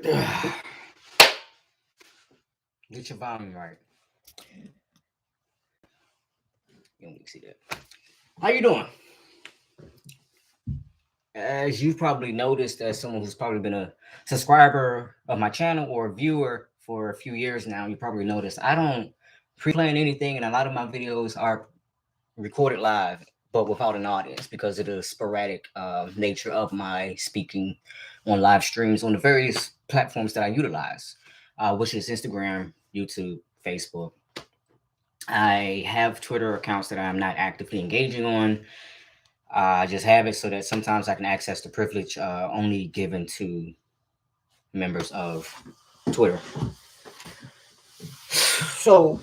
Get your volume right. You don't need to see that. How you doing? As you've probably noticed, as someone who's probably been a subscriber of my channel or a viewer for a few years now, you probably noticed I don't pre-plan anything, and a lot of my videos are recorded live, but without an audience because of the sporadic nature of my speaking on live streams on the various platforms that I utilize, which is Instagram, YouTube, Facebook. I have Twitter accounts that I'm not actively engaging on. I just have it so that sometimes I can access the privilege only given to members of Twitter. So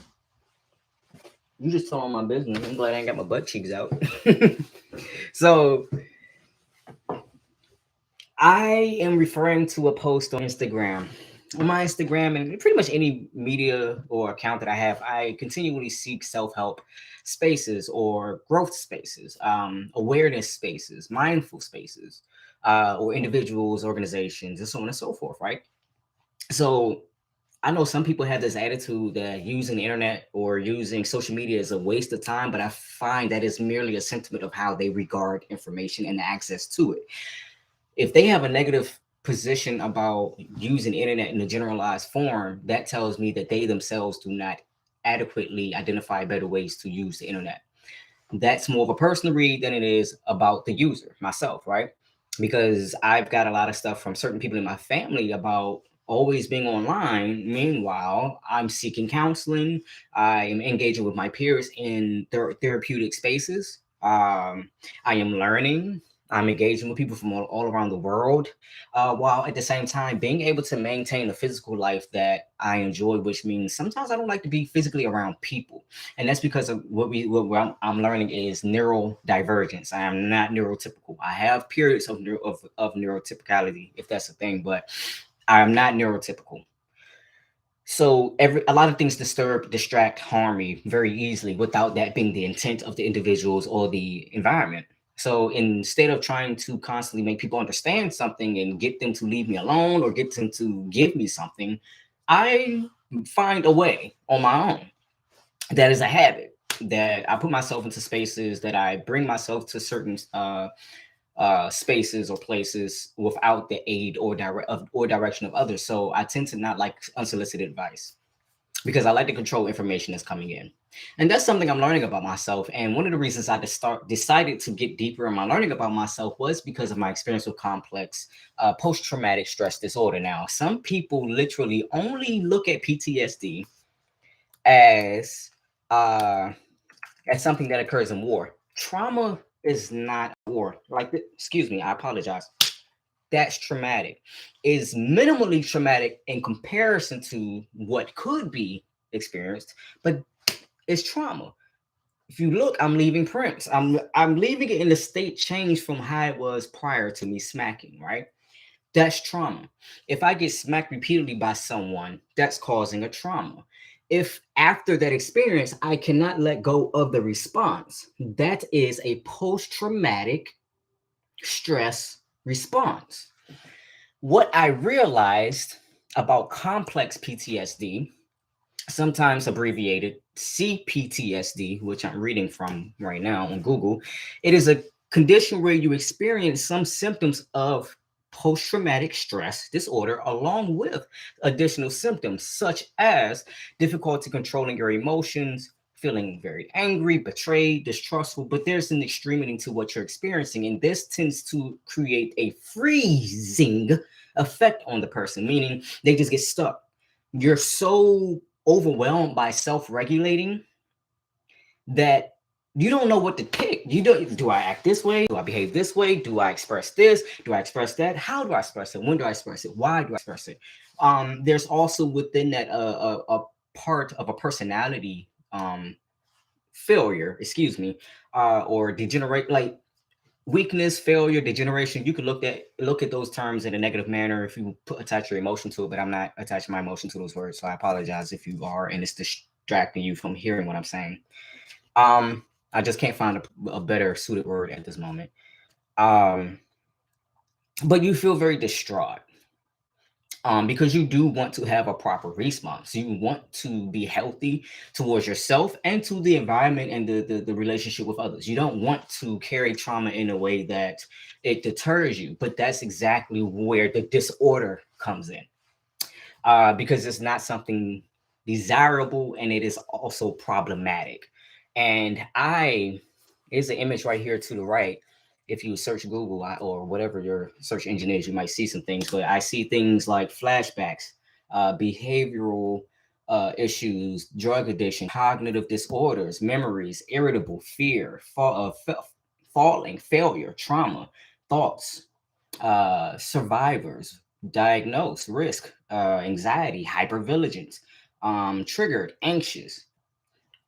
you just telling my business. I'm glad I ain't got my butt cheeks out. So I am referring to a post on Instagram. On my Instagram and pretty much any media or account that I have, I continually seek self-help spaces or growth spaces, awareness spaces, mindful spaces, or individuals, organizations, and so on and so forth, right? So I know some people have this attitude that using the internet or using social media is a waste of time, but I find that is merely a sentiment of how they regard information and the access to it. If they have a negative position about using the internet in a generalized form, that tells me that they themselves do not adequately identify better ways to use the internet. That's more of a personal read than it is about the user, myself, right? Because I've got a lot of stuff from certain people in my family about always being online. Meanwhile, I'm seeking counseling. I am engaging with my peers in therapeutic spaces. I am learning. I'm engaging with people from all around the world, while at the same time being able to maintain a physical life that I enjoy, which means sometimes I don't like to be physically around people, and that's because of what I'm learning is neurodivergence. I am not neurotypical. I have periods of neurotypicality, if that's a thing, but I am not neurotypical. So a lot of things disturb, distract, harm me very easily without that being the intent of the individuals or the environment. So instead of trying to constantly make people understand something and get them to leave me alone or get them to give me something, I find a way on my own. That is a habit that I put myself into spaces, that I bring myself to certain spaces or places without the aid or direction of others. So I tend to not like unsolicited advice because I like to control information that's coming in. And that's something I'm learning about myself. And one of the reasons I decided to get deeper in my learning about myself was because of my experience with complex post-traumatic stress disorder. Now, some people literally only look at PTSD as uh, as something that occurs in war. Trauma is not war. Excuse me, I apologize. That's traumatic. Is minimally traumatic in comparison to what could be experienced, but it's trauma. If you look, I'm leaving prints. I'm leaving it in the state change from how it was prior to me smacking, right? That's trauma. If I get smacked repeatedly by someone, that's causing a trauma. If after that experience, I cannot let go of the response, that is a post traumatic stress response. What I realized about complex PTSD, sometimes abbreviated CPTSD, which I'm reading from right now on Google, it is a condition where you experience some symptoms of post traumatic stress disorder, along with additional symptoms such as difficulty controlling your emotions, feeling very angry, betrayed, distrustful. But there's an extremity to what you're experiencing, and this tends to create a freezing effect on the person, meaning they just get stuck. You're so overwhelmed by self-regulating that you don't know what to pick. You don't, do I act this way? Do I behave this way? Do I express this? Do I express that? How do I express it? When do I express it? Why do I express it? There's also within that a part of a personality failure, excuse me, or degenerate, like weakness, failure, degeneration. You can look at those terms in a negative manner if you attach your emotion to it, but I'm not attaching my emotion to those words, so I apologize if you are and it's distracting you from hearing what I'm saying. I just can't find a better suited word at this moment. um but you feel very distraught. because you do want to have a proper response. You want to be healthy towards yourself and to the environment and the relationship with others. You don't want to carry trauma in a way that it deters you, but that's exactly where the disorder comes in, because it's not something desirable and it is also problematic. And I is an image right here to the right. If you search Google or whatever your search engine is, you might see some things. But I see things like flashbacks, behavioral issues, drug addiction, cognitive disorders, memories, irritable, fear, falling, failure, trauma, thoughts, survivors, diagnosed, risk, anxiety, hypervigilance, triggered, anxious,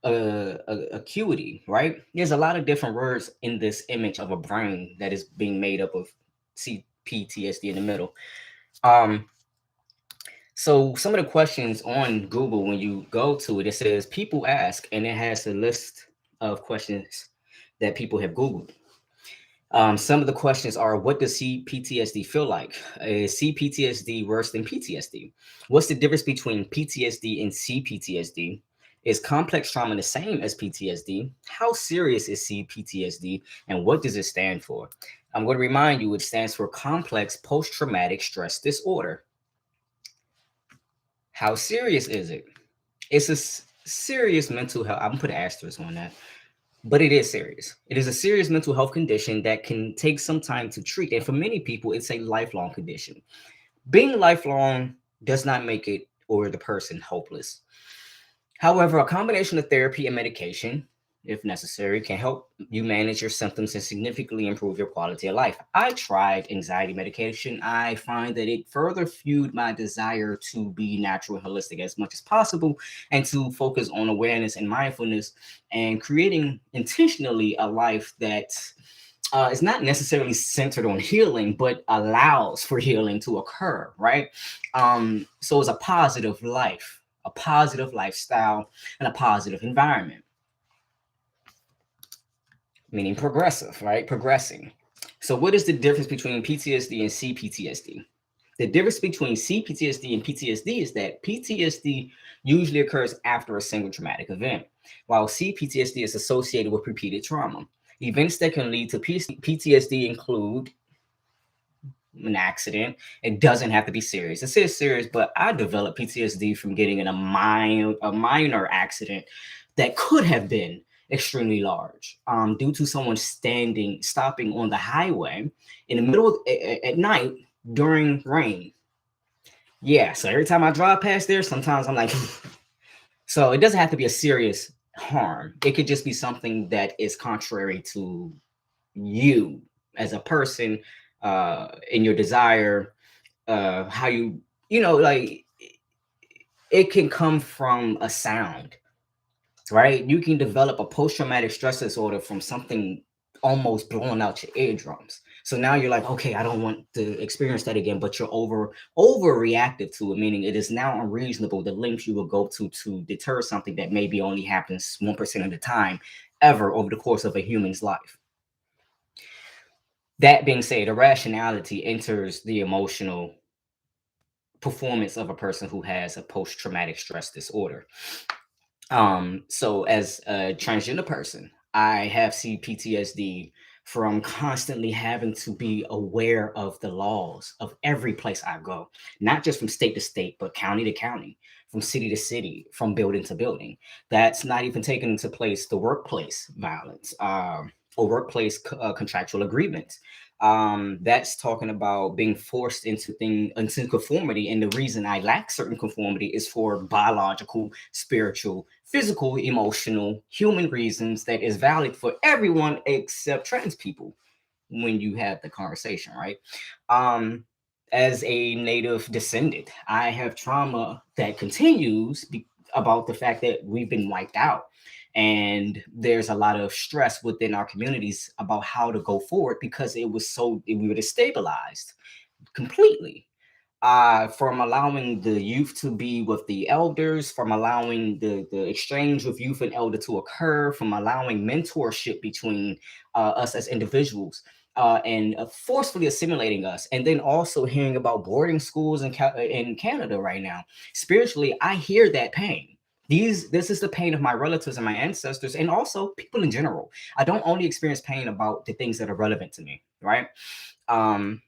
acuity, right? There's a lot of different words in this image of a brain that is being made up of CPTSD in the middle. Um, so some of the questions on Google, when you go to it, it says people ask, and it has a list of questions that people have Googled. Some of the questions are: what does CPTSD feel like? Is CPTSD worse than PTSD? What's the difference between PTSD and CPTSD? Is complex trauma the same as PTSD? How serious is CPTSD and what does it stand for? I'm going to remind you it stands for complex post traumatic stress disorder. How serious is it? It's a serious mental health. I'm going to put an asterisk on that, but it is serious. It is a serious mental health condition that can take some time to treat. And for many people, it's a lifelong condition. Being lifelong does not make it or the person hopeless. However, a combination of therapy and medication, if necessary, can help you manage your symptoms and significantly improve your quality of life. I tried anxiety medication. I find that it further fueled my desire to be natural and holistic as much as possible and to focus on awareness and mindfulness and creating intentionally a life that is not necessarily centered on healing, but allows for healing to occur, right? So it's a positive life, a positive lifestyle, and a positive environment, meaning progressive, right? Progressing. So, what is the difference between PTSD and CPTSD? The difference between CPTSD and PTSD is that PTSD usually occurs after a single traumatic event, while CPTSD is associated with repeated trauma. Events that can lead to PTSD include an accident. It doesn't have to be serious. It says serious, but I developed PTSD from getting in a minor accident that could have been extremely large, due to someone stopping on the highway in the middle at night during rain. Yeah, so every time I drive past there, sometimes I'm like, so it doesn't have to be a serious harm. It could just be something that is contrary to you as a person, in your desire, how like it can come from a sound, right? You can develop a post-traumatic stress disorder from something almost blowing out your eardrums. So now you're like, okay, I don't want to experience that again, but you're overreactive to it, meaning it is now unreasonable the lengths you will go to deter something that maybe only happens 1% of the time ever over the course of a human's life. That being said, irrationality enters the emotional performance of a person who has a post-traumatic stress disorder. So as a transgender person, I have CPTSD from constantly having to be aware of the laws of every place I go, not just from state to state, but county to county, from city to city, from building to building. That's not even taking into place the workplace violence, or workplace contractual agreements. That's talking about being forced into conformity, and the reason I lack certain conformity is for biological, spiritual, physical, emotional, human reasons that is valid for everyone except trans people when you have the conversation, right? Um, as a native descendant, I have trauma that continues about the fact that we've been wiped out. And there's a lot of stress within our communities about how to go forward because we were destabilized completely, from allowing the youth to be with the elders, from allowing the exchange with youth and elder to occur, from allowing mentorship between us as individuals. and forcefully assimilating us. And then also hearing about boarding schools in Canada right now. Spiritually, I hear that pain. This is the pain of my relatives and my ancestors, and also people in general. I don't only experience pain about the things that are relevant to me, right? Um,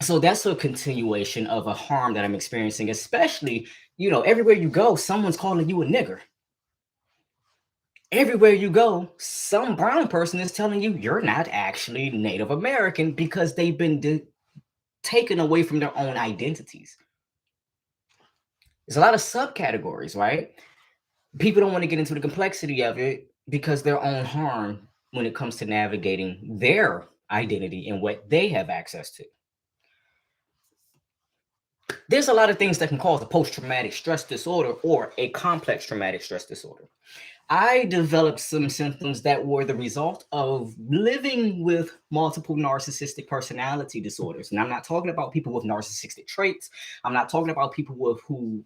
so that's a continuation of a harm that I'm experiencing, especially, everywhere you go, someone's calling you a nigger. Everywhere you go, some brown person is telling you you're not actually Native American because they've been taken away from their own identities. There's a lot of subcategories, right? People don't want to get into the complexity of it because their own harm when it comes to navigating their identity and what they have access to. There's a lot of things that can cause a post-traumatic stress disorder or a complex traumatic stress disorder. I developed some symptoms that were the result of living with multiple narcissistic personality disorders. And I'm not talking about people with narcissistic traits. I'm not talking about people who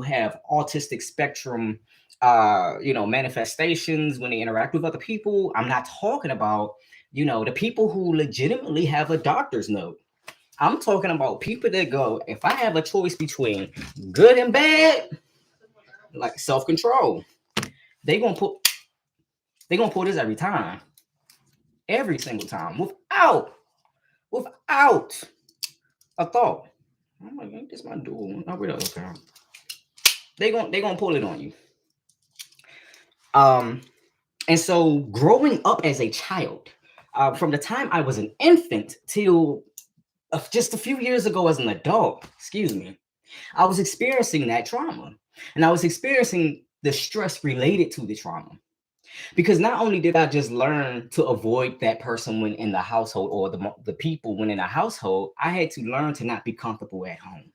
have autistic spectrum manifestations when they interact with other people. I'm not talking about, the people who legitimately have a doctor's note. I'm talking about people that go, if I have a choice between good and bad, like self-control, they're gonna pull this every time. Every single time. Without a thought. I'm like, ain't this my duel? No, we don't. Okay. They gonna pull it on you. And so growing up as a child, from the time I was an infant till just a few years ago as an adult, I was experiencing that trauma. And I was experiencing the stress related to the trauma. Because not only did I just learn to avoid that person when in the household or the people when in a household, I had to learn to not be comfortable at home.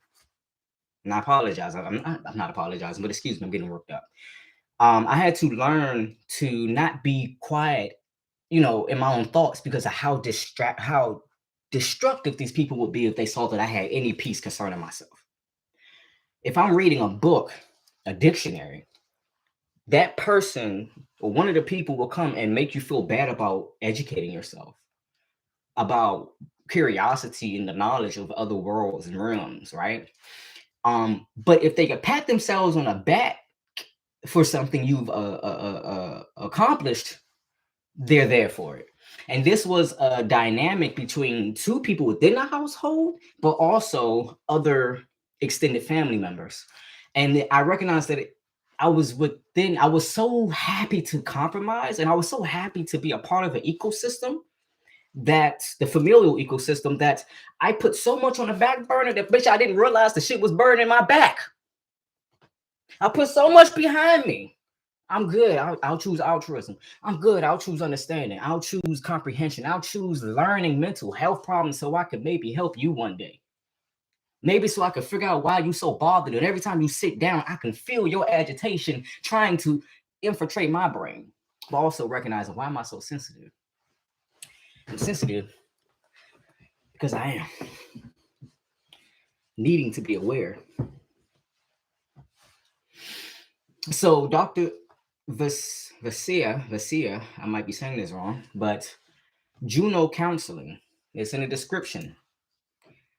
And I apologize. I'm not apologizing, but excuse me, I'm getting worked up. I had to learn to not be quiet, in my own thoughts because of how destructive these people would be if they saw that I had any peace concerning myself. If I'm reading a book, a dictionary, that person or one of the people will come and make you feel bad about educating yourself, about curiosity and the knowledge of other worlds and realms, right? But if they could pat themselves on the back for something you've accomplished, they're there for it. And this was a dynamic between two people within the household, but also other extended family members. And I recognized that I was so happy to compromise, and I was so happy to be a part of an ecosystem, that the familial ecosystem, that I put so much on the back burner that bitch I didn't realize the shit was burning my back. I put so much behind me. I'm good. I'll choose altruism. I'm good. I'll choose understanding. I'll choose comprehension. I'll choose learning mental health problems so I could maybe help you one day. Maybe so I could figure out why you're so bothered. And every time you sit down, I can feel your agitation trying to infiltrate my brain. But also recognizing, why am I so sensitive? I'm sensitive because I am needing to be aware. So Dr. Vasia, I might be saying this wrong, but Juno Counseling, it's in the description.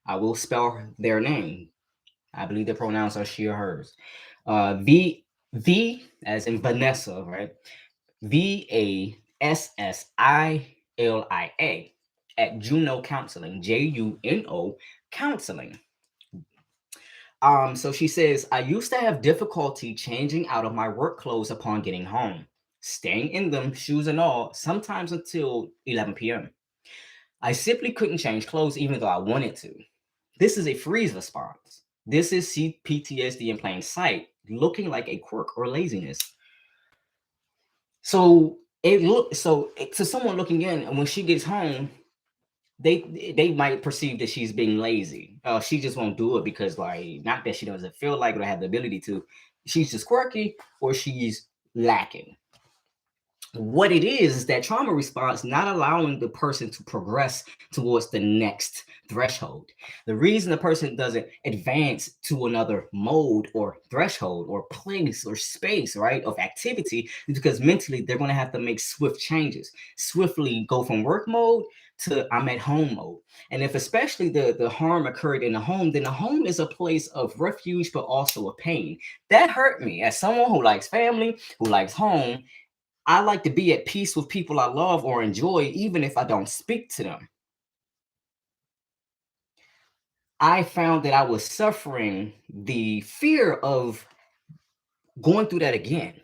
I will spell their name. I believe the pronouns are she or hers. V as in Vanessa, right? VASSILIA at Juno Counseling, JUNO Counseling. So she says, I used to have difficulty changing out of my work clothes upon getting home, staying in them, shoes and all, sometimes until 11 p.m. I simply couldn't change clothes even though I wanted to. This is a freeze response. This is CPTSD in plain sight, looking like a quirk or laziness. So to someone looking in, and when she gets home, they might perceive that she's being lazy. She just won't do it because, like, not that she doesn't feel like it or have the ability to. She's just quirky or she's lacking. What it is that trauma response not allowing the person to progress towards the next threshold. The reason the person doesn't advance to another mode or threshold or place or space, right, of activity is because mentally they're going to have to make swift changes, swiftly go from work mode to I'm at home mode. And if especially the harm occurred in the home, then the home is a place of refuge, but also a pain. That hurt me as someone who likes family, who likes home. I like to be at peace with people I love or enjoy, even if I don't speak to them. I found that I was suffering the fear of going through that again.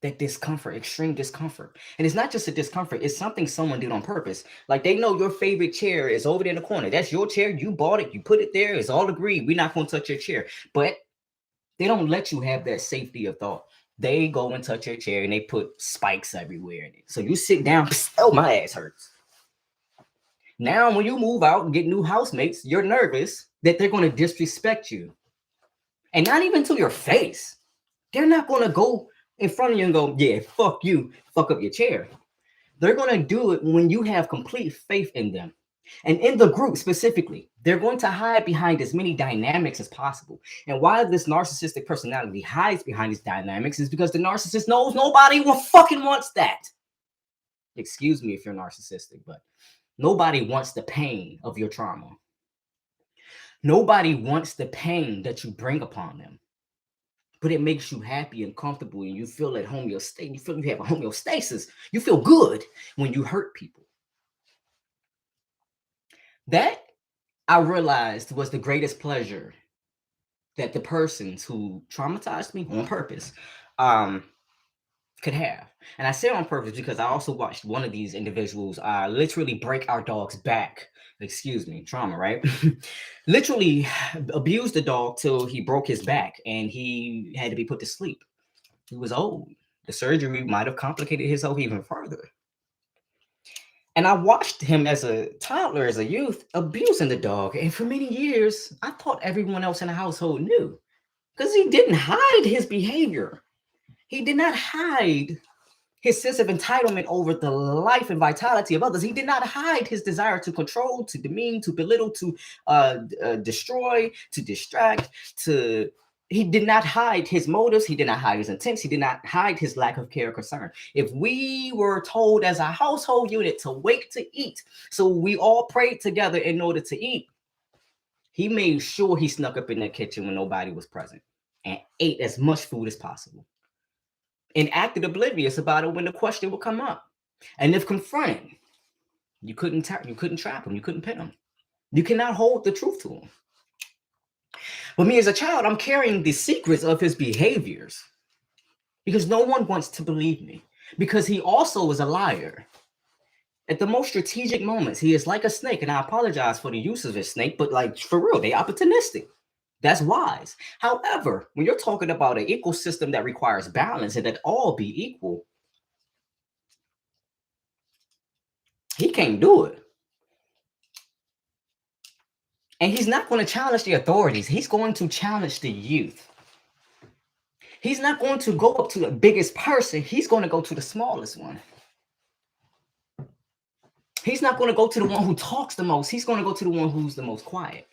That discomfort, extreme discomfort. And it's not just a discomfort, it's something someone did on purpose. Like they know your favorite chair is over there in the corner. That's your chair. You bought it, you put it there. It's all agreed. We're not going to touch your chair. But they don't let you have that safety of thought. They go and touch your chair and they put spikes everywhere in it. So you sit down, oh, my ass hurts. Now, when you move out and get new housemates, you're nervous that they're going to disrespect you. And not even to your face. They're not going to go in front of you and go, yeah, fuck you, fuck up your chair. They're going to do it when you have complete faith in them. And in the group specifically, they're going to hide behind as many dynamics as possible. And why this narcissistic personality hides behind these dynamics is because the narcissist knows nobody fucking wants that. Excuse me if you're narcissistic, but nobody wants the pain of your trauma. Nobody wants the pain that you bring upon them. But it makes you happy and comfortable, and you feel at homeostasis. You feel you have a homeostasis. You feel good when you hurt people. That I realized was the greatest pleasure that the persons who traumatized me on purpose could have. And I say on purpose because I also watched one of these individuals literally break our dog's back. Excuse me, trauma, right? Literally abused the dog till he broke his back and he had to be put to sleep. He was old. The surgery might have complicated his health even further. And I watched him as a toddler, as a youth, abusing the dog. And for many years, I thought everyone else in the household knew because he didn't hide his behavior. He did not hide his sense of entitlement over the life and vitality of others. He did not hide his desire to control, to demean, to belittle, to destroy, to distract, to... He did not hide his motives. He did not hide his intents. He did not hide his lack of care or concern. If we were told as a household unit to wait to eat, so we all prayed together in order to eat, he made sure he snuck up in that kitchen when nobody was present and ate as much food as possible and acted oblivious about it when the question would come up. And if confronted, you couldn't trap him, you couldn't pin him. You cannot hold the truth to him. But me as a child, I'm carrying the secrets of his behaviors because no one wants to believe me, because he also is a liar. At the most strategic moments, he is like a snake, and I apologize for the use of a snake, but like for real, they opportunistic. That's wise. However, when you're talking about an ecosystem that requires balance and that all be equal, he can't do it. And he's not going to challenge the authorities. He's going to challenge the youth. He's not going to go up to the biggest person. He's going to go to the smallest one. He's not going to go to the one who talks the most. He's going to go to the one who's the most quiet.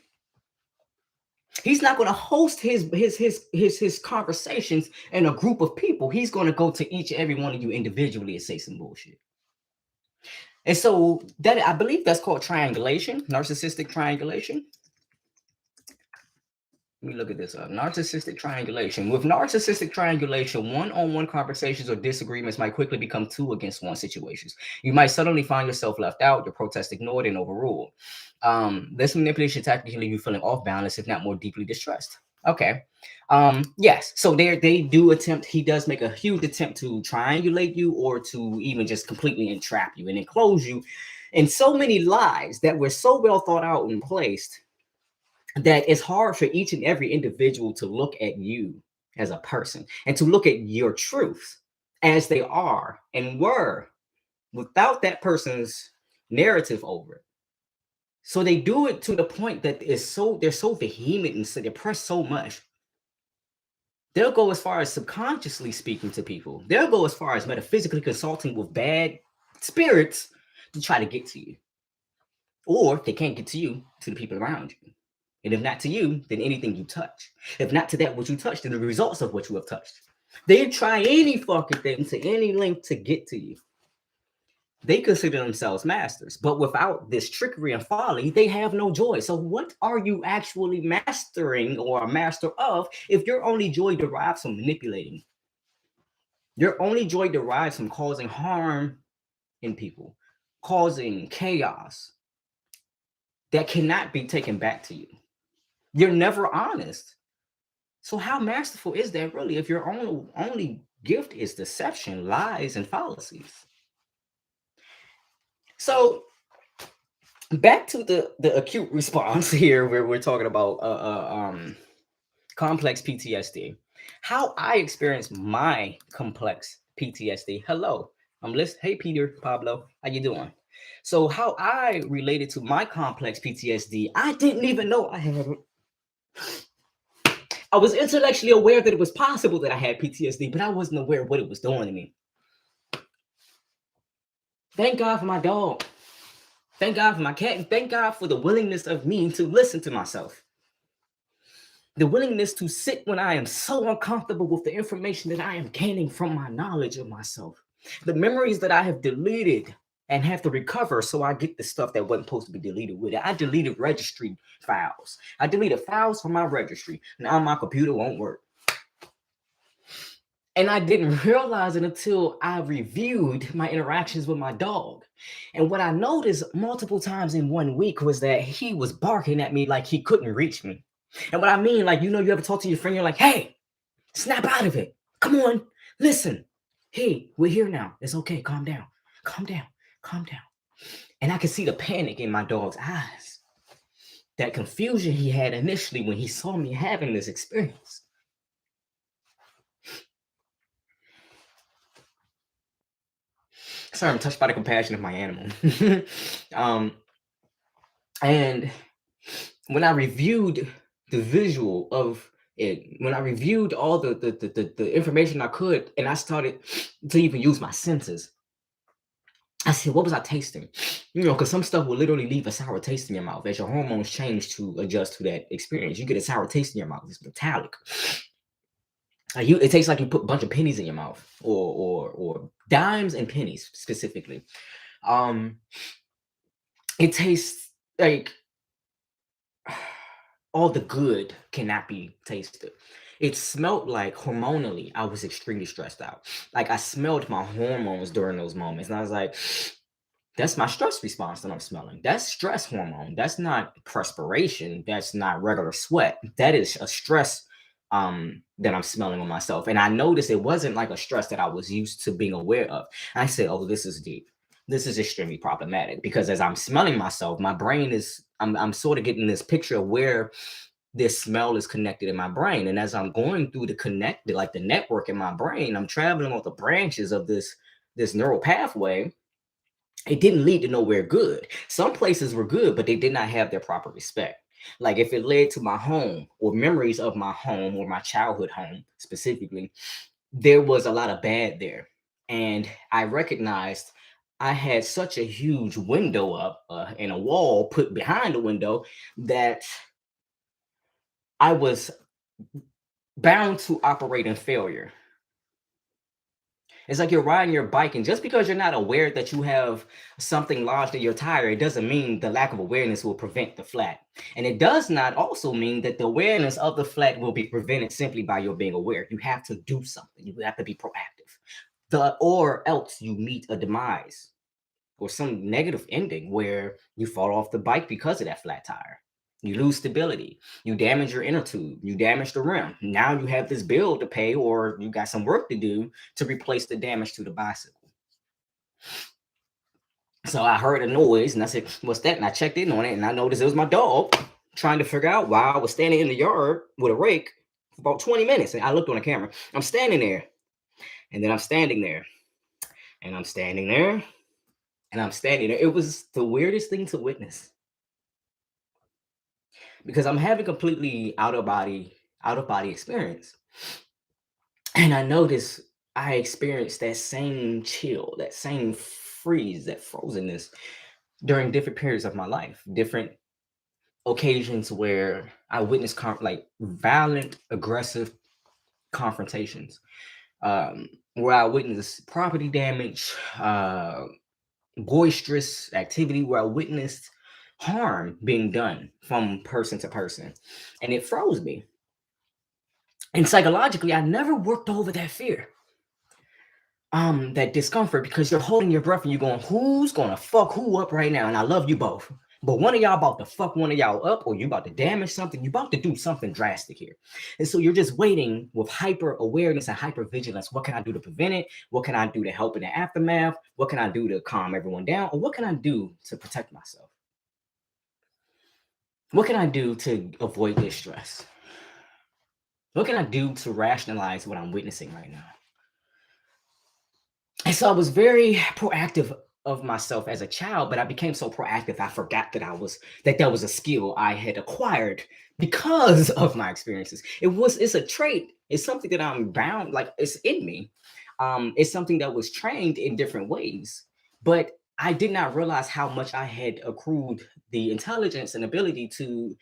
He's not going to host his conversations in a group of people. He's going to go to each and every one of you individually and say some bullshit. And so that, I believe that's called triangulation, narcissistic triangulation. Let me look at this up. Narcissistic triangulation. With narcissistic triangulation, one-on-one conversations or disagreements might quickly become two against one situations. You might suddenly find yourself left out, your protest ignored and overruled. This manipulation tactic can leave you feeling off balance, if not more deeply distressed. Okay. Yes. So they do attempt, he does make a huge attempt to triangulate you or to even just completely entrap you and enclose you in so many lies that were so well thought out and placed that it's hard for each and every individual to look at you as a person and to look at your truths as they are and were without that person's narrative over it. So they do it to the point that they're so vehement and so they press so much. They'll go as far as subconsciously speaking to people. They'll go as far as metaphysically consulting with bad spirits to try to get to you. Or if they can't get to you, to the people around you. And if not to you, then anything you touch. If not to that what you touched, then the results of what you have touched. They try any fucking thing to any length to get to you. They consider themselves masters, but without this trickery and folly, they have no joy. So, what are you actually mastering or a master of if your only joy derives from manipulating? Your only joy derives from causing harm in people, causing chaos that cannot be taken back to you. You're never honest. So, how masterful is that really if your only gift is deception, lies, and fallacies? So, back to the acute response here, where we're talking about complex PTSD. How I experience my complex PTSD. Hello, I'm listening. Hey, Peter, Pablo, how you doing? So, how I related to my complex PTSD, I didn't even know I had it. I was intellectually aware that it was possible that I had PTSD, but I wasn't aware of what it was doing to me. Thank God for my dog. Thank God for my cat. And thank God for the willingness of me to listen to myself. The willingness to sit when I am so uncomfortable with the information that I am gaining from my knowledge of myself. The memories that I have deleted and have to recover so I get the stuff that wasn't supposed to be deleted with it. I deleted registry files. I deleted files from my registry. Now my computer won't work. And I didn't realize it until I reviewed my interactions with my dog. And what I noticed multiple times in 1 week was that he was barking at me like he couldn't reach me. And what I mean, like, you ever talk to your friend, you're like, hey, snap out of it. Come on, listen. Hey, we're here now. It's okay. Calm down. Calm down. Calm down. And I could see the panic in my dog's eyes. That confusion he had initially when he saw me having this experience. Sorry, I'm touched by the compassion of my animal. um, and when I reviewed the visual of it, when I reviewed all the information I could, and I started to even use my senses, I said, what was I tasting? Because some stuff will literally leave a sour taste in your mouth as your hormones change to adjust to that experience. You get a sour taste in your mouth. It's metallic. It tastes like you put a bunch of pennies in your mouth, or dimes and pennies specifically. It tastes like all the good cannot be tasted. It smelled like hormonally, I was extremely stressed out. Like I smelled my hormones during those moments, and I was like, that's my stress response that I'm smelling. That's stress hormone. That's not perspiration. That's not regular sweat. That is a stress that I'm smelling on myself. And I noticed it wasn't like a stress that I was used to being aware of. And I said, oh, this is deep. This is extremely problematic because as I'm smelling myself, my brain is I'm sort of getting this picture of where this smell is connected in my brain. And as I'm going through like the network in my brain, I'm traveling on the branches of this neural pathway. It didn't lead to nowhere good. Some places were good, but they did not have their proper respect. Like if it led to my home or memories of my home or my childhood home specifically, there was a lot of bad there. And I recognized I had such a huge window up and a wall put behind the window that I was bound to operate in failure. It's like you're riding your bike, and just because you're not aware that you have something lodged in your tire, it doesn't mean the lack of awareness will prevent the flat. And it does not also mean that the awareness of the flat will be prevented simply by your being aware. You have to do something. You have to be proactive. Or else you meet a demise or some negative ending where you fall off the bike because of that flat tire. You lose stability. You damage your inner tube. You damage the rim. Now you have this bill to pay, or you got some work to do to replace the damage to the bicycle. So I heard a noise and I said, what's that? And I checked in on it and I noticed it was my dog trying to figure out why I was standing in the yard with a rake for about 20 minutes. And I looked on the camera. I'm standing there. And then I'm standing there. And I'm standing there. And I'm standing there. It was the weirdest thing to witness. Because I'm having completely out of body experience. And I noticed I experienced that same chill, that same freeze, that frozenness during different periods of my life, different occasions where I witnessed like violent, aggressive confrontations, where I witnessed property damage, boisterous activity where I witnessed harm being done from person to person, and it froze me. And psychologically, I never worked over that fear, that discomfort, because you're holding your breath and you're going, who's gonna fuck who up right now? And I love you both. But one of y'all about to fuck one of y'all up, or you about to damage something, you about to do something drastic here. And so you're just waiting with hyper awareness and hyper vigilance. What can I do to prevent it? What can I do to help in the aftermath? What can I do to calm everyone down? Or what can I do to protect myself? What can I do to avoid this stress? What can I do to rationalize what I'm witnessing right now? And so I was very proactive of myself as a child, but I became so proactive I forgot that was a skill I had acquired because of my experiences. It's a trait. It's something that I'm bound, like it's in me. It's something that was trained in different ways, but I did not realize how much I had accrued the intelligence and ability to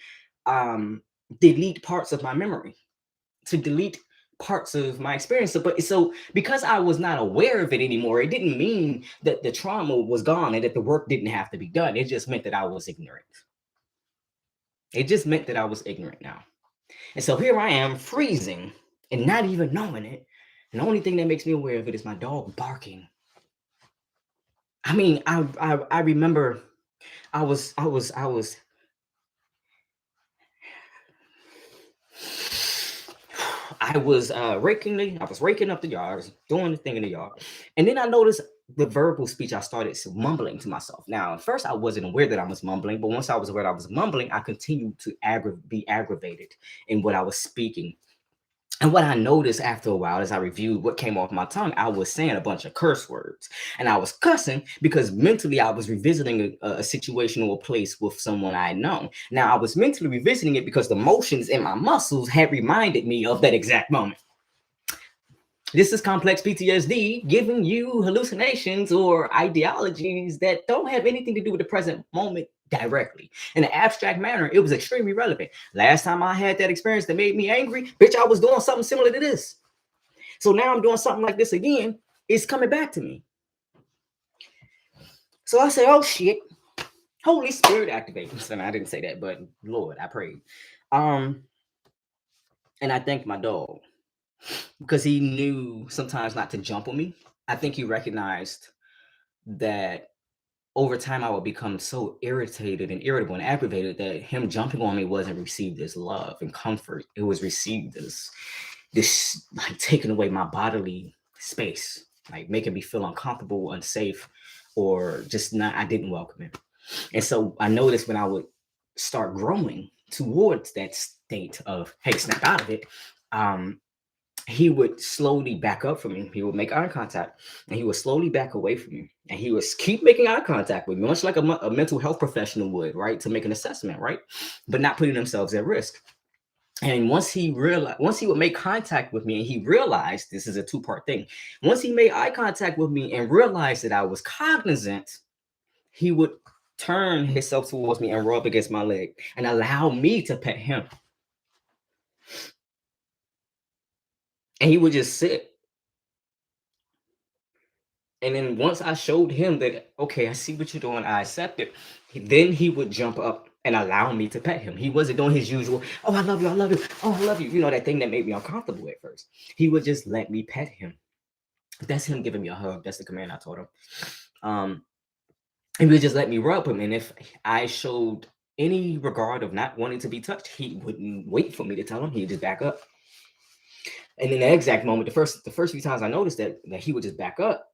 um, delete parts of my memory, to delete parts of my experience. But so because I was not aware of it anymore, it didn't mean that the trauma was gone and that the work didn't have to be done. It just meant that I was ignorant. It just meant that I was ignorant now. And so here I am freezing and not even knowing it. And the only thing that makes me aware of it is my dog barking. I mean, I remember I was I was raking up the yard. I was doing the thing in the yard, and then I noticed the verbal speech. I started mumbling to myself. Now, at first, I wasn't aware that I was mumbling, but once I was aware that I was mumbling, I continued to be aggravated in what I was speaking. And what I noticed after a while, as I reviewed what came off my tongue, I was saying a bunch of curse words. And I was cussing because mentally I was revisiting a situation or a place with someone I had known. Now, I was mentally revisiting it because the motions in my muscles had reminded me of that exact moment. This is complex PTSD giving you hallucinations or ideologies that don't have anything to do with the present moment directly. In an abstract manner, it was extremely relevant. Last time I had that experience that made me angry, bitch, I was doing something similar to this. So now I'm doing something like this again. It's coming back to me. So I say, oh shit, Holy Spirit activates. And I didn't say that, but Lord, I prayed. And I thanked my dog because he knew sometimes not to jump on me. I think he recognized that over time I would become so irritated and irritable and aggravated that him jumping on me wasn't received as love and comfort. It was received as this, like, taking away my bodily space, like making me feel uncomfortable, unsafe, or just not, I didn't welcome him. And so I noticed when I would start growing towards that state of, hey, snap out of it, he would slowly back up from me. He would make eye contact and he would slowly back away from me. And he would keep making eye contact with me, much like a mental health professional would, right? To make an assessment, right? But not putting themselves at risk. And once he would make contact with me and he realized, this is a two-part thing. Once he made eye contact with me and realized that I was cognizant, he would turn himself towards me and rub against my leg and allow me to pet him. And he would just sit. And then once I showed him that, okay, I see what you're doing, I accept it, then he would jump up and allow me to pet him. He wasn't doing his usual, oh, I love you, I love you, oh, I love you. You know, that thing that made me uncomfortable at first. He would just let me pet him. That's him giving me a hug. That's the command I taught him. He would just let me rub him. And if I showed any regard of not wanting to be touched, he wouldn't wait for me to tell him. He'd just back up. And in the exact moment, the first few times I noticed that he would just back up,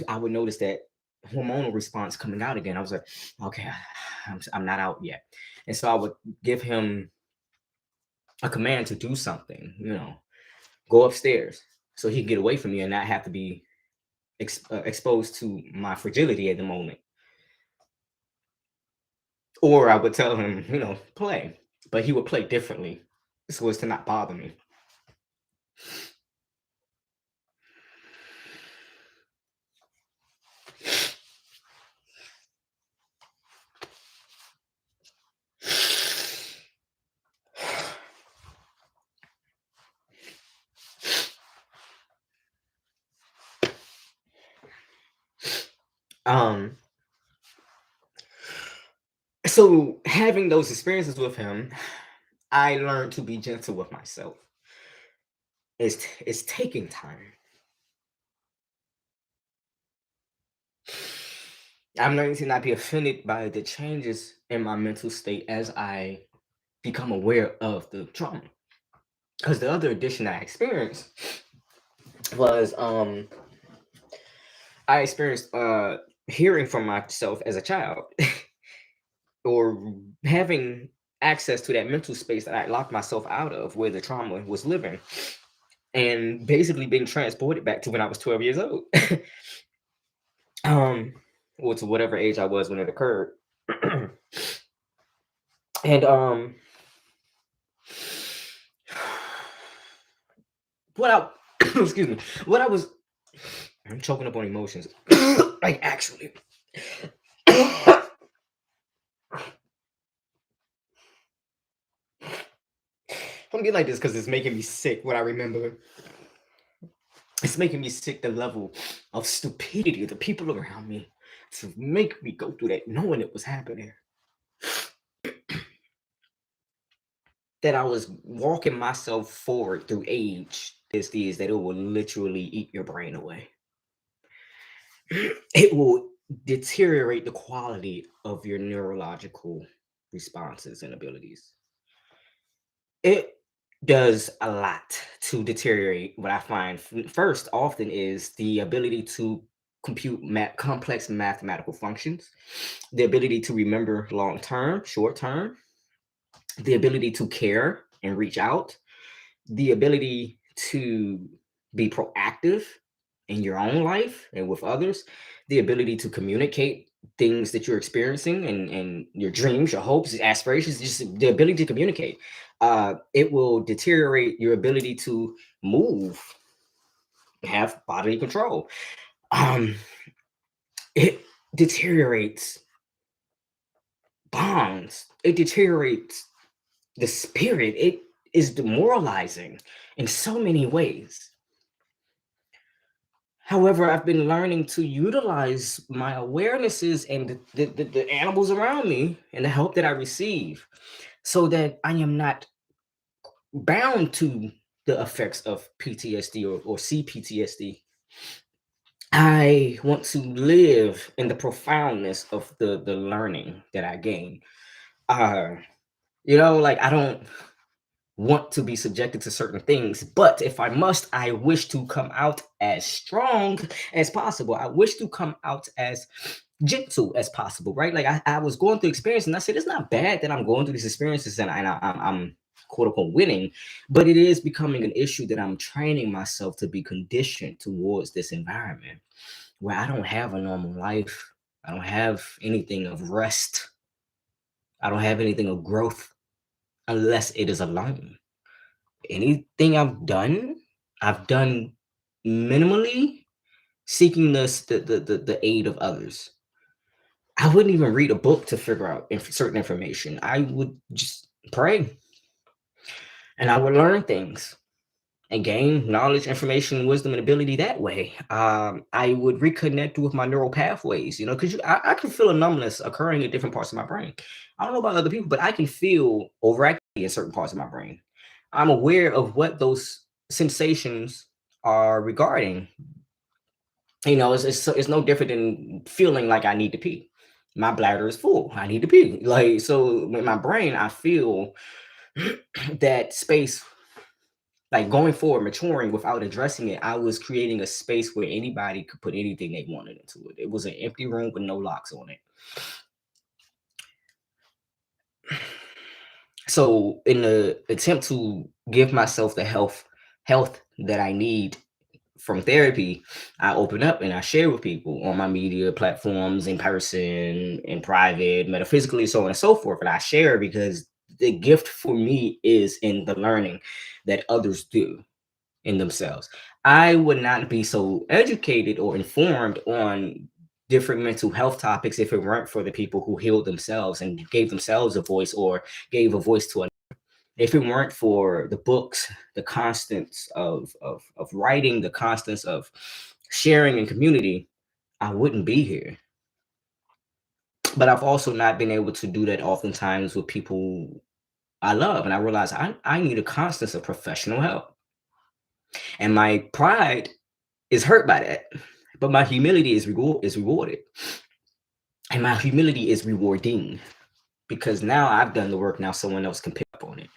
I would notice that hormonal response coming out again. I was like, okay, I'm not out yet. And so I would give him a command to do something, go upstairs so he could get away from me and not have to be exposed to my fragility at the moment. Or I would tell him, play, but he would play differently so as to not bother me. So having those experiences with him, I learned to be gentle with myself. It's taking time. I'm learning to not be offended by the changes in my mental state as I become aware of the trauma. Because the other addition I experienced was I experienced hearing from myself as a child or having access to that mental space that I locked myself out of where the trauma was living and basically being transported back to when I was 12 years old. um or to whatever age I was when it occurred. And what I excuse me, what I was I'm choking up on emotions. Like actually. I'm getting like this because it's making me sick what I remember. It's making me sick the level of stupidity of the people around me to make me go through that knowing it was happening. That I was walking myself forward through age is that it will literally eat your brain away. It will deteriorate the quality of your neurological responses and abilities. It does a lot to deteriorate what I find first often is the ability to compute complex mathematical functions, the ability to remember long term, short term, the ability to care and reach out, the ability to be proactive in your own life and with others, the ability to communicate things that you're experiencing and your dreams, your hopes, aspirations, just the ability to communicate. It will deteriorate your ability to move, have bodily control. Um, it deteriorates bonds. It deteriorates the spirit. It is demoralizing in so many ways. However, I've been learning to utilize my awarenesses and the animals around me and the help that I receive so that I am not bound to the effects of PTSD or CPTSD. I want to live in the profoundness of the learning that I gain. Uh, like I don't want to be subjected to certain things, but if I must, I wish to come out as strong as possible. I wish to come out as gentle as possible, right? Like I was going through experience and I said, it's not bad that I'm going through these experiences and I'm quote unquote winning, but it is becoming an issue that I'm training myself to be conditioned towards this environment where I don't have a normal life. I don't have anything of rest. I don't have anything of growth unless it is alone. Anything I've done minimally seeking the aid of others. I wouldn't even read a book to figure out certain information. I would just pray and I would learn things and gain knowledge, information, wisdom, and ability that way. I would reconnect with my neural pathways, because I can feel a numbness occurring in different parts of my brain. I don't know about other people, but I can feel overactivity in certain parts of my brain. I'm aware of what those sensations are regarding. It's no different than feeling like I need to pee. My bladder is full. I need to pee. Like so, in my brain, I feel that space like going forward, maturing without addressing it, I was creating a space where anybody could put anything they wanted into it. It was an empty room with no locks on it. So, in the attempt to give myself the health that I need from therapy, I open up and I share with people on my media platforms, in person, in private, metaphysically, so on and so forth. And I share because the gift for me is in the learning that others do in themselves. I would not be so educated or informed on different mental health topics if it weren't for the people who healed themselves and gave themselves a voice or gave a voice to if it weren't for the books, the constants of writing, the constants of sharing and community, I wouldn't be here. But I've also not been able to do that oftentimes with people I love. And I realize I need a constant of professional help. And my pride is hurt by that. But my humility is rewarded. And my humility is rewarding because now I've done the work. Now someone else can pick up on it.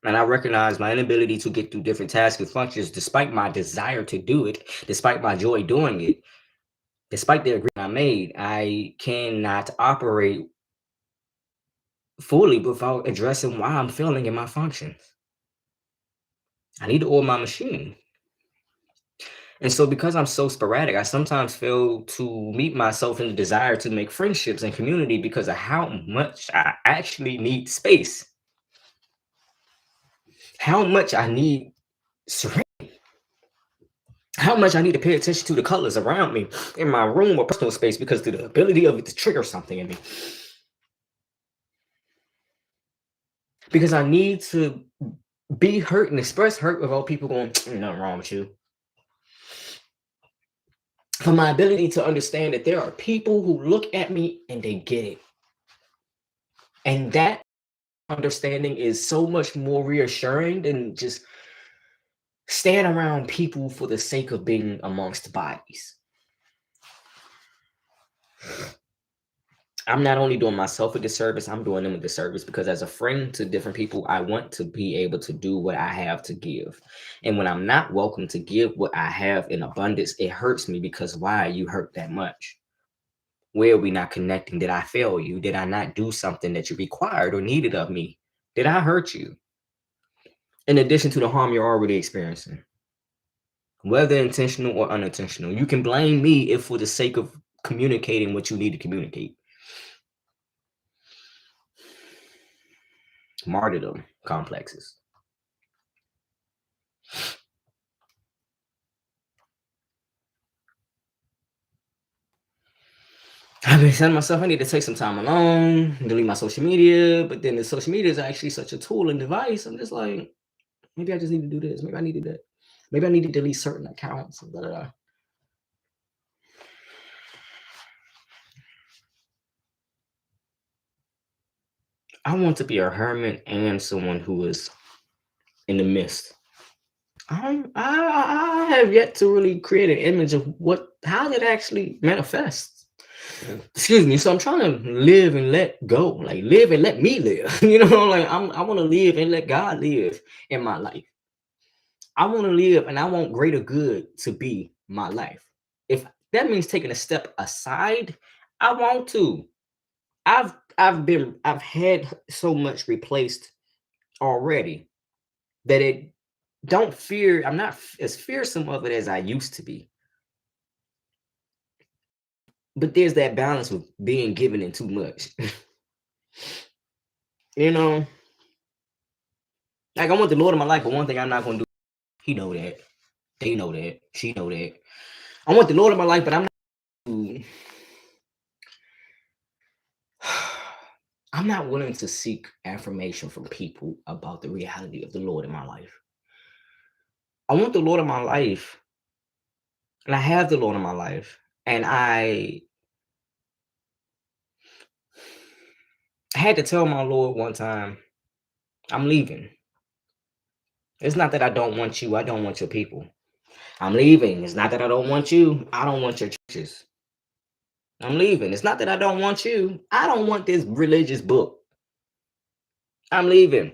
And I recognize my inability to get through different tasks and functions, despite my desire to do it, despite my joy doing it, despite the agreement I made. I cannot operate fully without addressing why I'm failing in my functions. I need to oil my machine. And so, because I'm so sporadic, I sometimes fail to meet myself in the desire to make friendships and community because of how much I actually need space, how much I need serenity, how much I need to pay attention to the colors around me in my room or personal space because of the ability of it to trigger something in me. Because I need to be hurt and express hurt without people going, "Ain't nothing wrong with you." For my ability to understand that there are people who look at me and they get it. And that understanding is so much more reassuring than just staying around people for the sake of being amongst bodies. I'm not only doing myself a disservice, I'm doing them a disservice because as a friend to different people, I want to be able to do what I have to give. And when I'm not welcome to give what I have in abundance, it hurts me because why you hurt that much? Where are we not connecting? Did I fail you? Did I not do something that you required or needed of me? Did I hurt you? In addition to the harm you're already experiencing, whether intentional or unintentional, you can blame me if for the sake of communicating what you need to communicate. Martyrdom complexes. I've been telling myself I need to take some time alone, delete my social media, but then the social media is actually such a tool and device. I'm just like, maybe I just need to do this. Maybe I need to do that. Maybe I need to delete certain accounts. Blah, blah, blah. I want to be a hermit and someone who is in the midst. I have yet to really create an image of how it actually manifests. Excuse me. So I'm trying to live and let go, like live and let me live. Like I want to live and let God live in my life. I want to live and I want greater good to be my life. If that means taking a step aside, I want to. I've had so much replaced already that it don't fear. I'm not as fearsome of it as I used to be. But there's that balance with being given and too much. you know, like I want the Lord in my life, but one thing I'm not gonna do. He know that. They know that. She know that. I want the Lord in my life, but I'm not willing to seek affirmation from people about the reality of the Lord in my life. I want the Lord in my life, and I have the Lord in my life, and I had to tell my Lord one time, I'm leaving. It's not that I don't want you, I don't want your people. I'm leaving. It's not that I don't want you, I don't want your churches. I'm leaving. It's not that I don't want you, I don't want this religious book. I'm leaving.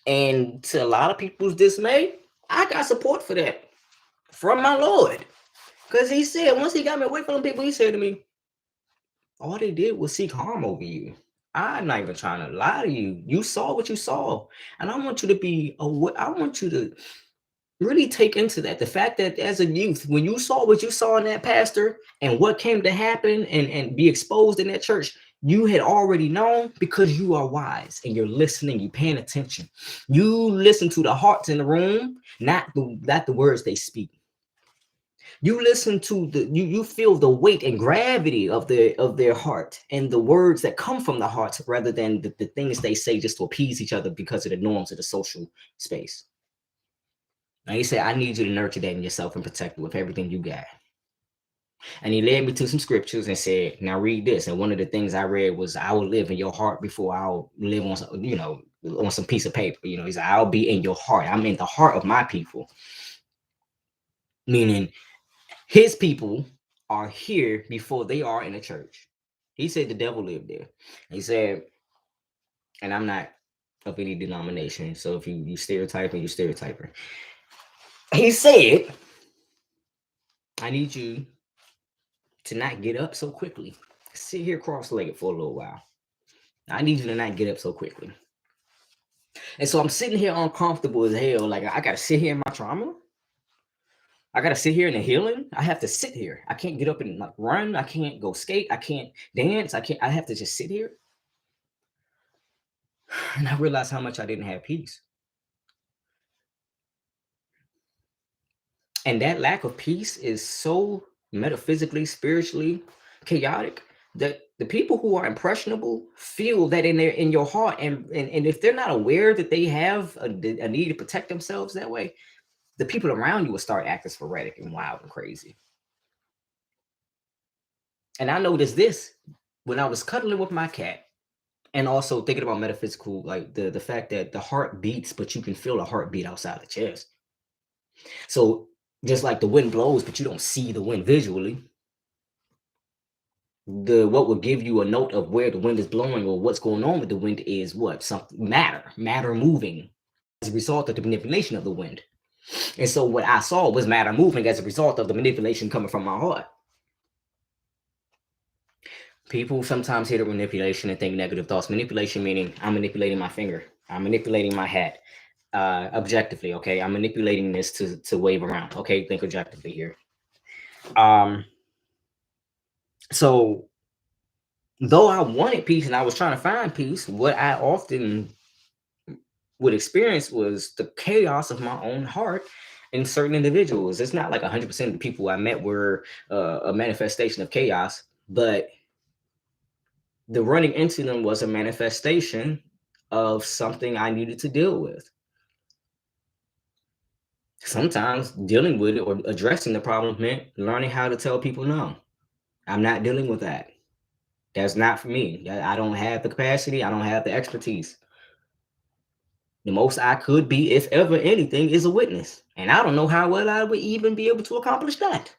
And to a lot of people's dismay, I got support for that from my Lord. Because he said, once he got me away from them people, he said to me, all they did was seek harm over you. I'm not even trying to lie to you. You saw what you saw. And I want you to be aware. I want you to really take into that. The fact that as a youth, when you saw what you saw in that pastor and what came to happen and be exposed in that church, you had already known because you are wise and you're listening, you're paying attention. You listen to the hearts in the room, not the words they speak. You listen to you feel the weight and gravity of their heart and the words that come from the heart rather than the things they say just to appease each other because of the norms of the social space. And he said, I need you to nurture that in yourself and protect it with everything you got. And he led me to some scriptures and said, now read this. And one of the things I read was, I will live in your heart before I'll live on some, on some piece of paper. He said, I'll be in your heart. I'm in the heart of my people. Meaning his people are here before they are in the church. He said the devil lived there. He said, and I'm not of any denomination, so if you stereotyping, you stereotyping. He said, I need you to not get up so quickly. Sit here cross-legged for a little while. I need you to not get up so quickly. And so I'm sitting here uncomfortable as hell. Like, I gotta sit here in my trauma. I gotta sit here in the healing. I have to sit here. I can't get up and like run. I can't go skate. I can't dance. I have to just sit here. And I realized how much I didn't have peace. And that lack of peace is so metaphysically, spiritually chaotic that the people who are impressionable feel that in your heart, and if they're not aware that they have a need to protect themselves that way, the people around you will start acting sporadic and wild and crazy. And I noticed this when I was cuddling with my cat, and also thinking about metaphysical, like the fact that the heart beats, but you can feel a heartbeat outside the chest. So just like the wind blows, but you don't see the wind visually, what will give you a note of where the wind is blowing or what's going on with the wind is what? Something matter moving as a result of the manipulation of the wind. And so what I saw was matter moving as a result of the manipulation coming from my heart. People sometimes hear the manipulation and think negative thoughts. Manipulation meaning I'm manipulating my finger, I'm manipulating my hat. Objectively, okay, I'm manipulating this to wave around. Okay, think objectively here. So though I wanted peace and I was trying to find peace, what I often would experience was the chaos of my own heart in certain individuals. It's not like 100% of the people I met were a manifestation of chaos, but the running into them was a manifestation of something I needed to deal with. Sometimes dealing with it or addressing the problem meant learning how to tell people, no, I'm not dealing with that. That's not for me. I don't have the capacity. I don't have the expertise. The most I could be, if ever anything, is a witness. And I don't know how well I would even be able to accomplish that.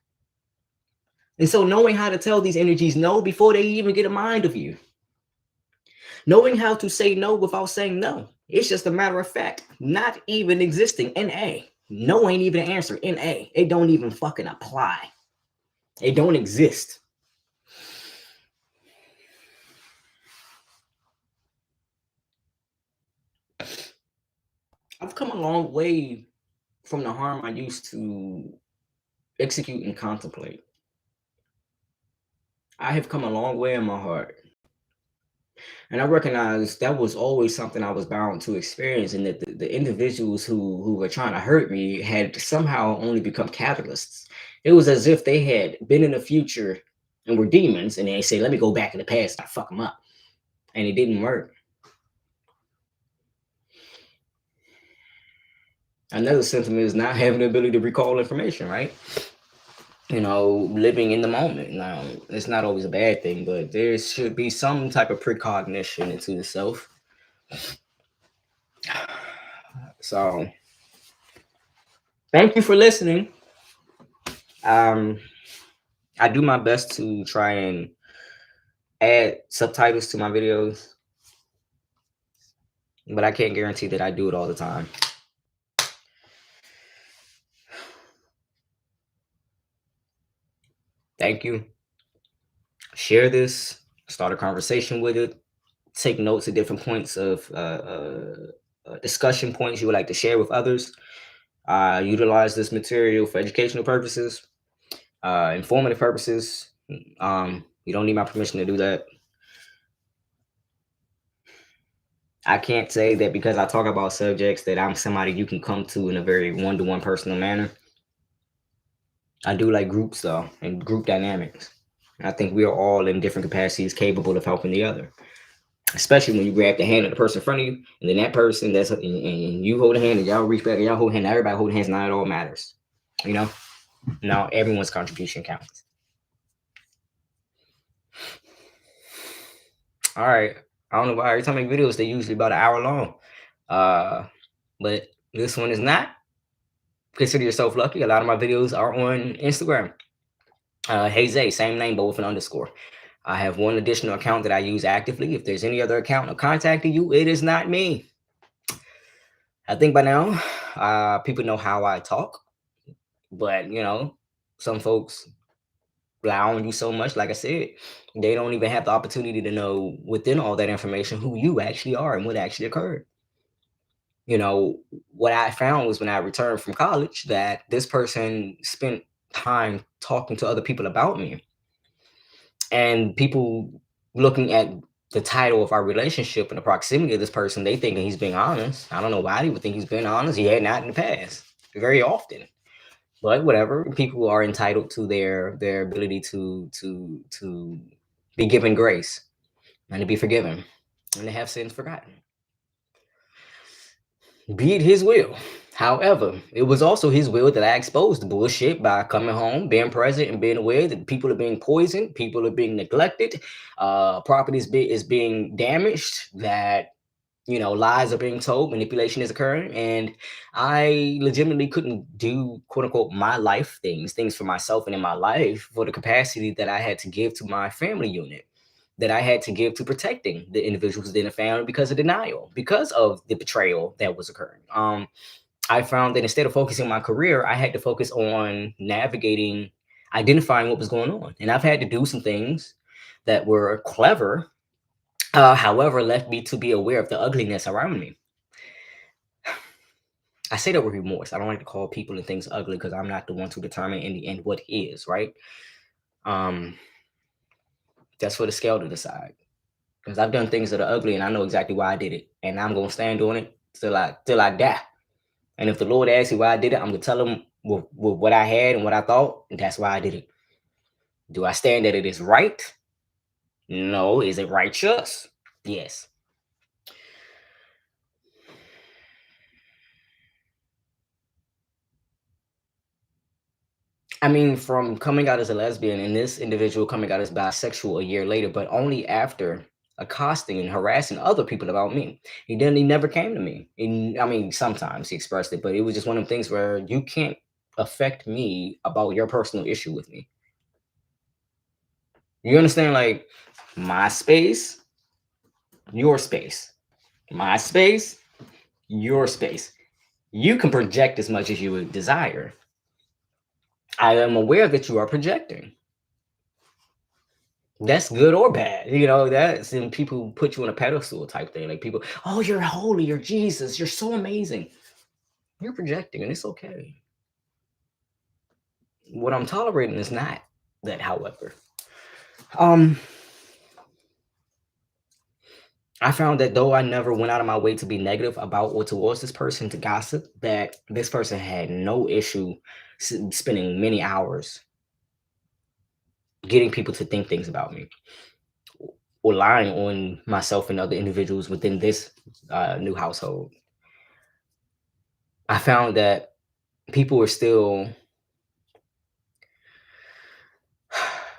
And so knowing how to tell these energies no before they even get a mind of you. Knowing how to say no without saying no. It's just a matter of fact, not even existing. NA. No ain't even an answer. NA. It don't even fucking apply. It don't exist. I've come a long way from the harm I used to execute and contemplate. I have come a long way in my heart. And I recognize that was always something I was bound to experience, and that the individuals who were trying to hurt me had somehow only become catalysts. It was as if they had been in the future and were demons, and they say, let me go back in the past and I fuck them up. And it didn't work. Another symptom is not having the ability to recall information, right? Living in the moment. Now, it's not always a bad thing, but there should be some type of precognition into the self. So, thank you for listening. I do my best to try and add subtitles to my videos, but I can't guarantee that I do it all the time. Thank you. Share this, start a conversation with it, take notes at different points of discussion points you would like to share with others. Utilize this material for educational purposes, informative purposes. You don't need my permission to do that. I can't say that because I talk about subjects that I'm somebody you can come to in a very one-to-one personal manner. I do like groups though, and group dynamics. I think we are all in different capacities capable of helping the other. especially when you grab the hand of the person in front of you, and then that person and you hold a hand, and y'all reach back and y'all hold hand. Everybody hold hands. Now it all matters. You know. Now everyone's contribution counts. All right. I don't know why every time I make videos, they're usually about an hour long. But this one is not. Consider yourself lucky. A lot of my videos are on Instagram. Hey Zay, same name, but with an underscore. I have one additional account that I use actively. If there's any other account contacting you, it is not me. I think by now, people know how I talk, but some folks rely on you so much. Like I said, they don't even have the opportunity to know within all that information who you actually are and what actually occurred. What I found was when I returned from college that this person spent time talking to other people about me, and people looking at the title of our relationship and the proximity of this person, they think that he's being honest. I don't know why they would think he's been honest. He had not in the past, very often. But whatever, people are entitled to their ability to be given grace and to be forgiven and to have sins forgotten. Be it his will. However, it was also his will that I exposed the bullshit by coming home, being present, and being aware that people are being poisoned, people are being neglected, property is being damaged, that lies are being told, manipulation is occurring, and I legitimately couldn't do quote unquote my life things for myself and in my life for the capacity that I had to give to my family unit, that I had to give to protecting the individuals within the family because of denial, because of the betrayal that was occurring. I found that instead of focusing on my career, I had to focus on navigating, identifying what was going on. And I've had to do some things that were clever, however, left me to be aware of the ugliness around me. I say that with remorse. I don't like to call people and things ugly because I'm not the one to determine in the end what is, right? That's for the scale to decide. Because I've done things that are ugly and I know exactly why I did it. And I'm gonna stand on it till I die. And if the Lord asks me why I did it, I'm gonna tell him with what I had and what I thought, and that's why I did it. Do I stand that it is right? No. Is it righteous? Yes. I mean, from coming out as a lesbian and this individual coming out as bisexual a year later, but only after accosting and harassing other people about me. He never came to me. I mean, sometimes he expressed it, but it was just one of the things where you can't affect me about your personal issue with me. You understand? Like, my space, your space. My space, your space. You can project as much as you would desire. I am aware that you are projecting. That's good or bad. That's when people put you on a pedestal type thing. Like people, oh, you're holy, you're Jesus, you're so amazing. You're projecting, and it's okay. What I'm tolerating is not that, however. I found that though I never went out of my way to be negative about or towards this person, to gossip, that this person had no issue spending many hours getting people to think things about me, or lying on myself and other individuals within this new household. I found that people were still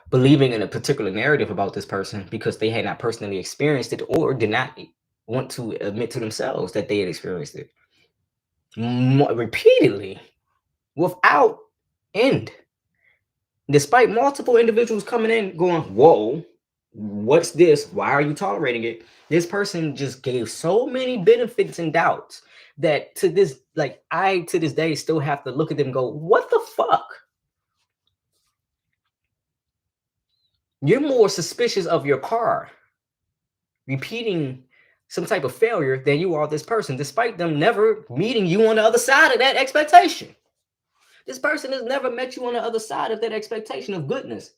believing in a particular narrative about this person because they had not personally experienced it or did not want to admit to themselves that they had experienced it repeatedly without end. Despite multiple individuals coming in going, whoa, what's this? Why are you tolerating it? This person just gave so many benefits and doubts that to this day still have to look at them and go, what the fuck? You're more suspicious of your car repeating some type of failure than you are this person, despite them never meeting you on the other side of that expectation. This person has never met you on the other side of that expectation of goodness.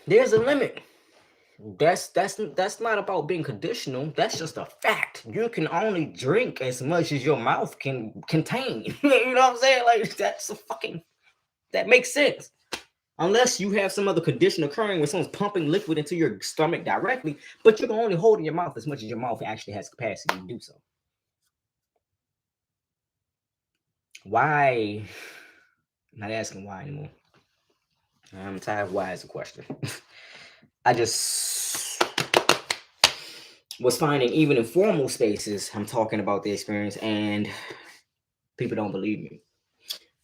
There's a limit. That's not about being conditional. That's just a fact. You can only drink as much as your mouth can contain. You know what I'm saying? Like, that makes sense. Unless you have some other condition occurring where someone's pumping liquid into your stomach directly, but you can only hold in your mouth as much as your mouth actually has capacity to do so. Why? I'm not asking why anymore. I'm tired of why as a question. I just was finding, even in formal spaces, I'm talking about the experience and people don't believe me.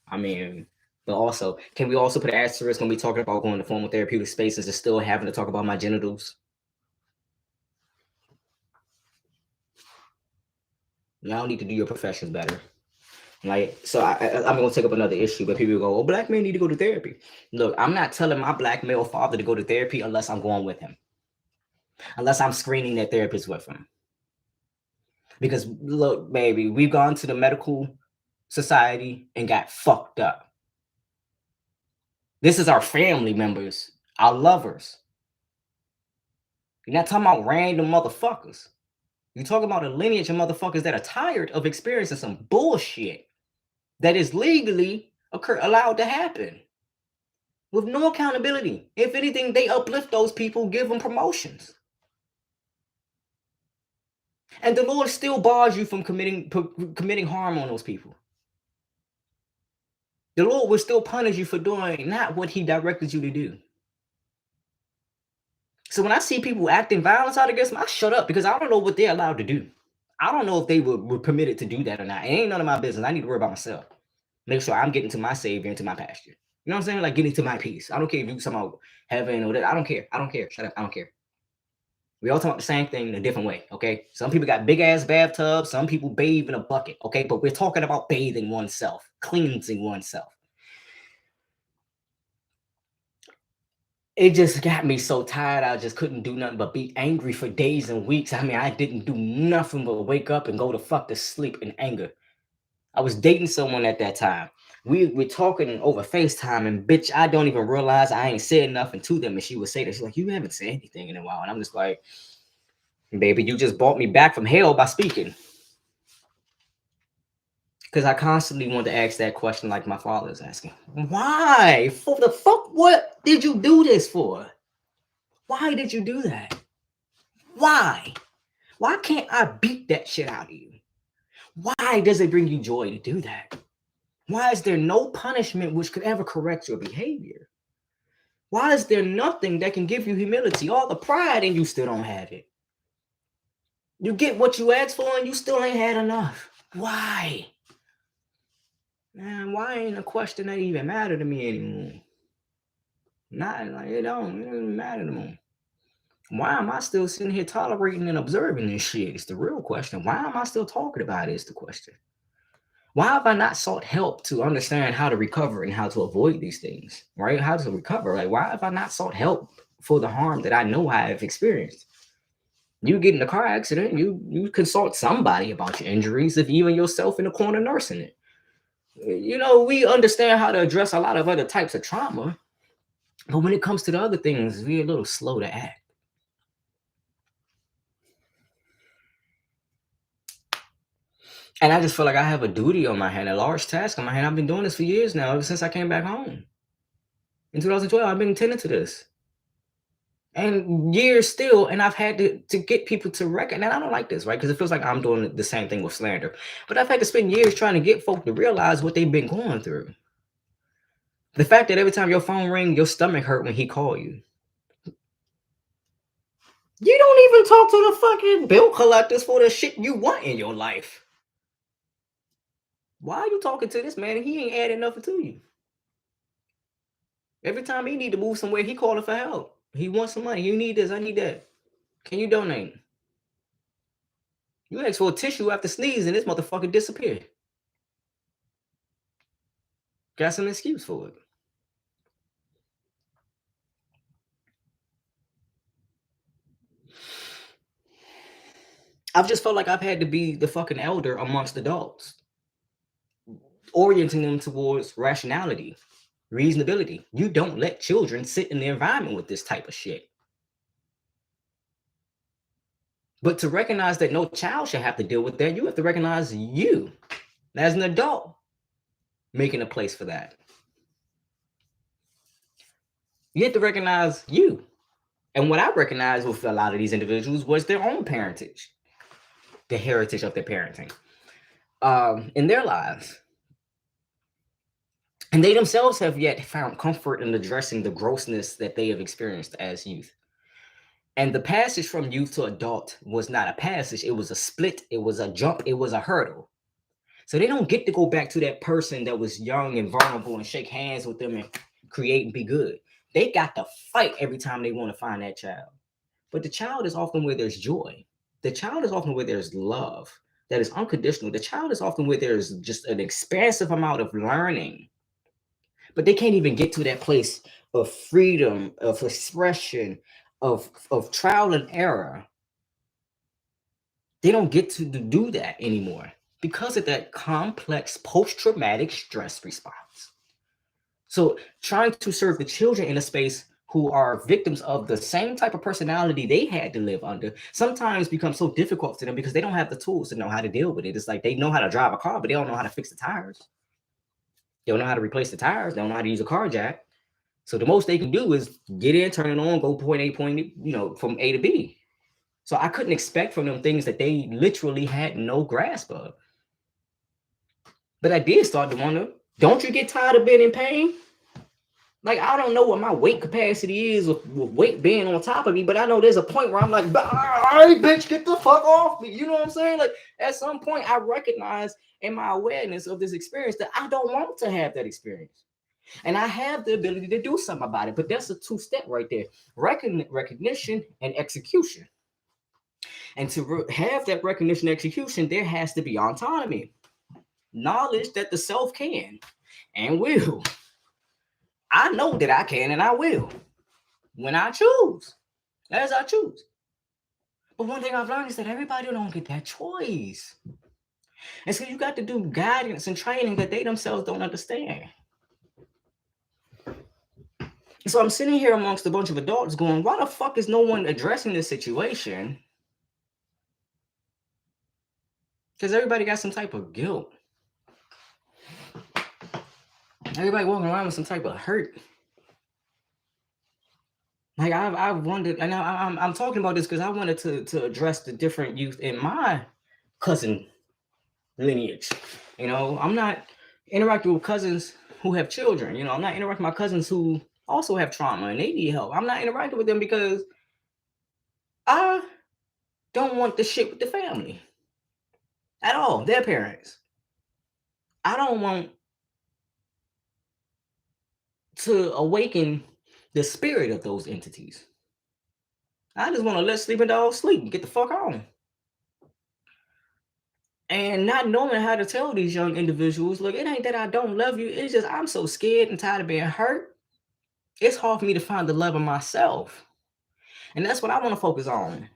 I mean, but also, can we also put an asterisk when we talking about going to formal therapeutic spaces and still having to talk about my genitals? Y'all need to do your professions better. Like, so I'm gonna take up another issue, but people go, "Oh, black men need to go to therapy." Look, I'm not telling my black male father to go to therapy unless I'm going with him, unless I'm screening that therapist with him. Because look, baby, we've gone to the medical society and got fucked up. This is our family members, our lovers. You're not talking about random motherfuckers. You're talking about a lineage of motherfuckers that are tired of experiencing some bullshit that is legally allowed to happen with no accountability. If anything, they uplift those people, give them promotions. And the Lord still bars you from committing harm on those people. The Lord will still punish you for doing not what he directed you to do. So when I see people acting violence out against them, I shut up because I don't know what they're allowed to do. I don't know if they were permitted to do that or not. It ain't none of my business. I need to worry about myself. Make sure I'm getting to my savior and to my pasture. You know what I'm saying? Like getting to my peace. I don't care if you talking about heaven or that. I don't care. I don't care. Shut up. I don't care. We all talk about the same thing in a different way. Okay. Some people got big ass bathtubs. Some people bathe in a bucket. Okay. But we're talking about bathing oneself, cleansing oneself. It just got me so tired. I just couldn't do nothing but be angry for days and weeks. I mean, I didn't do nothing but wake up and go to fuck to sleep in anger. I was dating someone at that time. We're talking over FaceTime, and bitch, I don't even realize I ain't said nothing to them. And she would say that. She's like, "You haven't said anything in a while." And I'm just like, "Baby, you just brought me back from hell by speaking." Because I constantly want to ask that question like my father is asking. Why? For the fuck? What did you do this for? Why did you do that? Why? Why can't I beat that shit out of you? Why does it bring you joy to do that? Why is there no punishment which could ever correct your behavior? Why is there nothing that can give you humility? All the pride and you still don't have it. You get what you asked for and you still ain't had enough. Why? Man, why ain't a question that even matter to me anymore? Not like it don't matter to me. Why am I still sitting here tolerating and observing this shit? It's the real question. Why am I still talking about it? Is the question. Why have I not sought help to understand how to recover and how to avoid these things? Right? How to recover? Like, why have I not sought help for the harm that I know I have experienced? You get in a car accident, you consult somebody about your injuries, if even yourself in the corner nursing it. You know, we understand how to address a lot of other types of trauma, but when it comes to the other things, we're a little slow to act. And I just feel like I have a duty on my hand, a large task on my hand. I've been doing this for years now, ever since I came back home. In 2012, I've been tending to this. And years still, and I've had to get people to recognize, and I don't like this, right? Because it feels like I'm doing the same thing with slander. But I've had to spend years trying to get folk to realize what they've been going through. The fact that every time your phone rings, your stomach hurt when he called you. You don't even talk to the fucking bill collectors for the shit you want in your life. Why are you talking to this man and he ain't adding nothing to you? Every time he need to move somewhere, he calling for help. He wants some money. You need this, I need that. Can you donate? You ask for a tissue after sneezing, this motherfucker disappeared. Got some excuse for it. I've just felt like I've had to be the fucking elder amongst adults, orienting them towards rationality, reasonability. You don't let children sit in the environment with this type of shit. But to recognize that no child should have to deal with that, you have to recognize you as an adult making a place for that. You have to recognize you. And what I recognized with a lot of these individuals was their own parentage, the heritage of their parenting in their lives. And they themselves have yet found comfort in addressing the grossness that they have experienced as youth. And the passage from youth to adult was not a passage, it was a split, it was a jump, it was a hurdle. So they don't get to go back to that person that was young and vulnerable and shake hands with them and create and be good. They got to fight every time they want to find that child. But the child is often where there's joy. The child is often where there's love that is unconditional. The child is often where there's just an expansive amount of learning. But they can't even get to that place of freedom, of expression, of trial and error. They don't get to do that anymore because of that complex post-traumatic stress response. So trying to serve the children in a space who are victims of the same type of personality they had to live under sometimes becomes so difficult to them because they don't have the tools to know how to deal with it. It's like they know how to drive a car, but they don't know how to fix the tires. They don't know how to replace the tires. They don't know how to use a car jack. So the most they can do is get in, turn it on, go point A, from A to B. So I couldn't expect from them things that they literally had no grasp of. But I did start to wonder, don't you get tired of being in pain? Like, I don't know what my weight capacity is with weight being on top of me, but I know there's a point where I'm like, all right, bitch, get the fuck off me. You know what I'm saying? Like, at some point, I recognize in my awareness of this experience that I don't want to have that experience. And I have the ability to do something about it. But that's a two-step right there. Recognition and execution. And to have that recognition and execution, there has to be autonomy. Knowledge that the self can and will. I know that I can and I will when I choose, as I choose. But one thing I've learned is that everybody don't get that choice. And so you got to do guidance and training that they themselves don't understand. So I'm sitting here amongst a bunch of adults going, why the fuck is no one addressing this situation? Because everybody got some type of guilt. Everybody walking around with some type of hurt. Like I've wondered, and I'm talking about this because I wanted to address the different youth in my cousin lineage. You know, I'm not interacting with cousins who have children. You know, I'm not interacting with my cousins who also have trauma and they need help. I'm not interacting with them because I don't want the shit with the family at all. Their parents. I don't want to awaken the spirit of those entities. I just want to let sleeping dogs sleep and get the fuck on. And not knowing how to tell these young individuals, look, it ain't that I don't love you. It's just I'm so scared and tired of being hurt. It's hard for me to find the love of myself. And that's what I want to focus on.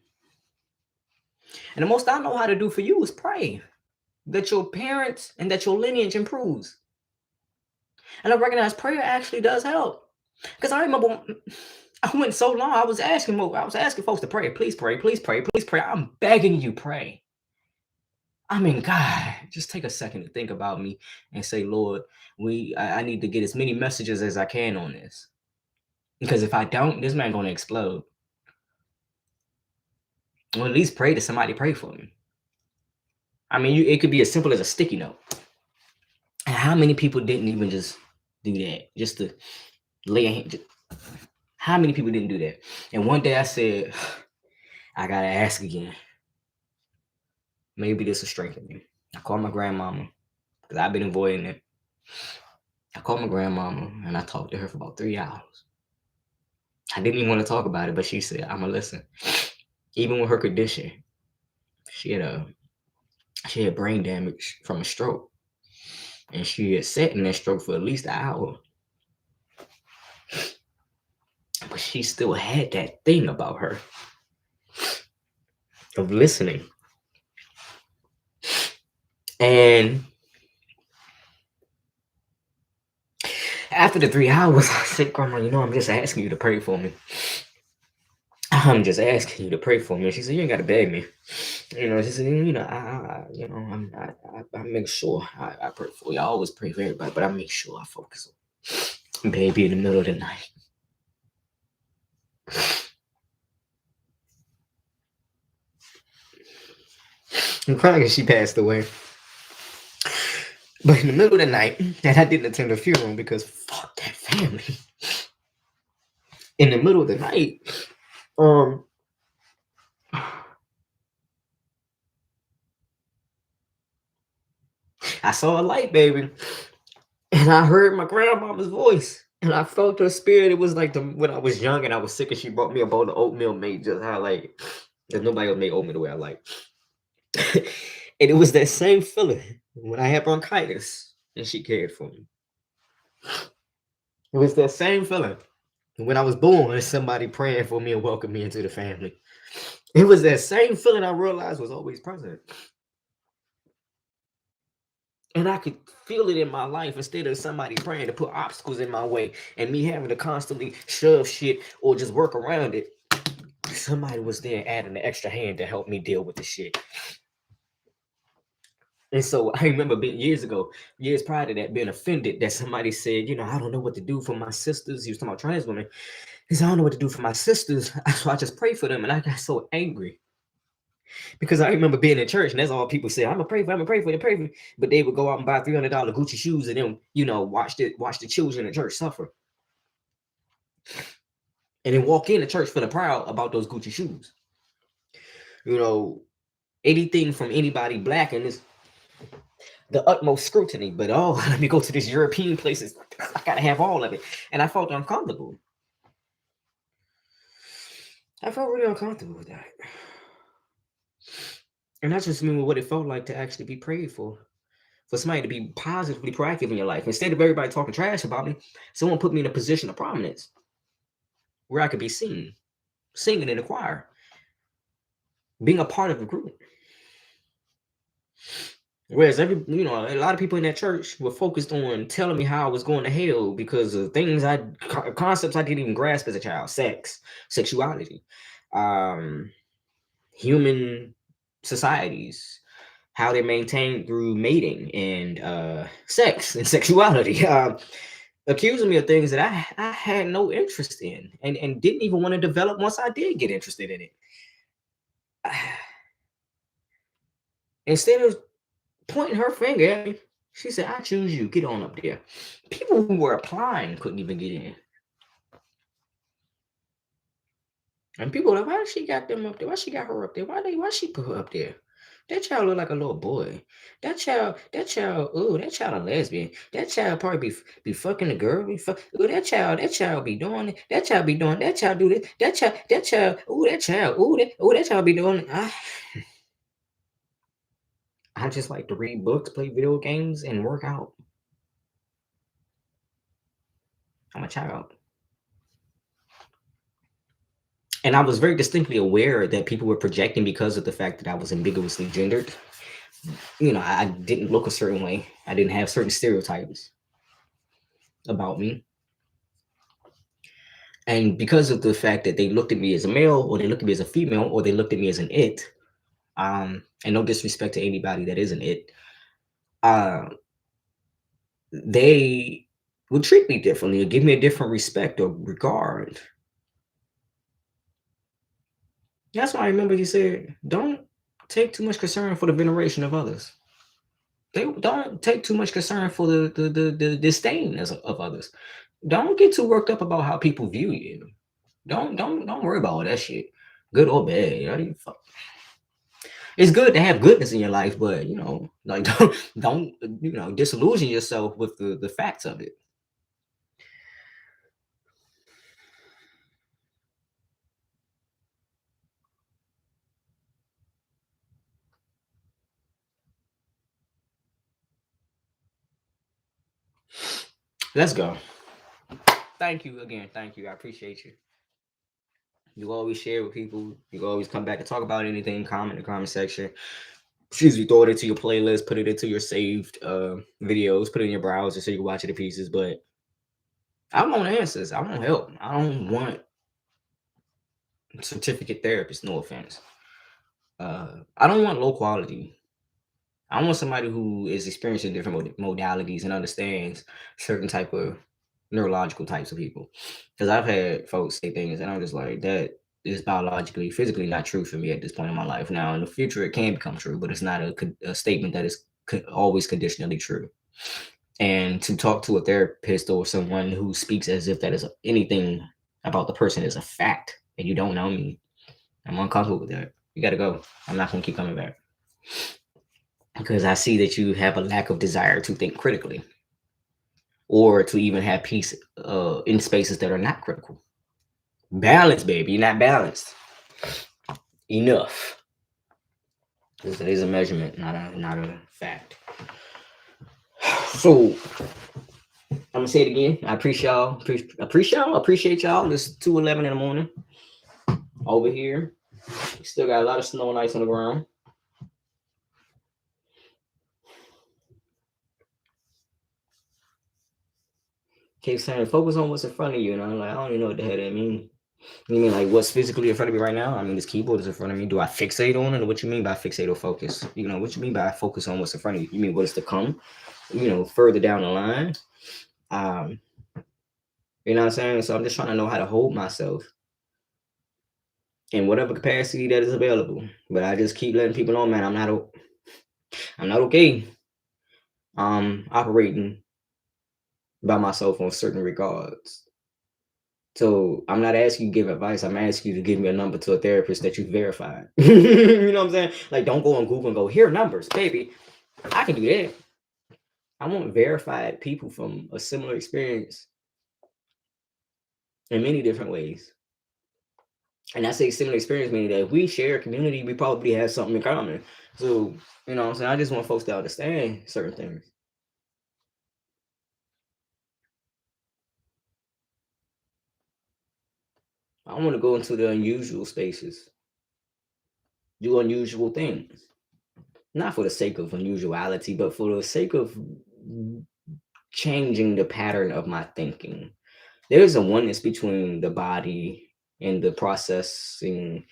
And the most I know how to do for you is pray that your parents and that your lineage improves. And I recognize prayer actually does help. Because I remember I went so long, I was asking folks to pray. Please pray, please pray, please pray. I'm begging you, pray. I mean, God, just take a second to think about me and say, Lord, I need to get as many messages as I can on this. Because if I don't, this man gonna explode. Or at least pray to somebody pray for me. I mean, it could be as simple as a sticky note. And how many people didn't even just do that? Just to lay a hand. How many people didn't do that? And one day I said, I gotta ask again. Maybe this will strengthen me. I called my grandmama because I've been avoiding it. I called my grandmama and I talked to her for about 3 hours. I didn't even want to talk about it, but she said, I'm gonna listen. Even with her condition, she had brain damage from a stroke. And she had sat in that stroke for at least an hour. But she still had that thing about her of listening. And after the 3 hours, I said, Grandma, I'm just asking you to pray for me. I'm just asking you to pray for me. She said, you ain't got to beg me. She said, I make sure I pray for you. I always pray for everybody, but I make sure I focus on baby in the middle of the night. I'm crying because she passed away. But in the middle of the night, and I didn't attend the funeral because fuck that family. In the middle of the night, um, I saw a light, baby, and I heard my grandmama's voice, and I felt her spirit. It was like when I was young and I was sick, and she brought me a bowl of oatmeal made just how I like it. Because nobody else made oatmeal the way I like. And it was that same feeling when I had bronchitis, and she cared for me. It was that same feeling when I was born and somebody praying for me and welcomed me into the family. It was that same feeling I realized was always present. And I could feel it in my life instead of somebody praying to put obstacles in my way and me having to constantly shove shit or just work around it. Somebody was there adding an extra hand to help me deal with the shit. And so I remember being years prior to that, being offended that somebody said, I don't know what to do for my sisters. He was talking about trans women. He said, I don't know what to do for my sisters. So I just pray for them. And I got so angry because I remember being in church and that's all people say. I'm gonna pray for you, pray for you. But they would go out and buy $300 Gucci shoes and then, watch the children in church suffer. And then walk into church feeling proud about those Gucci shoes. Anything from anybody black and this the utmost scrutiny, but let me go to these European places. I gotta have all of it. And I felt uncomfortable. I felt really uncomfortable with that. And that's just remember what it felt like to actually be prayed for somebody to be positively proactive in your life. Instead of everybody talking trash about me, someone put me in a position of prominence where I could be seen, singing in the choir, being a part of the group. Whereas a lot of people in that church were focused on telling me how I was going to hell because of concepts I didn't even grasp as a child: sex, sexuality, human societies, how they're maintained through mating and sex and sexuality, accusing me of things that I had no interest in and didn't even want to develop once I did get interested in it. Instead of pointing her finger at me, she said, I choose you. Get on up there. People who were applying couldn't even get in. And people were like, why she got them up there? Why she got her up there? Why she put her up there? That child look like a little boy. That child, that child a lesbian. That child probably be fucking a girl. That child be doing it. That child be doing, that child do this. That child, that child be doing it. I just like to read books, play video games, and work out. I'm a child. And I was very distinctly aware that people were projecting because of the fact that I was ambiguously gendered. I didn't look a certain way. I didn't have certain stereotypes about me. And because of the fact that they looked at me as a male, or they looked at me as a female, or they looked at me as an it, and no disrespect to anybody that isn't it, they would treat me differently or give me a different respect or regard. That's why I remember he said, don't take too much concern for the veneration of others. They don't take too much concern for the disdain of others. Don't get too worked up about how people view you. Don't worry about all that shit, good or bad. It's good to have goodness in your life, but like don't disillusion yourself with the facts of it. Let's go. Thank you again. Thank you. I appreciate you. You always share with people. You always come back and talk about anything. Comment in the comment section. Excuse me. Throw it into your playlist. Put it into your saved videos. Put it in your browser so you can watch it in pieces. But I want answers. I want help. I don't want certificate therapists. No offense. I don't want low quality. I want somebody who is experiencing different modalities and understands certain type of neurological types of people. Because I've had folks say things and I'm just like, that is biologically, physically not true for me at this point in my life. Now, in the future, it can become true, but it's not a statement that is always conditionally true. And to talk to a therapist or someone who speaks as if that is anything about the person is a fact, and you don't know me, I'm uncomfortable with that. You got to go. I'm not going to keep coming back because I see that you have a lack of desire to think critically or to even have peace in spaces that are not critical. Balance, baby. You're not balanced enough. Because it is a measurement, not a fact. So I'm gonna say it again. I appreciate y'all. It's 2:11 in the morning over here. Still got a lot of snow and ice on the ground. Keep saying focus on what's in front of you, and I'm like, I don't even know what the hell that means. You mean like what's physically in front of me right now? I mean, this keyboard is in front of me. Do I fixate on it, or what you mean by fixate or focus? You know, what you mean by focus on what's in front of you? You mean what is to come? You know, further down the line. You know what I'm saying? So I'm just trying to know how to hold myself in whatever capacity that is available. But I just keep letting people know, man, I'm not okay. Operating by myself on certain regards. So I'm not asking you to give advice. I'm asking you to give me a number to a therapist that you verified. You know what I'm saying? Like, don't go on Google and go, here are numbers, baby. I can do that. I want verified people from a similar experience in many different ways. And I say similar experience, meaning that if we share a community, we probably have something in common. So, you know what I'm saying? I just want folks to understand certain things. I want to go into the unusual spaces, do unusual things, not for the sake of unusuality, but for the sake of changing the pattern of my thinking. There is a oneness between the body and the processing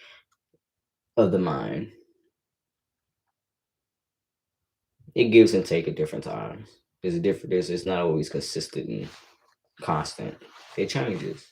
of the mind. It gives and take at different times. There's a different. It's not always consistent and constant. It changes.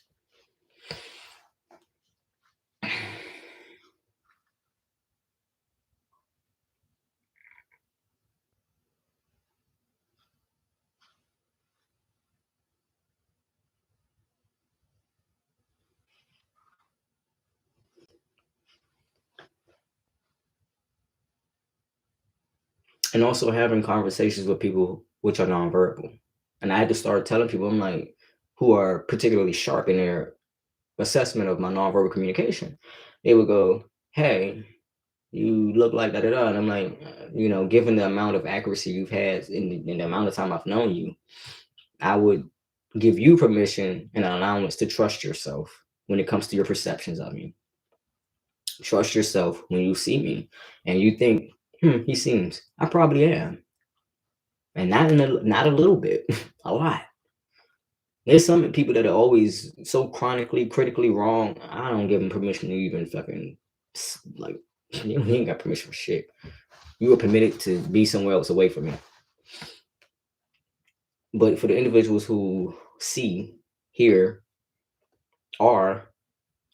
And also having conversations with people which are nonverbal. And I had to start telling people, I'm like, who are particularly sharp in their assessment of my nonverbal communication. They would go, hey, you look like da da da. And I'm like, you know, given the amount of accuracy you've had in the amount of time I've known you, I would give you permission and allowance to trust yourself when it comes to your perceptions of me. Trust yourself when you see me and you think, he seems, I probably am. And not a little bit, a lot. There's some people that are always so chronically, critically wrong. I don't give them permission to even fucking like. You ain't got permission for shit. You were permitted to be somewhere else away from me. But for the individuals who see, hear, are,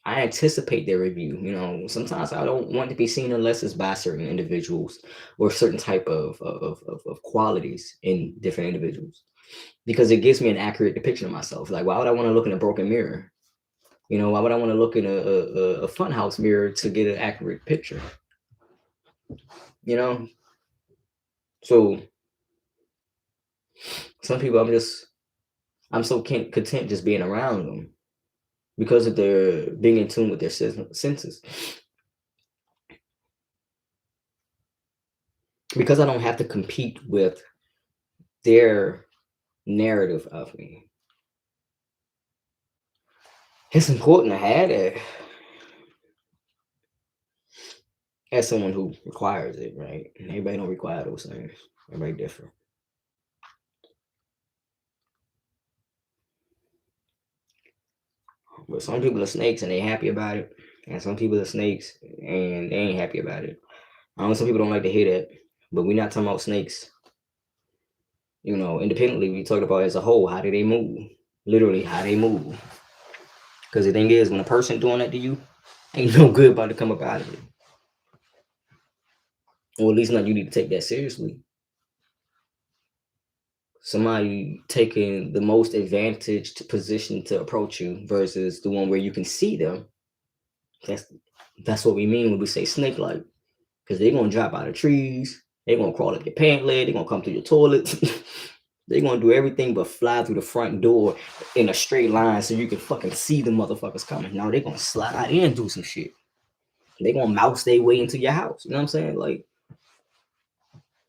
I anticipate their review. You know, sometimes I don't want to be seen unless it's by certain individuals or certain type of qualities in different individuals, because it gives me an accurate depiction of myself. Like, why would I want to look in a broken mirror? You know, why would I want to look in a funhouse mirror to get an accurate picture? You know, so some people I'm so content just being around them because of their being in tune with their senses. Because I don't have to compete with their narrative of me. It's important to have that as someone who requires it, right? And everybody don't require those things. Everybody different. But some people are snakes and they happy about it. And some people are snakes and they ain't happy about it. I know some people don't like to hear that, but we're not talking about snakes. You know, independently, we talked about as a whole, how do they move? Literally, how they move. Because the thing is, when a person doing that to you, Ain't no good about to come up out of it. Or at least not you need to take that seriously. Somebody taking the most advantaged position to approach you versus the one where you can see them. That's what we mean when we say snake like. Because they're gonna drop out of trees, they're gonna crawl up your pant leg, they're gonna come through your toilet. They're gonna do everything but fly through the front door in a straight line so you can fucking see the motherfuckers coming. Now they're gonna slide in and do some shit. They're gonna mouse their way into your house. You know what I'm saying? Like,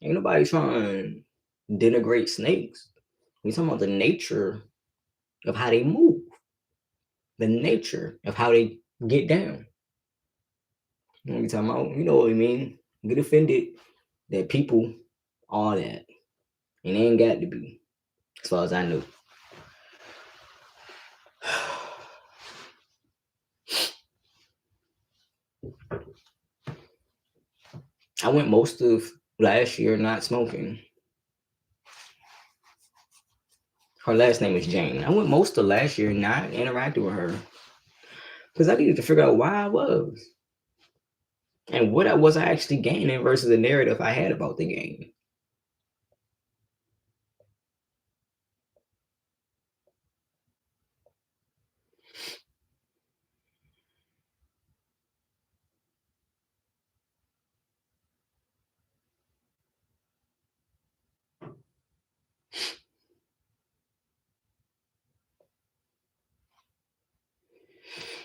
ain't nobody trying to denigrate snakes. We talking about the nature of how they move, the nature of how they get down. You know what we talking about? You know what I mean? Get offended that people are that. And they ain't got to be, as far as I know. I went most of last year not smoking. Her last name is Jane. I went most of last year not interacting with her because I needed to figure out why I was and what I was actually gaining versus the narrative I had about the game.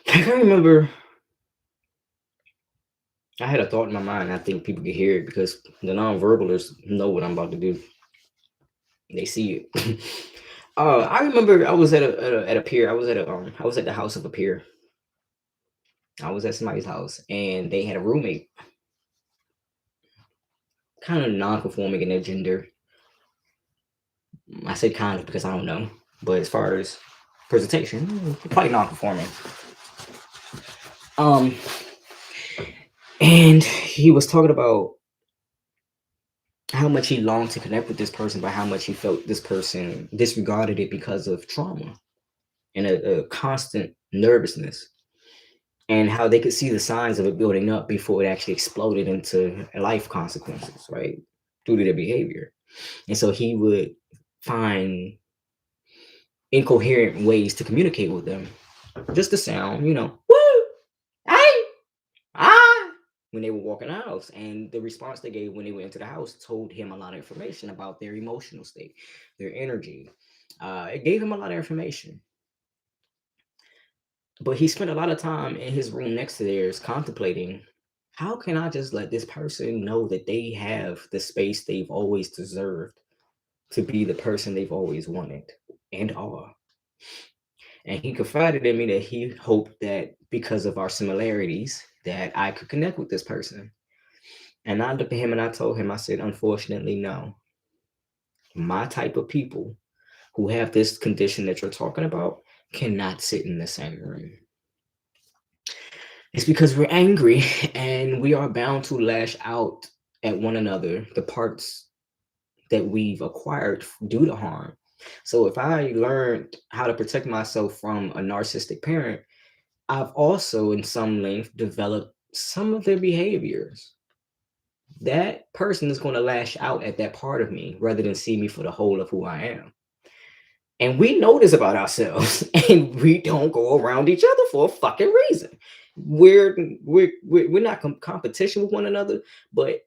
I can remember I had a thought in my mind. I think people can hear it because the non-verbalers know what I'm about to do. They see it. I remember I was at a pier. I was at the house of a peer. I was at somebody's house and they had a roommate, kind of non-conforming in their gender. I said kind of because I don't know, but as far as presentation, probably non-conforming. Um, and he was talking about how much he longed to connect with this person, but how much he felt this person disregarded it because of trauma and a constant nervousness, and how they could see the signs of it building up before it actually exploded into life consequences, right? Due to their behavior. And so he would find incoherent ways to communicate with them. Just the sound, woo, hey, ah, when they were walking the house. And the response they gave when they went into the house told him a lot of information about their emotional state, their energy. It gave him a lot of information. But he spent a lot of time in his room next to theirs contemplating, how can I just let this person know that they have the space they've always deserved to be the person they've always wanted and are. And he confided in me that he hoped that because of our similarities that I could connect with this person. And I looked at him and I told him, I said, unfortunately, no. My type of people who have this condition that you're talking about cannot sit in the same room. It's because we're angry and we are bound to lash out at one another, the parts that we've acquired due to harm. So if I learned how to protect myself from a narcissistic parent, I've also, in some length, developed some of their behaviors. That person is going to lash out at that part of me rather than see me for the whole of who I am. And we know this about ourselves, and we don't go around each other for a fucking reason. We're not competition with one another, but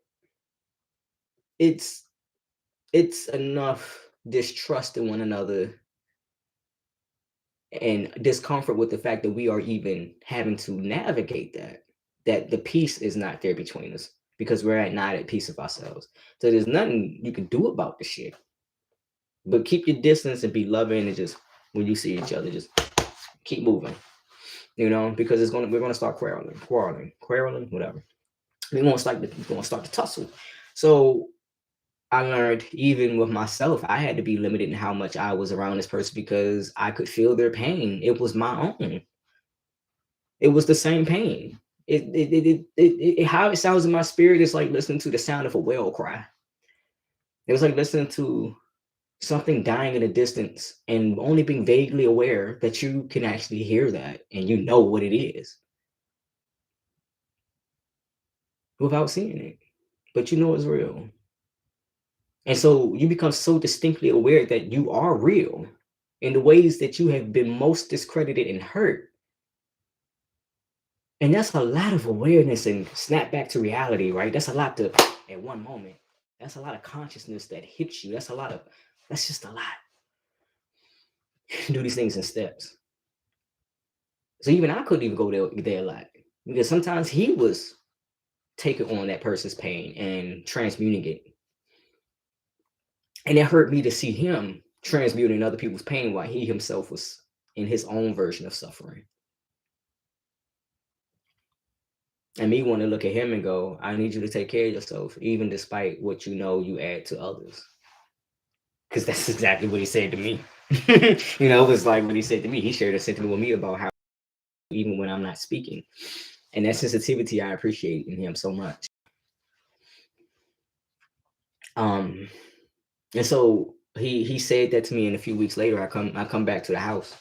it's enough distrust in one another and discomfort with the fact that we are even having to navigate that the peace is not there between us because we're not at peace with ourselves. So there's nothing you can do about the shit. But keep your distance and be loving, and just when you see each other, just keep moving. Because we're gonna start quarreling, whatever. We're gonna start the tussle. So I learned even with myself, I had to be limited in how much I was around this person because I could feel their pain. It was my own. It was the same pain. How it sounds in my spirit is like listening to the sound of a whale cry. It was like listening to something dying in the distance and only being vaguely aware that you can actually hear that and you know what it is. without seeing it, but you know it's real. And so you become so distinctly aware that you are real in the ways that you have been most discredited and hurt. And that's a lot of awareness and snap back to reality, right? That's a lot to at one moment. That's a lot of consciousness that hits you. That's just a lot. Do these things in steps. So even I couldn't even go there a lot because sometimes he was taking on that person's pain and transmuting it. And it hurt me to see him transmuting other people's pain while he himself was in his own version of suffering. And me want to look at him and go, I need you to take care of yourself, even despite what you know you add to others. Because that's exactly what he said to me. It was like what he said to me. He shared a sentiment with me about how even when I'm not speaking. And that sensitivity I appreciate in him so much. And so he said that to me, and a few weeks later I come back to the house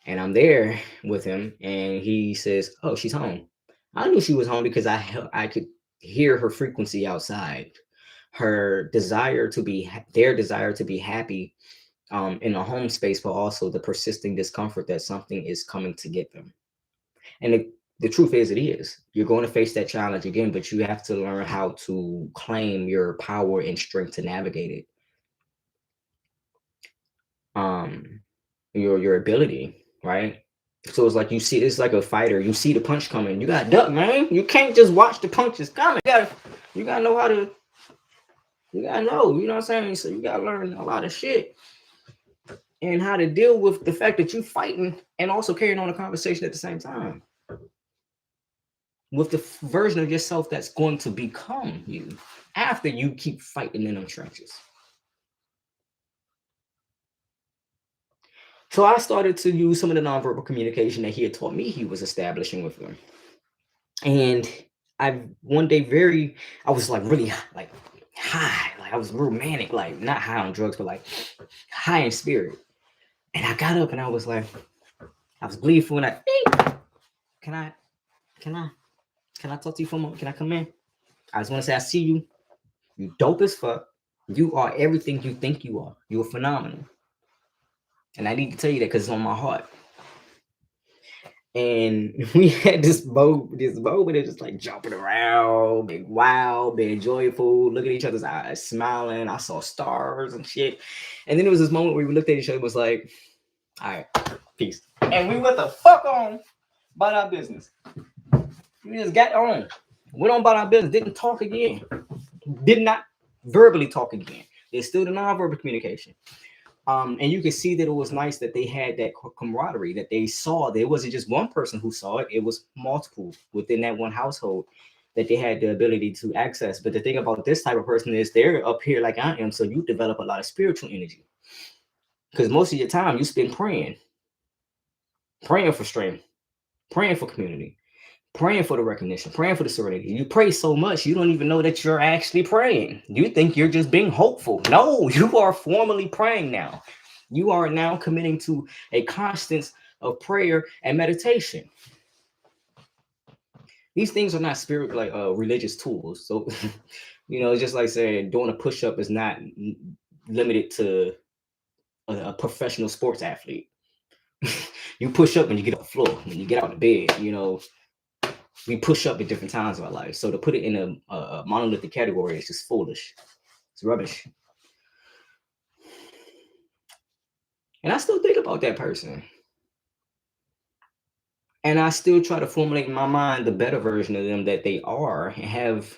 and I'm there with him and he says, "Oh, she's home." I knew she was home because I could hear her frequency outside. Her desire to be their desire to be happy in a home space, but also the persisting discomfort that something is coming to get them. And the truth is, it is. You're going to face that challenge again, but you have to learn how to claim your power and strength to navigate it. Your ability, right? So it's like it's like a fighter. You see the punch coming, you gotta duck, man. You can't just watch the punches coming. You gotta know how to. You gotta know, you know what I'm saying? So you gotta learn a lot of shit and how to deal with the fact that you fighting and also carrying on a conversation at the same time with the version of yourself that's going to become you after you keep fighting in them trenches. So I started to use some of the nonverbal communication that he had taught me he was establishing with them. And I one day I was like really like high, like I was romantic, like not high on drugs, but like high in spirit. And I got up and I was like, I was gleeful and can I can I can I talk to you for a moment? Can I come in? I just want to say I see you. You dope as fuck. You are everything you think you are. You are phenomenal. And I need to tell you that because it's on my heart. And we had this moment of just like jumping around, being wild, being joyful, looking at each other's eyes, smiling. I saw stars and shit. And then there was this moment where we looked at each other and was like, all right, peace. And we went the fuck on about our business. We just got on. Went on about our business, didn't talk again. Did not verbally talk again. There's still the nonverbal communication. And you can see that it was nice that they had that camaraderie, that they saw. There wasn't just one person who saw it. It was multiple within that one household that they had the ability to access. But the thing about this type of person is they're up here like I am. So you develop a lot of spiritual energy. Because most of your time you spend praying for strength, praying for community, praying for the recognition, praying for the serenity. You pray so much, you don't even know that you're actually praying. You think you're just being hopeful. No, you are formally praying now. You are now committing to a constance of prayer and meditation. These things are not religious tools. So, it's just like saying doing a push-up is not limited to a professional sports athlete. You push up when you get off the floor, when you get out of bed, we push up at different times of our life. So to put it in a monolithic category is just foolish. It's rubbish. And I still think about that person. And I still try to formulate in my mind the better version of them that they are and have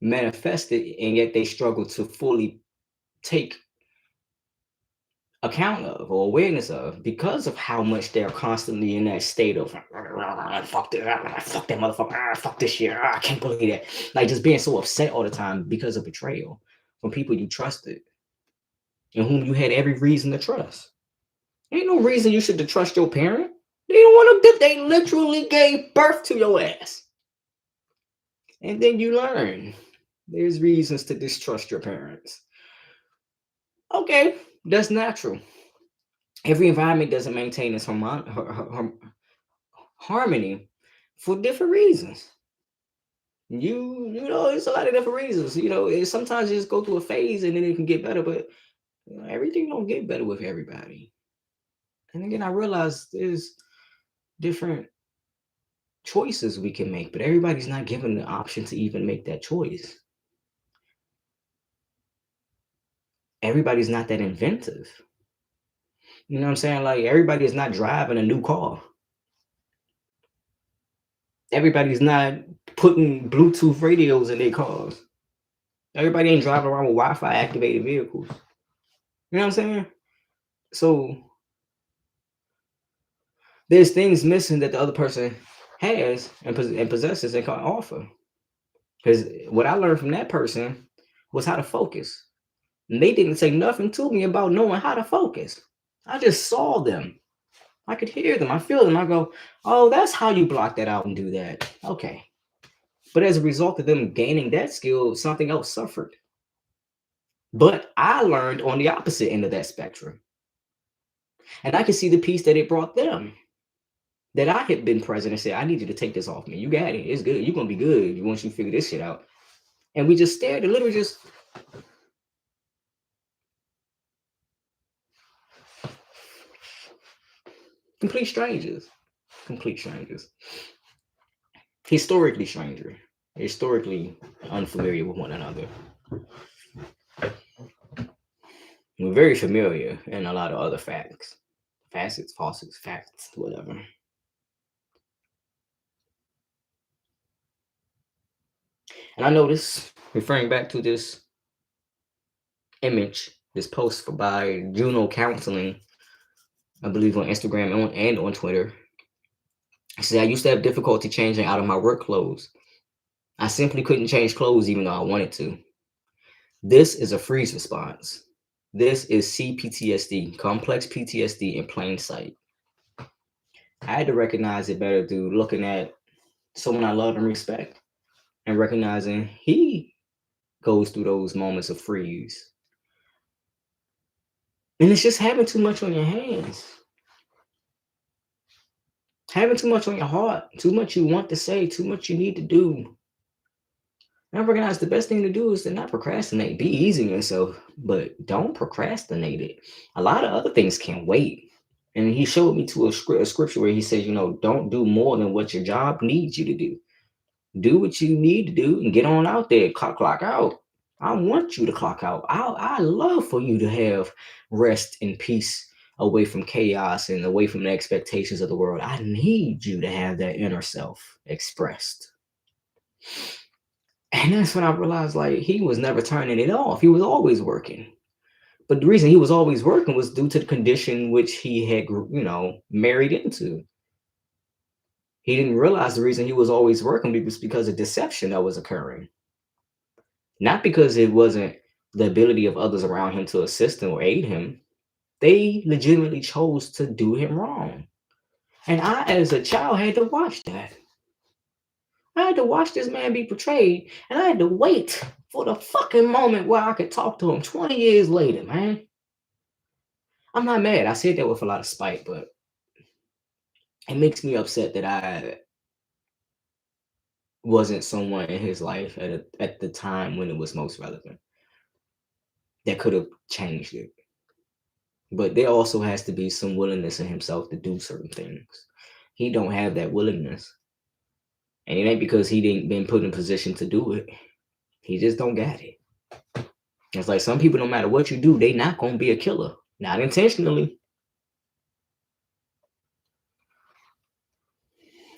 manifested, and yet they struggle to fully take account of or awareness of because of how much they're constantly in that state of fuck that, fuck that motherfucker, fuck this shit, I can't believe that. Like just being so upset all the time because of betrayal from people you trusted and whom you had every reason to trust. Ain't no reason you should trust your parent. They don't want to. They literally gave birth to your ass. And then you learn there's reasons to distrust your parents. Okay, that's natural. Every environment doesn't maintain its harmony for different reasons. You know, it's a lot of different reasons. You know, sometimes you just go through a phase and then it can get better, but everything don't get better with everybody. And again, I realize there's different choices we can make, but everybody's not given the option to even make that choice. Everybody's not that inventive. You know what I'm saying? Like everybody is not driving a new car. Everybody's not putting Bluetooth radios in their cars. Everybody ain't driving around with Wi-Fi activated vehicles. You know what I'm saying? So there's things missing that the other person has and possesses and can offer. Because what I learned from that person was how to focus. And they didn't say nothing to me about knowing how to focus. I just saw them. I could hear them. I feel them. I go, oh, that's how you block that out and do that. Okay. But as a result of them gaining that skill, something else suffered. But I learned on the opposite end of that spectrum. And I could see the peace that it brought them. That I had been present and said, I need you to take this off me. You got it. It's good. You're going to be good once you figure this shit out. And we just stared and literally just complete strangers. Complete strangers. Historically unfamiliar with one another. We're very familiar in a lot of other facets, whatever. And I noticed, referring back to this image, this post by Juno Counseling, I believe on Instagram and on Twitter. I said I used to have difficulty changing out of my work clothes. I simply couldn't change clothes even though I wanted to. This is a freeze response. This is CPTSD, complex PTSD in plain sight. I had to recognize it better through looking at someone I love and respect and recognizing he goes through those moments of freeze. And it's just having too much on your hands. Having too much on your heart, too much you want to say, too much you need to do. I recognize the best thing to do is to not procrastinate. Be easy on yourself, but don't procrastinate it. A lot of other things can wait. And he showed me to a scripture where he says, you know, don't do more than what your job needs you to do. Do what you need to do and get on out there. Clock out. I want you to clock out. I love for you to have rest and peace away from chaos and away from the expectations of the world. I need you to have that inner self expressed. And that's when I realized, like, he was never turning it off. He was always working. But the reason he was always working was due to the condition which he had, you know, married into. He didn't realize the reason he was always working was because of deception that was occurring. Not because it wasn't the ability of others around him to assist him or aid him. They legitimately chose to do him wrong. And I, as a child, had to watch that. I had to watch this man be portrayed, and I had to wait for the fucking moment where I could talk to him 20 years later, man. I'm not mad. I said that with a lot of spite, but it makes me upset that I wasn't someone in his life at the time when it was most relevant that could have changed it. But there also has to be some willingness in himself to do certain things. He don't have that willingness. And it ain't because he didn't been put in position to do it. He just don't got it. It's like some people, no matter what you do, they not gonna be a killer. Not intentionally.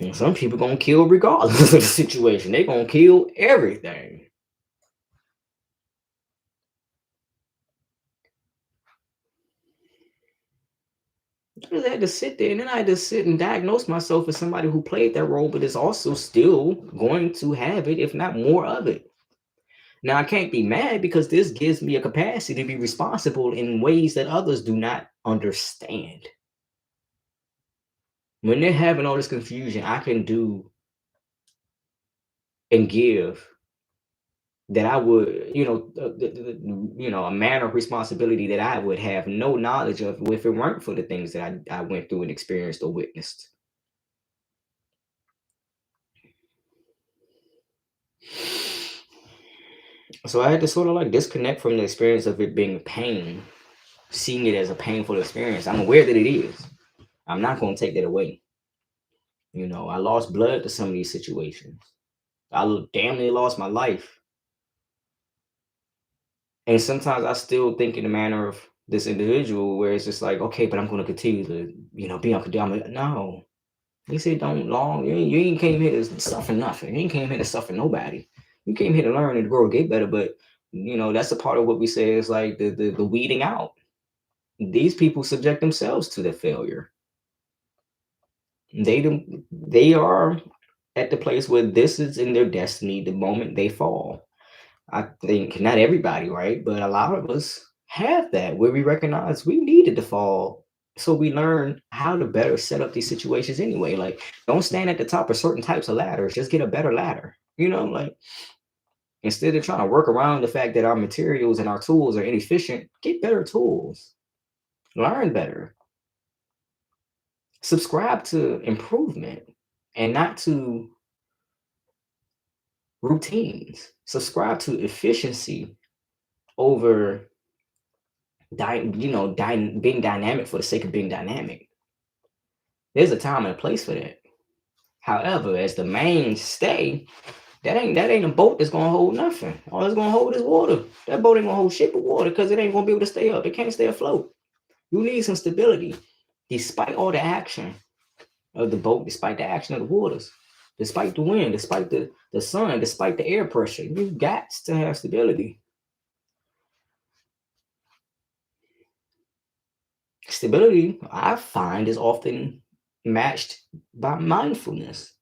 And some people gonna kill regardless of the situation. They gonna kill everything. I just had to sit there, and then I had to sit and diagnose myself as somebody who played that role, but is also still going to have it, if not more of it. Now, I can't be mad because this gives me a capacity to be responsible in ways that others do not understand. When they're having all this confusion, I can do and give that I would, a manner of responsibility that I would have no knowledge of if it weren't for the things that I went through and experienced or witnessed. So I had to sort of like disconnect from the experience of it being pain, seeing it as a painful experience. I'm aware that it is. I'm not going to take that away. I lost blood to some of these situations. I damn near lost my life. And sometimes I still think in the manner of this individual where it's just like, okay, but I'm going to continue to, be unconditional. No, they say don't long. You ain't came here to suffer nothing. You ain't came here to suffer nobody. You came here to learn and grow, get better. But that's a part of what we say is like the weeding out. These people subject themselves to their failure. They are at the place where this is in their destiny the moment they fall. I think not everybody, right? But a lot of us have that where we recognize we needed to fall. So we learn how to better set up these situations anyway. Like, don't stand at the top of certain types of ladders, just get a better ladder. Like instead of trying to work around the fact that our materials and our tools are inefficient, get better tools, learn better, subscribe to improvement and not to routines, subscribe to efficiency over being dynamic for the sake of being dynamic. There's a time and a place for that. However, as the mainstay, that ain't a boat that's gonna hold nothing. All it's gonna hold is water. That boat ain't gonna hold shit but water because it ain't gonna be able to stay up. It can't stay afloat. You need some stability, despite all the action of the boat, despite the action of the waters, despite the wind, despite the sun, despite the air pressure. You got to have stability. Stability, I find, is often matched by mindfulness.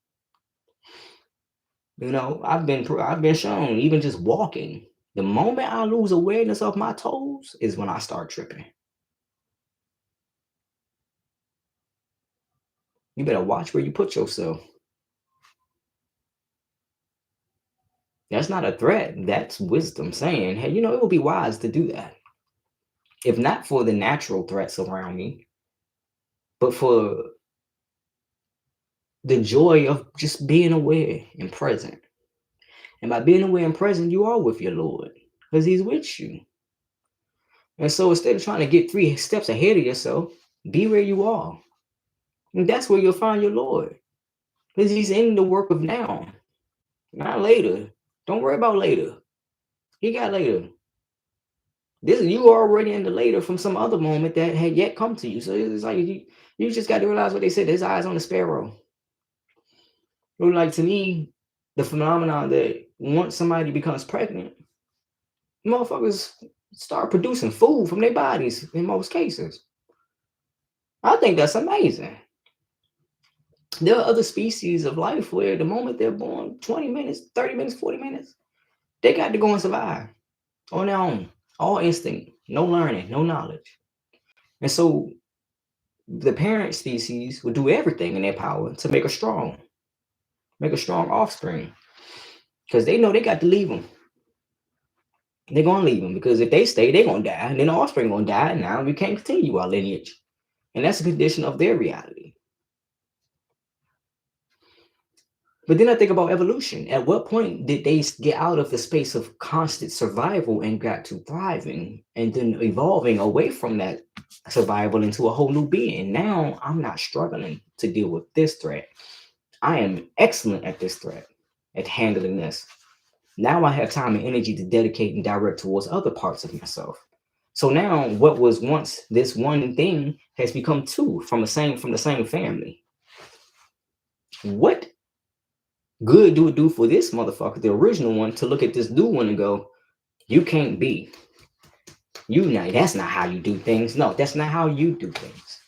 I've been shown even just walking. The moment I lose awareness of my toes is when I start tripping. You better watch where you put yourself. That's not a threat. That's wisdom saying, hey, it would be wise to do that. If not for the natural threats around me, but for the joy of just being aware and present. And by being aware and present, you are with your Lord because He's with you. And so instead of trying to get 3 steps ahead of yourself, be where you are. And that's where you'll find your Lord. Because He's in the work of now, not later. Don't worry about later. He got later. You are already in the later from some other moment that had yet come to you. So it's like you just got to realize what they said. There's eyes on the sparrow. Like to me, the phenomenon that once somebody becomes pregnant, motherfuckers start producing food from their bodies in most cases. I think that's amazing. There are other species of life where the moment they're born, 20 minutes, 30 minutes, 40 minutes, they got to go and survive on their own. All instinct, no learning, no knowledge. And so the parent species will do everything in their power to make a strong offspring. Because they know they got to leave them. They're going to leave them because if they stay, they're going to die. And then the offspring going to die. And now we can't continue our lineage. And that's a condition of their reality. But then I think about evolution. At what point did they get out of the space of constant survival and got to thriving and then evolving away from that survival into a whole new being? Now I'm not struggling to deal with this threat. I am excellent at this threat, at handling this. Now I have time and energy to dedicate and direct towards other parts of myself. So now what was once this one thing has become 2 from the same family. What good do it do for this motherfucker, the original one, to look at this new one and go, you can't be. That's not how you do things. No, that's not how you do things.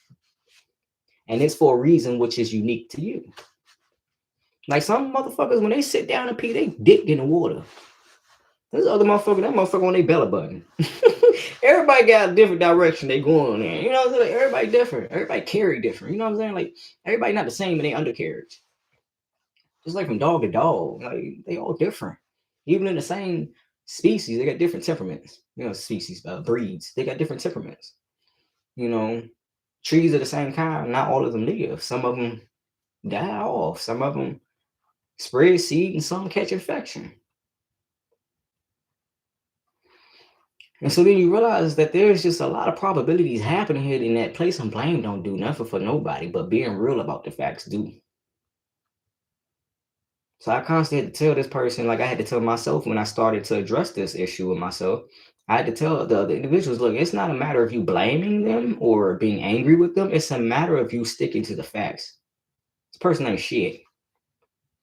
And it's for a reason which is unique to you. Like some motherfuckers, when they sit down and pee, they dick in the water. This other motherfucker, that motherfucker on their belly button. Everybody got a different direction they going in. You know what I'm saying? Everybody different. Everybody carry different. You know what I'm saying? Like everybody not the same in their undercarriage. Just like from dog to dog. Like they all different. Even in the same species, they got different temperaments. Species, breeds. They got different temperaments. Trees are the same kind. Not all of them live. Some of them die off. Some of them spread seed and some catch infection. And so then you realize that there's just a lot of probabilities happening here, in that place and blame don't do nothing for nobody, but being real about the facts do. So I constantly had to tell this person, like I had to tell myself when I started to address this issue with myself, I had to tell the other individuals, look, it's not a matter of you blaming them or being angry with them. It's a matter of you sticking to the facts. This person ain't shit.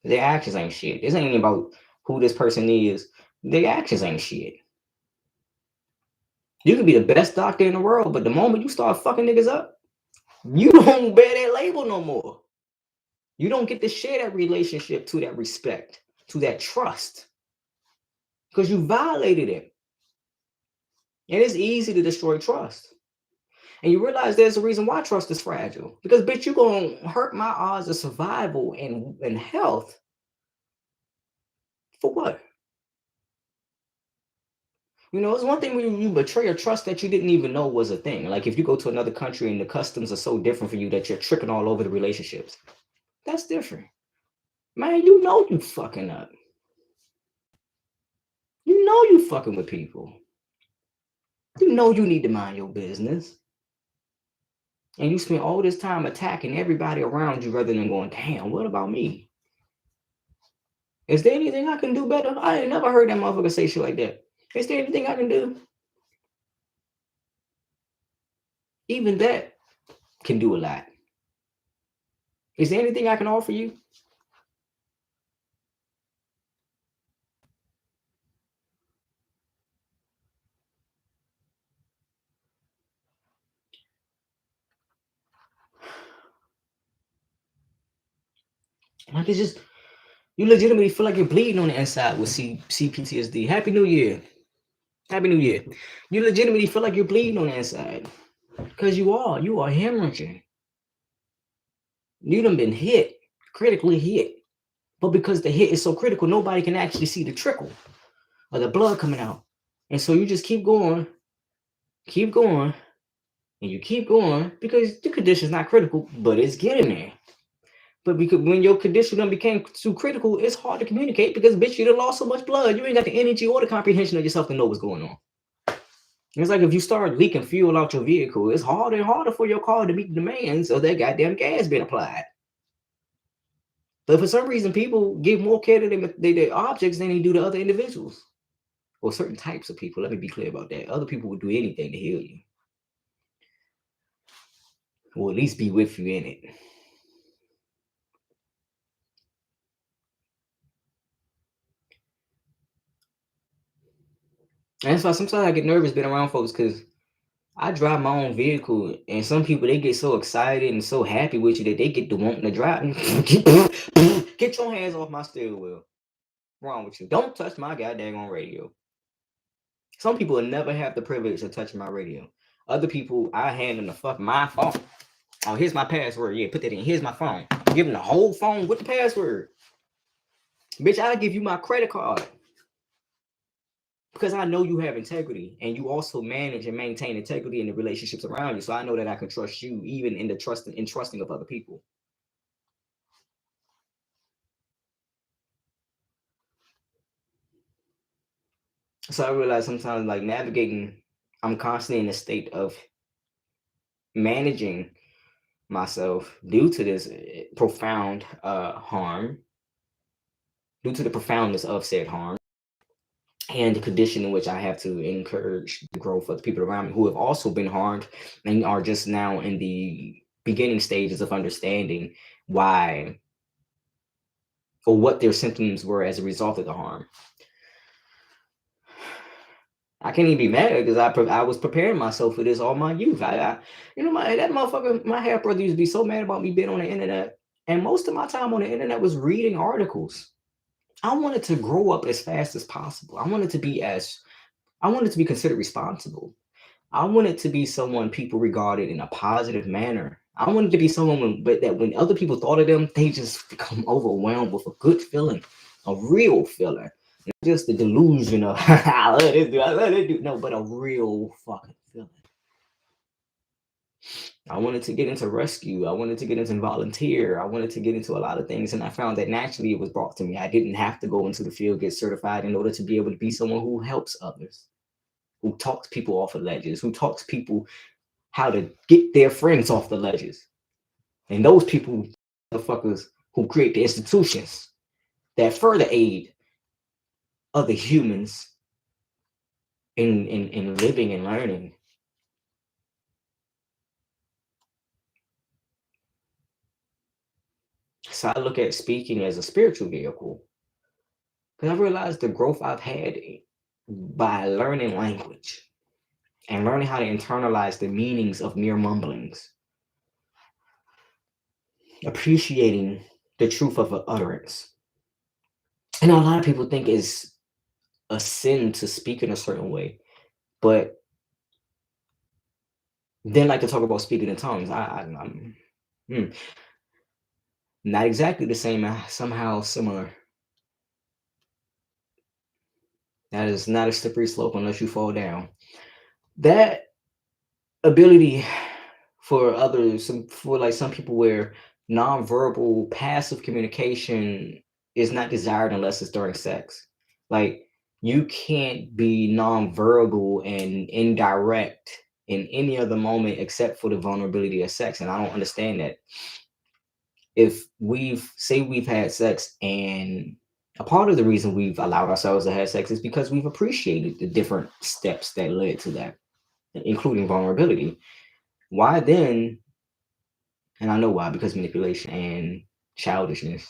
Their actions ain't shit. This ain't about who this person is. Their actions ain't shit. You can be the best doctor in the world, but the moment you start fucking niggas up, you don't bear that label no more. You don't get to share that relationship, to that respect, to that trust, because you violated it. And it's easy to destroy trust. And you realize there's a reason why trust is fragile. Because, bitch, you're going to hurt my odds of survival and health. For what? You know, it's one thing when you betray a trust that you didn't even know was a thing. Like if you go to another country and the customs are so different for you that you're tricking all over the relationships. That's different. Man, you know you fucking up. You know you fucking with people. You know you need to mind your business. And you spend all this time attacking everybody around you rather than going, damn, what about me? Is there anything I can do better? I ain't never heard that motherfucker say shit like that. Is there anything I can do? Even that can do a lot. Is there anything I can offer you? Like it's just, you legitimately feel like you're bleeding on the inside with CPTSD. Happy New Year. Happy New Year. You legitimately feel like you're bleeding on the inside. Because you are hemorrhaging. You done been hit, critically hit. But because the hit is so critical, nobody can actually see the trickle or the blood coming out. And so you just keep going, and you keep going because the condition is not critical, but it's getting there. But because when your condition done became too critical, it's hard to communicate because, bitch, you done lost so much blood. You ain't got the energy or the comprehension of yourself to know what's going on. It's like if you start leaking fuel out your vehicle, it's harder and harder for your car to meet the demands of that goddamn gas being applied. But for some reason, people give more care to their objects than they do to other individuals. Or certain types of people. Let me be clear about that. Other people would do anything to heal you. Or at least be with you in it. And that's why sometimes I get nervous being around folks because I drive my own vehicle, and some people they get so excited and so happy with you that they get to wanting to drive. Get your hands off my steering wheel. Wrong with you? Don't touch my goddamn radio. Some people will never have the privilege of touching my radio. Other people, I hand them the fuck my phone. Oh, here's my password. Yeah, put that in. Here's my phone. Give them the whole phone with the password. Bitch, I'll give you my credit card. Because I know you have integrity and you also manage and maintain integrity in the relationships around you. So I know that I can trust you even in the trusting of other people. So I realize sometimes like navigating, I'm constantly in a state of managing myself due to this profound harm, due to the profoundness of said harm. And the condition in which I have to encourage the growth of the people around me who have also been harmed and are just now in the beginning stages of understanding why or what their symptoms were as a result of the harm. I can't even be mad because I was preparing myself for this all my youth. That motherfucker, my half brother used to be so mad about me being on the internet, and most of my time on the internet was reading articles. I wanted to grow up as fast as possible. I wanted to be considered responsible. I wanted to be someone people regarded in a positive manner. I wanted to be someone that when other people thought of them, they just become overwhelmed with a good feeling, a real feeling. Not just the delusion of I love this dude, I love this dude. No, but a real fucking feeling. I wanted to get into rescue. I wanted to get into volunteer. I wanted to get into a lot of things. And I found that naturally it was brought to me. I didn't have to go into the field, get certified in order to be able to be someone who helps others. who talks people off of ledges, who talks people how to get their friends off the ledges. And those people, motherfuckers who create the institutions that further aid other humans in living and learning. So I look at speaking as a spiritual vehicle because I realized the growth I've had by learning language and learning how to internalize the meanings of mere mumblings, appreciating the truth of an utterance. I know a lot of people think it's a sin to speak in a certain way, but then like to talk about speaking in tongues. I'm not exactly the same, somehow similar. That is not a slippery slope unless you fall down. That ability for others, for like some people, where nonverbal passive communication is not desired unless it's during sex. Like you can't be nonverbal and indirect in any other moment except for the vulnerability of sex. And I don't understand that. If we've had sex, and a part of the reason we've allowed ourselves to have sex is because we've appreciated the different steps that led to that, including vulnerability. Why then, and I know why, because manipulation and childishness,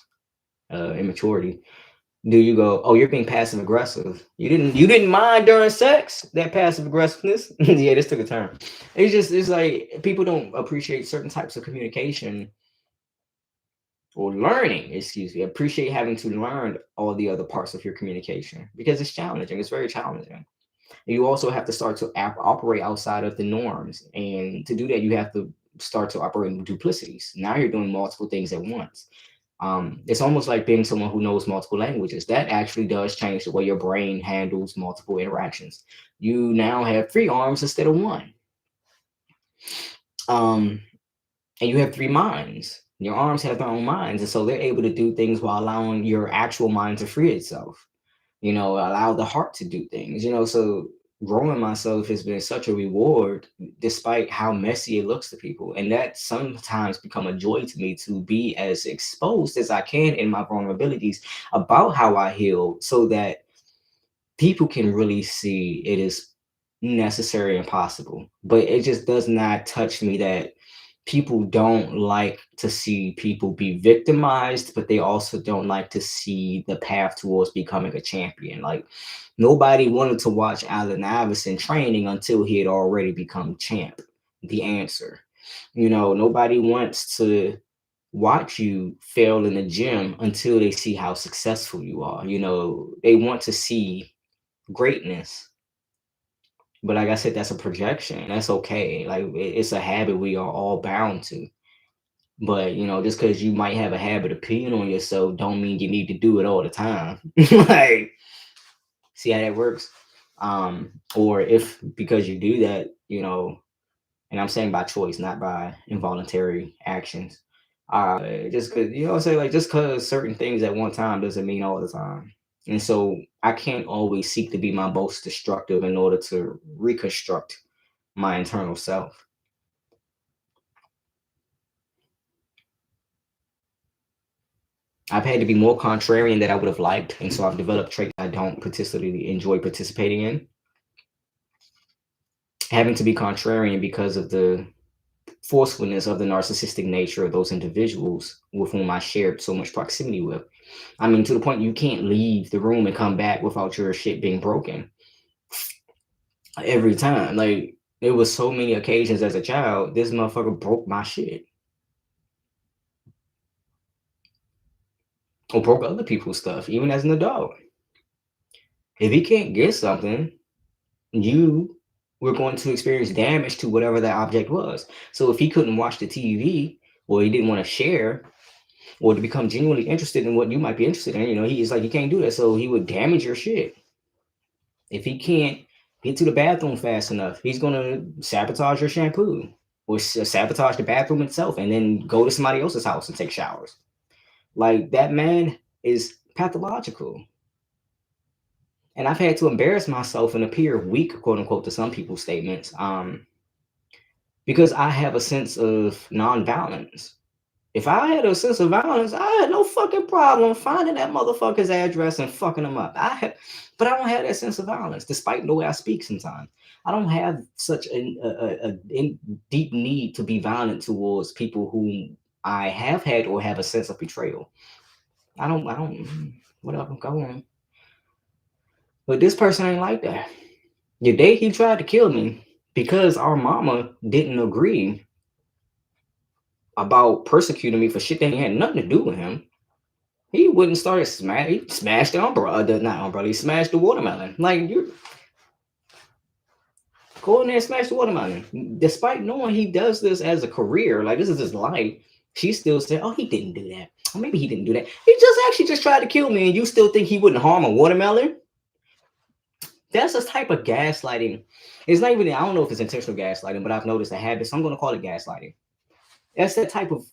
immaturity, do you go, oh, you're being passive aggressive? You didn't mind during sex that passive aggressiveness? Yeah, this took a turn. It's like people don't appreciate certain types of communication or learning, excuse me, appreciate having to learn all the other parts of your communication because it's challenging. It's very challenging. You also have to start to operate outside of the norms. And to do that, you have to start to operate in duplicities. Now you're doing multiple things at once. It's almost like being someone who knows multiple languages. That actually does change the way your brain handles multiple interactions. You now have three arms instead of one. Um, and you have three minds. Your arms have their own minds. And so they're able to do things while allowing your actual mind to free itself, allow the heart to do things, so growing myself has been such a reward despite how messy it looks to people. And that sometimes become a joy to me to be as exposed as I can in my vulnerabilities about how I heal so that people can really see it is necessary and possible. But it just does not touch me that people don't like to see people be victimized, but they also don't like to see the path towards becoming a champion. Like nobody wanted to watch Allen Iverson training until he had already become champ. The answer. Nobody wants to watch you fail in the gym until they see how successful you are. They want to see greatness. But like I said, that's a projection. That's okay. Like it's a habit we are all bound to. But just because you might have a habit of peeing on yourself, don't mean you need to do it all the time. Like, see how that works? Or if because you do that, and I'm saying by choice, not by involuntary actions. Just because what I'm saying, like just because certain things at one time doesn't mean all the time. And so I can't always seek to be my most destructive in order to reconstruct my internal self. I've had to be more contrarian than I would have liked, and so I've developed traits I don't particularly enjoy participating in. Having to be contrarian because of the forcefulness of the narcissistic nature of those individuals with whom I shared so much proximity with. I mean, to the point you can't leave the room and come back without your shit being broken every time. Like, there was so many occasions as a child, this motherfucker broke my shit or broke other people's stuff, even as an adult. If he can't get something, you were going to experience damage to whatever that object was. So if he couldn't watch the TV or he didn't want to share or to become genuinely interested in what you might be interested in, he's like, you can't do that. So he would damage your shit. If he can't get to the bathroom fast enough, he's going to sabotage your shampoo or sabotage the bathroom itself and then go to somebody else's house and take showers. Like that man is pathological. And I've had to embarrass myself and appear weak, quote unquote, to some people's statements, because I have a sense of nonviolence. If I had a sense of violence, I had no fucking problem finding that motherfucker's address and fucking him up. But I don't have that sense of violence, despite the way I speak sometimes. I don't have such a deep need to be violent towards people whom I have had or have a sense of betrayal. Whatever, go on. But this person ain't like that. The day he tried to kill me, because our mama didn't agree about persecuting me for shit that had nothing to do with him, he wouldn't start he smashed the umbrella, not umbrella, he smashed the watermelon. Like, you go in there and smash the watermelon. Despite knowing he does this as a career, like this is his life, she still said, oh, he didn't do that. Or maybe he didn't do that. He just actually just tried to kill me, and you still think he wouldn't harm a watermelon? That's a type of gaslighting. It's not even, I don't know if it's intentional gaslighting, but I've noticed a habit, so I'm going to call it gaslighting. That's that type of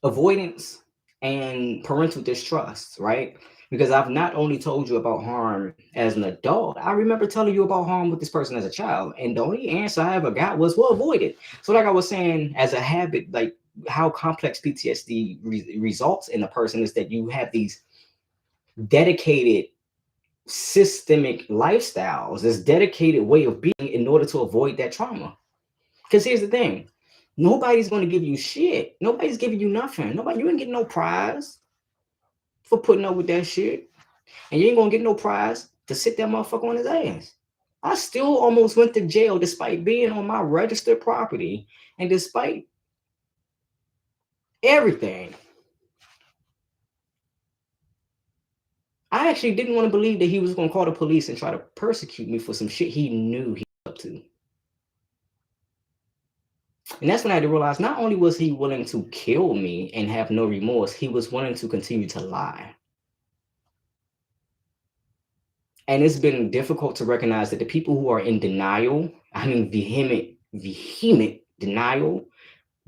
avoidance and parental distrust, right? Because I've not only told you about harm as an adult, I remember telling you about harm with this person as a child. And the only answer I ever got was, well, avoid it. So, like I was saying, as a habit, like how complex PTSD results in a person is that you have these dedicated systemic lifestyles, this dedicated way of being in order to avoid that trauma. Because here's the thing, nobody's going to give you shit. Nobody's giving you nothing. You ain't getting no prize for putting up with that shit. And you ain't going to get no prize to sit that motherfucker on his ass. I still almost went to jail despite being on my registered property and despite everything. I actually didn't want to believe that he was going to call the police and try to persecute me for some shit he knew he was up to. And that's when I had to realize not only was he willing to kill me and have no remorse, he was willing to continue to lie. And it's been difficult to recognize that the people who are in denial, I mean vehement denial,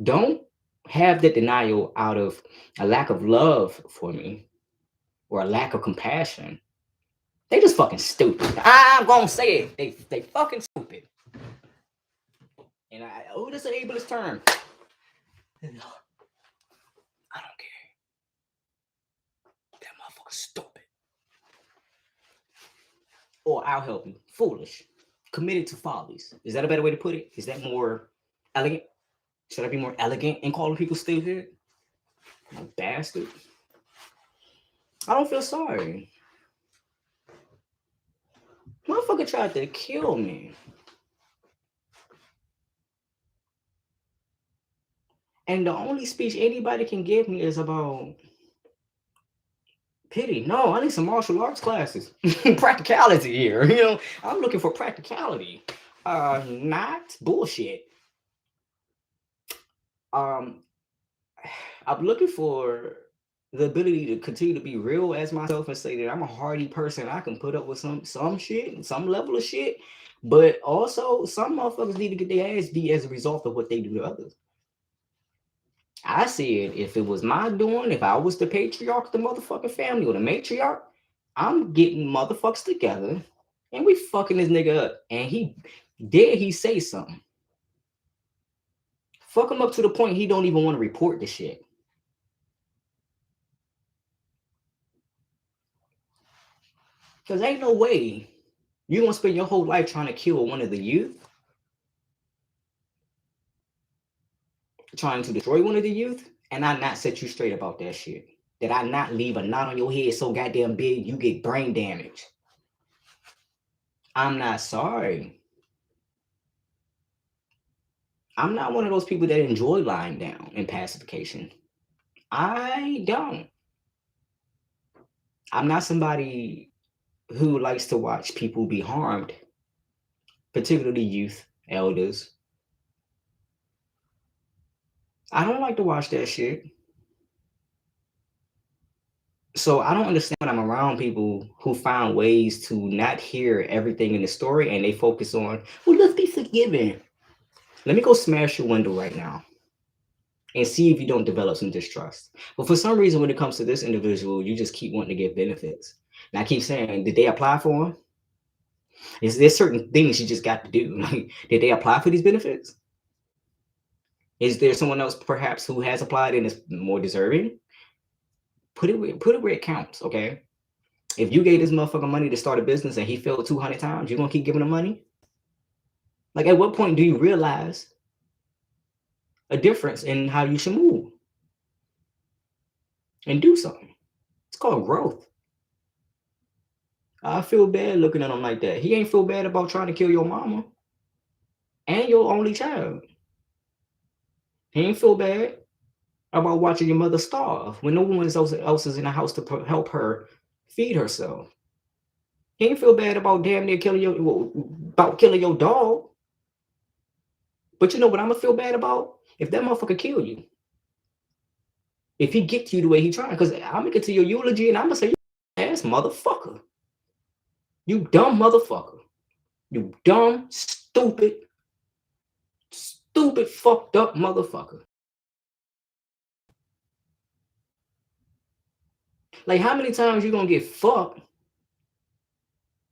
don't have that denial out of a lack of love for me or a lack of compassion. They just fucking stupid. I'm gonna say it. They fucking stupid. And this is an ableist term. I don't care. That motherfucker's stupid. Or I'll help you. Foolish. Committed to follies. Is that a better way to put it? Is that more elegant? Should I be more elegant in calling people stupid? You bastard. I don't feel sorry. Motherfucker tried to kill me. And the only speech anybody can give me is about pity. No, I need some martial arts classes. Practicality here. You know, I'm looking for practicality. Not bullshit. I'm looking for the ability to continue to be real as myself and say that I'm a hardy person. I can put up with some shit and some level of shit, but also some motherfuckers need to get their ass beat as a result of what they do to others. I said if it was my doing, if I was the patriarch of the motherfucking family or the matriarch, I'm getting motherfuckers together and we fucking this nigga up. And he say something. Fuck him up to the point he don't even want to report the shit. Because ain't no way you're going to spend your whole life trying to kill one of the youth, trying to destroy one of the youth, and I not set you straight about that shit. Did I not leave a knot on your head so goddamn big you get brain damage? I'm not sorry. I'm not one of those people that enjoy lying down and pacification. I don't. I'm not somebody who likes to watch people be harmed, particularly youth, elders. I don't like to watch that shit. So I don't understand when I'm around people who find ways to not hear everything in the story and they focus on, well, let's be forgiving. Let me go smash your window right now and see if you don't develop some distrust. But for some reason, when it comes to this individual, you just keep wanting to get benefits. And I keep saying, did they apply for them? Is there certain things you just got to do? Like, did they apply for these benefits? Is there someone else perhaps who has applied and is more deserving? Put it where it counts, okay? If you gave this motherfucker money to start a business and he failed 200 times, you're gonna keep giving him money? Like, at what point do you realize a difference in how you should move and do something? It's called growth. I feel bad looking at him like that. He ain't feel bad about trying to kill your mama and your only child. He ain't feel bad about watching your mother starve when no one else is in the house to help her feed herself. He ain't feel bad about damn near killing your dog. But you know what I'm gonna feel bad about? If that motherfucker kill you. If he get to you the way he trying, because I'm gonna get to your eulogy and I'm gonna say, you ass motherfucker. You dumb motherfucker. You dumb, stupid, fucked up motherfucker. Like, how many times you gonna get fucked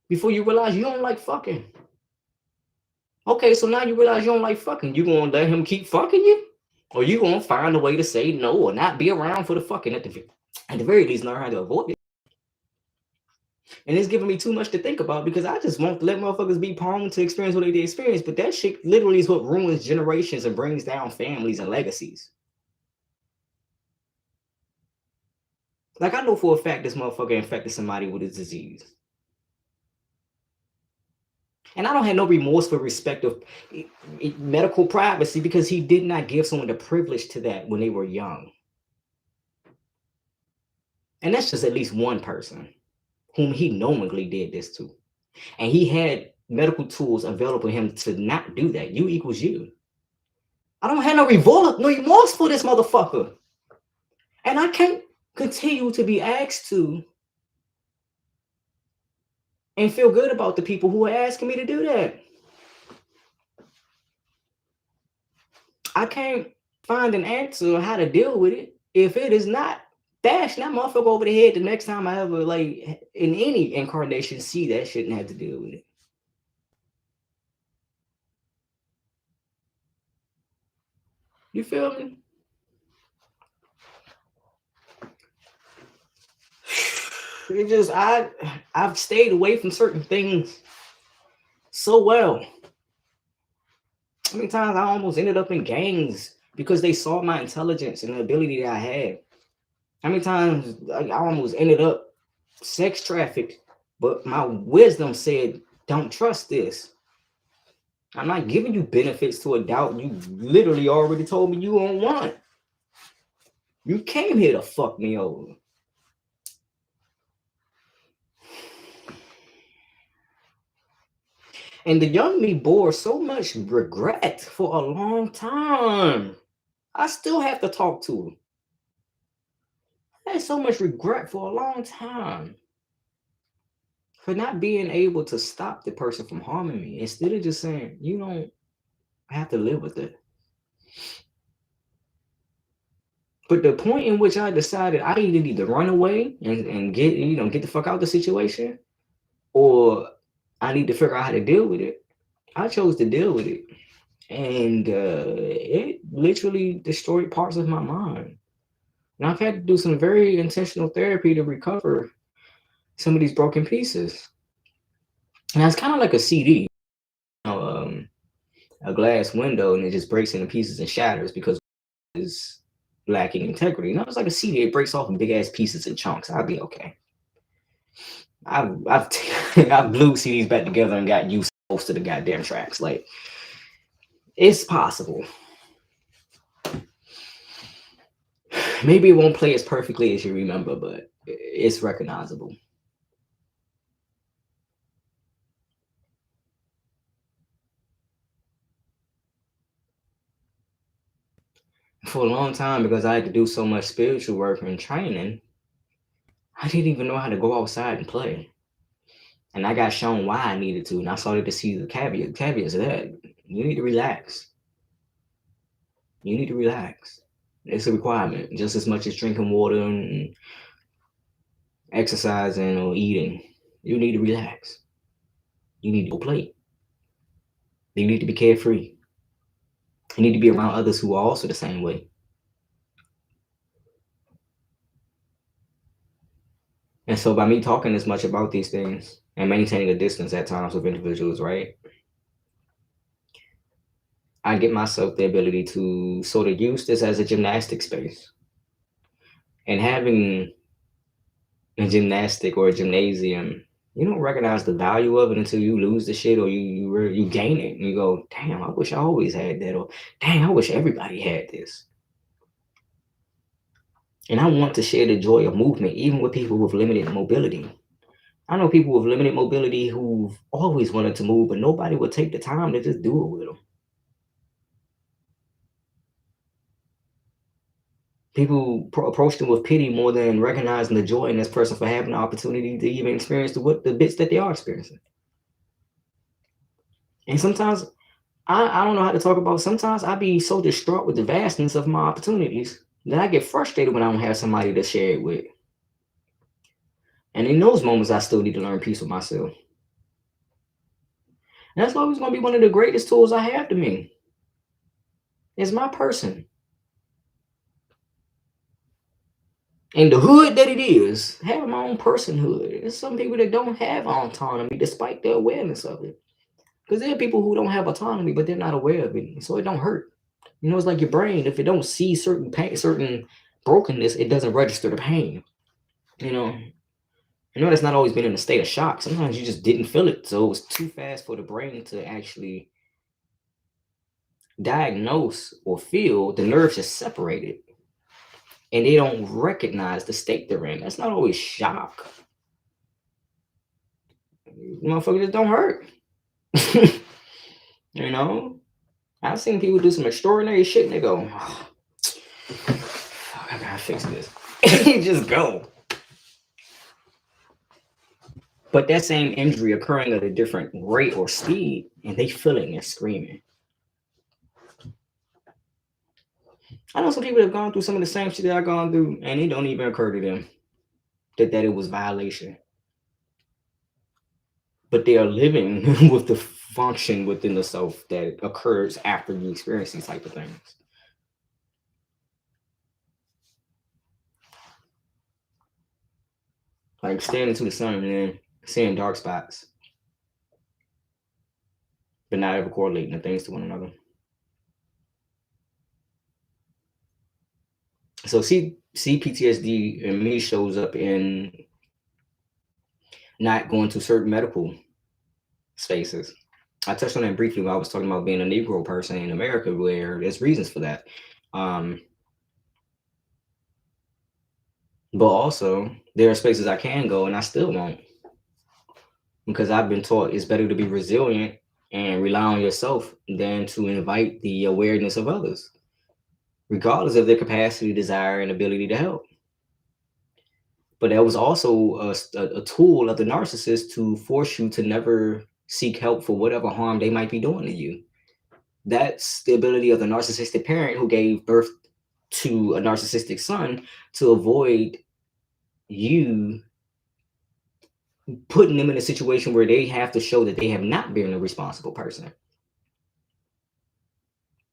before you realize you don't like fucking? Okay, so now you realize you don't like fucking. You gonna let him keep fucking you? Or you gonna find a way to say no or not be around for the fucking at the very least learn how to avoid it. And it's giving me too much to think about because I just want to let motherfuckers be prone to experience what they did experience. But that shit literally is what ruins generations and brings down families and legacies. Like, I know for a fact this motherfucker infected somebody with a disease. And I don't have no remorse for respect of medical privacy because he did not give someone the privilege to that when they were young. And that's just at least one person whom he knowingly did this to. And he had medical tools available to him to not do that. You equals you. I don't have no remorse for this motherfucker. And I can't continue to be asked to and feel good about the people who are asking me to do that. I can't find an answer on how to deal with it if it is not bashing that motherfucker over the head the next time I ever, like, in any incarnation, see that shit and have to deal with it. You feel me? It just I've stayed away from certain things so well. How many times I almost ended up in gangs because they saw my intelligence and the ability that I had. How many times I almost ended up sex trafficked, but my wisdom said, don't trust this. I'm not giving you benefits to a doubt you literally already told me you don't want. You came here to fuck me over. And the young me bore so much regret for a long time. I still have to talk to him. I had so much regret for a long time for not being able to stop the person from harming me instead of just saying, you don't have to live with it. But the point in which I decided I either need to run away and get the fuck out of the situation, or I need to figure out how to deal with it. I chose to deal with it. And it literally destroyed parts of my mind. And I've had to do some very intentional therapy to recover some of these broken pieces. And it's kind of like a CD, a glass window, and it just breaks into pieces and shatters because it's lacking integrity. It's like a CD, it breaks off in big ass pieces and chunks. I'll be okay. I've I've glued CDs back together and got used to most of the goddamn tracks. Like, it's possible. Maybe it won't play as perfectly as you remember, but it's recognizable. For a long time, because I had to do so much spiritual work and training, I didn't even know how to go outside and play. And I got shown why I needed to, and I started to see the caveats of that. You need to relax. You need to relax. It's a requirement, just as much as drinking water and exercising or eating. You need to relax. You need to go play. You need to be carefree. You need to be around others who are also the same way. And so by me talking as much about these things and maintaining a distance at times with individuals, right? I get myself the ability to sort of use this as a gymnastic space. And having a gymnastic or a gymnasium, you don't recognize the value of it until you lose the shit or you gain it and you go, damn, I wish I always had that, or damn, I wish everybody had this. And I want to share the joy of movement, even with people with limited mobility. I know people with limited mobility who've always wanted to move, but nobody would take the time to just do it with them. People approach them with pity more than recognizing the joy in this person for having the opportunity to even experience the bits that they are experiencing. And sometimes I don't know how to talk about. Sometimes I be so distraught with the vastness of my opportunities that I get frustrated when I don't have somebody to share it with. And in those moments, I still need to learn peace with myself. And that's always going to be one of the greatest tools I have to me. Is my person. And the hood that it is, having my own personhood. There's some people that don't have autonomy despite their awareness of it. Because there are people who don't have autonomy, but they're not aware of it. So it don't hurt. You know, it's like your brain. If it don't see certain pain, certain brokenness, it doesn't register the pain. You know, that's not always been in a state of shock. Sometimes you just didn't feel it. So it was too fast for the brain to actually diagnose or feel. The nerves just separated. And they don't recognize the state they're in. That's not always shock. Motherfuckers just don't hurt. You know? I've seen people do some extraordinary shit and they go, oh, I gotta fix this. Just go. But that same injury occurring at a different rate or speed, and they feeling and screaming. I know some people that have gone through some of the same shit that I've gone through, and it don't even occur to them that it was violation. But they are living with the function within the self that occurs after you experience these type of things. Like standing to the sun and then seeing dark spots, but not ever correlating the things to one another. So CPTSD in me shows up in not going to certain medical spaces. I touched on that briefly when I was talking about being a Negro person in America, where there's reasons for that. But also, there are spaces I can go and I still won't. Because I've been taught it's better to be resilient and rely on yourself than to invite the awareness of others, regardless of their capacity, desire, and ability to help. But that was also a tool of the narcissist to force you to never seek help for whatever harm they might be doing to you. That's the ability of the narcissistic parent who gave birth to a narcissistic son to avoid you putting them in a situation where they have to show that they have not been a responsible person.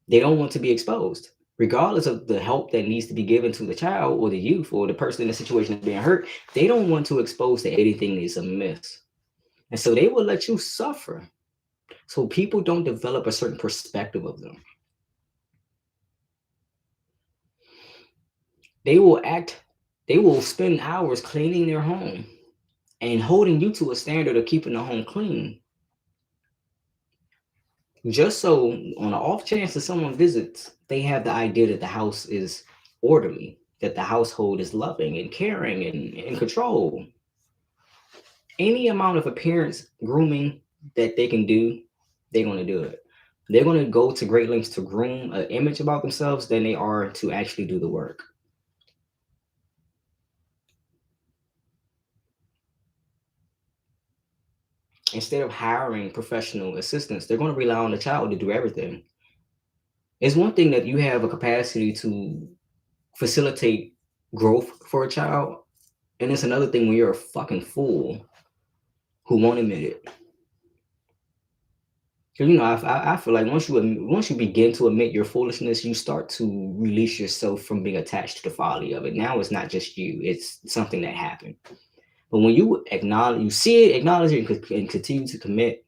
They don't want to be exposed, regardless of the help that needs to be given to the child or the youth or the person in the situation that's being hurt. They don't want to expose that anything is amiss. And so they will let you suffer. So people don't develop a certain perspective of them. They will spend hours cleaning their home and holding you to a standard of keeping the home clean. Just so on the off chance that someone visits, they have the idea that the house is orderly, that the household is loving and caring and in control. Any amount of appearance grooming that they can do, they're going to do it. They're going to go to great lengths to groom an image about themselves than they are to actually do the work. Instead of hiring professional assistants, they're going to rely on the child to do everything. It's one thing that you have a capacity to facilitate growth for a child, And it's another thing when you're a fucking fool who won't admit it. Because I feel like once you begin to admit your foolishness, you start to release yourself from being attached to the folly of it. Now it's not just you; it's something that happened. But when you acknowledge, you see it, acknowledge it, and continue to commit,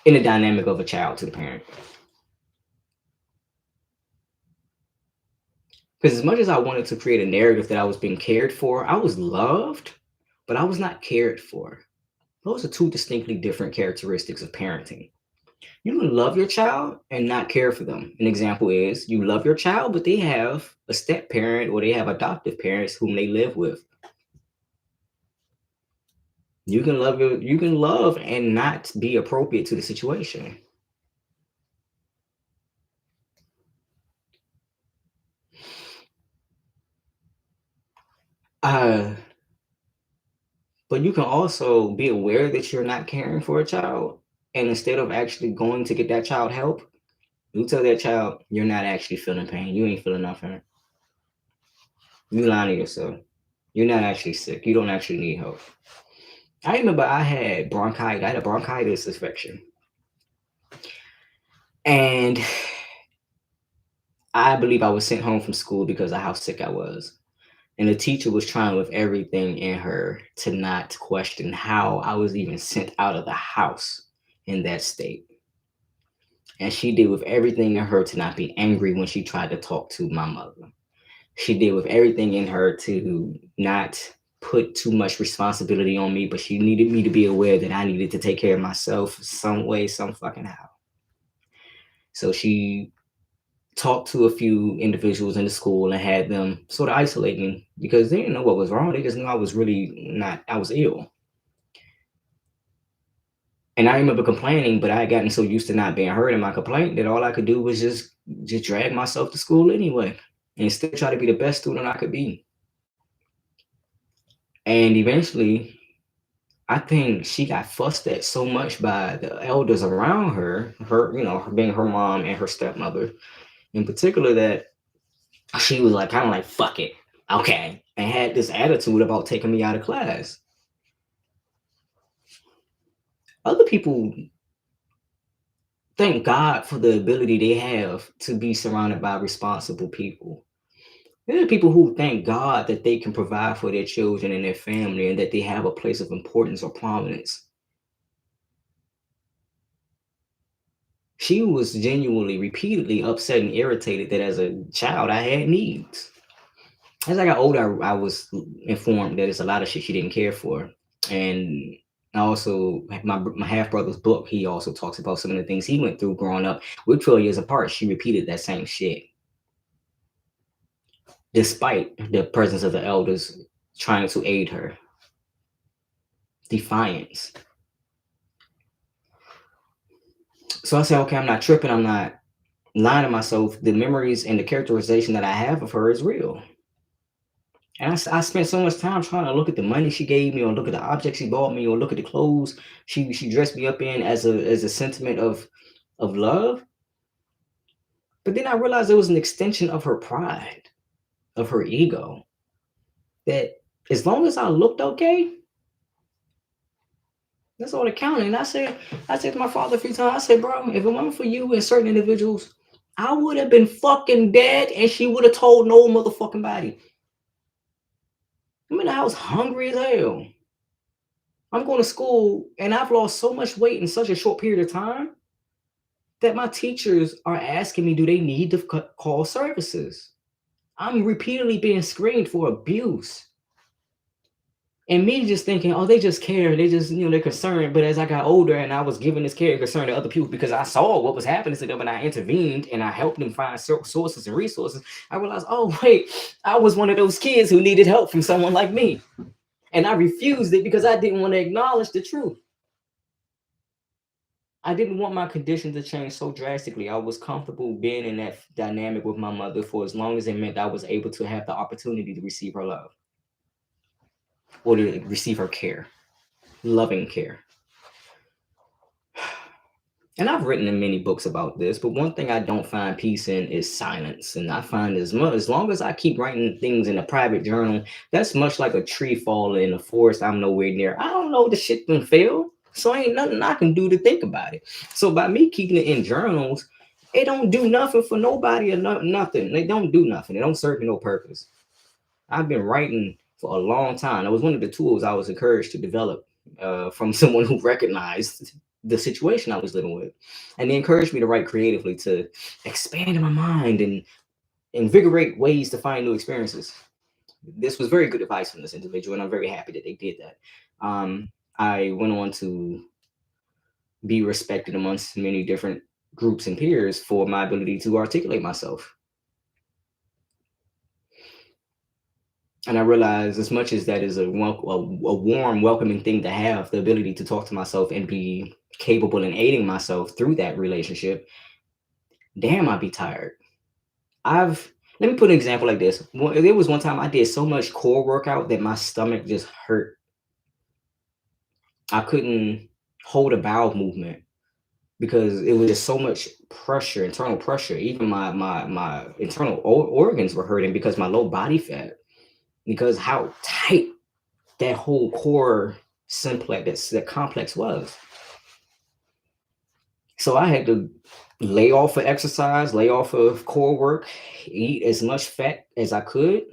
in the dynamic of a child to the parent. Because as much as I wanted to create a narrative that I was being cared for, I was loved, but I was not cared for. Those are two distinctly different characteristics of parenting. You can love your child and not care for them. An example is you love your child, but they have a step parent or they have adoptive parents whom they live with. You can love and not be appropriate to the situation. Uh, but you can also be aware that you're not caring for a child, and instead of actually going to get that child help, you tell that child you're not actually feeling pain. You ain't feeling nothing. You lying to yourself. You're not actually sick. You don't actually need help. I remember I had bronchitis. I had a bronchitis infection. And I believe I was sent home from school because of how sick I was. And the teacher was trying with everything in her to not question how I was even sent out of the house in that state. And she did with everything in her to not be angry when she tried to talk to my mother. She did with everything in her to not put too much responsibility on me, but she needed me to be aware that I needed to take care of myself some way, some fucking how. So she talked to a few individuals in the school and had them sort of isolate me because they didn't know what was wrong. They just knew I was really not, I was ill. And I remember complaining, but I had gotten so used to not being heard in my complaint that all I could do was just drag myself to school anyway and still try to be the best student I could be. And eventually, I think she got fussed at so much by the elders around her, her being her mom and her stepmother in particular, that she was like kind of like fuck it, okay, and had this attitude about taking me out of class. Other people thank God for the ability they have to be surrounded by responsible people. There are people who thank God that they can provide for their children and their family and that they have a place of importance or prominence. She was genuinely, repeatedly upset and irritated that as a child I had needs. As I got older, I was informed that it's a lot of shit she didn't care for. And I also, my half brother's book, he also talks about some of the things he went through growing up. We're 12 years apart. She repeated that same shit, despite the presence of the elders trying to aid her. Defiance. So I said, okay, I'm not tripping. I'm not lying to myself. The memories and the characterization that I have of her is real. And I spent so much time trying to look at the money she gave me, or look at the objects she bought me, or look at the clothes she dressed me up in as a sentiment of love. But then I realized it was an extension of her pride, of her ego. That as long as I looked okay, that's all that counted. And I said to my father a few times, I said, bro, if it wasn't for you and certain individuals, I would have been fucking dead, and she would have told no motherfucking body. I'm in the house hungry as hell. I'm going to school and I've lost so much weight in such a short period of time that my teachers are asking me, do they need to call services? I'm repeatedly being screened for abuse. And me just thinking, oh, they just care. They just, they're concerned. But as I got older and I was giving this care and concern to other people because I saw what was happening to them and I intervened and I helped them find sources and resources, I realized, oh, wait, I was one of those kids who needed help from someone like me. And I refused it because I didn't want to acknowledge the truth. I didn't want my condition to change so drastically. I was comfortable being in that dynamic with my mother for as long as it meant I was able to have the opportunity to receive her love or to receive her care, loving care. And I've written in many books about this, but one thing I don't find peace in is silence. And I find as long as I keep writing things in a private journal, that's much like a tree falling in the forest I'm nowhere near. I don't know the shit can fail, so ain't nothing I can do to think about it. So by me keeping it in journals, it don't do nothing for nobody or nothing. They don't do nothing. They don't serve me no purpose. I've been writing for a long time. That was one of the tools I was encouraged to develop from someone who recognized the situation I was living with. And they encouraged me to write creatively, to expand my mind and invigorate ways to find new experiences. This was very good advice from this individual, and I'm very happy that they did that. I went on to be respected amongst many different groups and peers for my ability to articulate myself. And I realize, as much as that is a warm, welcoming thing to have, the ability to talk to myself and be capable in aiding myself through that relationship, damn, I'd be tired. Let me put an example like this. There was one time I did so much core workout that my stomach just hurt. I couldn't hold a bowel movement because it was just so much pressure, internal pressure. Even my internal organs were hurting because my low body fat, because how tight that whole core simplex, that complex was. So I had to lay off of exercise, lay off of core work, eat as much fat as I could,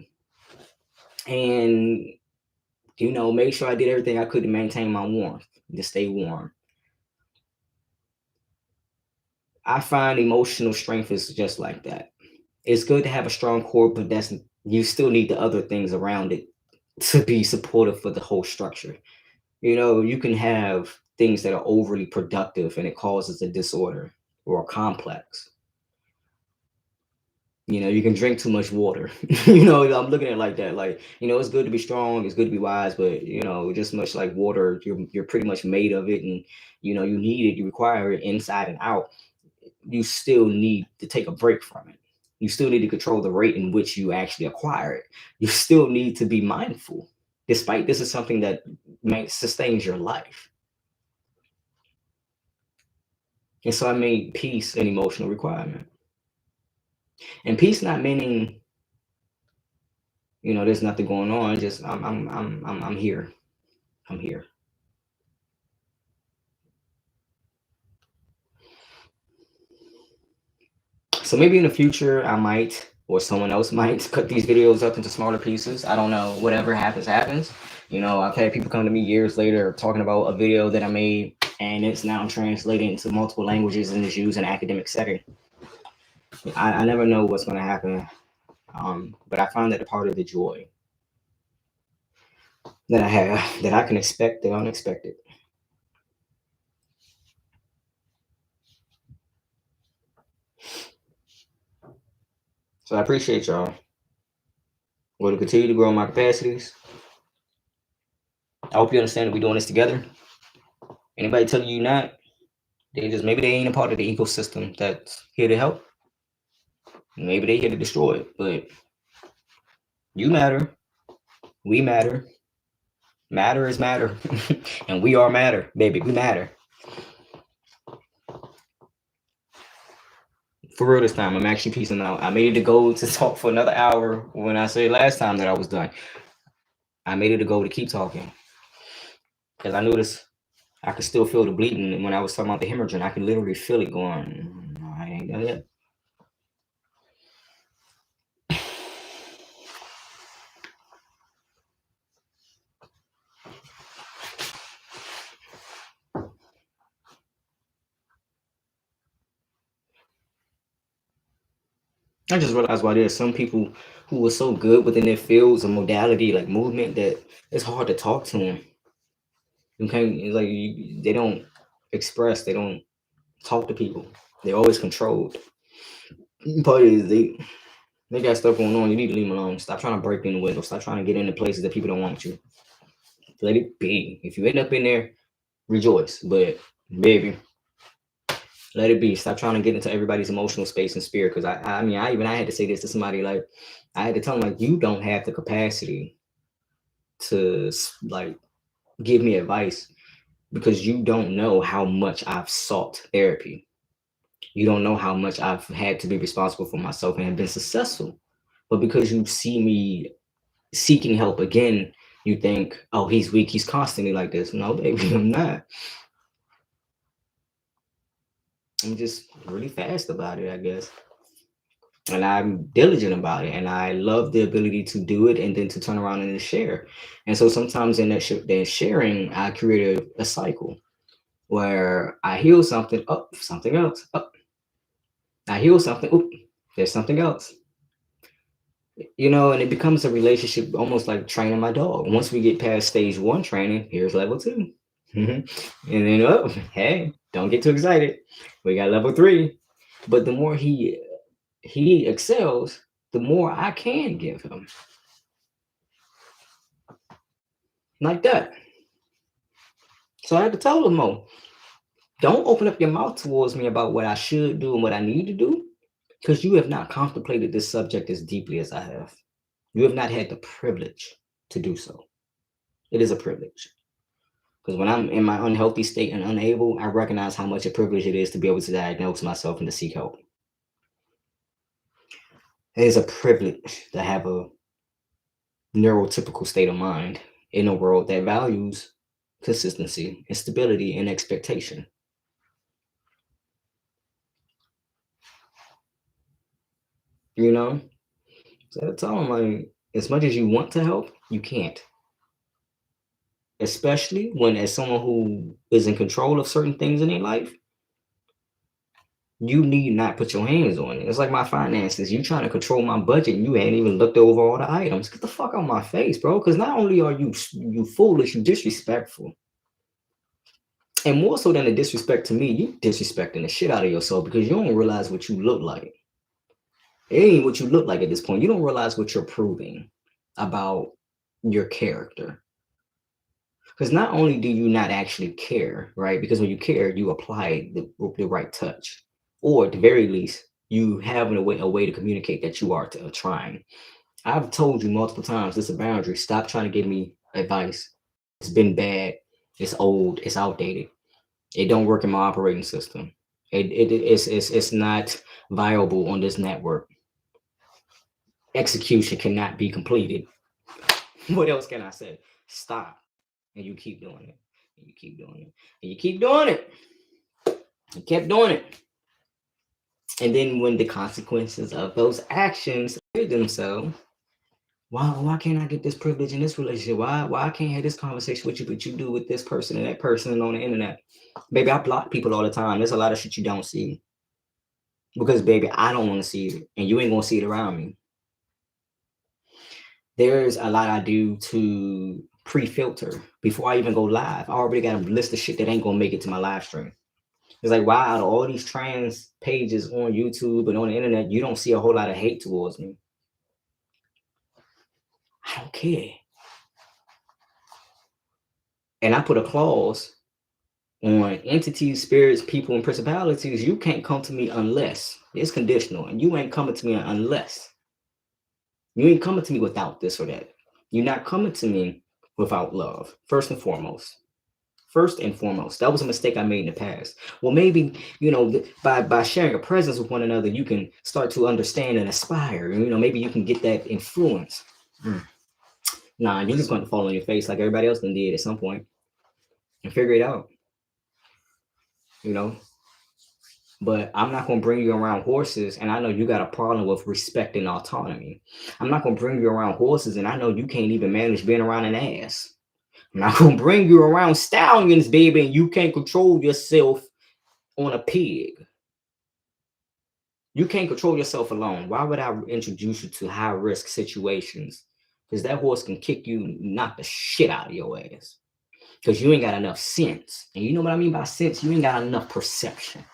and make sure I did everything I could to maintain my warmth, to stay warm. I find emotional strength is just like that. It's good to have a strong core, but you still need the other things around it to be supportive for the whole structure. You can have things that are overly productive and it causes a disorder or a complex. You can drink too much water. I'm looking at it like that. Like, it's good to be strong, it's good to be wise, but just much like water, you're pretty much made of it, and you need it, you require it inside and out. You still need to take a break from it. You still need to control the rate in which you actually acquire it. You still need to be mindful, despite this is something that sustains your life. And so I made peace an emotional requirement. And peace not meaning, there's nothing going on. Just I'm here. I'm here. So maybe in the future I might, or someone else might, cut these videos up into smaller pieces. I don't know. Whatever happens, happens. I've had people come to me years later talking about a video that I made, and it's now translated into multiple languages and is used in an academic setting. I never know what's going to happen, but I find that a part of the joy that I have, that I can expect the unexpected. So I appreciate y'all. We're going to continue to grow my capacities. I hope you understand that we're doing this together. Anybody telling you not, maybe they ain't a part of the ecosystem that's here to help. Maybe they here to destroy it, but you matter. We matter. Matter is matter. And we are matter, baby. We matter. For real this time, I'm actually peacing out. I made it a goal to talk for another hour when I said last time that I was done. I made it a goal to keep talking. Because I noticed I could still feel the bleeding. And when I was talking about the hemorrhaging, I could literally feel it going, I ain't done yet. I just realized why there's some people who are so good within their fields of modality, like movement, that it's hard to talk to them. They don't express, they don't talk to people. They're always controlled. Part is they got stuff going on. You need to leave them alone. Stop trying to break in the window. Stop trying to get into places that people don't want you. Let it be. If you end up in there, rejoice. But baby, let it be. Stop trying to get into everybody's emotional space and spirit. Because I had to say this to somebody. Like, I had to tell them, like, you don't have the capacity to like give me advice. because you don't know how much I've sought therapy. You don't know how much I've had to be responsible for myself and have been successful. But because you see me seeking help again, you think, oh, he's weak. He's constantly like this. No, baby, I'm not. I'm just really fast about it, I guess. And I'm diligent about it. And I love the ability to do it and then to turn around and share. And so sometimes in that sharing, I create a cycle where I heal something, up, something else, up. I heal something, oop, there's something else. And it becomes a relationship almost like training my dog. Once we get past stage one training, here's level two. And then, oh, hey, don't get too excited. We got level three. But the more he excels, the more I can give him. Like that. So I had to tell him, Mo, don't open up your mouth towards me about what I should do and what I need to do, because you have not contemplated this subject as deeply as I have. You have not had the privilege to do so. It is a privilege. Because when I'm in my unhealthy state and unable, I recognize how much a privilege it is to be able to diagnose myself and to seek help. It is a privilege to have a neurotypical state of mind in a world that values consistency and stability and expectation. So I tell them, like, as much as you want to help, you can't. Especially when, as someone who is in control of certain things in their life, you need not put your hands on it. It's like my finances. You trying to control my budget and you ain't even looked over all the items. Get the fuck out my face, bro. Because not only are you foolish, you disrespectful. And more so than the disrespect to me, you disrespecting the shit out of yourself because you don't realize what you look like. It ain't what you look like at this point. You don't realize what you're proving about your character. Because not only do you not actually care, right? Because when you care, you apply the right touch. Or at the very least, you have a way to communicate that you are trying. I've told you multiple times, this is a boundary. Stop trying to give me advice. It's been bad. It's old. It's outdated. It don't work in my operating system. It's not viable on this network. Execution cannot be completed. What else can I say? Stop. And you keep doing it. And you keep doing it. And you keep doing it. You kept doing it. And then when the consequences of those actions themselves, why can't I get this privilege in this relationship? Why I can't have this conversation with you, but you do with this person and that person on the internet? Baby, I block people all the time. There's a lot of shit you don't see. Because, baby, I don't want to see it. And you ain't going to see it around me. There's a lot I do to pre-filter before I even go live. I already got a list of shit that ain't going to make it to my live stream. It's like, why out of all these trans pages on YouTube and on the internet, you don't see a whole lot of hate towards me? I don't care. And I put a clause on entities, spirits, people, and principalities. You can't come to me unless. It's conditional. And you ain't coming to me unless. You ain't coming to me without this or that. You're not coming to me without love, first and foremost. First and foremost. That was a mistake I made in the past. Well, maybe, by sharing a presence with one another, you can start to understand and aspire. Maybe you can get that influence. Nah, you're just going to fall on your face like everybody else did at some point and figure it out. But I'm not going to bring you around horses, and I know you got a problem with respect and autonomy. I'm not going to bring you around horses, and I know you can't even manage being around an ass. I'm not going to bring you around stallions, baby, and you can't control yourself on a pig. You can't control yourself alone. Why would I introduce you to high-risk situations? Because that horse can kick you, knock the shit out of your ass. Because you ain't got enough sense. And you know what I mean by sense? You ain't got enough perception.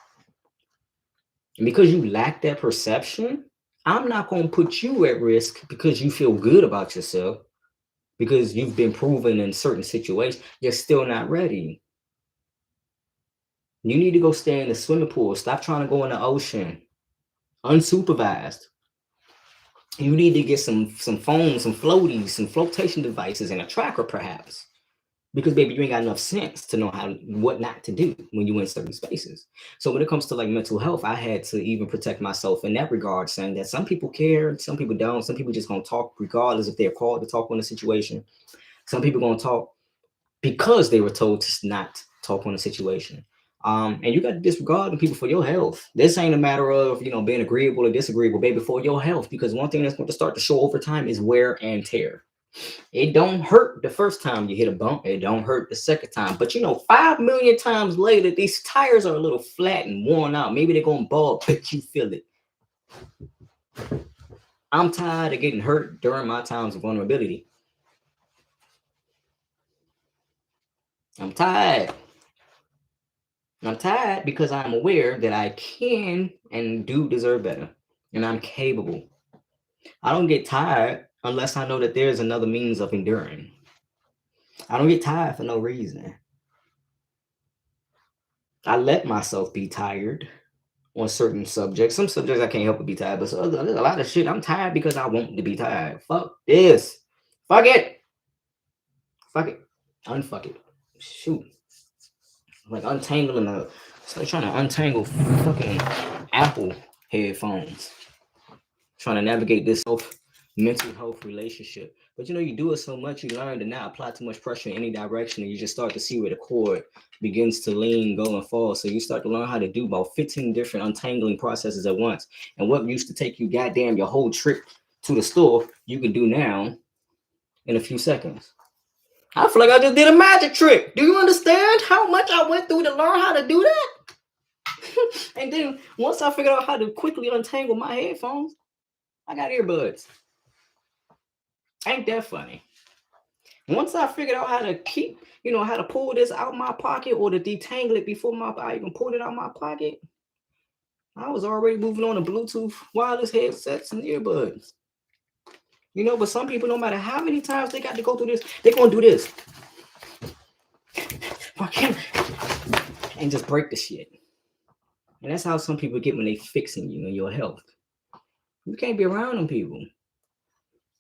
And because you lack that perception, I'm not going to put you at risk because you feel good about yourself, because you've been proven in certain situations. You're still not ready. You need to go stay in the swimming pool. Stop trying to go in the ocean unsupervised. You need to get some foam, some floaties, some flotation devices, and a tracker perhaps. because baby, you ain't got enough sense to know what not to do when you in certain spaces. So when it comes to like mental health, I had to even protect myself in that regard, saying that some people care, some people don't. Some people just gonna talk regardless if they're called to talk on the situation. Some people gonna talk because they were told to not talk on the situation. And you got to disregard the people for your health. This ain't a matter of being agreeable or disagreeable, baby, for your health. Because one thing that's going to start to show over time is wear and tear. It don't hurt the first time you hit a bump. It don't hurt the second time. But 5 million times later, these tires are a little flat and worn out. Maybe they're going to ball, but you feel it. I'm tired of getting hurt during my times of vulnerability. I'm tired. I'm tired because I'm aware that I can and do deserve better. And I'm capable. I don't get tired unless I know that there's another means of enduring. I don't get tired for no reason. I let myself be tired on certain subjects. Some subjects I can't help but be tired, but there's a lot of shit I'm tired because I want to be tired. Fuck this. Fuck it. Fuck it. Unfuck it. Shoot. Like untangling it's like trying to untangle fucking Apple headphones. Trying to navigate this mental health relationship. But you do it so much, you learn to not apply too much pressure in any direction, and you just start to see where the cord begins to lean, go, and fall. So you start to learn how to do about 15 different untangling processes at once. And what used to take you goddamn your whole trip to the store, you can do now in a few seconds. I feel like I just did a magic trick. Do you understand how much I went through to learn how to do that? And then once I figured out how to quickly untangle my headphones, I got earbuds. Ain't that funny? Once I figured out how to keep, how to pull this out my pocket or to detangle it before I even pulled it out my pocket, I was already moving on to Bluetooth wireless headsets and earbuds. But some people, no matter how many times they got to go through this, they're going to do this. And just break the shit. And that's how some people get when they fixing you and your health. You can't be around them people.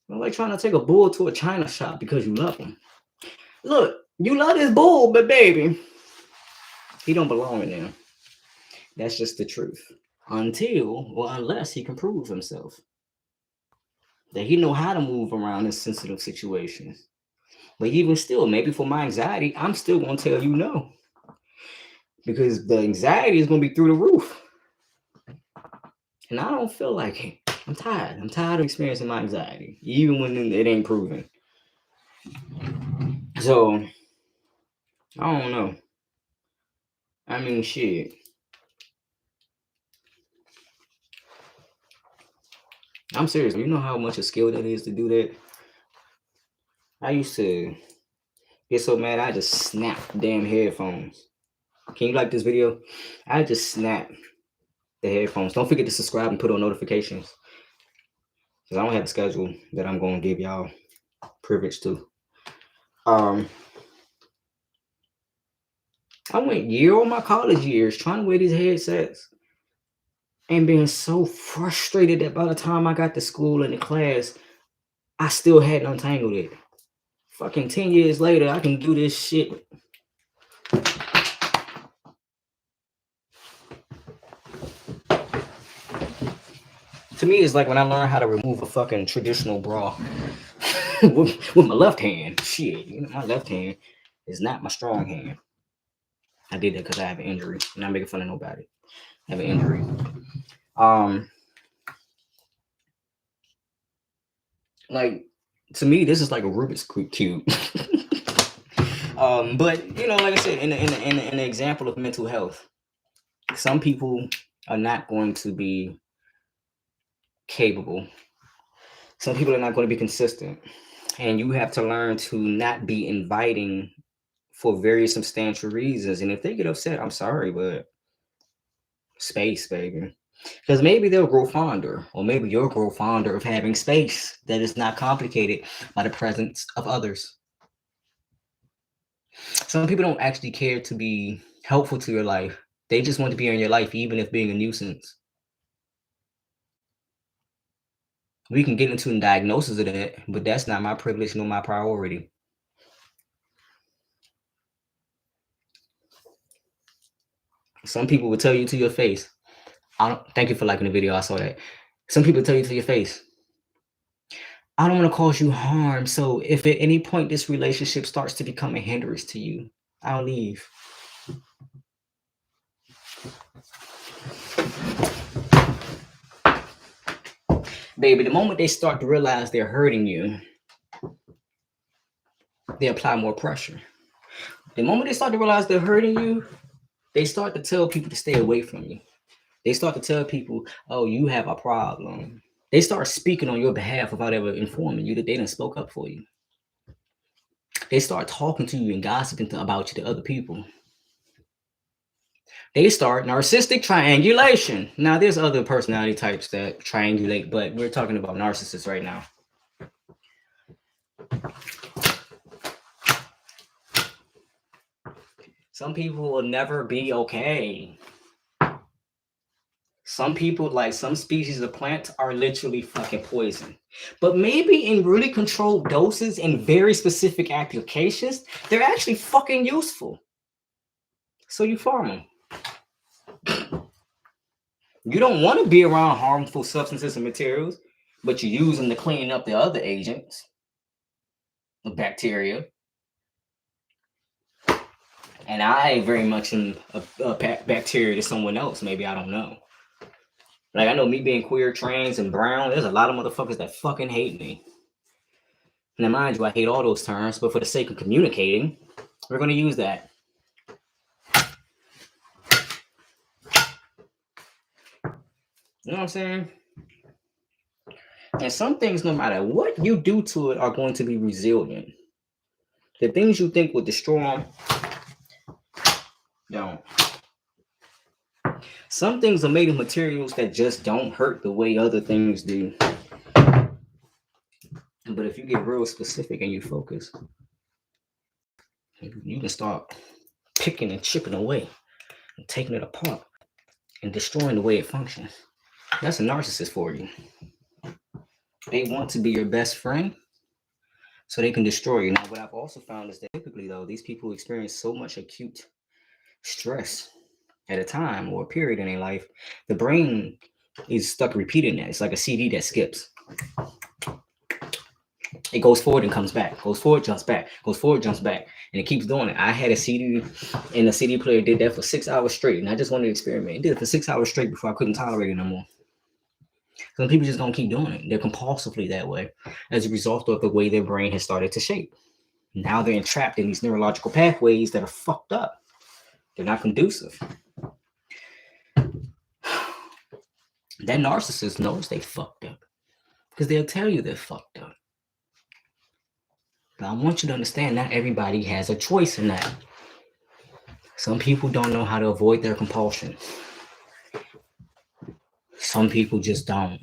I'm like trying to take a bull to a china shop because you love him. Look, you love this bull, but baby, he don't belong in there. That's just the truth. Unless he can prove himself. That he know how to move around in sensitive situations. But even still, maybe for my anxiety, I'm still going to tell you no. Because the anxiety is going to be through the roof. And I don't feel like it. I'm tired. I'm tired of experiencing my anxiety, even when it ain't proven. So, I don't know. I mean, shit. I'm serious. You know how much a skill that is to do that? I used to get so mad, I just snap damn headphones. Can you like this video? I just snap the headphones. Don't forget to subscribe and put on notifications. Because I don't have a schedule that I'm going to give y'all privilege to. I went all my college years trying to wear these headsets and being so frustrated that by the time I got to school and the class, I still hadn't untangled it. Fucking 10 years later, I can do this shit. To me, it's like when I learned how to remove a fucking traditional bra with my left hand. Shit, my left hand is not my strong hand. I did that because I have an injury. I'm not making fun of nobody. I have an injury. Like, to me, this is like a Rubik's Cube. But like I said, in the example of mental health, some people are not going to be capable. Some people are not going to be consistent, and you have to learn to not be inviting for very substantial reasons. And if they get upset, I'm sorry, but space, baby. Because maybe they'll grow fonder, or maybe you'll grow fonder of having space that is not complicated by the presence of others. Some people don't actually care to be helpful to your life. They just want to be in your life, even if being a nuisance. We can get into a diagnosis of that, but that's not my privilege nor my priority. Some people will tell you to your face. I don't thank you for liking the video. I saw that. Some people tell you to your face, I don't want to cause you harm. So if at any point this relationship starts to become a hindrance to you, I'll leave. Baby, the moment they start to realize they're hurting you, they apply more pressure. The moment they start to realize they're hurting you, they start to tell people to stay away from you. They start to tell people, oh, you have a problem. They start speaking on your behalf without ever informing you that they done spoke up for you. They start talking to you and gossiping about you to other people. They start narcissistic triangulation. Now, there's other personality types that triangulate, but we're talking about narcissists right now. Some people will never be okay. Some people, like some species of plants, are literally fucking poison. But maybe in really controlled doses and very specific applications, they're actually fucking useful. So you farm them. You don't want to be around harmful substances and materials, but you use them to clean up the other agents, the bacteria. And I very much am a bacteria to someone else. Maybe, I don't know. Like, I know me being queer, trans, and brown, there's a lot of motherfuckers that fucking hate me. Now, mind you, I hate all those terms, but for the sake of communicating, we're going to use that. You know what I'm saying? And some things, no matter what you do to it, are going to be resilient. The things you think will destroy them, don't. Some things are made of materials that just don't hurt the way other things do. But if you get real specific and you focus, you can start picking and chipping away and taking it apart and destroying the way it functions. That's a narcissist for you. They want to be your best friend so they can destroy you. Now, what I've also found is that typically, though, these people experience so much acute stress at a time or a period in their life, the brain is stuck repeating that. It's like a CD that skips. It goes forward and comes back, goes forward, jumps back, goes forward, jumps back, and it keeps doing it. I had a CD, and the CD player did that for 6 hours straight, and I just wanted to experiment. It did it for 6 hours straight before I couldn't tolerate it no more. Some people just don't keep doing it. They're compulsively that way as a result of the way their brain has started to shape. Now they're entrapped in these neurological pathways that are fucked up. They're not conducive. That narcissist knows they fucked up because they'll tell you they're fucked up. But I want you to understand, not everybody has a choice in that. Some people don't know how to avoid their compulsion. Some people just don't.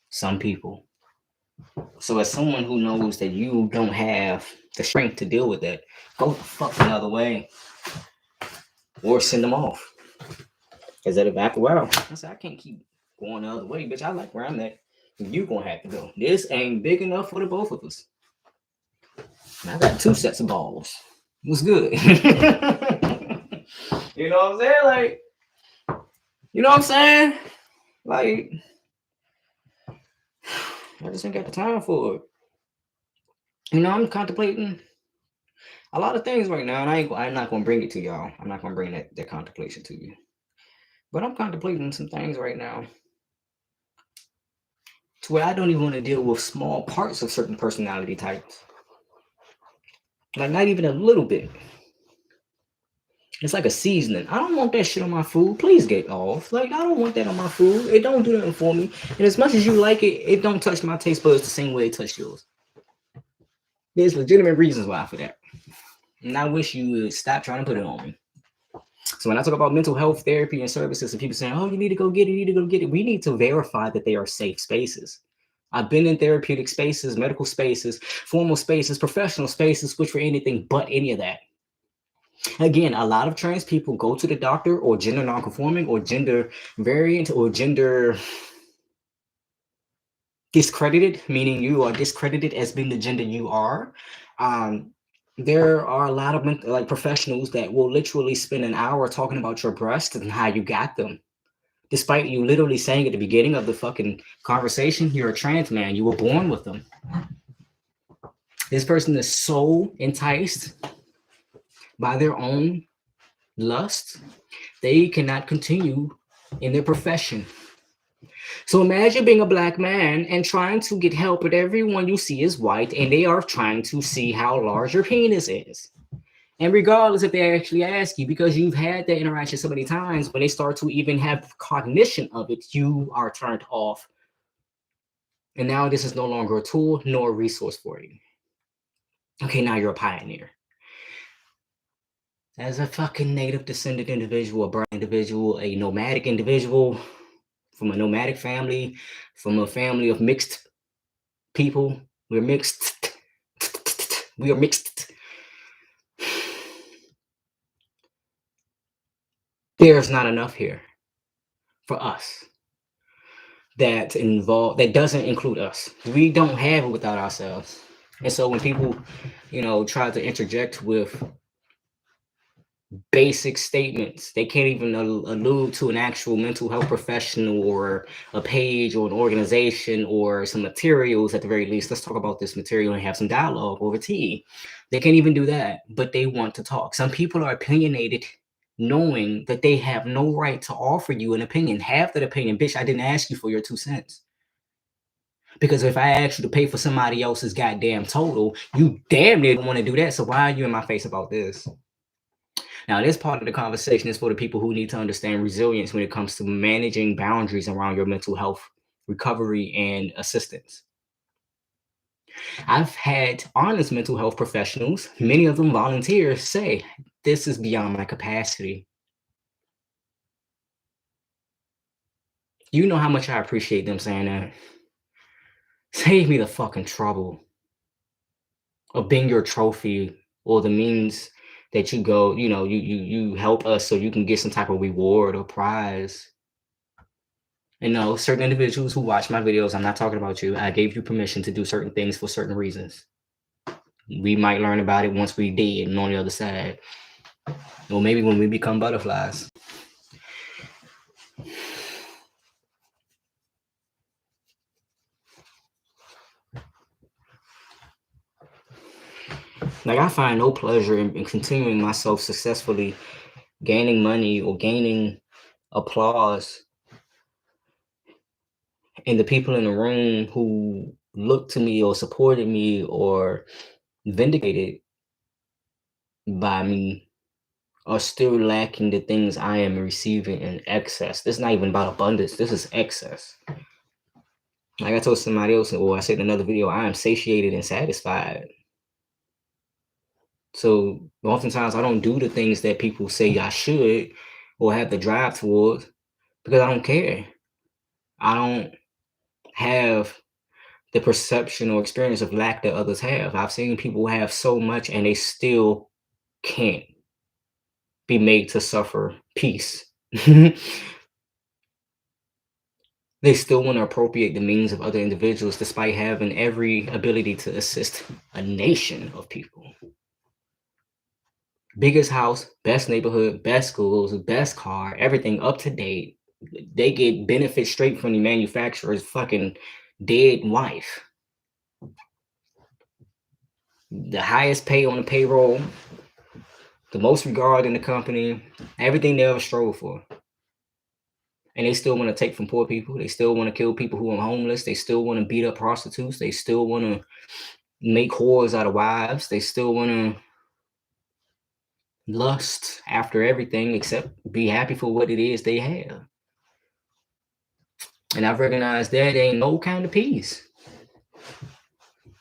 Some people. So as someone who knows that you don't have the strength to deal with it, go the fuck another way. Or send them off. Because after a while, I said, I can't keep going the other way, bitch. I like where I'm at. You gonna have to go. This ain't big enough for the both of us. And I got 2 sets of balls. What's good? You know what I'm saying? Like, you know what I'm saying? Like, I just ain't got the time for it. You know, I'm contemplating a lot of things right now, and I'm not gonna bring it to y'all. I'm not gonna bring that contemplation to you. But I'm contemplating some things right now to where I don't even want to deal with small parts of certain personality types. Like, not even a little bit. It's like a seasoning. I don't want that shit on my food. Please get off. Like, I don't want that on my food. It don't do nothing for me. And as much as you like it, it don't touch my taste buds the same way it touched yours. There's legitimate reasons why for that. And I wish you would stop trying to put it on me. So when I talk about mental health therapy and services and people saying, oh, you need to go get it, we need to verify that they are safe spaces. I've been in therapeutic spaces, medical spaces, formal spaces, professional spaces, which were anything but any of that. Again, a lot of trans people go to the doctor or gender nonconforming or gender variant or gender discredited, meaning you are discredited as being the gender you are. There are a lot of like professionals that will literally spend an hour talking about your breasts and how you got them, despite you literally saying at the beginning of the fucking conversation, you're a trans man, you were born with them. This person is so enticed by their own lust, they cannot continue in their profession. So imagine being a black man and trying to get help, but everyone you see is white, and they are trying to see how large your penis is. And regardless if they actually ask you, because you've had that interaction so many times, when they start to even have cognition of it, you are turned off. And now this is no longer a tool nor a resource for you. Okay, now you're a pioneer. As a fucking native descendant individual, a brown individual, a nomadic individual, from a nomadic family, from a family of mixed people, we're mixed. We are mixed. There's not enough here for us that doesn't include us. We don't have it without ourselves. And so when people, try to interject with basic statements, they can't even allude to an actual mental health professional or a page or an organization or some materials at the very least. Let's talk about this material and have some dialogue over tea. They can't even do that, but they want to talk. Some people are opinionated knowing that they have no right to offer you an opinion. Have that opinion. Bitch, I didn't ask you for your 2 cents. Because if I ask you to pay for somebody else's goddamn total, you damn near don't want to do that. So why are you in my face about this? Now, this part of the conversation is for the people who need to understand resilience when it comes to managing boundaries around your mental health recovery and assistance. I've had honest mental health professionals, many of them volunteers, say, this is beyond my capacity. You know how much I appreciate them saying that. Save me the fucking trouble of being your trophy or the means that you go, you help us so you can get some type of reward or prize. And no, certain individuals who watch my videos, I'm not talking about you. I gave you permission to do certain things for certain reasons. We might learn about it once we dead and on the other side. Or maybe when we become butterflies. Like, I find no pleasure in continuing myself successfully, gaining money or gaining applause. And the people in the room who looked to me or supported me or vindicated by me are still lacking the things I am receiving in excess. This is not even about abundance. This is excess. Like I told somebody else, or I said in another video, I am satiated and satisfied. So oftentimes I don't do the things that people say I should or have the drive towards because I don't care. I don't have the perception or experience of lack that others have. I've seen people have so much and they still can't be made to suffer peace. They still want to appropriate the means of other individuals despite having every ability to assist a nation of people. Biggest house, best neighborhood, best schools, best car, everything up to date. They get benefits straight from the manufacturer's fucking dead wife. The highest pay on the payroll, the most regard in the company, everything they ever strove for. And they still want to take from poor people. They still want to kill people who are homeless. They still want to beat up prostitutes. They still want to make whores out of wives. They still want to lust after everything except be happy for what it is they have. And I've recognized that ain't no kind of peace.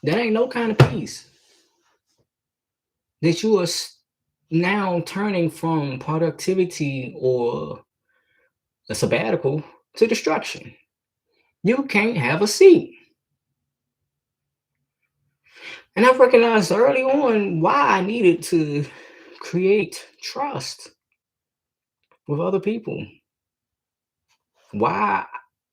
That ain't no kind of peace. That you are now turning from productivity or a sabbatical to destruction. You can't have a seat. And I've recognized early on why I needed to create trust with other people. Why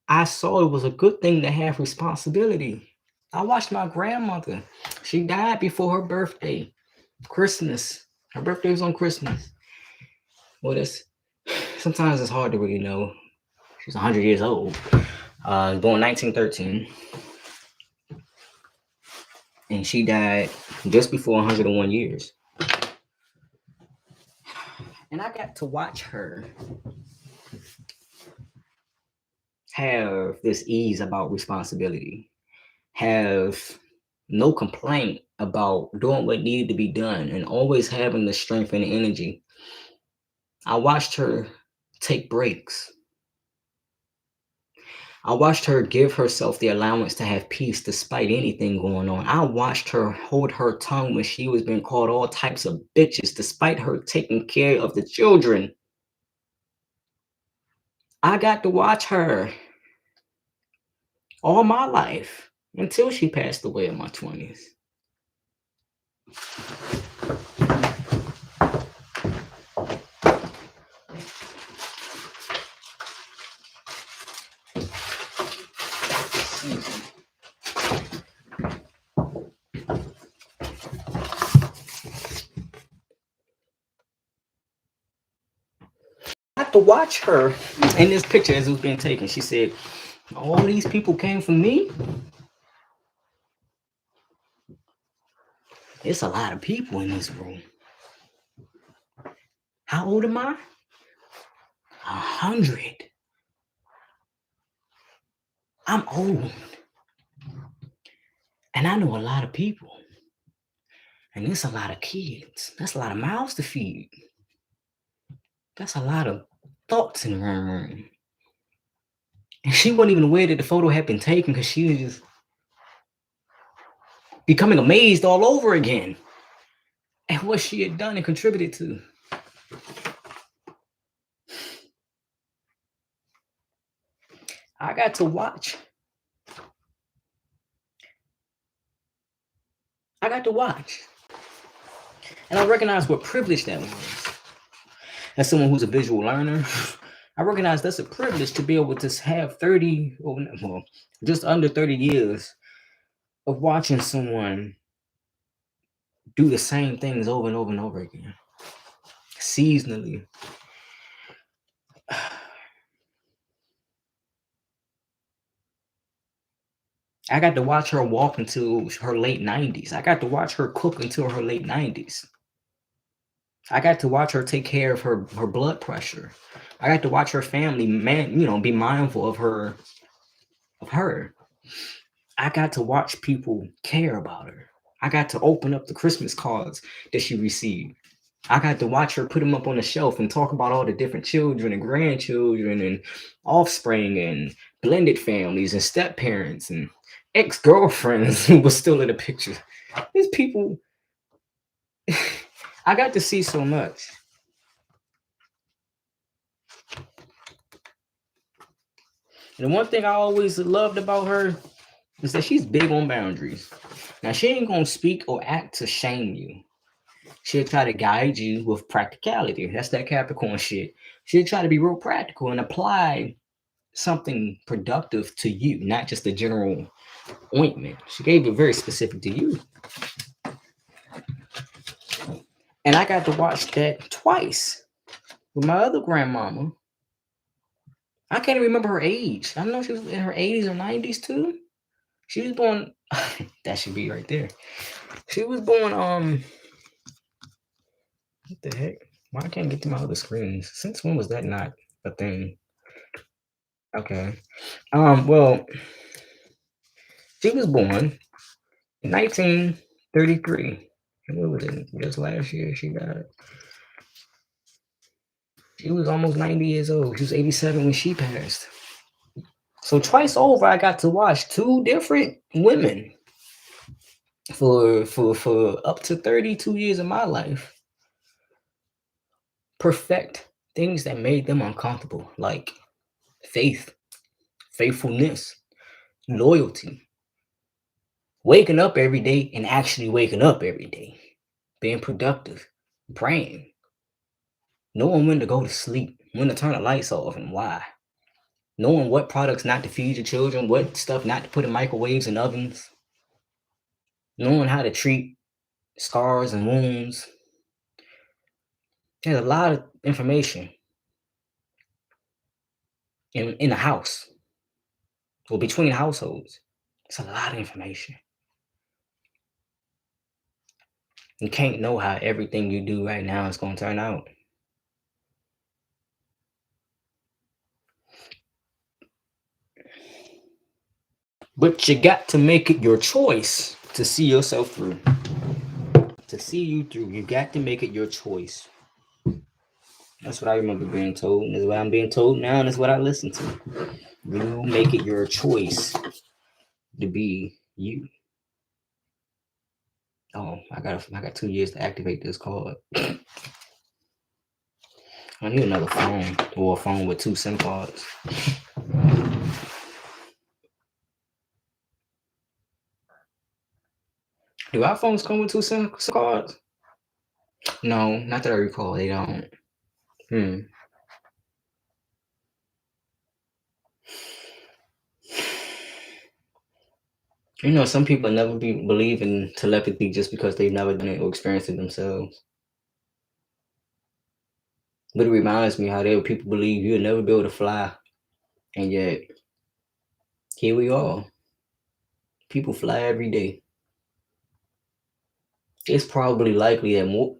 I saw it was a good thing to have responsibility. I watched my grandmother. She died before her birthday. Christmas. Her birthday was on Christmas. Well, sometimes it's hard to really know. She's 100 years old. Born 1913. And she died just before 101 years. And I got to watch her have this ease about responsibility, have no complaint about doing what needed to be done, and always having the strength and the energy. I watched her take breaks. I watched her give herself the allowance to have peace despite anything going on. I watched her hold her tongue when she was being called all types of bitches despite her taking care of the children. I got to watch her all my life until she passed away in my 20s. I had to watch her in this picture as it was being taken. She said, all these people came for me. It's a lot of people in this room. How old am I? 100. I'm old. And I know a lot of people. And there's a lot of kids. That's a lot of mouths to feed. That's a lot of thoughts in one room. And she wasn't even aware that the photo had been taken because she was just becoming amazed all over again at what she had done and contributed to. I got to watch. And I recognized what privilege that was. As someone who's a visual learner, I recognize that's a privilege to be able to have 30, well, just under 30 years of watching someone do the same things over and over and over again, seasonally. I got to watch her walk until her late 90s. I got to watch her cook until her late 90s. I got to watch her take care of her blood pressure. I got to watch her family, be mindful of her. I got to watch people care about her. I got to open up the Christmas cards that she received. I got to watch her put them up on the shelf and talk about all the different children and grandchildren and offspring and blended families and step parents and ex-girlfriends who were still in the picture. These people, I got to see so much. And the one thing I always loved about her is that she's big on boundaries. Now, she ain't going to speak or act to shame you. She'll try to guide you with practicality. That's that Capricorn shit. She'll try to be real practical and apply something productive to you, not just a general ointment. She gave it very specific to you. And I got to watch that twice with my other grandmama. I can't even remember her age. I know she was in her 80s or 90s too. She was born, that should be right there. She was born, what the heck? Why I can't get to my other screens? Since when was that not a thing? Okay. Well, she was born in 1933. And what was it? Just last year she died. She was almost 90 years old. She was 87 when she passed. So twice over, I got to watch two different women for up to 32 years of my life perfect things that made them uncomfortable, like faith, faithfulness, loyalty, waking up every day and actually waking up every day, being productive, praying, knowing when to go to sleep, when to turn the lights off and why, knowing what products not to feed your children, what stuff not to put in microwaves and ovens, knowing how to treat scars and wounds. There's a lot of information in a house or between households. It's a lot of information. You can't know how everything you do right now is going to turn out. But you got to make it your choice to see yourself through. To see you through, you got to make it your choice. That's what I remember being told, and that's what I'm being told now, and that's what I listen to. You make it your choice to be you. Oh, I got 2 years to activate this card. I need another phone or a phone with 2 SIM cards. Do iPhones come with 2 SIM cards? No, not that I recall. They don't. You know, some people never believe in telepathy just because they've never done it or experienced it themselves. But it reminds me how people believe you'll never be able to fly, and yet here we are. People fly every day. It's probably likely that more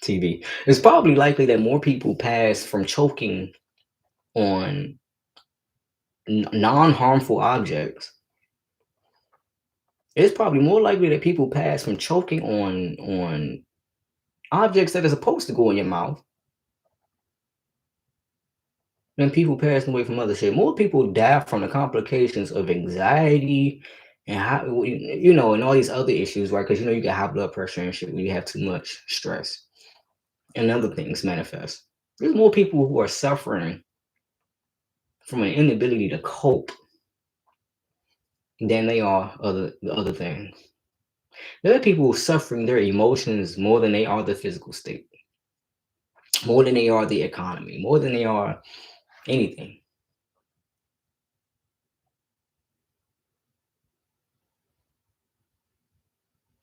TV. It's probably likely that more people pass from choking on non-harmful objects. It's probably more likely that people pass from choking on objects that are supposed to go in your mouth than people passing away from other shit. More people die from the complications of anxiety and and all these other issues, right? Because you get high blood pressure and shit when you have too much stress, and other things manifest. There's more people who are suffering from an inability to cope than they are other things. There are people suffering their emotions more than they are the physical state, more than they are the economy, more than they are anything.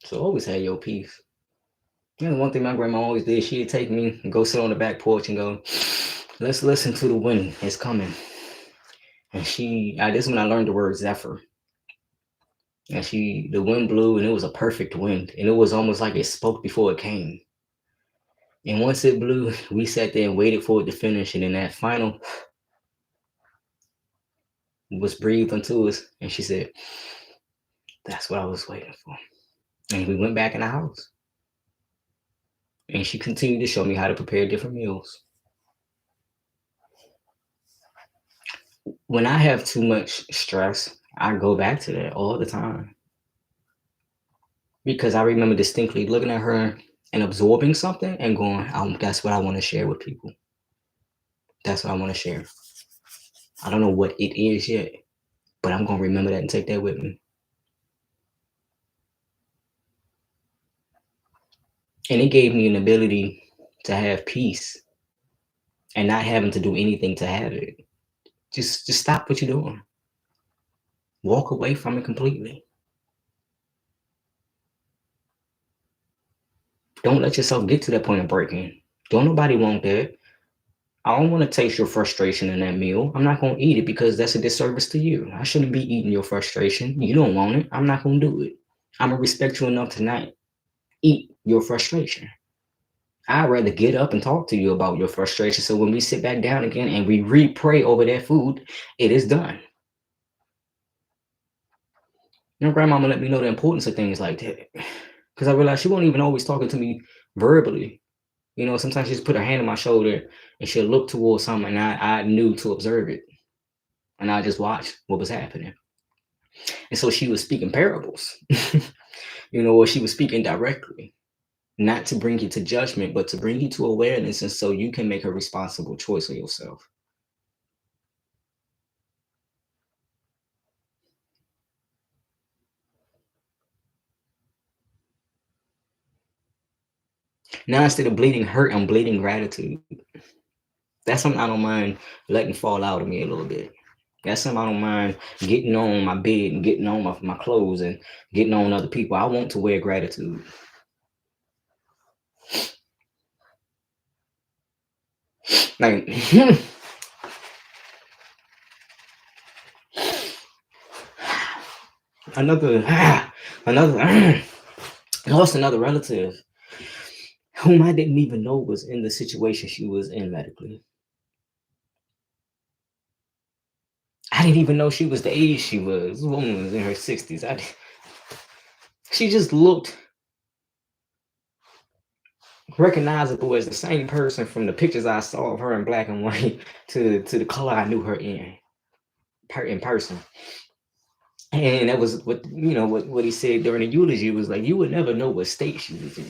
So always have your peace. One thing my grandma always did, she'd take me and go sit on the back porch and go, let's listen to the wind. It's coming. And this is when I learned the word zephyr. And the wind blew, and it was a perfect wind. And it was almost like it spoke before it came. And once it blew, we sat there and waited for it to finish. And then that final was breathed unto us. And she said, that's what I was waiting for. And we went back in the house. And she continued to show me how to prepare different meals. When I have too much stress, I go back to that all the time. Because I remember distinctly looking at her and absorbing something and going, that's what I want to share with people. That's what I want to share. I don't know what it is yet, but I'm going to remember that and take that with me. And it gave me an ability to have peace and not having to do anything to have it. Just stop what you're doing. Walk away from it completely. Don't let yourself get to that point of breaking. Don't nobody want that. I don't want to taste your frustration in that meal. I'm not going to eat it because that's a disservice to you. I shouldn't be eating your frustration. You don't want it. I'm not going to do it. I'm going to respect you enough to not eat your frustration. I'd rather get up and talk to you about your frustration. So when we sit back down again and we re-pray over that food, it is done. Grandmama let me know the importance of things like that. Because I realized she wasn't even always talking to me verbally. Sometimes she just put her hand on my shoulder and she'll look towards something and I knew to observe it. And I just watched what was happening. And so she was speaking parables, or she was speaking directly, not to bring you to judgment, but to bring you to awareness. And so you can make a responsible choice for yourself. Now, instead of bleeding hurt, I'm bleeding gratitude. That's something I don't mind letting fall out of me a little bit. That's something I don't mind getting on my bed and getting on my clothes and getting on other people. I want to wear gratitude. Like another another I lost another relative whom I didn't even know was in the situation she was in medically. I didn't even know she was the age she was. This woman was in her 60s. She just looked recognizable as the same person from the pictures I saw of her in black and white to the color I knew her in person. And that was what he said during the eulogy was like, you would never know what state she was in.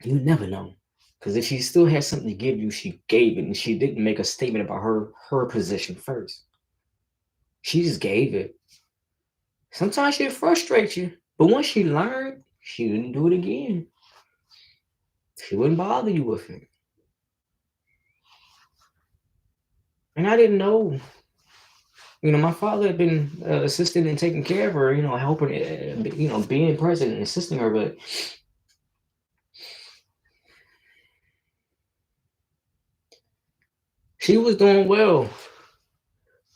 You would never know. Because if she still had something to give you, she gave it, and she didn't make a statement about her position first. She just gave it. Sometimes she'd frustrate you, but once she learned, she wouldn't do it again. She wouldn't bother you with it. And I didn't know. My father had been assisting and taking care of her, helping, being present and assisting her, but she was doing well.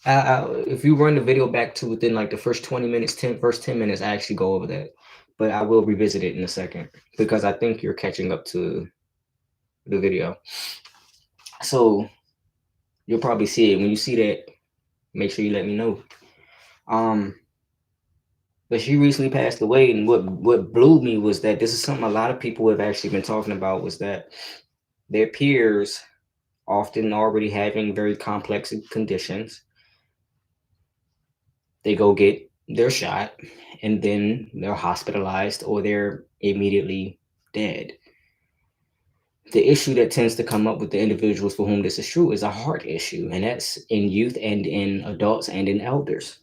If you run the video back to within like the first 20 minutes, first 10 minutes, I actually go over that. But I will revisit it in a second because I think you're catching up to the video. So you'll probably see it. When you see that, make sure you let me know. But she recently passed away, and what blew me was that this is something a lot of people have actually been talking about, was that their peers, often already having very complex conditions, they go get their shot and then they're hospitalized or they're immediately dead. The issue that tends to come up with the individuals for whom this is true is a heart issue, and that's in youth and in adults and in elders.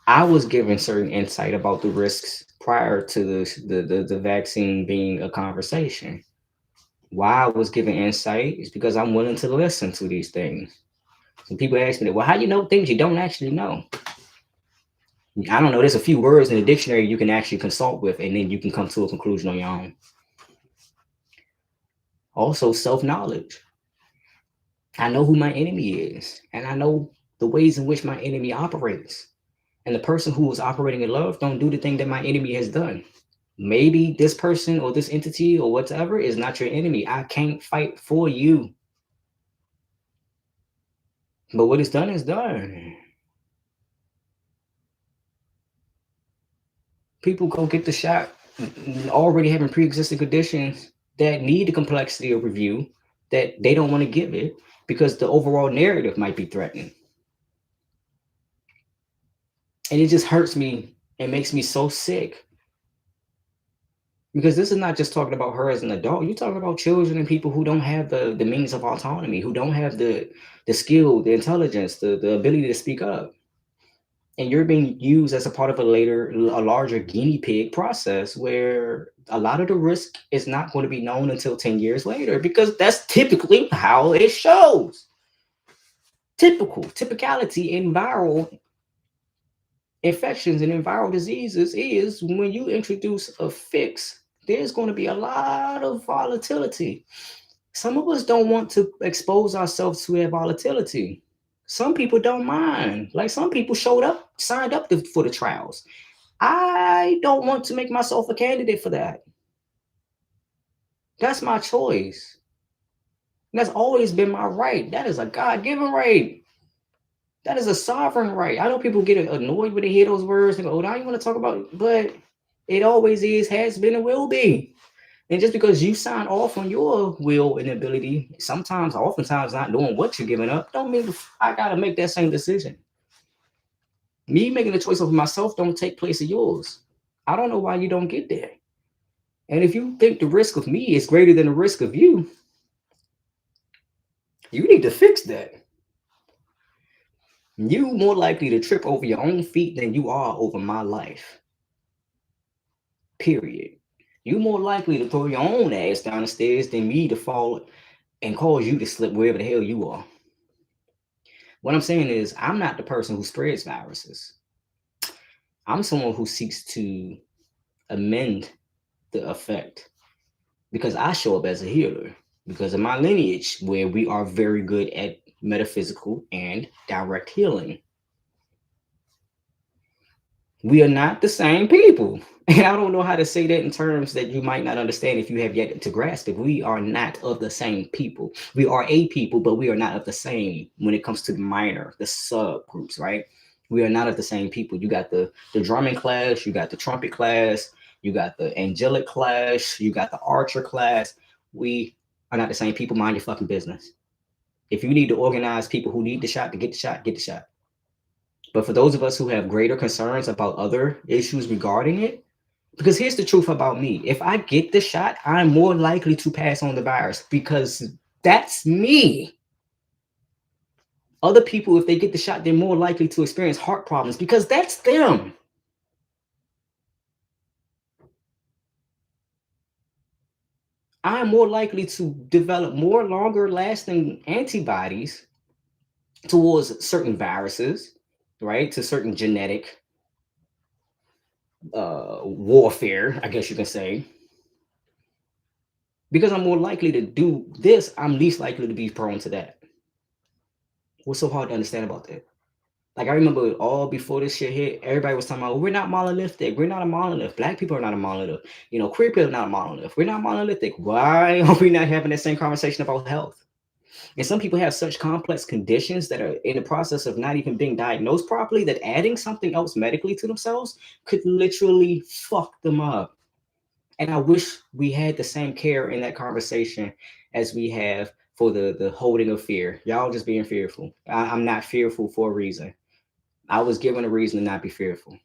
I was given certain insight about the risks prior to the vaccine being a conversation. Why I was given insight is because I'm willing to listen to these things. Some people ask me, well, how you know things you don't actually know? I don't know. There's a few words in the dictionary you can actually consult with, and then you can come to a conclusion on your own. Also, self-knowledge. I know who my enemy is, and I know the ways in which my enemy operates. And the person who is operating in love don't do the thing that my enemy has done. Maybe this person or this entity or whatever is not your enemy. I can't fight for you. But what is done is done. People go get the shot already having pre-existing conditions that need the complexity of review that they don't want to give it because the overall narrative might be threatened. And it just hurts me and makes me so sick. Because this is not just talking about her as an adult. You're talking about children and people who don't have the means of autonomy, who don't have the skill, the intelligence, the ability to speak up. And you're being used as a part of a larger guinea pig process where a lot of the risk is not going to be known until 10 years later, because that's typically how it shows. Typicality in viral infections and in viral diseases is when you introduce a fix, there's going to be a lot of volatility. Some of us don't want to expose ourselves to that volatility. Some people don't mind. Like some people signed up for the trials. I don't want to make myself a candidate for that. That's my choice. That's always been my right. That is a God-given right. That is a sovereign right. I know people get annoyed when they hear those words and go, oh, now you want to talk about, but it always is, has been, and will be. And just because you sign off on your will and ability, oftentimes not doing what you're giving up, don't mean I got to make that same decision. Me making the choice over myself don't take place of yours. I don't know why you don't get there. And if you think the risk of me is greater than the risk of you, you need to fix that. You more likely to trip over your own feet than you are over my life. Period. You more likely to throw your own ass down the stairs than me to fall and cause you to slip wherever the hell you are. What I'm saying is, I'm not the person who spreads viruses. I'm someone who seeks to amend the effect because I show up as a healer because of my lineage, where we are very good at metaphysical and direct healing. We are not the same people. And I don't know how to say that in terms that you might not understand if you have yet to grasp it. We are not of the same people. We are a people, but we are not of the same when it comes to the minor, the subgroups, right? We are not of the same people. You got the drumming class, you got the trumpet class, you got the angelic class, you got the archer class. We are not the same people. Mind your fucking business. If you need to organize people who need the shot to get the shot, get the shot. But for those of us who have greater concerns about other issues regarding it, because here's the truth about me: if I get the shot, I'm more likely to pass on the virus because that's me. Other people, if they get the shot, they're more likely to experience heart problems because that's them. I'm more likely to develop more longer lasting antibodies towards certain viruses, right? To certain genetic warfare, I guess you can say. Because I'm more likely to do this, I'm least likely to be prone to that. What's so hard to understand about that? Like I remember all before this shit hit, everybody was talking about, we're not monolithic. We're not a monolith. Black people are not a monolith. You know, queer people are not a monolith. We're not monolithic. Why are we not having that same conversation about health? And some people have such complex conditions that are in the process of not even being diagnosed properly that adding something else medically to themselves could literally fuck them up. And I wish we had the same care in that conversation as we have for the holding of fear. Y'all just being fearful. I'm not fearful for a reason. I was given a reason to not be fearful.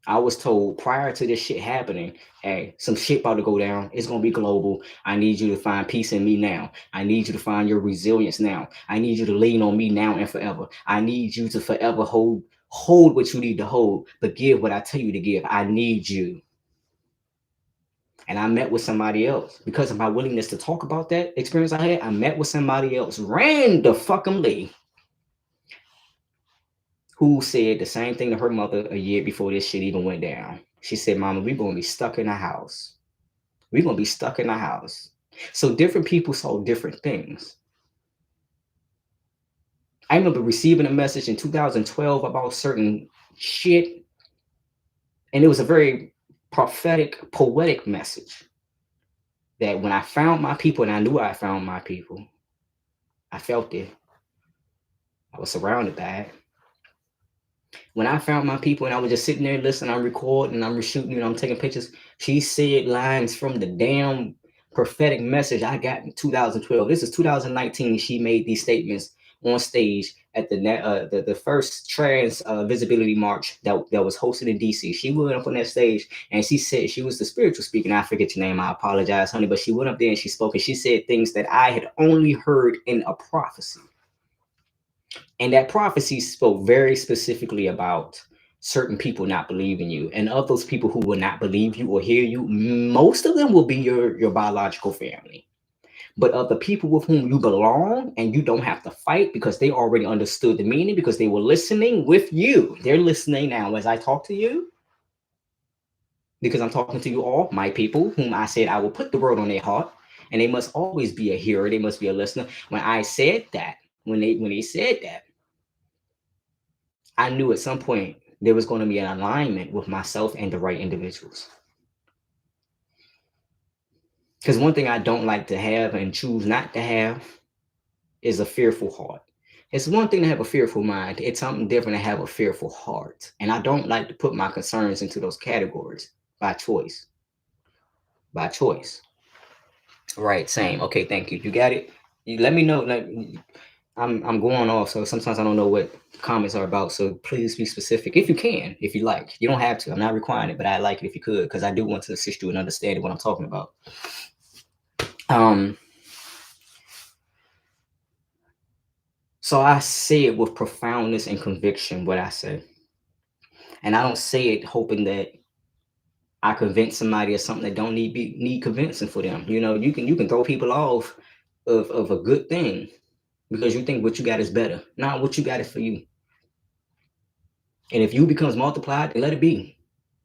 I was told prior to this shit happening, hey, some shit about to go down. It's gonna be global. I need you to find peace in me now. I need you to find your resilience now. I need you to lean on me now and forever. I need you to forever hold what you need to hold, but give what I tell you to give. I need you. And I met with somebody else because of my willingness to talk about that experience I had. I met with somebody else randomly who said the same thing to her mother a year before this shit even went down. She said, Mama, we're going to be stuck in the house. We're going to be stuck in the house. So different people saw different things. I remember receiving a message in 2012 about certain shit, and it was a very prophetic, poetic message that when I found my people, and I knew I found my people, I felt it. I was surrounded by it. When I found my people and I was just sitting there listening, I'm recording, I'm shooting, I'm taking pictures. She said lines from the damn prophetic message I got in 2012. This is 2019. She made these statements on stage at the first trans visibility march that was hosted in DC. She went up on that stage and she said she was the spiritual speaker. And I forget your name. I apologize, honey. But she went up there and she spoke and she said things that I had only heard in a prophecy. And that prophecy spoke very specifically about certain people not believing you. And of those people who will not believe you or hear you, most of them will be your biological family. But of the people with whom you belong and you don't have to fight because they already understood the meaning because they were listening with you. They're listening now as I talk to you because I'm talking to you all, my people, whom I said I will put the word on their heart. And they must always be a hearer. They must be a listener. When I said that, when they said that, I knew at some point there was going to be an alignment with myself and the right individuals. Because one thing I don't like to have and choose not to have is a fearful heart. It's one thing to have a fearful mind. It's something different to have a fearful heart. And I don't like to put my concerns into those categories by choice. By choice. Right, same. Okay, thank you. You got it. You let me know. Like I'm going off, so sometimes I don't know what comments are about. So please be specific if you can, if you like. You don't have to. I'm not requiring it, but I like it if you could, because I do want to assist you in understanding what I'm talking about. So I say it with profoundness and conviction, what I say. And I don't say it hoping that I convince somebody of something that don't need convincing for them. You know, you can throw people off of a good thing. because you think what you got is better. Not what you got is for you. And if you becomes multiplied, then let it be.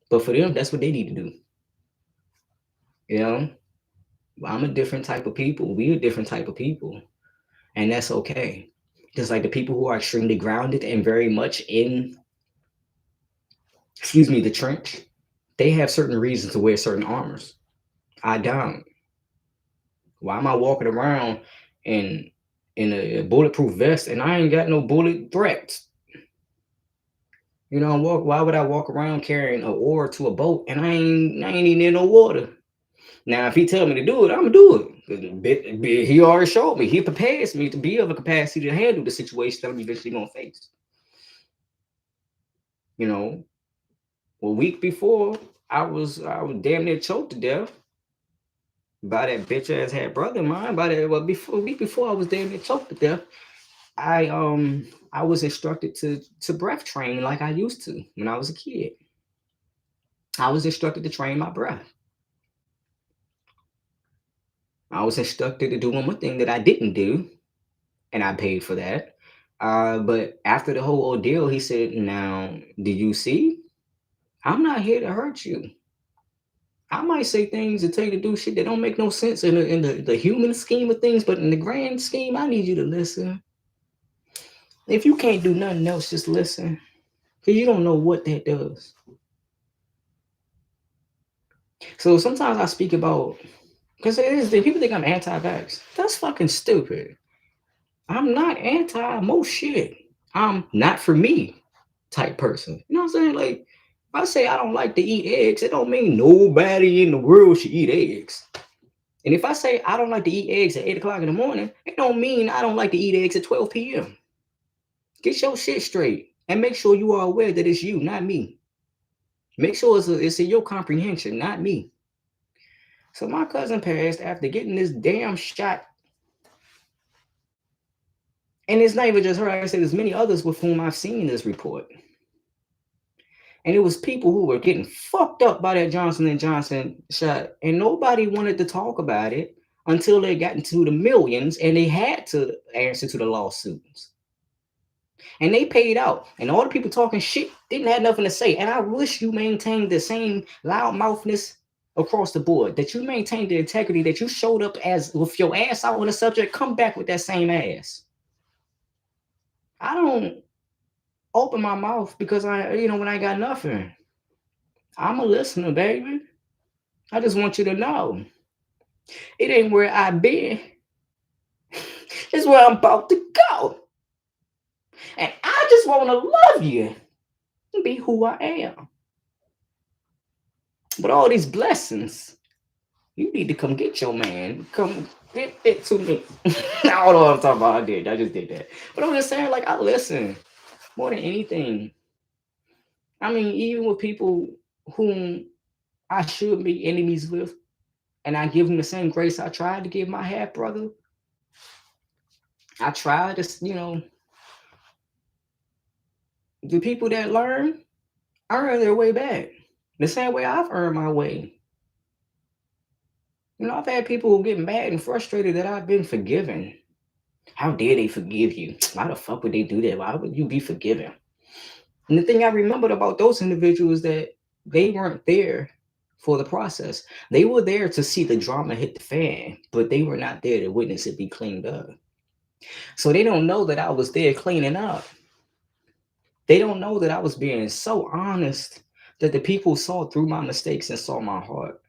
But for them, that's what they need to do. You know, I'm a different type of people. We a different type of people, and that's okay. Just like the people who are extremely grounded and very much in, excuse me, the trench, they have certain reasons to wear certain armors. I don't. Why am I walking around in a bulletproof vest and I ain't got no bullet threats? You know, why would I walk around carrying an oar to a boat and I ain't even in no water? Now, if he tell me to do it, I'm gonna do it. He already showed me. He prepares me to be of a capacity to handle the situation that I'm eventually gonna face. You know, a week before, I was damn near choked to death by that bitch ass had brother of mine. By that, well, before a week before, I was damn near choked to death. I was instructed to breath train like I used to when I was a kid. I was instructed to train my breath. I was instructed to do one more thing that I didn't do, and I paid for that. But after the whole ordeal, he said, "Now, do you see? I'm not here to hurt you. I might say things and tell you to do shit that don't make no sense in the human scheme of things, but in the grand scheme, I need you to listen. If you can't do nothing else, just listen, because you don't know what that does." So sometimes I speak about, because it is the people think I'm anti-vax. That's fucking stupid. I'm not anti most shit. I'm not for me type person. You know what I'm saying? Like, if I say I don't like to eat eggs, it don't mean nobody in the world should eat eggs. And if I say I don't like to eat eggs at 8 o'clock in the morning, it don't mean I don't like to eat eggs at 12 p.m. Get your shit straight and make sure you are aware that it's you, not me. Make sure it's in your comprehension, not me. So my cousin passed after getting this damn shot. And it's not even just her. Like I said, there's many others with whom I've seen this report. And it was people who were getting fucked up by that Johnson and Johnson shot, and nobody wanted to talk about it until they got into the millions, and they had to answer to the lawsuits. And they paid out, and all the people talking shit didn't have nothing to say. And I wish you maintained the same loudmouthness across the board, that you maintained the integrity, that you showed up as with your ass out on the subject. Come back with that same ass. I don't open my mouth because when I got nothing. I'm a listener, baby. I just want you to know it ain't where I've been. It's where I'm about to go. And I just want to love you and be who I am. But all these blessings, you need to come get your man. Come get it to me. I don't know what I'm talking about. I just did that. But I'm just saying, like, I listen more than anything. I mean, even with people whom I should be enemies with, and I give them the same grace I tried to give my half brother. I tried to, the people that learn earn their way back. The same way I've earned my way. I've had people getting mad and frustrated that I've been forgiven. How dare they forgive you? Why the fuck would they do that? Why would you be forgiven? And the thing I remembered about those individuals that they weren't there for the process. They were there to see the drama hit the fan, but they were not there to witness it be cleaned up. So they don't know that I was there cleaning up. They don't know that I was being so honest that the people saw through my mistakes and saw my heart.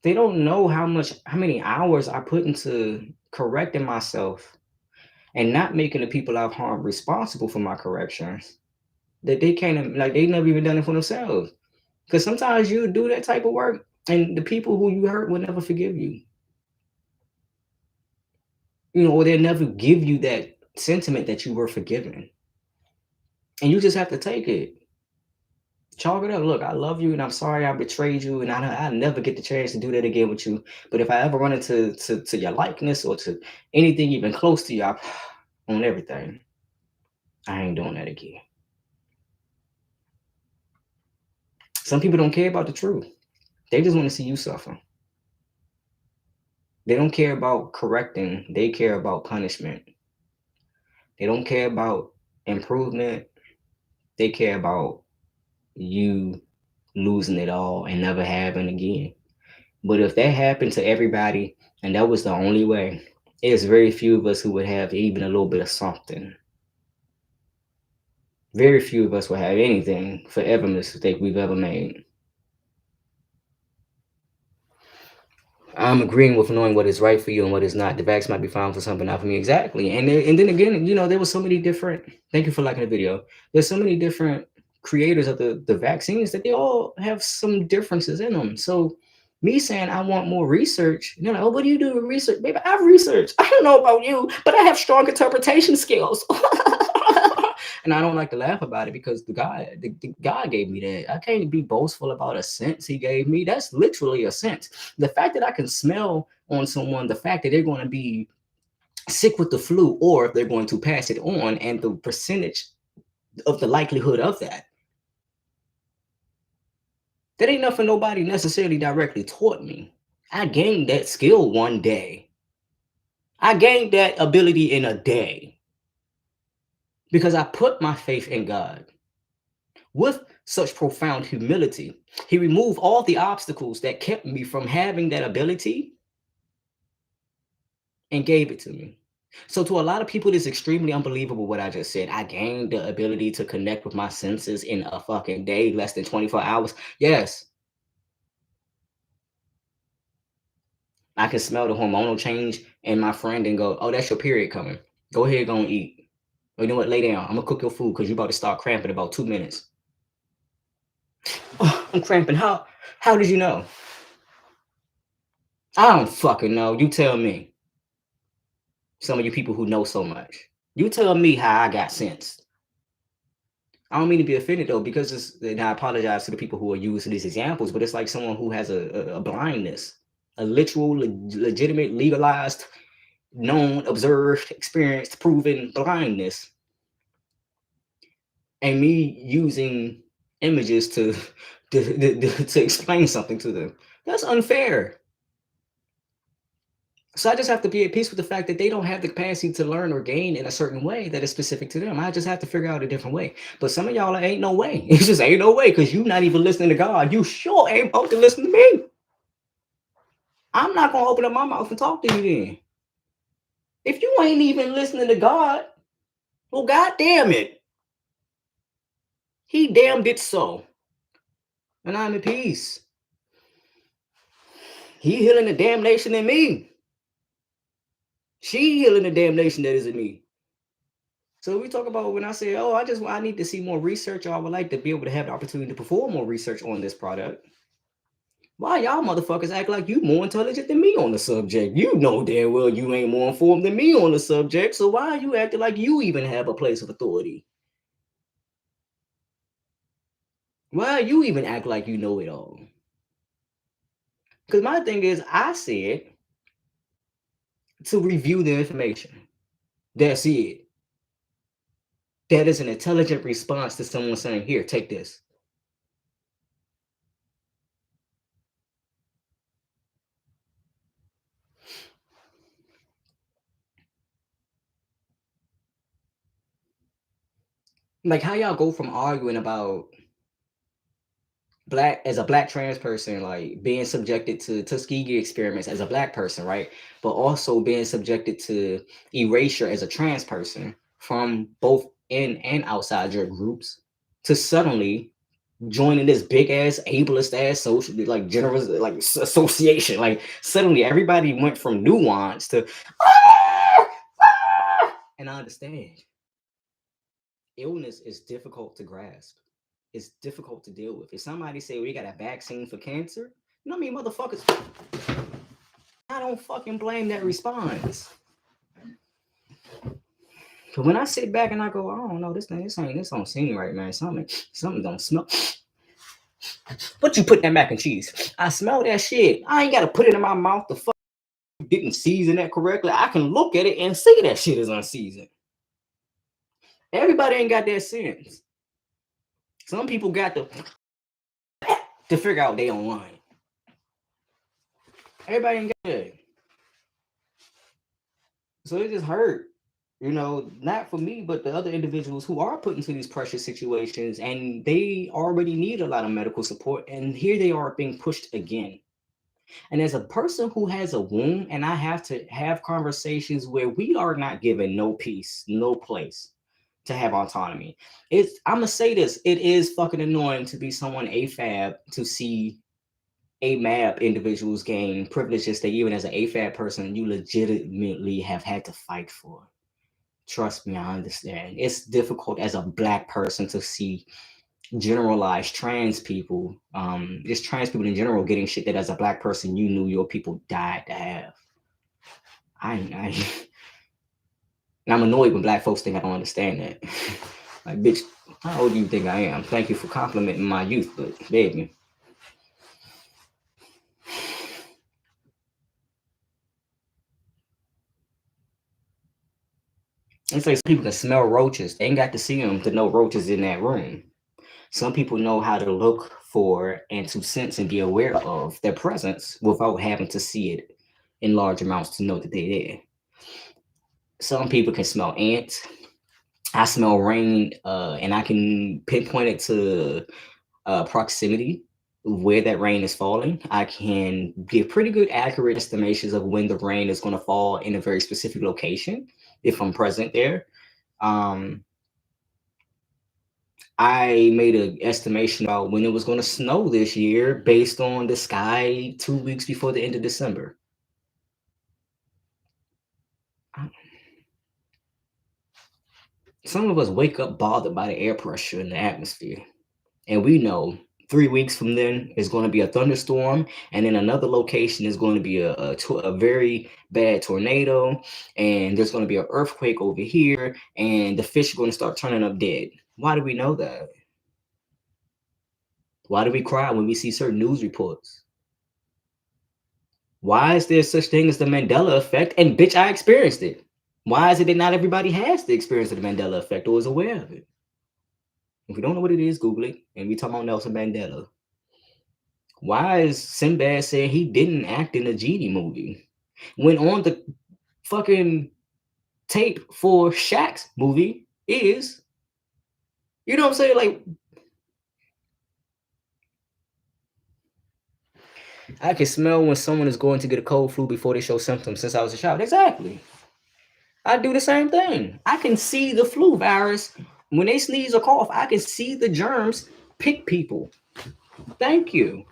They don't know how many hours I put into correcting myself and not making the people I've harmed responsible for my corrections. That they can't, like, they never even done it for themselves. Because sometimes you do that type of work and the people who you hurt will never forgive you. Or they'll never give you that sentiment that you were forgiven. And you just have to take it. Chalk it up. Look, I love you, and I'm sorry I betrayed you, and I never get the chance to do that again with you. But if I ever run into to your likeness or to anything even close to you, on everything, I ain't doing that again. Some people don't care about the truth. They just want to see you suffer. They don't care about correcting. They care about punishment. They don't care about improvement. They care about you losing it all and never having again. But if that happened to everybody and that was the only way, there's very few of us who would have even a little bit of something. Very few of us will have anything for every mistake we've ever made. I'm agreeing with knowing what is right for you and what is not. The vax might be fine for something, not for me. Exactly. And then again, there was so many different. Thank you for liking the video. There's so many different creators of the vaccines that they all have some differences in them. So me saying I want more research, oh, what do you do with research? Baby, I've researched. I don't know about you, but I have strong interpretation skills. And I don't like to laugh about it because the God gave me that. I can't be boastful about a sense he gave me. That's literally a sense. The fact that I can smell on someone, the fact that they're going to be sick with the flu or if they're going to pass it on, and the percentage of the likelihood of that. That ain't nothing nobody necessarily directly taught me. I gained that skill one day. I gained that ability in a day because I put my faith in God. With such profound humility, he removed all the obstacles that kept me from having that ability and gave it to me. So to a lot of people, it's extremely unbelievable what I just said. I gained the ability to connect with my senses in a fucking day, less than 24 hours. Yes. I can smell the hormonal change in my friend and go, oh, that's your period coming. Go ahead, go and eat. Or you know what? Lay down. I'm going to cook your food because you're about to start cramping in about 2 minutes. Oh, I'm cramping. How did you know? I don't fucking know. You tell me. Some of you people who know so much. You tell me how I got sense. I don't mean to be offended though, because and I apologize to the people who are using these examples, but it's like someone who has a blindness, a literal, legitimate, legalized, known, observed, experienced, proven blindness, and me using images to explain something to them. That's unfair. So I just have to be at peace with the fact that they don't have the capacity to learn or gain in a certain way that is specific to them. I just have to figure out a different way. But some of y'all ain't no way. It just ain't no way because you're not even listening to God. You sure ain't about to listen to me. I'm not going to open up my mouth and talk to you then. If you ain't even listening to God, well, God damn it. He damned it so. And I'm at peace. He healing the damnation in me. She healing the damnation that is in me. So we talk about when I say, oh, I need to see more research, or I would like to be able to have the opportunity to perform more research on this product. Why y'all motherfuckers act like you more intelligent than me on the subject? You know damn well you ain't more informed than me on the subject, so why are you acting like you even have a place of authority? Why you even act like you know it all? Because my thing is, I said to review the information. That's it. That is an intelligent response to someone saying, here, take this. Like how y'all go from arguing about as a black trans person, like being subjected to Tuskegee experiments as a black person, right? But also being subjected to erasure as a trans person from both in and outside your groups, to suddenly joining this big ass ableist ass social, like generous, like association. Like suddenly everybody went from nuance to and I understand illness is difficult to grasp. It's difficult to deal with. If somebody say we got a vaccine for cancer, you know what I mean, motherfuckers, I don't fucking blame that response. But when I sit back and I go, I don't know, this don't seem right, man. Something don't smell. What you put in that mac and cheese? I smell that shit. I ain't gotta put it in my mouth. The fuck didn't season that correctly. I can look at it and see that shit is unseasoned. Everybody ain't got that sense. Some people got to figure out they online. Everybody ain't got that. So it just hurt, not for me, but the other individuals who are put into these pressure situations and they already need a lot of medical support. And here they are being pushed again. And as a person who has a wound, and I have to have conversations where we are not given no peace, no place to have autonomy. I'm gonna say this, it is fucking annoying to be someone AFAB to see AMAB individuals gain privileges that even as an AFAB person you legitimately have had to fight for. Trust me, I understand. It's difficult as a black person to see generalized trans people, just trans people in general, getting shit that as a black person you knew your people died to have. I and I'm annoyed when black folks think I don't understand that. Like, bitch, how old do you think I am? Thank you for complimenting my youth, but baby. It's like some people can smell roaches. They ain't got to see them to know roaches in that room. Some people know how to look for and to sense and be aware of their presence without having to see it in large amounts to know that they're there. Some people can smell ants. I smell rain, and I can pinpoint it to proximity where that rain is falling. I can give pretty good accurate estimations of when the rain is going to fall in a very specific location if I'm present there. Um, I made an estimation about when it was going to snow this year based on the sky 2 weeks before the end of December. Some of us wake up bothered by the air pressure in the atmosphere, and we know 3 weeks from then is going to be a thunderstorm, and then another location is going to be a very bad tornado, and there's going to be an earthquake over here, and the fish are going to start turning up dead. Why do we know that? Why do we cry when we see certain news reports? Why is there such thing as the Mandela effect? And bitch, I experienced it. Why is it that not everybody has the experience of the Mandela effect or is aware of it? If you don't know what it is, Google it. And we talking about Nelson Mandela. Why is Sinbad saying he didn't act in a genie movie when on the fucking tape for Shaq's movie is, you know what I'm saying? Like, I can smell when someone is going to get a cold flu before they show symptoms since I was a child. Exactly. I do the same thing. I can see the flu virus when they sneeze or cough. I can see the germs pick people. Thank you.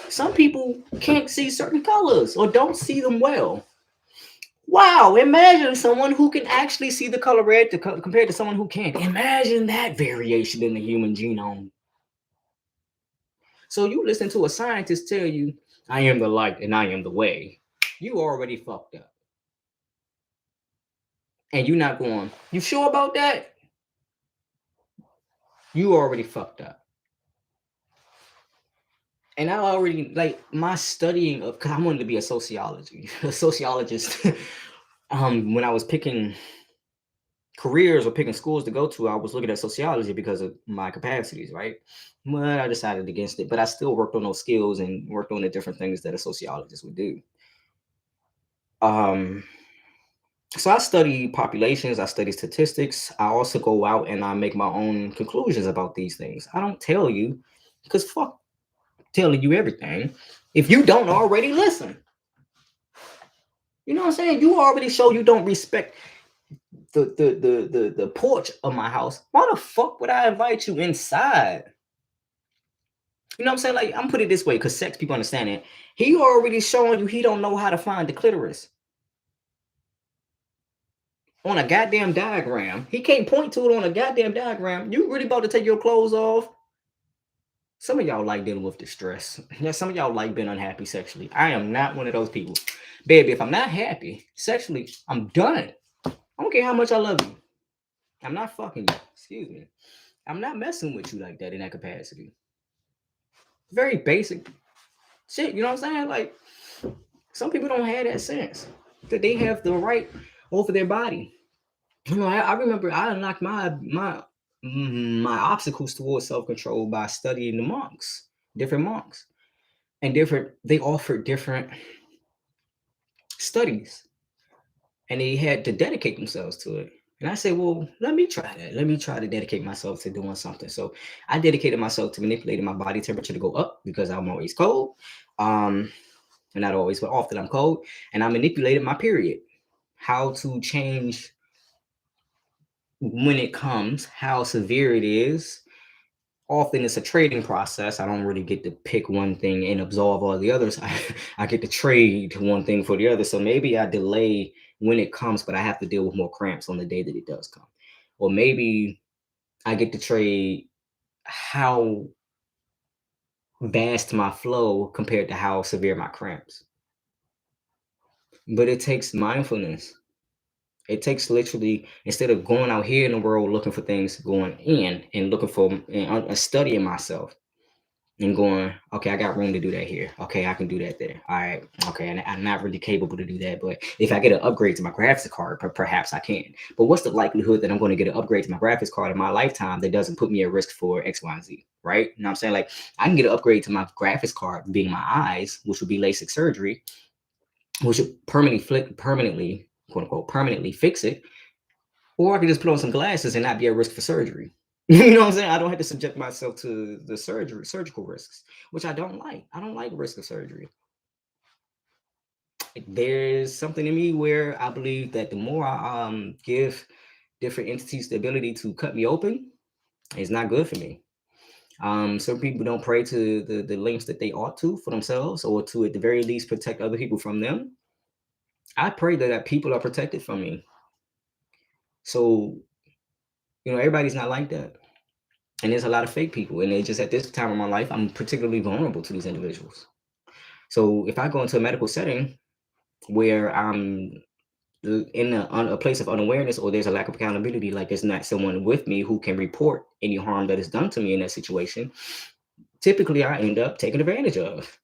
Some people can't see certain colors or don't see them well. Wow, imagine someone who can actually see the color red compared to someone who can't. Imagine that variation in the human genome. So you listen to a scientist tell you, I am the light and I am the way. You already fucked up. And you're not going, you sure about that? You already fucked up. And I already, like, my studying of, because I wanted to be a sociologist. When I was picking careers or picking schools to go to, I was looking at sociology because of my capacities, right? But I decided against it. But I still worked on those skills and worked on the different things that a sociologist would do. Um, so I study populations, I study statistics. I also go out and I make my own conclusions about these things. I don't tell you because fuck telling you everything if you don't already listen. You know what I'm saying? You already show you don't respect the porch of my house. Why the fuck would I invite you inside? You know what I'm saying? Like, I'm put it this way because sex people understand it. He already showing you he don't know how to find the clitoris on a goddamn diagram. He can't point to it on a goddamn diagram. You really about to take your clothes off? Some of y'all like dealing with distress. Yeah, some of y'all like being unhappy sexually. I am not one of those people. Baby, if I'm not happy sexually, I'm done. I don't care how much I love you. I'm not fucking you. Excuse me. I'm not messing with you like that in that capacity. Very basic shit, you know what I'm saying? Like, some people don't have that sense that they have the right over their body. You know, I remember I unlocked my obstacles towards self-control by studying the different monks, and different. They offered different studies, and they had to dedicate themselves to it. And I said, well, let me try that. Let me try to dedicate myself to doing something. So I dedicated myself to manipulating my body temperature to go up because I'm always cold. Not always, but often I'm cold. And I manipulated my period. How to change when it comes, how severe it is. Often it's a trading process. I don't really get to pick one thing and absolve all the others. I get to trade one thing for the other. So maybe I delay when it comes, but I have to deal with more cramps on the day that it does come. Or maybe I get to trade how vast my flow compared to how severe my cramps. But it takes mindfulness. It takes literally, instead of going out here in the world looking for things, going in and looking for and studying myself and going, okay, I got room to do that here. Okay, I can do that there. All right. Okay, and I'm not really capable to do that. But if I get an upgrade to my graphics card, perhaps I can. But what's the likelihood that I'm going to get an upgrade to my graphics card in my lifetime that doesn't put me at risk for X, Y, and Z? Right? You know what I'm saying? Like, I can get an upgrade to my graphics card being my eyes, which would be LASIK surgery, which would permanently, quote unquote, permanently fix it. Or I can just put on some glasses and not be at risk for surgery. You know what I'm saying? I don't have to subject myself to the surgical risks, which I don't like. I don't like risk of surgery. There's something in me where I believe that the more I give different entities the ability to cut me open, it's not good for me. Some people don't pray to the lengths that they ought to for themselves, or to at the very least protect other people from them. I pray that people are protected from me. So, everybody's not like that. And there's a lot of fake people. And it just, at this time of my life, I'm particularly vulnerable to these individuals. So if I go into a medical setting where I'm in a place of unawareness, or there's a lack of accountability, like there's not someone with me who can report any harm that is done to me in that situation, typically I end up taken advantage of.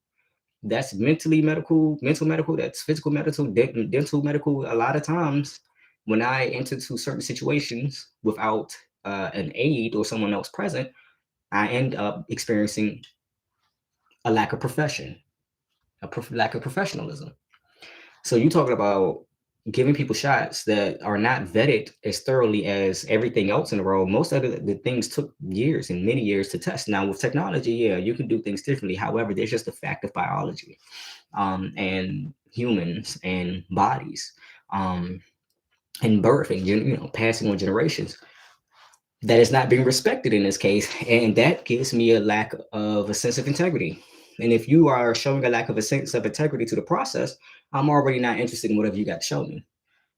That's mental medical, that's physical medical, dental medical. A lot of times when I enter to certain situations without an aide or someone else present, I end up experiencing a lack of lack of professionalism. So you talking about giving people shots that are not vetted as thoroughly as everything else in the world. Most of the things took years and many years to test. Now with technology, yeah, you can do things differently. However, there's just a fact of biology, and humans and bodies, and birth, and passing on generations, that is not being respected in this case. And that gives me a lack of a sense of integrity. And if you are showing a lack of a sense of integrity to the process, I'm already not interested in whatever you got to show me.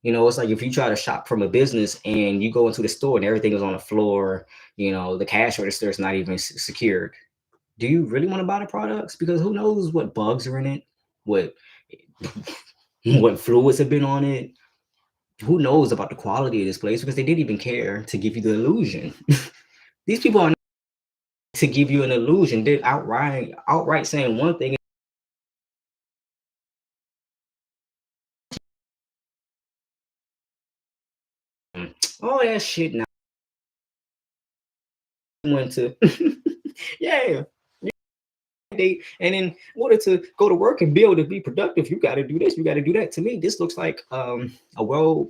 It's like if you try to shop from a business and you go into the store and everything is on the floor, the cash register is not even secured. Do you really want to buy the products? Because who knows what bugs are in it, what what fluids have been on it. Who knows about the quality of this place, because they didn't even care to give you the illusion. These people are to give you an illusion. They're outright saying one thing. Oh, that shit now went to yeah. And in order to go to work and be able to be productive, you got to do this, you got to do that. To me, this looks like a well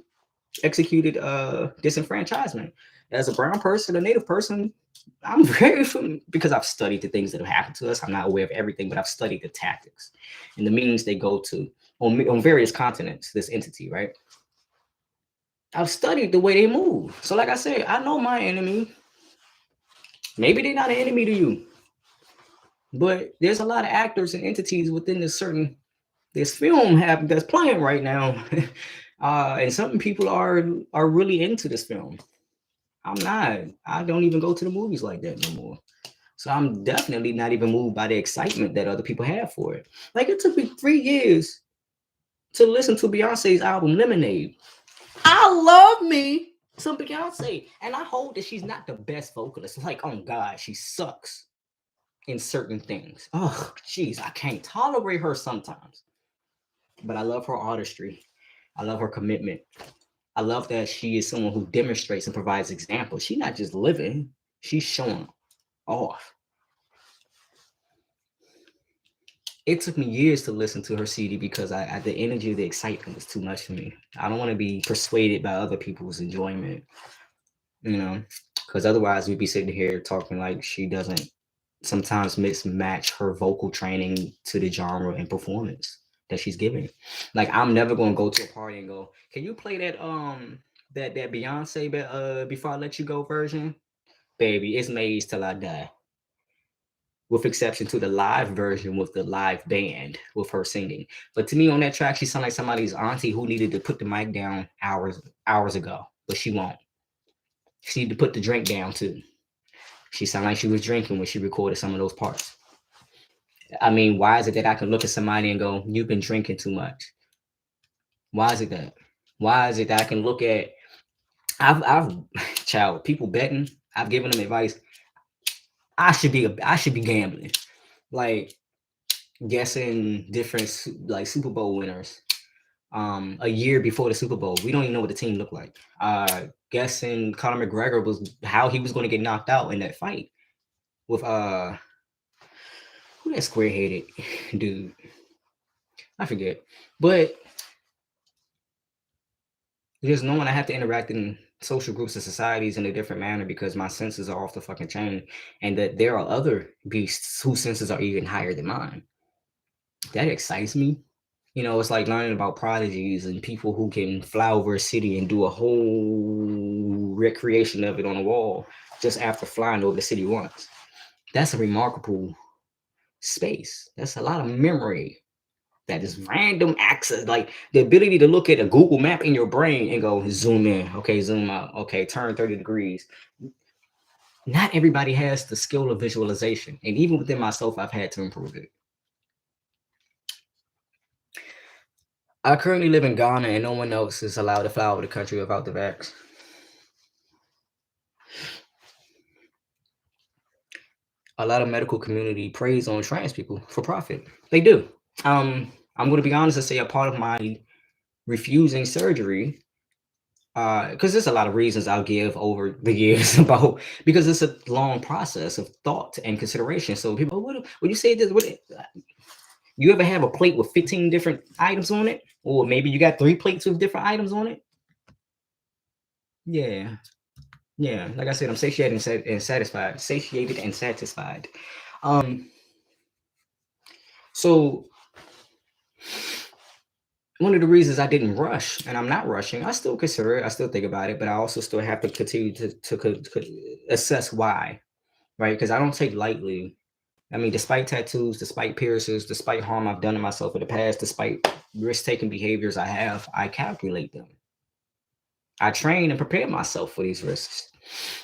executed disenfranchisement. As a brown person, a native person, I'm very familiar, because I've studied the things that have happened to us. I'm not aware of everything, but I've studied the tactics and the means they go to on various continents, this entity, right? I've studied the way they move. So like I said, I know my enemy. Maybe they're not an enemy to you, but there's a lot of actors and entities within this film that's playing right now. And some people are really into this film. I'm not. I don't even go to the movies like that no more. So I'm definitely not even moved by the excitement that other people have for it. Like, it took me 3 years to listen to Beyonce's album Lemonade. I love me some Beyonce, and I hope that she's not the best vocalist. Like, oh God, she sucks in certain things. Oh, jeez, I can't tolerate her sometimes. But I love her artistry. I love her commitment. I love that she is someone who demonstrates and provides examples. She's not just living, she's showing off. it took me years to listen to her CD because the energy, the excitement was too much for me. I don't want to be persuaded by other people's enjoyment, you know, because otherwise we'd be sitting here talking like she doesn't sometimes mismatch her vocal training to the genre and performance that she's giving. Like I'm never gonna go to a party and go, "Can you play that Beyonce Before I Let You Go version?" Baby, it's made till I die. With exception to the live version with the live band with her singing. But to me, on that track, she sounded like somebody's auntie who needed to put the mic down hours ago, but she won't. She needed to put the drink down too. She sounded like she was drinking when she recorded some of those parts. I mean, why is it that I can look at somebody and go, "You've been drinking too much"? Why is it that? Why is it that I can look at? I've child people betting. I've given them advice. I should be gambling, like guessing different like Super Bowl winners. A year before the Super Bowl, we don't even know what the team looked like. Guessing Conor McGregor was how he was going to get knocked out in that fight with who that square headed dude? I forget, but just knowing I have to interact in social groups and societies in a different manner because my senses are off the fucking chain, and that there are other beasts whose senses are even higher than mine. That excites me. You know, it's like learning about prodigies and people who can fly over a city and do a whole recreation of it on a wall just after flying over the city once. That's a remarkable space. That's a lot of memory. That is random access, like the ability to look at a Google map in your brain and go zoom in, okay, zoom out, okay, turn 30 degrees. Not everybody has the skill of visualization, and even within myself, I've had to improve it. I currently live in Ghana, and no one else is allowed to fly over the country without the vax. A lot of medical community preys on trans people for profit. They do. I'm going to be honest and say a part of my refusing surgery, because there's a lot of reasons I'll give over the years about because it's a long process of thought and consideration. So people, oh, what you say this? What you ever have a plate with 15 different items on it, or maybe you got 3 plates with different items on it? Yeah, yeah. Like I said, I'm and satisfied. Satiated and satisfied. Um. So one of the reasons I didn't rush, and I'm not rushing, I still consider it, I still think about it, but I also still have to continue to assess why, right? Because I don't take lightly. I mean, despite tattoos, despite piercings, despite harm I've done to myself in the past, despite risk-taking behaviors I have, I calculate them. I train and prepare myself for these risks.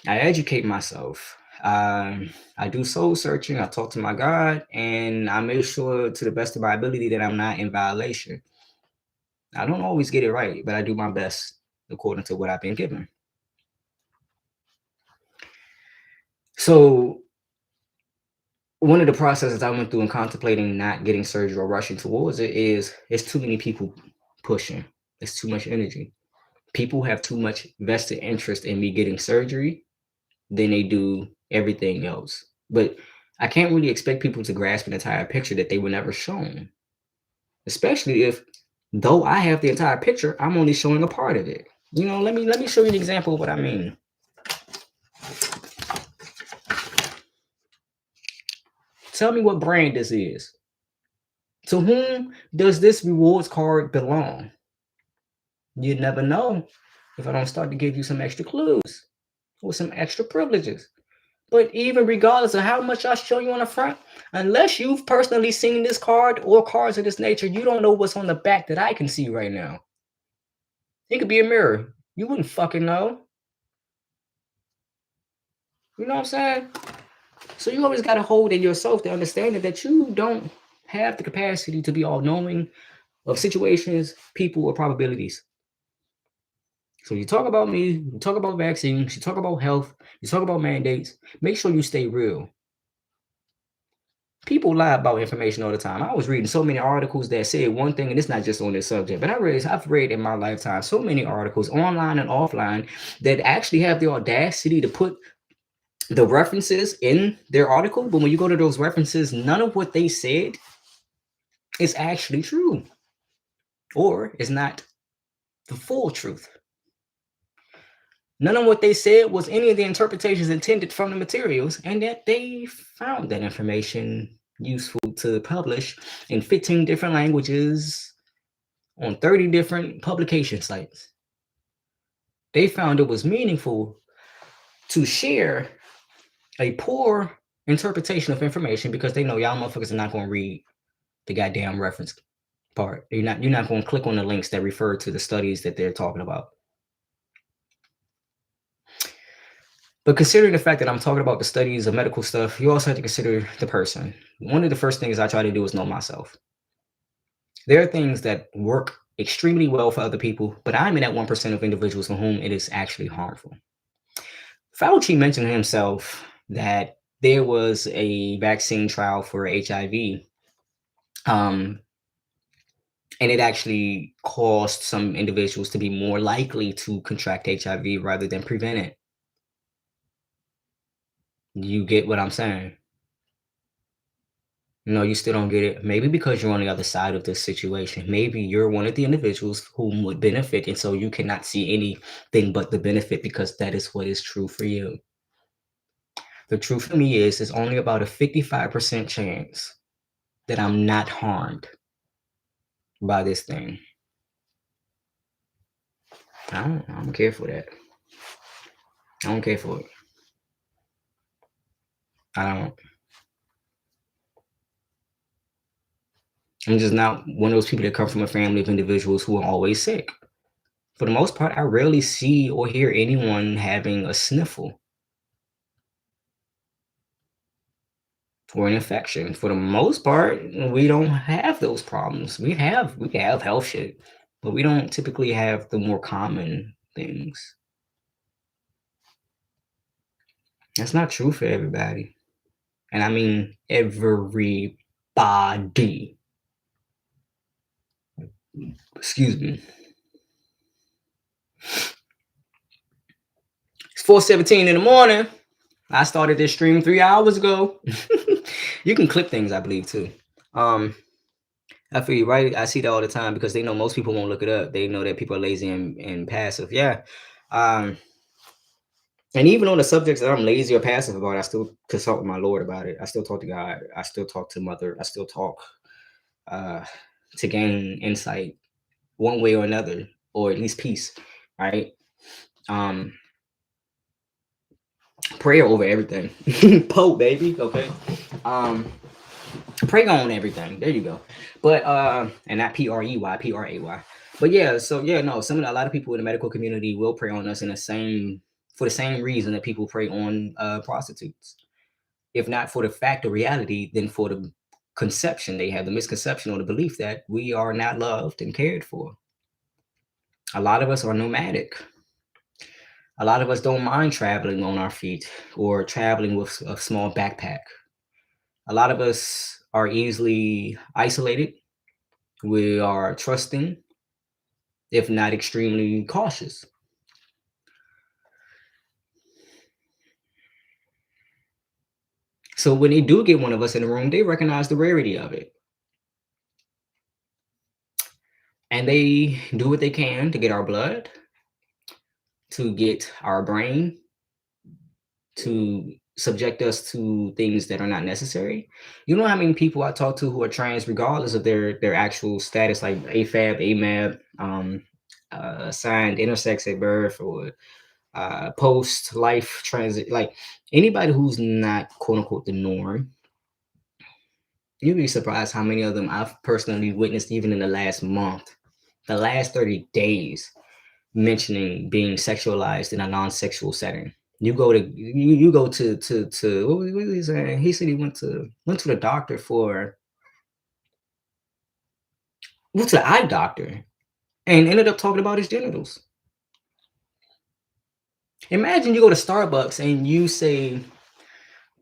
I educate myself. I do soul searching. I talk to my God, and I make sure, to the best of my ability, that I'm not in violation. I don't always get it right, but I do my best according to what I've been given. So one of the processes I went through in contemplating not getting surgery or rushing towards it is it's too many people pushing. It's too much energy. People have too much vested interest in me getting surgery than they do everything else. But I can't really expect people to grasp an entire picture that they were never shown, especially if, though I have the entire picture, I'm only showing a part of it. You know, let me show you an example of what I mean. Tell me what brand this is. To whom does this rewards card belong? You never know if I don't start to give you some extra clues or some extra privileges. But even regardless of how much I show you on the front, unless you've personally seen this card or cards of this nature, you don't know what's on the back that I can see right now. It could be a mirror. You wouldn't fucking know. You know what I'm saying? So you always got to hold in yourself the understanding that you don't have the capacity to be all knowing of situations, people, or probabilities. So you talk about me, you talk about vaccines, you talk about health, you talk about mandates. Make sure you stay real. People lie about information all the time. I was reading so many articles that said one thing, and it's not just on this subject, but I've read in my lifetime so many articles online and offline that actually have the audacity to put the references in their article. But when you go to those references, none of what they said is actually true, or is not the full truth. None of what they said was any of the interpretations intended from the materials, and that they found that information useful to publish in 15 different languages on 30 different publication sites. They found it was meaningful to share a poor interpretation of information because they know y'all motherfuckers are not going to read the goddamn reference part. You're not going to click on the links that refer to the studies that they're talking about. But considering the fact that I'm talking about the studies of medical stuff, you also have to consider the person. One of the first things I try to do is know myself. There are things that work extremely well for other people, but I'm in that 1% of individuals for whom it is actually harmful. Fauci mentioned himself that there was a vaccine trial for HIV, and it actually caused some individuals to be more likely to contract HIV rather than prevent it. You get what I'm saying? No, you still don't get it. Maybe because you're on the other side of this situation. Maybe you're one of the individuals whom would benefit, and so you cannot see anything but the benefit because that is what is true for you. The truth for me is it's only about a 55% chance that I'm not harmed by this thing. I don't care for that. I don't care for it. I don't. I'm just not one of those people that come from a family of individuals who are always sick. For the most part, I rarely see or hear anyone having a sniffle or an infection. For the most part, we don't have those problems. We have health shit, but we don't typically have the more common things. That's not true for everybody. And I mean everybody. Excuse me. It's 4:17 in the morning. I started this stream 3 hours ago. You can clip things, I believe, too. I feel you, right? I see that all the time because they know most people won't look it up. They know that people are lazy and passive. Yeah. And even on the subjects that I'm lazy or passive about, I still consult with my Lord about it. I still talk to God. I still talk to Mother. I still talk to gain insight one way or another, or at least peace, right? Prayer over everything. Pope, baby. Okay. Pray on everything. There you go. But and not PREY, PRAY. But yeah, so yeah, no, a lot of people in the medical community will pray on us for the same reason that people pray on prostitutes. If not for the fact or reality, then for the conception they have, the misconception or the belief that we are not loved and cared for. A lot of us are nomadic. A lot of us don't mind traveling on our feet or traveling with a small backpack. A lot of us are easily isolated. We are trusting, if not extremely cautious. So when they do get one of us in the room, they recognize the rarity of it. And they do what they can to get our blood, to get our brain, to subject us to things that are not necessary. You know how many people I talk to who are trans, regardless of their actual status, like AFAB, AMAB, signed intersex at birth, or post life transit, like anybody who's not quote unquote the norm. You'd be surprised how many of them I've personally witnessed, even in the last month, the last 30 days, mentioning being sexualized in a non-sexual setting. You go to what was he saying? He said he went to the doctor went to the eye doctor and ended up talking about his genitals. Imagine you go to Starbucks and you say,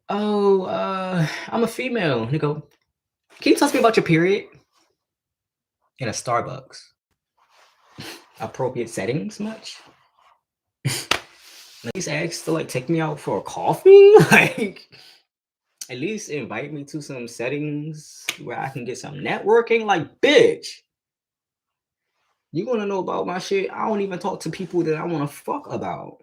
"Oh, I'm a female." And they go, "Can you talk to me about your period?" In a Starbucks. Appropriate settings much? These ask to like take me out for a coffee? Like, At least invite me to some settings where I can get some networking. Like, bitch, you want to know about my shit? I don't even talk to people that I want to fuck about.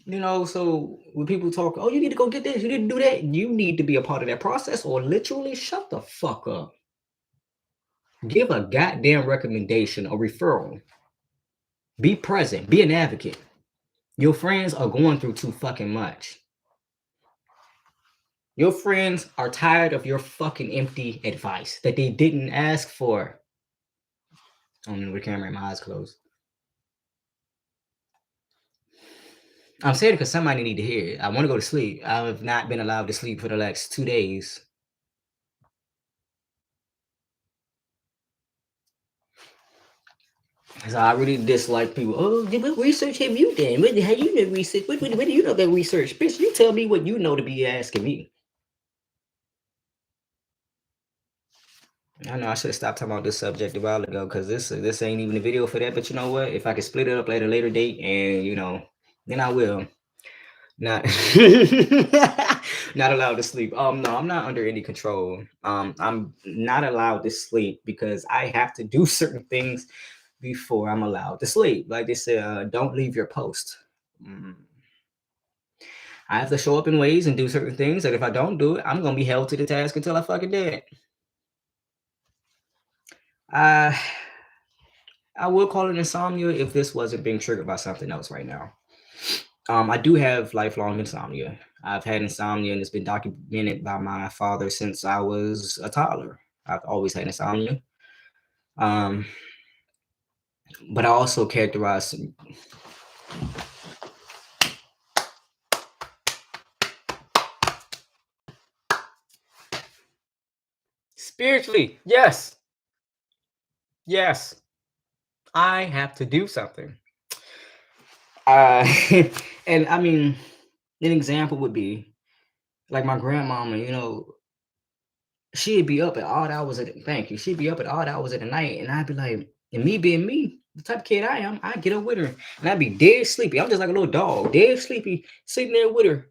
You know, so when people talk, oh, you need to go get this, you need to do that, you need to be a part of that process or literally shut the fuck up. Give a goddamn recommendation, a referral. Be present, be an advocate. Your friends are going through too fucking much. Your friends are tired of your fucking empty advice that they didn't ask for. I'm with the camera, my eyes closed. I'm saying it because somebody need to hear it. I want to go to sleep. I have not been allowed to sleep for the last 2 days. So I really dislike people. Oh, what research have you done? What have you done research? What do you know about research? Bitch, you tell me what you know to be asking me. I know I should have stopped talking about this subject a while ago because this ain't even a video for that. But you know what? If I could split it up at a later date and then I will. Not not allowed to sleep. No, I'm not under any control. I'm not allowed to sleep because I have to do certain things before I'm allowed to sleep. Like they said, don't leave your post. I have to show up in ways and do certain things that if I don't do it, I'm gonna be held to the task until I fucking dead. I will call it insomnia if this wasn't being triggered by something else right now. I do have lifelong insomnia. I've had insomnia and it's been documented by my father since I was a toddler. I've always had insomnia. But I also characterize spiritually. Yes. Yes. I have to do something. And I mean, an example would be like my grandmama, she'd be up at odd hours of the thank you. She'd be up at odd hours of the night, and I'd be like, and me being me, the type of kid I am, I'd get up with her, and I'd be dead sleepy. I'm just like a little dog, dead sleepy, sitting there with her,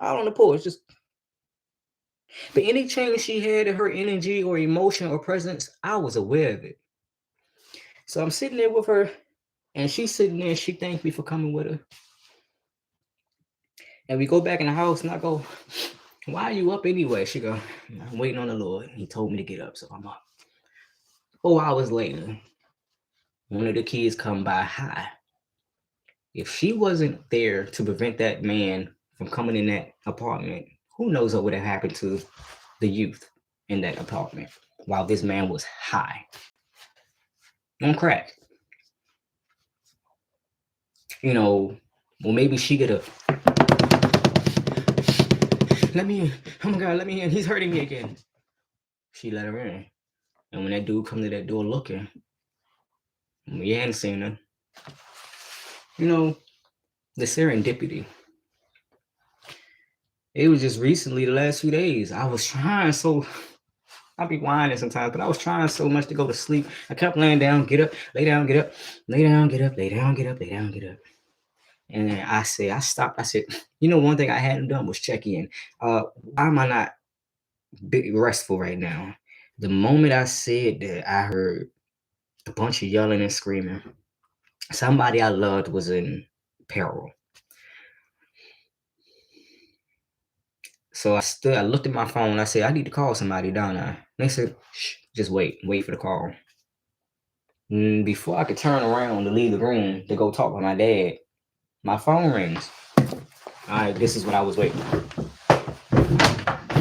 out on the porch. But any change she had in her energy or emotion or presence, I was aware of it. So I'm sitting there with her, and she's sitting there. She thanked me for coming with her, and we go back in the house, and I go, "Why are you up anyway?" She go, "I'm waiting on the Lord. He told me to get up, so I'm up." 4 hours later, one of the kids come by high. If she wasn't there to prevent that man from coming in that apartment, who knows what would have happened to the youth in that apartment while this man was high on crack. Well, maybe she could have, let me in. Oh my God, let me in. He's hurting me again. She let her in. And when that dude come to that door looking, we hadn't seen her. The serendipity. It was just recently, the last few days, I was trying so, I'll be whining sometimes, but I was trying so much to go to sleep. I kept laying down, get up, lay down, get up, lay down, get up, lay down, get up, lay down, get up. And then I stopped. I said, one thing I hadn't done was check in. Why am I not restful right now? The moment I said that, I heard a bunch of yelling and screaming. Somebody I loved was in peril. So I looked at my phone. I said, I need to call somebody, don't I? And they said, shh, just wait for the call. And before I could turn around to leave the room to go talk with my dad, my phone rings. All right, this is what I was waiting for.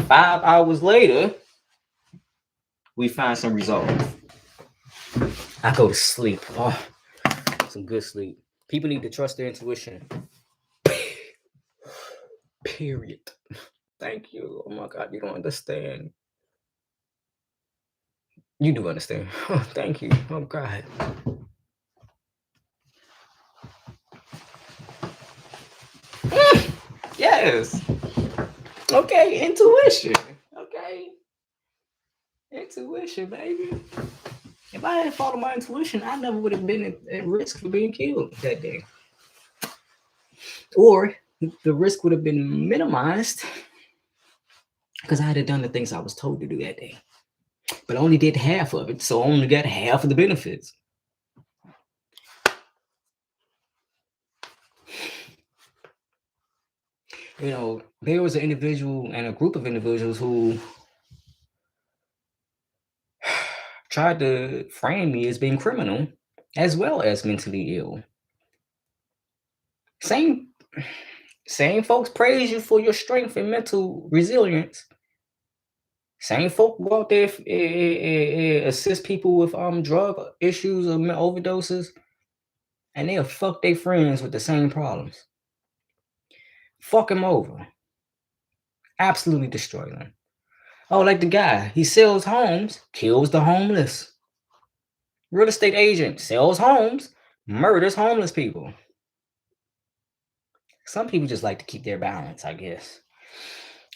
5 hours later, we find some resolve. I go to sleep. Oh, some good sleep. People need to trust their intuition. Period. Thank you. Oh my God, you don't understand. You do understand. Oh, thank you. Oh God. Yes. Okay, intuition. Okay. Intuition, baby. If I hadn't followed my intuition, I never would have been at risk for being killed that day. Or the risk would have been minimized because I had done the things I was told to do that day. But I only did half of it, so I only got half of the benefits. There was an individual and a group of individuals who tried to frame me as being criminal as well as mentally ill. Same folks praise you for your strength and mental resilience. Same folk go out there assist people with drug issues or overdoses, and they'll fuck their friends with the same problems. Fuck them over. Absolutely destroy them. Oh, like the guy, he sells homes, kills the homeless. Real estate agent sells homes, murders homeless people. Some people just like to keep their balance, I guess.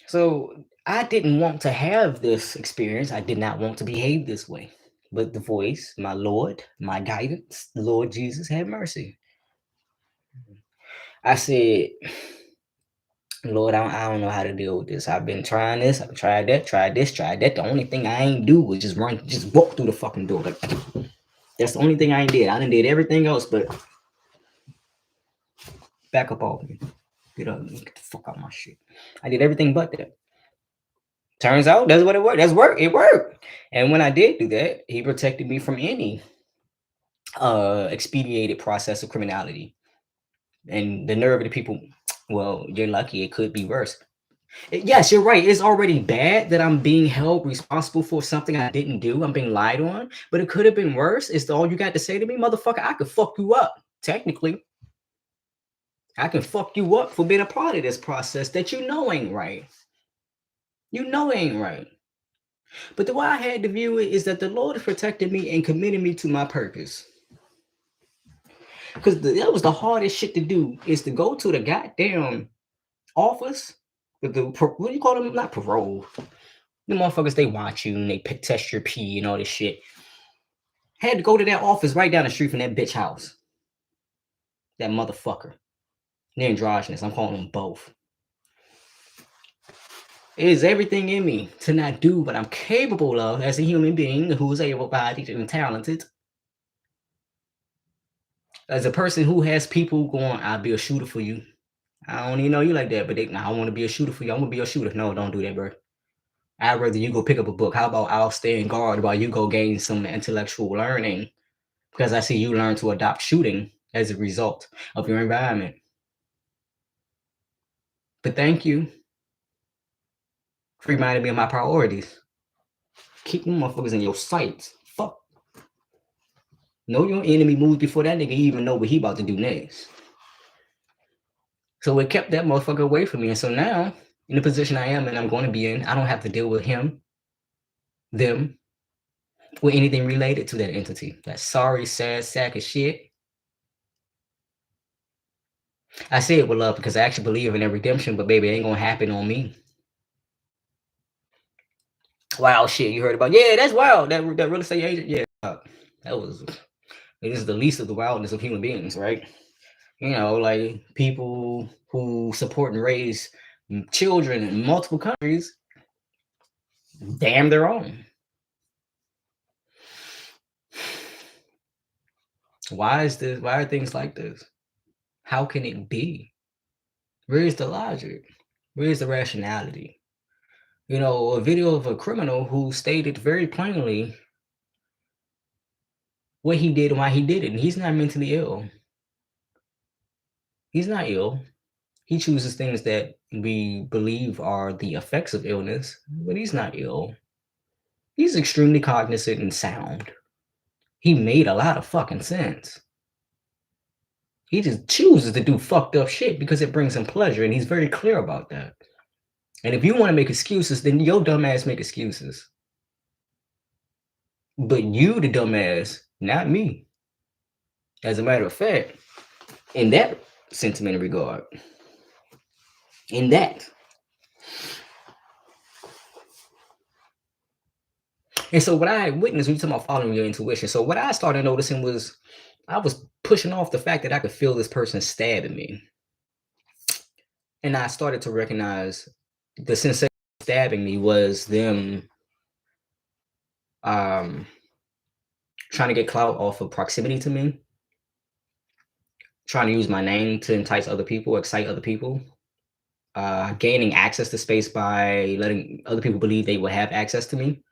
So I didn't want to have this experience. I did not want to behave this way. But the voice, my Lord, my guidance, the Lord Jesus, have mercy. I said, Lord, I don't know how to deal with this. I've been trying this. I've tried that, tried this, tried that. The only thing I ain't do was just walk through the fucking door. Like, that's the only thing I ain't did. I done did everything else, but back up off me. Get up, get the fuck out of my shit. I did everything but that. Turns out that's what it worked. It worked. And when I did do that, he protected me from any expedited process of criminality. And the nerve of the people, well, you're lucky. It could be worse. Yes, you're right. It's already bad that I'm being held responsible for something I didn't do. I'm being lied on, but it could have been worse. It's all you got to say to me, motherfucker. I could fuck you up. Technically, I can fuck you up for being a part of this process that you know ain't right. You know ain't right. But the way I had to view it is that the Lord has protected me and committed me to my purpose. Because that was the hardest shit to do, is to go to the goddamn office with the, what do you call them? Not parole. The motherfuckers, they watch you and they test your pee and all this shit. Had to go to that office right down the street from that bitch house. That motherfucker. They're androgynous. I'm calling them both. It is everything in me to not do what I'm capable of as a human being who's able-bodied and talented. As a person who has people going, I'll be a shooter for you. I don't even know you like that, but I want to be a shooter for you. I want to be a shooter. No, don't do that, bro. I'd rather you go pick up a book. How about I'll stay in guard while you go gain some intellectual learning? Because I see you learn to adopt shooting as a result of your environment. But thank you for reminding me of my priorities. Keep them motherfuckers in your sights. Fuck. Know your enemy moves before that nigga even know what he about to do next. So it kept that motherfucker away from me. And so now, in the position I am and I'm going to be in, I don't have to deal with him, them, or anything related to that entity. That sorry, sad sack of shit. I say it with love because I actually believe in their redemption, but baby, it ain't going to happen on me. Wow, shit, you heard about? Yeah, that's wild. That real estate agent, yeah, it is the least of the wildness of human beings, right? Like people who support and raise children in multiple countries, damn their own. Why are things like this? How can it be? Where is the logic? Where is the rationality? A video of a criminal who stated very plainly what he did and why he did it. And he's not mentally ill. He's not ill. He chooses things that we believe are the effects of illness, but he's not ill. He's extremely cognizant and sound. He made a lot of fucking sense. He just chooses to do fucked up shit because it brings him pleasure, and he's very clear about that. And if you want to make excuses, then your dumbass make excuses. But you, the dumbass, not me. As a matter of fact, in that sentiment regard, in that. And so what I witnessed, when you talking about following your intuition, so what I started noticing was I was pushing off the fact that I could feel this person stabbing me. And I started to recognize the sensation of stabbing me was them um, trying to get clout off of proximity to me, trying to use my name to entice other people, excite other people, gaining access to space by letting other people believe they will have access to me,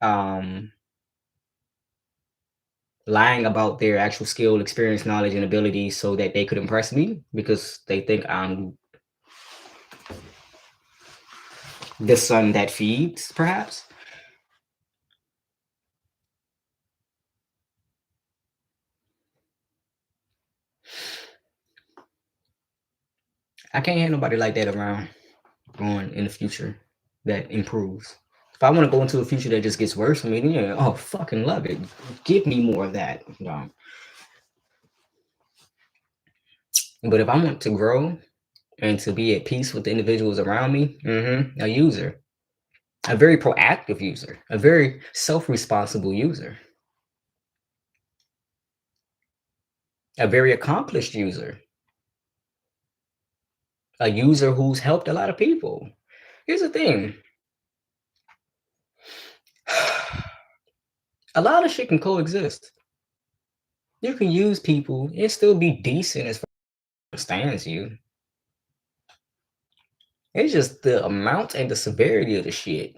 um, lying about their actual skill, experience, knowledge, and abilities so that they could impress me because they think I'm the sun that feeds, perhaps. I can't have nobody like that around going in the future that improves. If I want to go into a future that just gets worse for me, then yeah, oh fucking love it. Give me more of that. No. But if I want to grow and to be at peace with the individuals around me, a user, a very proactive user, a very self-responsible user, a very accomplished user, a user who's helped a lot of people. Here's the thing. A lot of shit can coexist. You can use people and still be decent as far as understands you. It's just the amount and the severity of the shit.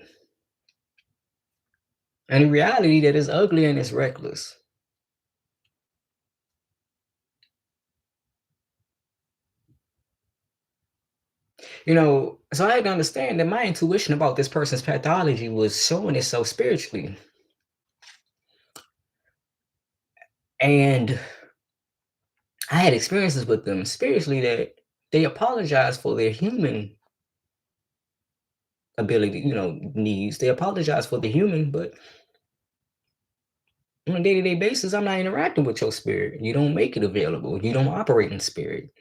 And the reality that is ugly and it's reckless. You know, so I had to understand that my intuition about this person's pathology was showing itself spiritually. And I had experiences with them spiritually that they apologized for their human ability, needs. They apologize for the human, but on a day-to-day basis, I'm not interacting with your spirit. You don't make it available. You don't operate in spirit.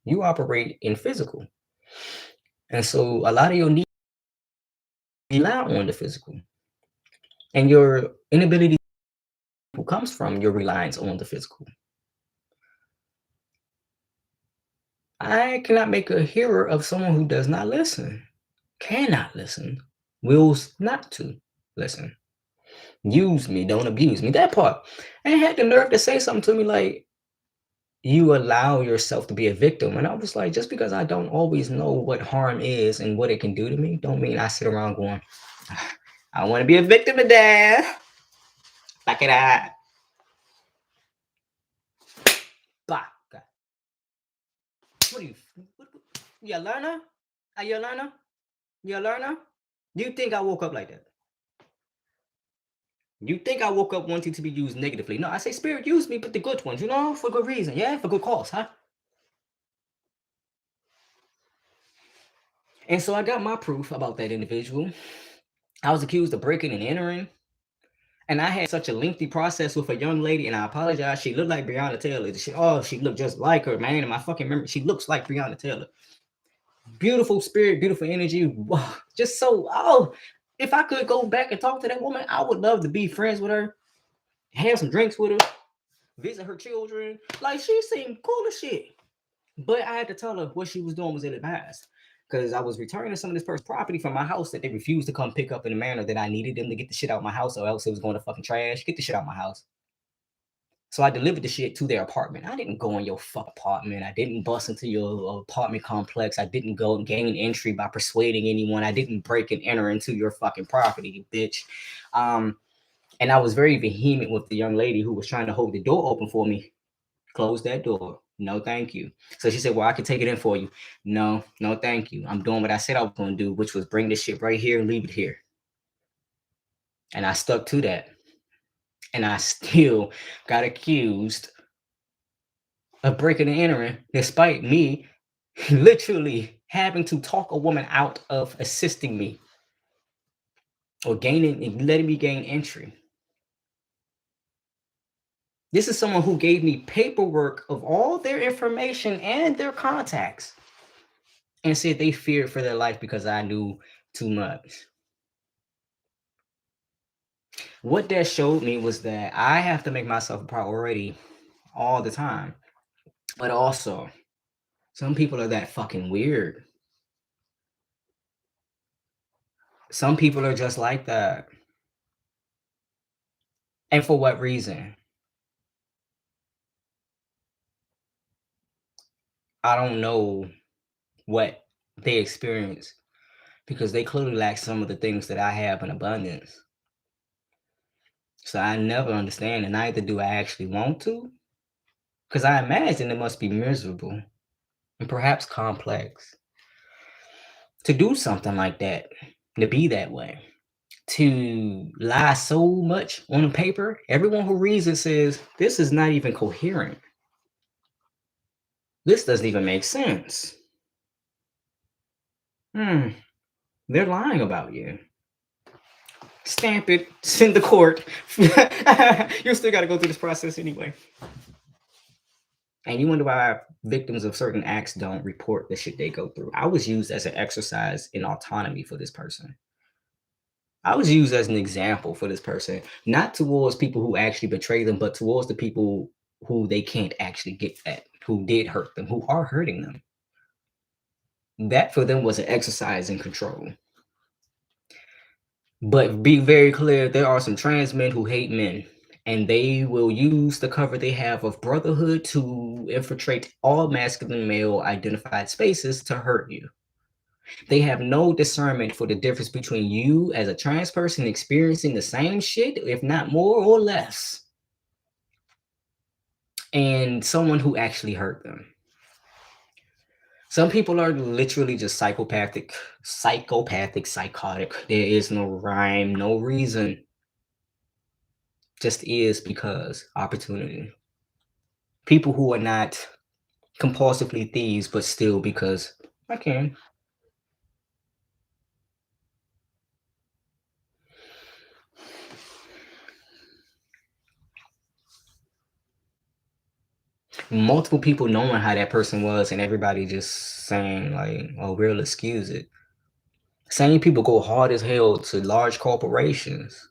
You operate in physical. And so a lot of your needs rely on the physical. And your inability comes from your reliance on the physical. I cannot make a hearer of someone who does not listen, cannot listen, wills not to listen. Use me, don't abuse me. That part. And had the nerve to say something to me like, you allow yourself to be a victim. And I was like, just because I don't always know what harm is and what it can do to me, don't mean I sit around going, I want to be a victim of that. Back it up. Bah. What are you? You a learner? Are you a learner? You a learner? You think I woke up like that? You think I woke up wanting to be used negatively? No, I say spirit use me, but the good ones, for good reason, yeah, for good cause, huh? And so I got my proof about that individual. I was accused of breaking and entering, and I had such a lengthy process with a young lady, and I apologize. She looked like Breonna Taylor. She looked just like her, man. In my fucking memory, she looks like Breonna Taylor. Beautiful spirit, beautiful energy. Just so, if I could go back and talk to that woman, I would love to be friends with her, have some drinks with her, visit her children. Like, she seemed cool as shit. But I had to tell her what she was doing was ill-advised. Because I was returning some of this person's property from my house that they refused to come pick up in the manner that I needed them to get the shit out of my house, or else it was going to fucking trash. Get the shit out of my house. So I delivered the shit to their apartment. I didn't go in your fuck apartment. I didn't bust into your apartment complex. I didn't go and gain entry by persuading anyone. I didn't break and enter into your fucking property, bitch. And I was very vehement with the young lady who was trying to hold the door open for me. Close that door. No, thank you. So she said, well, I can take it in for you. No, thank you. I'm doing what I said I was going to do, which was bring this shit right here and leave it here. And I stuck to that. And I still got accused of breaking and entering, despite me literally having to talk a woman out of assisting me or letting me gain entry. This is someone who gave me paperwork of all their information and their contacts and said they feared for their life because I knew too much. What that showed me was that I have to make myself a priority all the time, but also Some people are that fucking weird. Some people are just like that. And for what reason? I don't know what they experience because they clearly lack some of the things that I have in abundance. So I never understand, and neither do I actually want to, because I imagine it must be miserable and perhaps complex to do something like that, to be that way, to lie so much on paper. Everyone who reads it says, this is not even coherent. This doesn't even make sense. They're lying about you. Stamp it, send the court. You still got to go through this process anyway. And you wonder why victims of certain acts don't report the shit they go through. I was used as an exercise in autonomy for this person. I was used as an example for this person, not towards people who actually betray them, but towards the people who they can't actually get at, who did hurt them, who are hurting them. That for them was an exercise in control. But be very clear, there are some trans men who hate men, and they will use the cover they have of brotherhood to infiltrate all masculine male identified spaces to hurt you. They have no discernment for the difference between you as a trans person experiencing the same shit, if not more or less, and someone who actually hurt them. Some people are literally just psychopathic, psychotic. There is no rhyme, no reason. Just is because opportunity. People who are not compulsively thieves, but still because I can. Multiple people knowing how that person was, and everybody just saying like, "Oh, we'll excuse it." Same people go hard as hell to large corporations,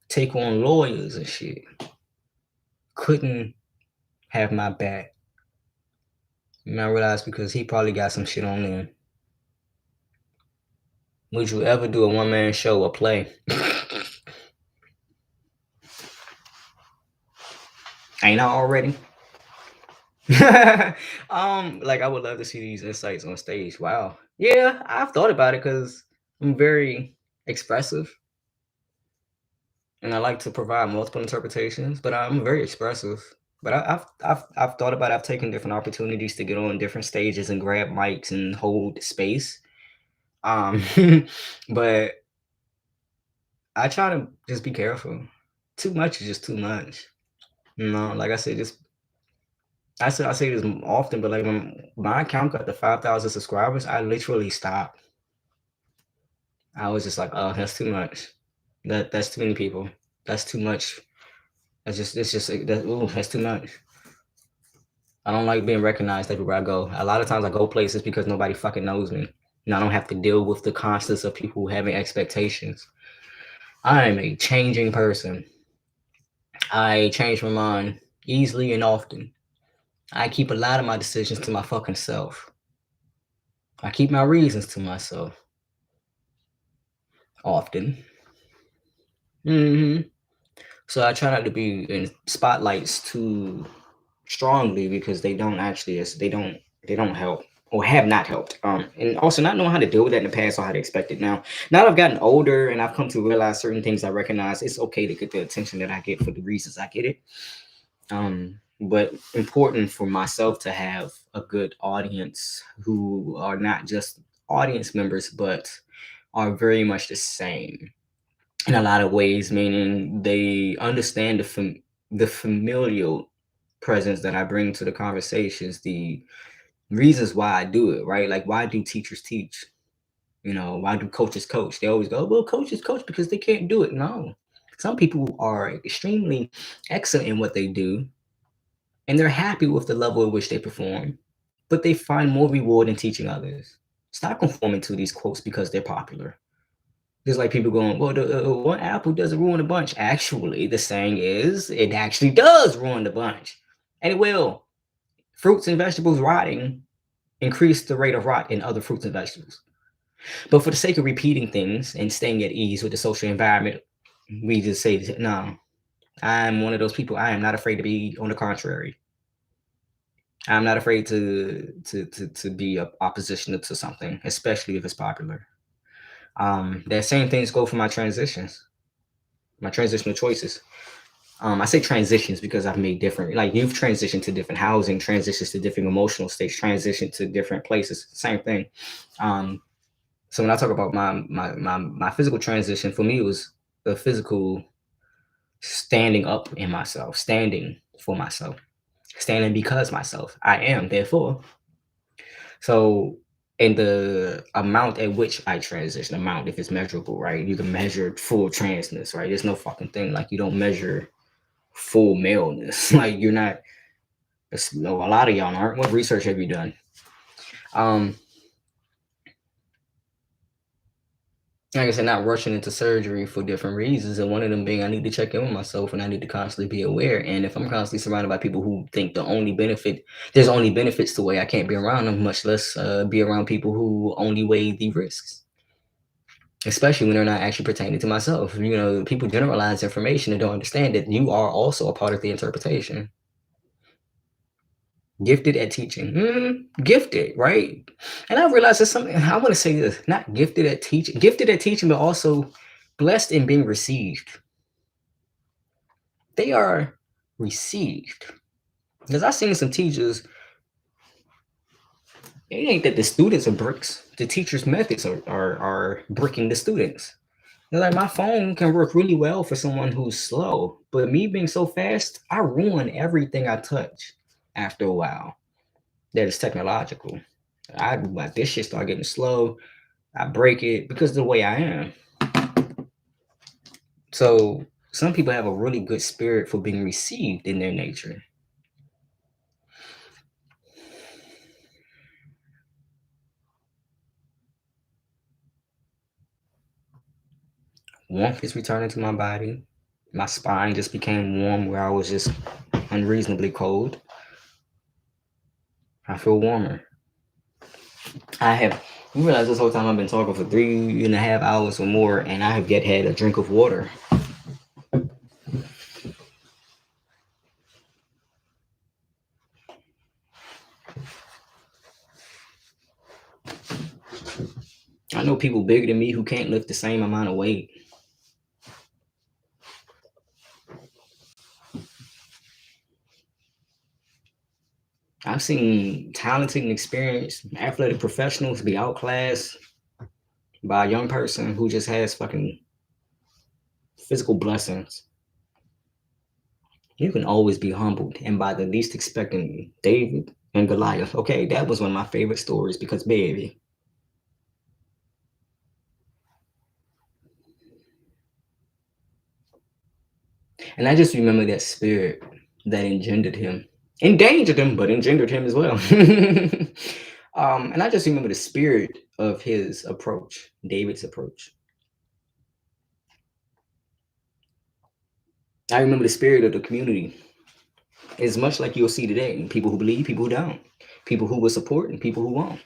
take on lawyers and shit. Couldn't have my back. And I realized because he probably got some shit on him. Would you ever do a one-man show or play? Ain't I already? Like I would love to see these insights on stage. Wow. Yeah, I've thought about it because I'm very expressive and I like to provide multiple interpretations, but I'm very expressive. But I've thought about it. I've taken different opportunities to get on different stages and grab mics and hold space. But I try to just be careful. Too much is just too much. Like I said, just I say this often, but like when my account got to 5,000 subscribers, I literally stopped. I was just like, oh, that's too much. That's too many people. That's too much. That's too much. I don't like being recognized everywhere I go. A lot of times I go places because nobody fucking knows me. And I don't have to deal with the constants of people having expectations. I am a changing person. I change my mind easily and often. I keep a lot of my decisions to my fucking self. I keep my reasons to myself. Often. So I try not to be in spotlights too strongly because they don't help or have not helped. And also not knowing how to deal with that in the past or how to expect it now. Now that I've gotten older and I've come to realize certain things I recognize, it's okay to get the attention that I get for the reasons I get it. But important for myself to have a good audience who are not just audience members, but are very much the same in a lot of ways, meaning they understand the familial presence that I bring to the conversations, the reasons why I do it, right? Like, why do teachers teach? Why do coaches coach? They always go, well, coaches coach because they can't do it. No, some people are extremely excellent in what they do, and they're happy with the level at which they perform, but they find more reward in teaching others. Stop conforming to these quotes because they're popular. There's like people going, well, the one apple doesn't ruin a bunch. Actually, the saying is, it actually does ruin the bunch. And it will. Fruits and vegetables rotting increase the rate of rot in other fruits and vegetables. But for the sake of repeating things and staying at ease with the social environment, we just say, no, I'm one of those people. I am not afraid to be on the contrary. I'm not afraid to be a opposition to something, especially if it's popular. That same things go for my transitions, my transitional choices. I say transitions because I've made different, like you've transitioned to different housing, transitions to different emotional states, transition to different places. Same thing. Um, so when I talk about my physical transition, for me it was the physical standing up in myself, standing for myself, standing because myself. I am, therefore. So, and the amount at which I transition, amount, if it's measurable, right? You can measure full transness, right? There's no fucking thing like you don't measure full maleness. Like you're not. No, a lot of y'all aren't. What research have you done? Um, like I said, not rushing into surgery for different reasons, and one of them being I need to check in with myself and I need to constantly be aware. And if I'm constantly surrounded by people who think there's only benefits to way I can't be around them, much less be around people who only weigh the risks. Especially when they're not actually pertaining to myself. You know, people generalize information and don't understand that you are also a part of the interpretation. Gifted at teaching. Gifted, right? And I realized there's something, I want to say this, not gifted at teaching, but also blessed in being received. They are received. Because I've seen some teachers, it ain't that the students are bricks. The teacher's methods are bricking the students. Like my phone can work really well for someone who's slow, but me being so fast, I ruin everything I touch after a while. That is technological. I like this shit start getting slow. I break it because of the way I am. So some people have a really good spirit for being received in their nature. Warmth is returning to my body. My spine just became warm where I was just unreasonably cold. I feel warmer. I have you realize this whole time I've been talking for 3.5 hours or more, and I have yet had a drink of water. I know people bigger than me who can't lift the same amount of weight. I've seen talented and experienced athletic professionals be outclassed by a young person who just has fucking physical blessings. You can always be humbled, and by the least expecting David and Goliath. Okay, that was one of my favorite stories because baby. And I just remember that spirit that endangered him, but engendered him as well. And I just remember the spirit of his approach, David's approach. I remember the spirit of the community. It's much like you'll see today. People who believe, people who don't. People who will support and people who won't.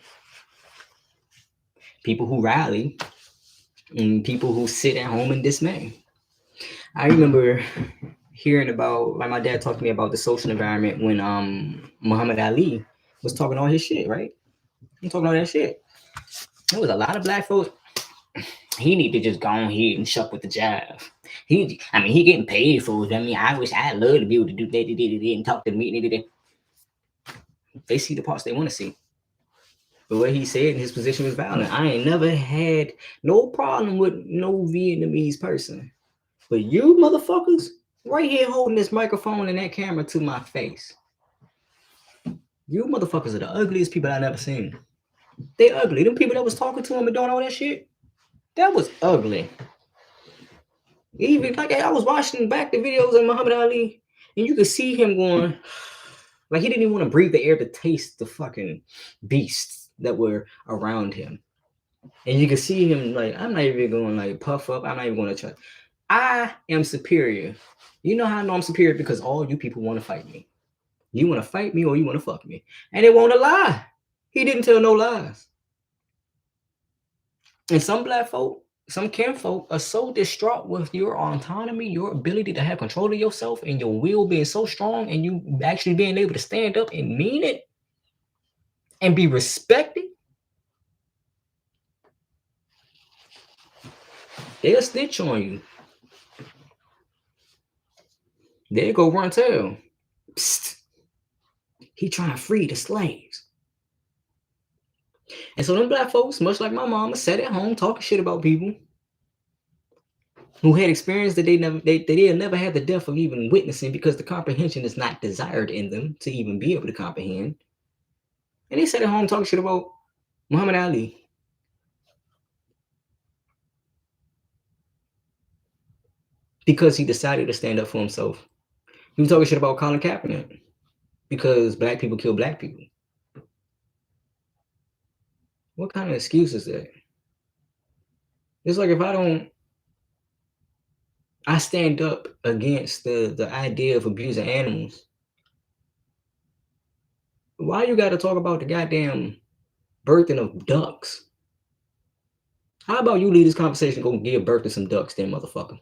People who rally and people who sit at home in dismay. I remember hearing about, like my dad talked to me about the social environment when Muhammad Ali was talking all his shit, right? I'm talking all that shit. There was a lot of black folks. He need to just go on here and shuck with the jive. He getting paid for it. I mean, I wish I'd love to be able to do that and talk to me. They see the parts they want to see. But what he said in his position was valid. I ain't never had no problem with no Vietnamese person. But you motherfuckers, right here holding this microphone and that camera to my face. You motherfuckers are the ugliest people I've ever seen. They ugly. Them people that was talking to him and doing all that shit, that was ugly. Even like I was watching back the videos of Muhammad Ali, and you could see him going, like he didn't even want to breathe the air to taste the fucking beasts that were around him. And you can see him like, I'm not even going to like puff up. I'm not even going to try. I am superior. You know how I know I'm superior? Because all you people want to fight me. You want to fight me or you want to fuck me. And it won't lie. He didn't tell no lies. And some black folk, some kinfolk are so distraught with your autonomy, your ability to have control of yourself, and your will being so strong, and you actually being able to stand up and mean it and be respected. They'll snitch on you. They'll go run tell. Psst. He trying to free the slaves. And so them black folks, much like my mama, sat at home talking shit about people who had experience that they'll never had the depth of even witnessing, because the comprehension is not desired in them to even be able to comprehend. And they sat at home talking shit about Muhammad Ali. Because he decided to stand up for himself. He was talking shit about Colin Kaepernick because black people kill black people. What kind of excuse is that? It's like, if I stand up against the idea of abusing animals. Why you got to talk about the goddamn birthing of ducks? How about you leave this conversation, go give birth to some ducks then, motherfucker?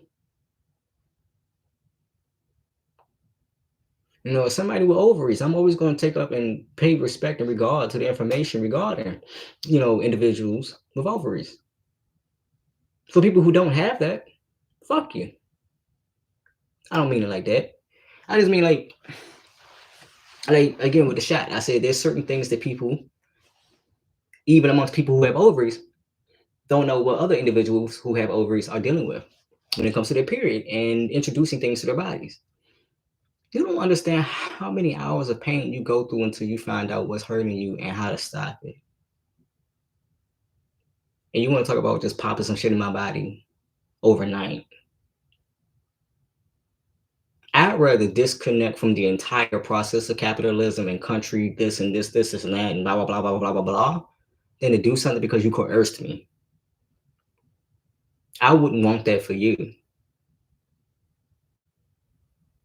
You know, somebody with ovaries, I'm always going to take up and pay respect and regard to the information regarding, you know, individuals with ovaries. For people who don't have that, fuck you. I don't mean it like that. I just mean like again with the shot, I said there's certain things that people, even amongst people who have ovaries, don't know what other individuals who have ovaries are dealing with when it comes to their period and introducing things to their bodies. You don't understand how many hours of pain you go through until you find out what's hurting you and how to stop it. And you want to talk about just popping some shit in my body overnight. I'd rather disconnect from the entire process of capitalism and country, this and this and that, and blah, blah, blah, blah, blah, blah, blah, than to do something because you coerced me. I wouldn't want that for you.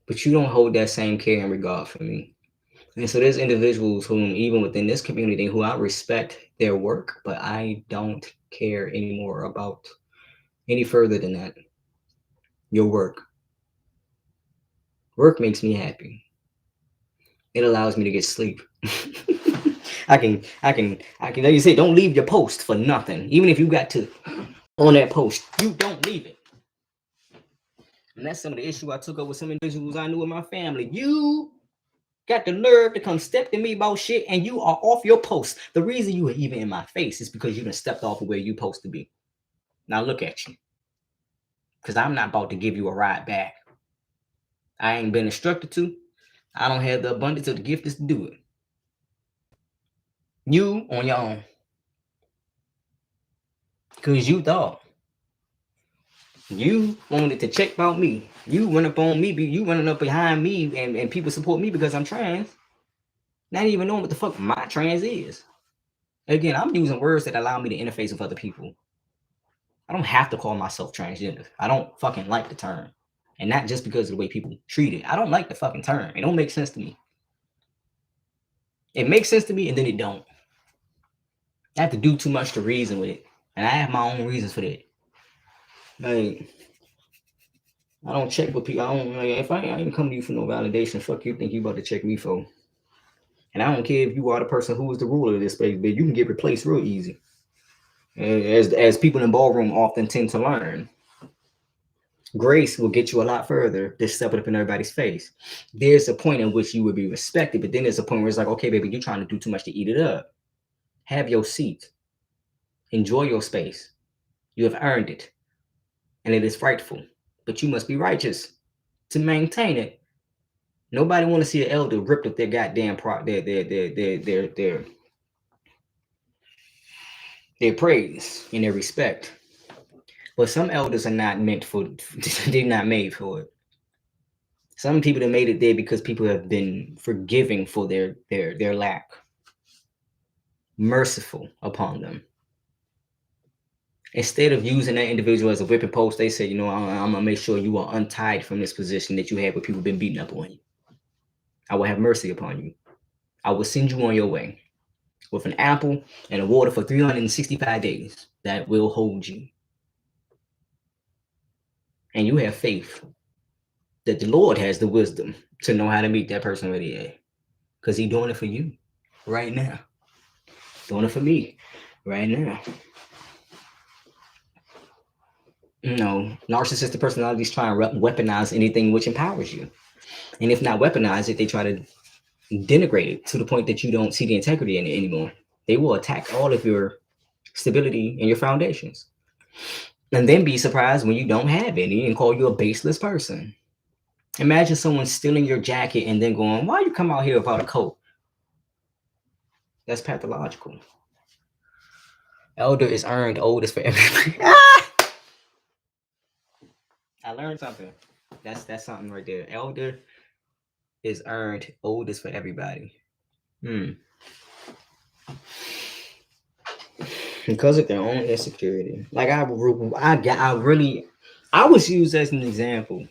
But you don't hold that same care and regard for me. And so there's individuals whom, even within this community, who I respect their work, but I don't care anymore about any further than that. Your work. Work makes me happy. It allows me to get sleep. I can, like you say, don't leave your post for nothing. Even if you got to on that post, you don't leave it. And that's some of the issue I took up with some individuals I knew in my family. You got the nerve to come step to me about shit, and you are off your post. The reason you are even in my face is because you done stepped off of where you supposed to be. Now look at you. Because I'm not about to give you a ride back. I ain't been instructed to. I don't have the abundance of the gift to do it. You on your own. Because you thought you wanted to check about me. You run up on me. You running up behind me, and people support me because I'm trans. Not even knowing what the fuck my trans is. Again, I'm using words that allow me to interface with other people. I don't have to call myself transgender. I don't fucking like the term. And not just because of the way people treat it. I don't like the fucking term. It don't make sense to me. It makes sense to me, and then it don't. I have to do too much to reason with it. And I have my own reasons for that. Like, I don't check with people. I don't, like, if I ain't come to you for no validation, fuck you think you about to check me for. And I don't care if you are the person who is the ruler of this space, but you can get replaced real easy. As people in ballroom often tend to learn, grace will get you a lot further than stepping up in everybody's face. There's a point in which you would be respected, but then there's a point where it's like, okay, baby, you're trying to do too much to eat it up. Have your seat. Enjoy your space. You have earned it. And it is frightful. But you must be righteous to maintain it. Nobody want to see an elder ripped up their goddamn their praise and their respect. But some elders are not meant for they're not made for it. Some people have made it there because people have been forgiving for their lack, merciful upon them. Instead of using that individual as a whipping post, they say, you know, I'm gonna make sure you are untied from this position that you have where people been beating up on you. I will have mercy upon you. I will send you on your way. with an apple and a water for 365 days that will hold you. And you have faith that the Lord has the wisdom to know how to meet that person where they at. Because He's doing it for you right now. Doing it for me right now. Narcissistic personalities try and weaponize anything which empowers you. And if not weaponize it, they try to denigrate it to the point that you don't see the integrity in it anymore. They will attack all of your stability and your foundations. And then be surprised when you don't have any and call you a baseless person. Imagine someone stealing your jacket and then going, "Why you come out here without a coat?" That's pathological. Elder is earned, old is for everybody. I learned something. That's something right there. Elder is earned, old is for everybody. Because of their own insecurity. Like I was used as an example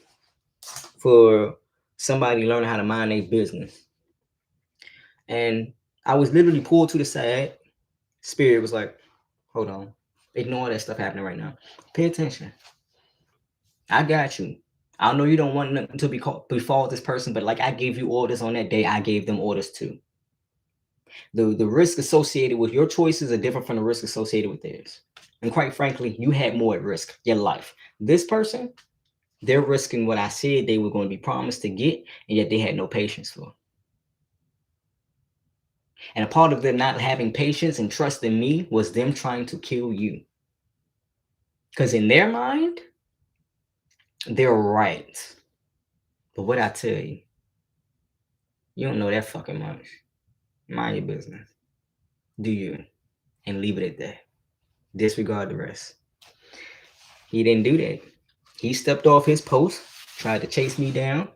for somebody learning how to mind their business. And I was literally pulled to the side. Spirit was like, hold on. Ignore that stuff happening right now. Pay attention. I got you. I know you don't want nothing to befall this person, but like I gave you orders on that day, I gave them orders too. The risk associated with your choices are different from the risk associated with theirs. And quite frankly, you had more at risk, your life. This person, they're risking what I said they were going to be promised to get, and yet they had no patience for. And a part of them not having patience and trust in me was them trying to kill you. Because in their mind, they're right. But what I tell you, you don't know that fucking much. Mind your business. Do you? And leave it at that. Disregard the rest. He didn't do that. He stepped off his post, tried to chase me down,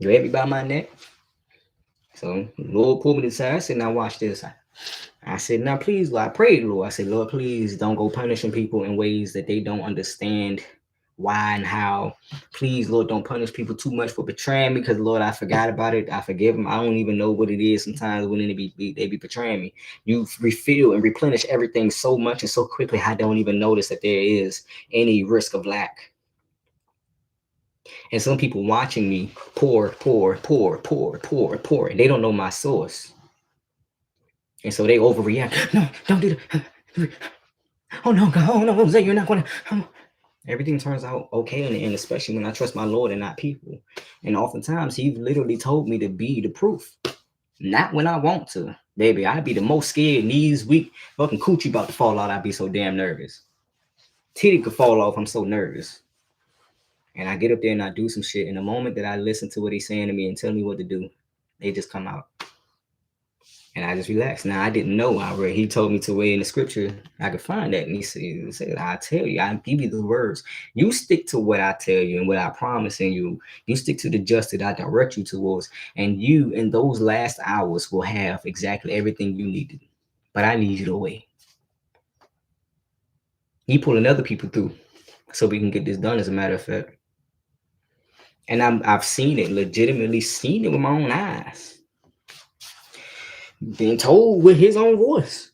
grabbed me by my neck. So the Lord pulled me to the side. I said, now watch this. I said, now please, Lord, I prayed, Lord. I said, Lord, please don't go punishing people in ways that they don't understand why and how. Please, Lord, don't punish people too much for betraying me, because, Lord, I forgot about it. I forgive them. I don't even know what it is sometimes when they be betraying me. You refill and replenish everything so much and so quickly, I don't even notice that there is any risk of lack. And some people watching me pour, and they don't know my source. And so they overreact. No, don't do that. Oh no, God, oh no, Jose, you're not gonna. Everything turns out okay in the end, especially when I trust my Lord and not people. And oftentimes He literally told me to be the proof. Not when I want to. Baby, I'd be the most scared, knees weak, fucking coochie about to fall out. I'd be so damn nervous. Titty could fall off, I'm so nervous. And I get up there and I do some shit. In the moment that I listen to what He's saying to me and tell me what to do, they just come out. And I just relax. Now, I didn't know. He told me to where in the scripture I could find that. And he said, I tell you, I give you the words. You stick to what I tell you and what I promise in you. You stick to the justice I direct you towards. And you, in those last hours, will have exactly everything you needed. But I need you to wait. He pulling other people through so we can get this done, as a matter of fact. And I've seen it, legitimately seen it with my own eyes. Being told with His own voice.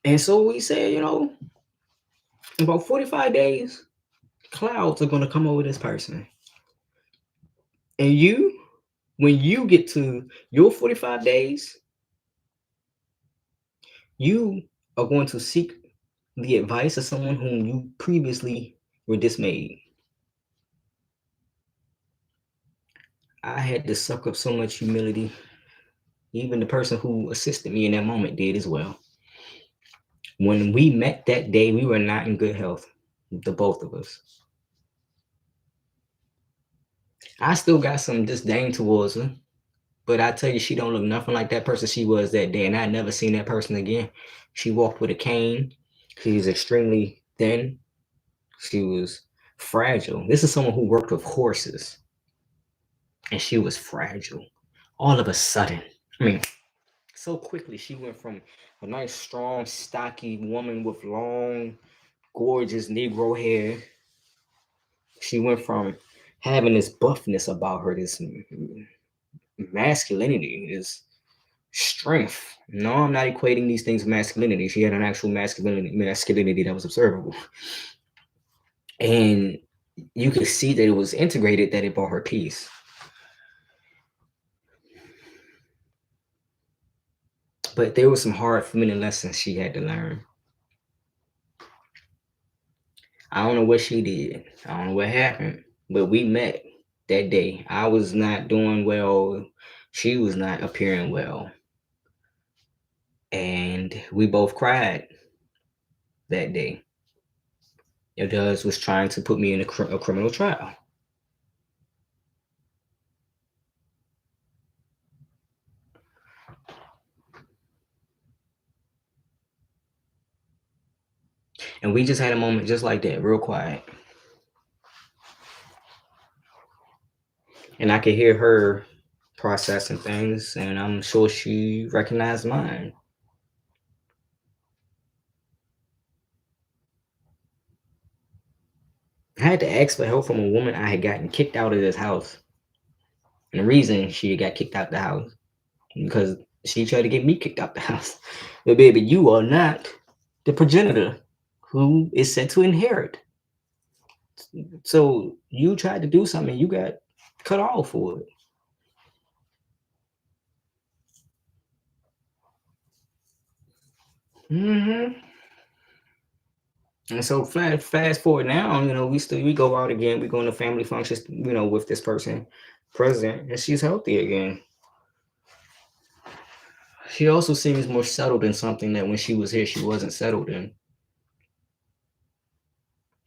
And so He said, in about 45 days, clouds are going to come over this person. And you, when you get to your 45 days, you are going to seek the advice of someone whom you previously were dismayed. I had to suck up so much humility. Even the person who assisted me in that moment did as well. When we met that day, we were not in good health, the both of us. I still got some disdain towards her, but I tell you, she don't look nothing like that person she was that day, and I never seen that person again. She walked with a cane. She was extremely thin. She was fragile. This is someone who worked with horses, and she was fragile. All of a sudden, so quickly, she went from a nice, strong, stocky woman with long, gorgeous Negro hair. She went from having this buffness about her, this masculinity, strength. No, I'm not equating these things with masculinity. She had an actual masculinity that was observable. And you could see that it was integrated, that it brought her peace. But there were some hard feminine lessons she had to learn. I don't know what she did. I don't know what happened. But we met that day. I was not doing well. She was not appearing well. And we both cried that day. Your judge was trying to put me in a criminal trial. And we just had a moment just like that, real quiet. And I could hear her processing things, and I'm sure she recognized mine. I had to ask for help from a woman I had gotten kicked out of this house. And the reason she got kicked out the house, because she tried to get me kicked out the house. But baby, you are not the progenitor who is set to inherit. So you tried to do something, you got cut off for it. Mm-hmm. And so fast forward now, we go out again. We go into family functions, with this person present, and she's healthy again. She also seems more settled in something that when she was here, she wasn't settled in.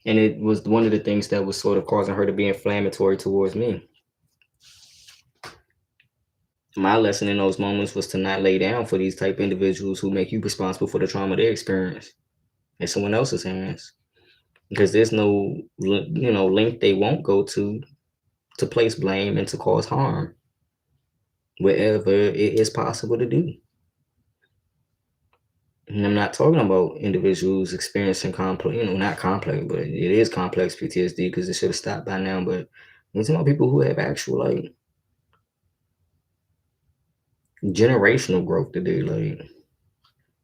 And it was one of the things that was sort of causing her to be inflammatory towards me. My lesson in those moments was to not lay down for these type of individuals who make you responsible for the trauma they experience in someone else's hands. Because there's no, length they won't go to place blame and to cause harm wherever it is possible to do. And I'm not talking about individuals experiencing complex, not complex, but it is complex PTSD because it should have stopped by now. But I'm talking about people who have actual generational growth to do. Like,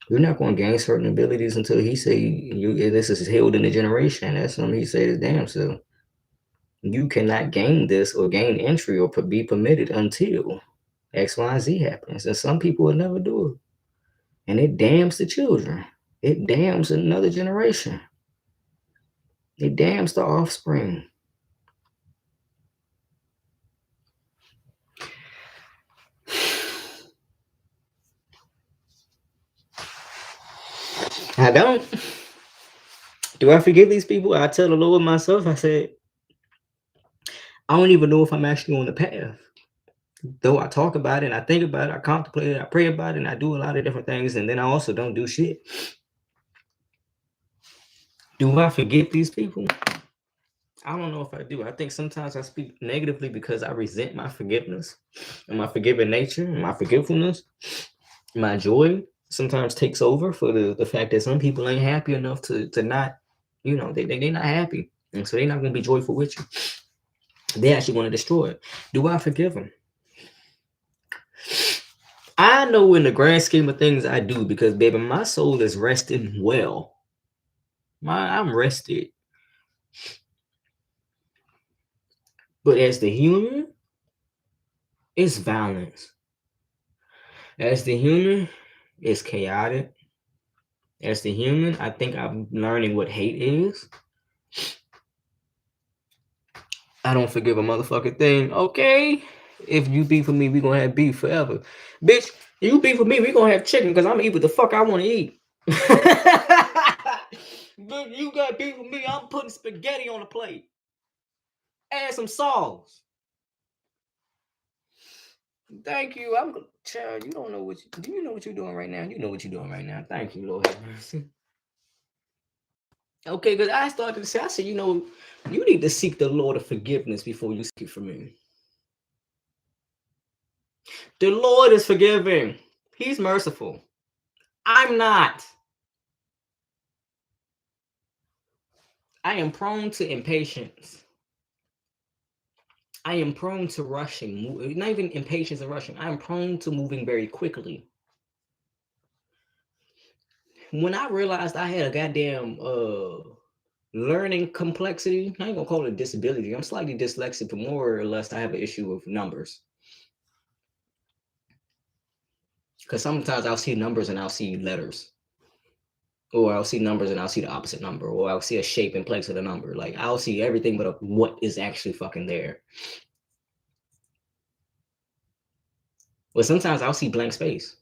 you're not going to gain certain abilities until he say this is healed in the generation. That's something he said his damn self. You cannot gain this or gain entry or be permitted until X, Y, and Z happens. And some people will never do it. And it damns the children. It damns another generation. It damns the offspring. I don't. Do I forgive these people? I tell the Lord myself, I said, I don't even know if I'm actually on the path. Though I talk about it and I think about it, I contemplate it, I pray about it, and I do a lot of different things, and then I also don't do shit. Do I forgive these people? I don't know if I do. I think sometimes I speak negatively because I resent my forgiveness and my forgiving nature and my forgetfulness. My joy sometimes takes over for the fact that some people ain't happy enough to not, they're not happy. And so they're not going to be joyful with you. They actually want to destroy it. Do I forgive them? I know in the grand scheme of things I do because, baby, my soul is resting well. I'm rested. But as the human, it's violence. As the human, it's chaotic. As the human, I think I'm learning what hate is. I don't forgive a motherfucking thing. Okay, if you beef with me, we gonna have beef forever. Bitch, you beef with me, we gonna have chicken because I'm gonna eat what the fuck I want to eat. But you got beef with me, I'm putting spaghetti on the plate. Add some sauce. Thank you. I'm child. You don't know what do you know what you're doing right now? You know what you're doing right now. Thank you, Lord have mercy. Okay, because I started to say, I said, you need to seek the Lord of forgiveness before you seek for me. The Lord is forgiving. He's merciful. I'm not. I am prone to impatience. I am prone to rushing. Not even impatience and rushing. I am prone to moving very quickly. when I realized I had a goddamn learning complexity, I ain't gonna call it a disability. I'm slightly dyslexic, but more or less I have an issue with numbers. Because sometimes I'll see numbers and I'll see letters. Or I'll see numbers and I'll see the opposite number, or I'll see a shape in place of the number. Like I'll see everything but what is actually fucking there. But sometimes I'll see blank space.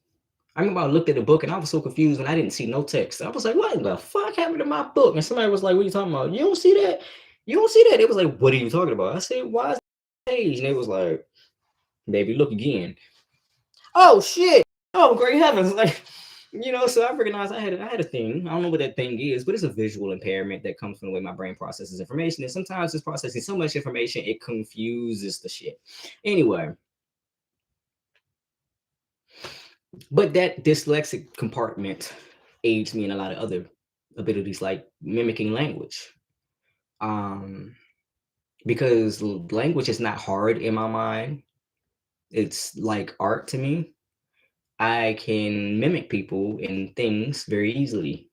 I remember I looked at the book and I was so confused when I didn't see no text. I was like, what in the fuck happened to my book? And somebody was like, what are you talking about? You don't see that? You don't see that? It was like, what are you talking about? I said, why is that page? And it was like, baby, look again. Oh shit. Oh, great heavens. Like, so I recognized I had a thing. I don't know what that thing is, but it's a visual impairment that comes from the way my brain processes information. And sometimes it's processing so much information, it confuses the shit. Anyway. But that dyslexic compartment aids me in a lot of other abilities, like mimicking language. Because language is not hard in my mind. It's like art to me. I can mimic people and things very easily.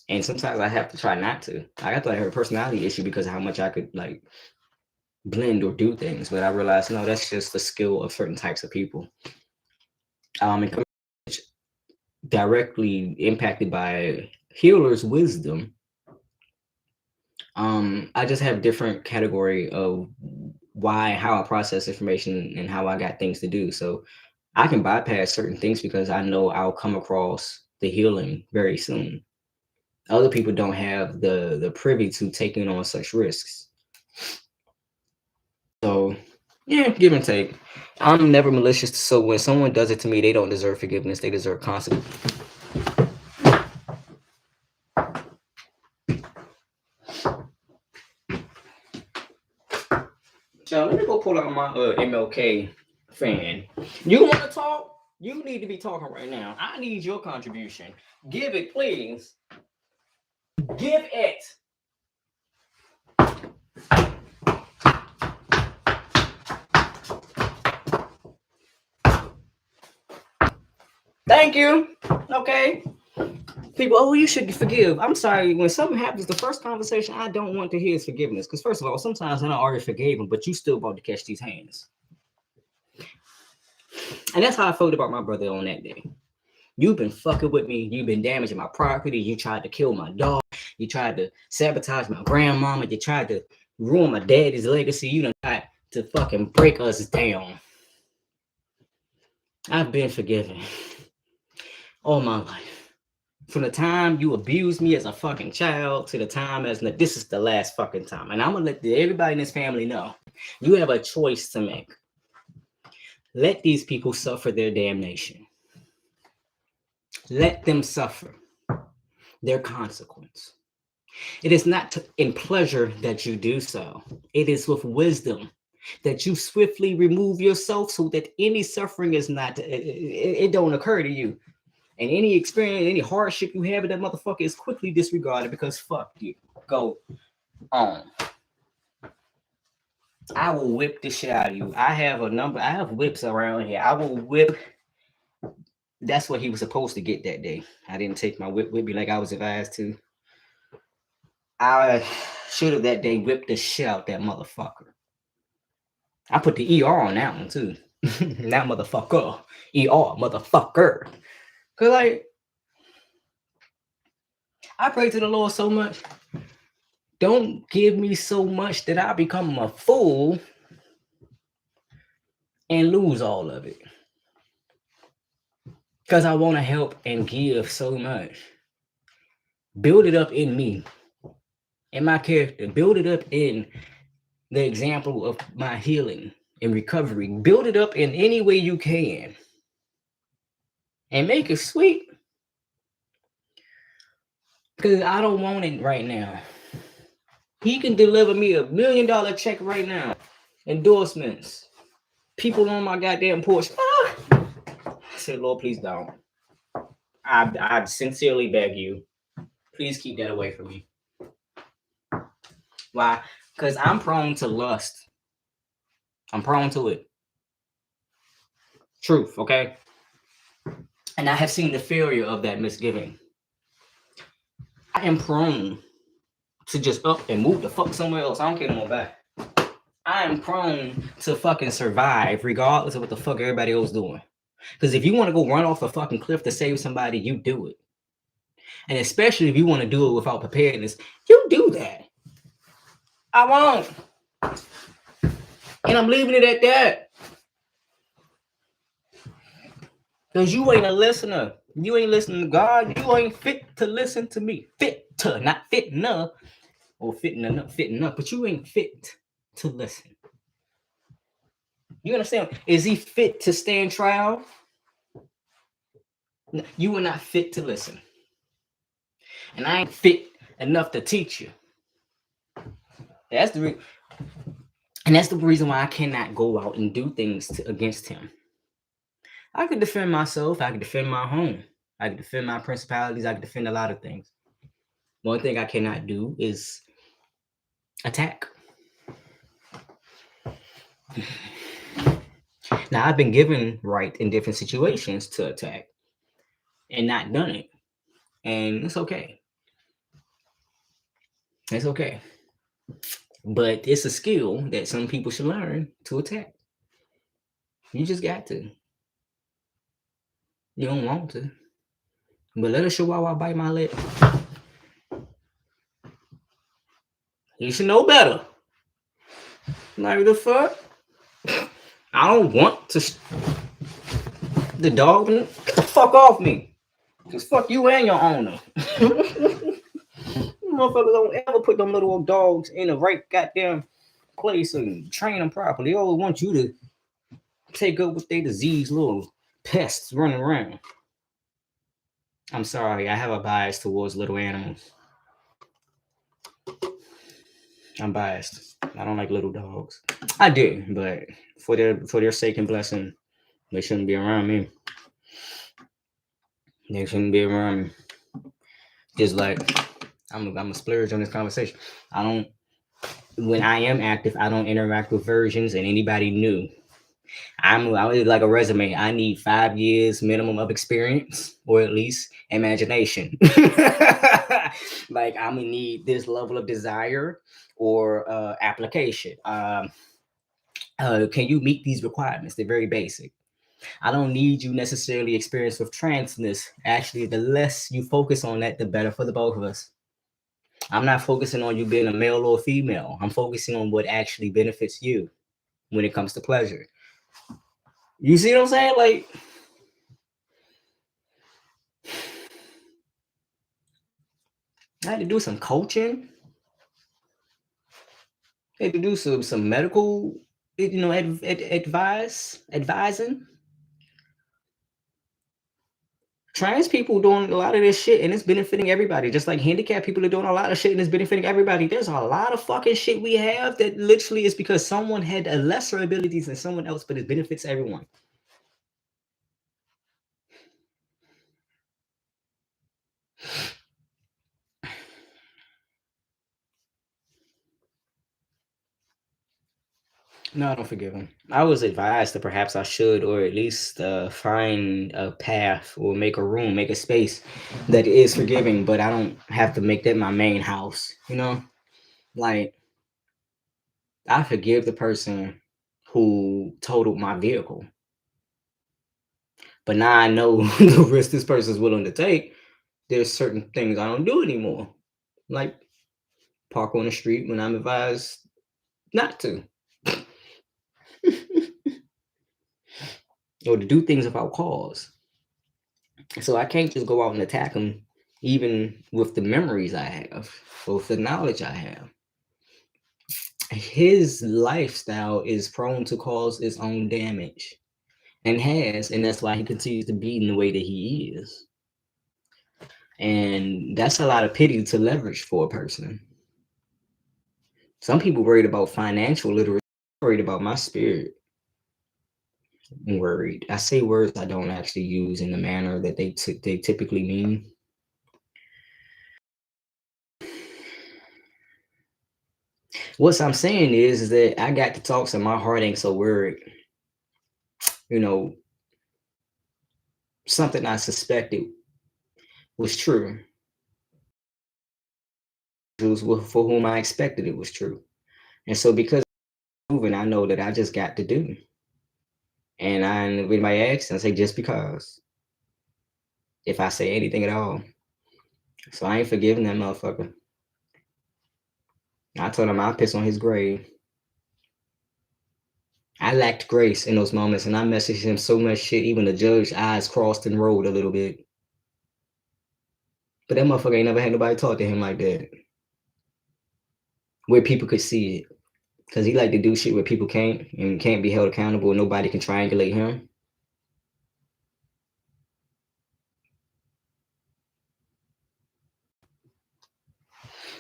And sometimes I have to try not to. I thought I had a personality issue because of how much I could like blend or do things. But I realized, no, that's just the skill of certain types of people. And directly impacted by healer's wisdom. I just have different category of how I process information and how I got things to do. So I can bypass certain things because I know I'll come across the healing very soon. Other people don't have the privy to taking on such risks. So yeah, give and take. I'm never malicious, so when someone does it to me, they don't deserve forgiveness. They deserve consequence. So let me go pull out my MLK fan. You want to talk? You need to be talking right now. I need your contribution. Give it, please. Give it. Thank you. Okay. People, oh, you should forgive. I'm sorry. When something happens, the first conversation I don't want to hear is forgiveness. Because first of all, sometimes I already forgave him, but you still about to catch these hands. And that's how I felt about my brother on that day. You've been fucking with me. You've been damaging my property. You tried to kill my dog. You tried to sabotage my grandmama. You tried to ruin my daddy's legacy. You done tried to fucking break us down. I've been forgiven all my life. From the time you abused me as a fucking child to the time as this is the last fucking time. And I'm going to let everybody in this family know you have a choice to make. Let these people suffer their damnation. Let them suffer their consequence. It is not in pleasure that you do so. It is with wisdom that you swiftly remove yourself so that any suffering is not, it don't occur to you. And any experience, any hardship you have with that motherfucker is quickly disregarded because fuck you. Go on. I will whip the shit out of you. I have whips around here. I will whip. That's what he was supposed to get that day. I didn't take my whip with me like I was advised to. I should have that day whipped the shit out that motherfucker. I put the ER on that one too. That motherfucker. ER, motherfucker. Cause like, I pray to the Lord so much. Don't give me so much that I become a fool and lose all of it. Because I want to help and give so much. Build it up in me, in my character. Build it up in the example of my healing and recovery. Build it up in any way you can. And make it sweet. Because I don't want it right now. He can deliver me $1 million check right now. Endorsements. People on my goddamn porch. I said, Lord, please don't. I sincerely beg you. Please keep that away from me. Why? Because I'm prone to lust. I'm prone to it. Truth, okay? And I have seen the failure of that misgiving. I am prone to just up and move the fuck somewhere else. I don't care no more back. I am prone to fucking survive regardless of what the fuck everybody else doing. Because if you want to go run off a fucking cliff to save somebody, you do it. And especially if you want to do it without preparedness, you do that. I won't. And I'm leaving it at that. Because you ain't a listener. You ain't listening to God. You ain't fit to listen to me. Fit to, not fit enough. Or fitting enough, but you ain't fit to listen. You understand? Is he fit to stand trial? You are not fit to listen. And I ain't fit enough to teach you. That's the and that's the reason why I cannot go out and do things against him. I could defend myself. I could defend my home. I could defend my principalities. I could defend a lot of things. One thing I cannot do is attack. Now, I've been given right in different situations to attack and not done it. And it's okay. It's okay. But it's a skill that some people should learn to attack. You just got to. You don't want to. But let us show why I bite my lip. You should know better. Like the fuck? I don't want to. The dog, get the fuck off me. Cause fuck you and your owner. Motherfuckers don't ever put them little old dogs in the right goddamn place and train them properly. They always want you to take up with their disease little pests running around. I'm sorry, I have a bias towards little animals. I'm biased. I don't like little dogs. I do, but for their sake and blessing, they shouldn't be around me. They shouldn't be around me. Just like I'm a splurge on this conversation. I don't. When I am active, I don't interact with versions and anybody new. I like a resume. I need 5 years minimum of experience, or at least imagination. Like I'm gonna need this level of desire or application. Can you meet these requirements? They're very basic. I don't need you necessarily experienced with transness. Actually, the less you focus on that, the better for the both of us. I'm not focusing on you being a male or a female. I'm focusing on what actually benefits you when it comes to pleasure. You see what I'm saying? Like, I had to do some coaching. I had to do some medical, advising. Trans people doing a lot of this shit and it's benefiting everybody. Just like handicapped people are doing a lot of shit and it's benefiting everybody. There's a lot of fucking shit we have that literally is because someone had a lesser abilities than someone else, but it benefits everyone. No, I don't forgive him. I was advised that perhaps I should, or at least find a path or make a room, make a space that is forgiving, but I don't have to make that my main house, you know? Like, I forgive the person who totaled my vehicle. But now I know the risk this person is willing to take. There's certain things I don't do anymore. Like park on the street when I'm advised not to. Or to do things without cause. So I can't just go out and attack him, even with the memories I have, or with the knowledge I have. His lifestyle is prone to cause its own damage, and that's why he continues to be in the way that he is. And that's a lot of pity to leverage for a person. Some people worried about financial literacy, worried about my spirit. Worried. I say words I don't actually use in the manner that they typically mean. What I'm saying is that I got to talk, so my heart ain't so worried. Something I suspected was true. for whom I expected it was true. And so because moving, I know that I just got to do. And I when my ex, I say just because if I say anything at all. So I ain't forgiving that motherfucker. I told him I'll piss on his grave. I lacked grace in those moments, and I messaged him so much shit. Even the judge's eyes crossed and rolled a little bit. But that motherfucker ain't never had nobody talk to him like that, where people could see it. Cause he like to do shit where people can't and can't be held accountable, and nobody can triangulate him.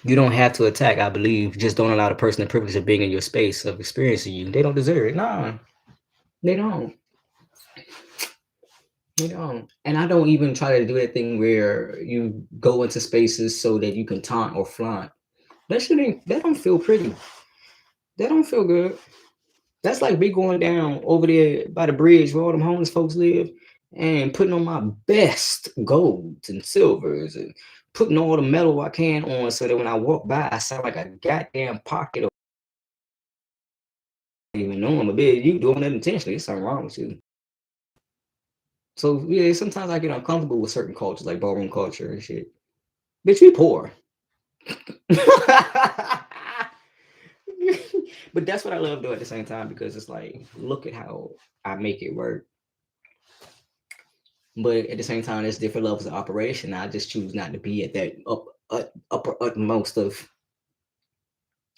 You don't have to attack, I believe. Just don't allow the person the privilege of being in your space, of experiencing you. They don't deserve it. Nah, they don't. They don't. And I don't even try to do that thing where you go into spaces so that you can taunt or flaunt. That shit ain't. That don't feel pretty. That don't feel good. That's like me going down over there by the bridge where all them homeless folks live and putting on my best golds and silvers and putting all the metal I can on so that when I walk by, I sound like a goddamn pocket of even know I'm a bit. You doing that intentionally. There's something wrong with you. So yeah, sometimes I get uncomfortable with certain cultures like ballroom culture and shit. Bitch, we poor. But that's what I love doing at the same time because it's like, look at how I make it work. But at the same time, there's different levels of operation. I just choose not to be at that upper utmost of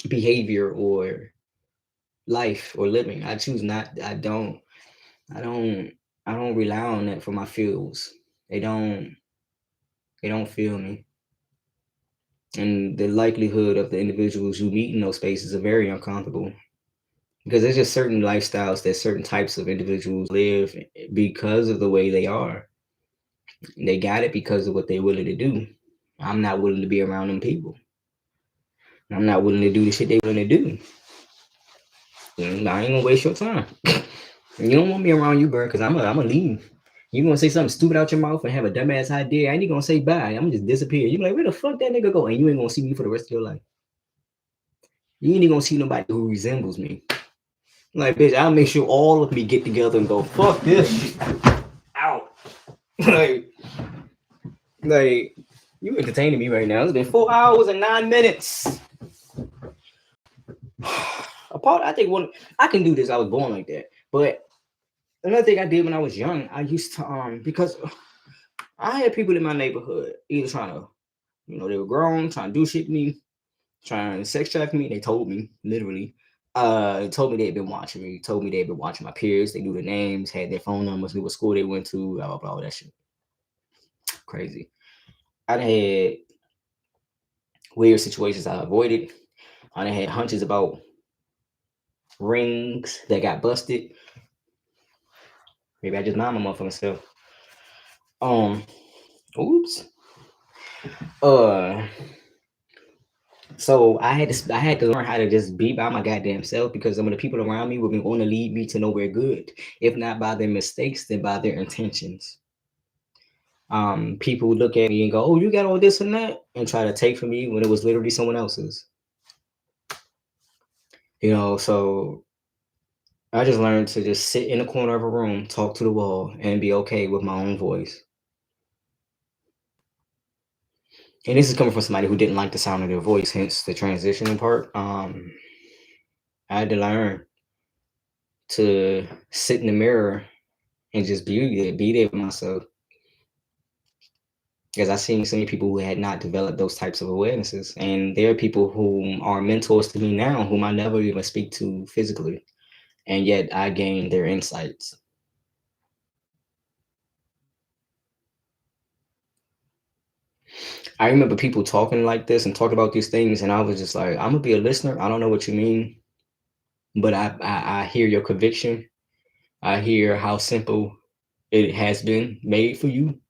behavior or life or living. I choose not. I don't. I don't rely on that for my feels. They don't. They don't feel me. And the likelihood of the individuals you meet in those spaces are very uncomfortable because there's just certain lifestyles that certain types of individuals live because of the way they are. They got it because of what they're willing to do. I'm not willing to be around them people. I'm not willing to do the shit they willing to do. I ain't gonna waste your time. You don't want me around you, bro, because I'm gonna leave. You gonna say something stupid out your mouth and have a dumbass idea. I ain't gonna say bye. I'm gonna just disappear. You like, where the fuck that nigga go? And you ain't gonna see me for the rest of your life. You ain't even gonna see nobody who resembles me. Like, bitch, I'll make sure all of me get together and go, fuck this shit. Out. like, like, you entertaining me right now. It's been 4 hours and 9 minutes. Apart, I think I can do this. I was born like that. But another thing I did when I was young, I used to because I had people in my neighborhood either trying to, they were grown, trying to do shit to me, trying to sex traffic me. They told me literally. Told me they'd been watching me. Told me they'd been watching my peers. They knew their names, had their phone numbers, knew what school they went to, blah blah blah, all that shit. Crazy. I had weird situations I avoided. I had hunches about rings that got busted. Maybe I just mind my motherfucking self. Oops. Uh, so I had to learn how to just be by my goddamn self because some of the people around me would want to lead me to nowhere good, if not by their mistakes, then by their intentions. People would look at me and go, "Oh, you got all this and that," and try to take from me when it was literally someone else's. So I just learned to just sit in the corner of a room, talk to the wall, and be okay with my own voice. And this is coming from somebody who didn't like the sound of their voice, hence the transitioning part. I had to learn to sit in the mirror and just be there with myself. Because I've seen so many people who had not developed those types of awarenesses. And there are people who are mentors to me now whom I never even speak to physically. And yet I gain their insights. I remember people talking like this and talking about these things, and I was just like, I'm gonna be a listener. I don't know what you mean, but I hear your conviction. I hear how simple it has been made for you,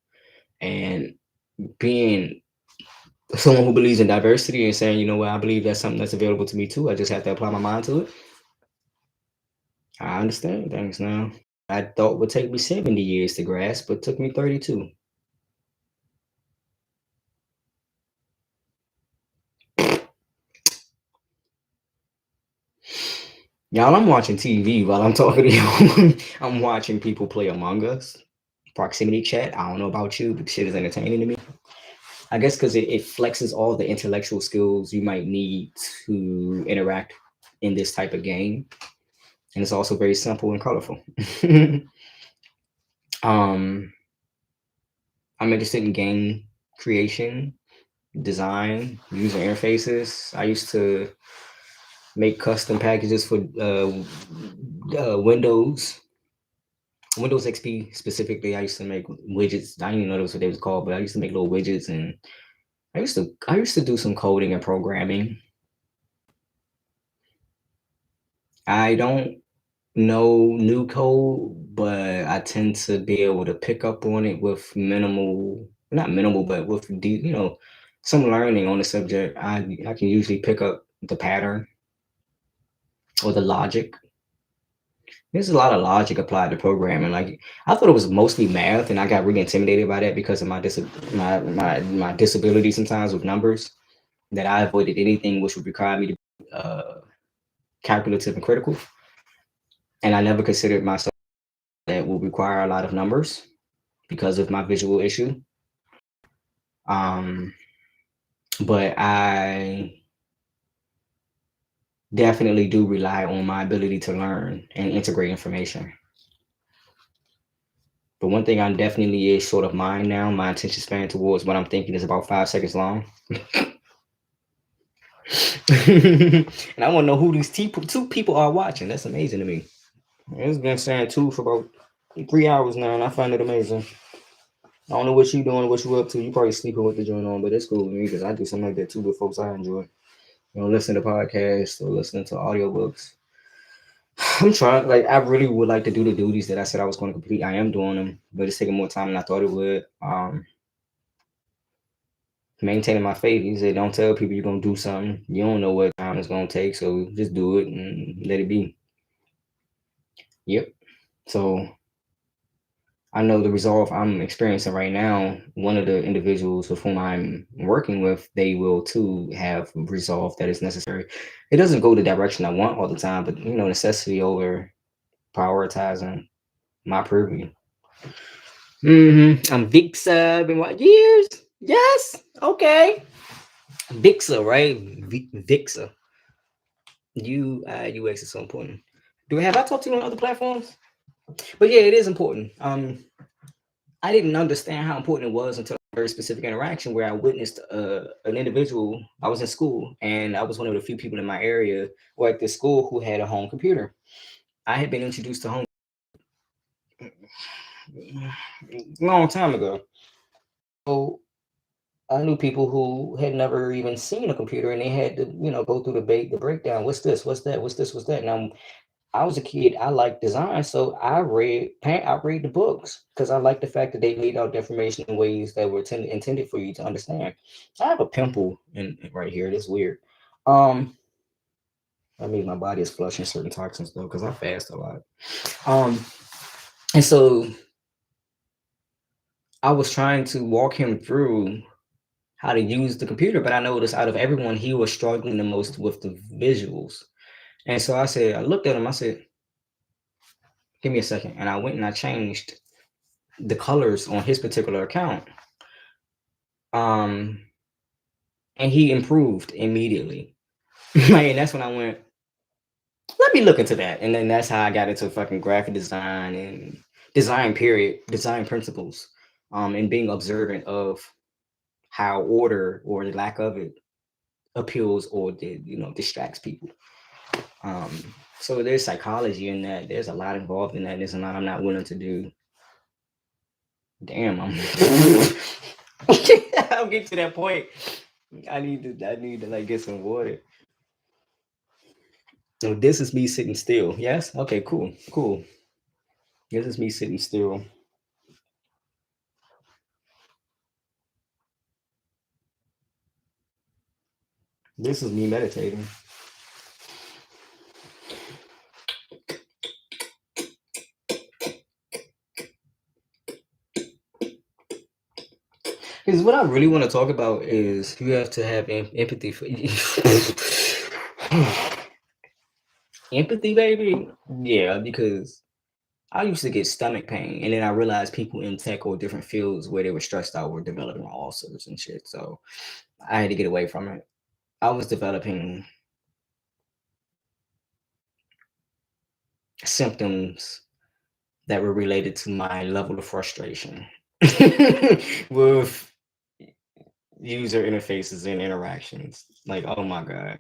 and being someone who believes in diversity and saying, you know what, I believe that's something that's available to me too. I just have to apply my mind to it. I understand things now. I thought would take me 70 years to grasp, but took me 32. Y'all, I'm watching TV while I'm talking to you. I'm watching people play Among Us, proximity chat. I don't know about you, but shit is entertaining to me. I guess because it flexes all the intellectual skills you might need to interact in this type of game. And it's also very simple and colorful. um, I'm interested in game creation, design, user interfaces. I used to make custom packages for Windows XP specifically. I used to make widgets. I didn't even know that's what they was called, but I used to make little widgets, and I used to do some coding and programming. I don't know new code, but I tend to be able to pick up on it with minimal, not minimal, but with some learning on the subject. I can usually pick up the pattern or the logic. There's a lot of logic applied to programming. Like I thought it was mostly math, and I got really intimidated by that because of my disability sometimes with numbers. That I avoided anything which would require me to be calculative and critical, and I never considered myself that will require a lot of numbers because of my visual issue. Um, but I definitely do rely on my ability to learn and integrate information. But one thing I definitely is sort of mine now. My attention span towards what I'm thinking is about 5 seconds long. And I want to know who these two people are watching. That's amazing to me. It's been saying two for about 3 hours now, and I find it amazing. I don't know what you doing, what you up to. You probably sleeping with the joint on, but it's cool with me because I do something like that too with folks I enjoy. Listen to podcasts or listening to audiobooks. I'm trying, like, I really would like to do the duties that I said I was going to complete. I am doing them, but it's taking more time than I thought it would. Maintaining my faith. He said, don't tell people you're going to do something. You don't know what time it's going to take, so just do it and let it be. Yep. So I know the resolve I'm experiencing right now, one of the individuals with whom I'm working with, they will too have resolve that is necessary. It doesn't go the direction I want all the time, but necessity over prioritizing my purview. I'm Vixa. Been what years? Yes. Okay. Vixa, right? Vixa. UX is so important. Have I talked to you on other platforms? But yeah, it is important. I didn't understand how important it was until a very specific interaction where I witnessed an individual. I was in school, and I was one of the few people in my area or at this school who had a home computer. I had been introduced to home long time ago. So I knew people who had never even seen a computer, and they had to, go through the breakdown. What's this? What's that? What's this? What's that? Now, I was a kid. I liked design, so I read the books because I liked the fact that they laid out the information in ways that were intended for you to understand. I have a pimple in right here. It's weird. Um, I mean, my body is flushing certain toxins though because I fast a lot. Um, and so I was trying to walk him through how to use the computer, but I noticed out of everyone, he was struggling the most with the visuals. And so I looked at him. I said, "Give me a second," and I went and I changed the colors on his particular account. Um, and he improved immediately. And that's when I went, let me look into that. And then that's how I got into fucking graphic design and design period, design principles, and being observant of how order or the lack of it appeals or distracts people. Um, so there's psychology in that. There's a lot involved in that. There's a lot I'm not willing to do. Damn, I'm I'll get to that point. I need to like get some water. So this is me sitting still. Yes? Okay, cool. Cool. This is me sitting still. This is me meditating. Because what I really want to talk about is you have to have empathy for Empathy, baby. Yeah, because I used to get stomach pain, and then I realized people in tech or different fields where they were stressed out were developing ulcers and shit. So I had to get away from it. I was developing symptoms that were related to my level of frustration with user interfaces and interactions. Like, oh my God.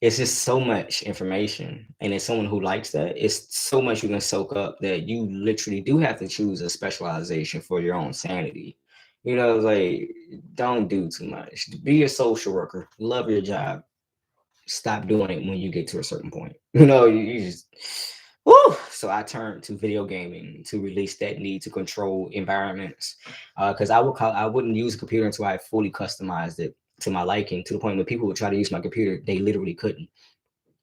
It's just so much information. And as someone who likes that, it's so much you can soak up that you literally do have to choose a specialization for your own sanity. You know, like, don't do too much. Be a social worker. Love your job. Stop doing it when you get to a certain point. You know, you just woo! So I turned to video gaming to release that need to control environments. Because I wouldn't use a computer until I fully customized it to my liking, to the point where people would try to use my computer, they literally couldn't.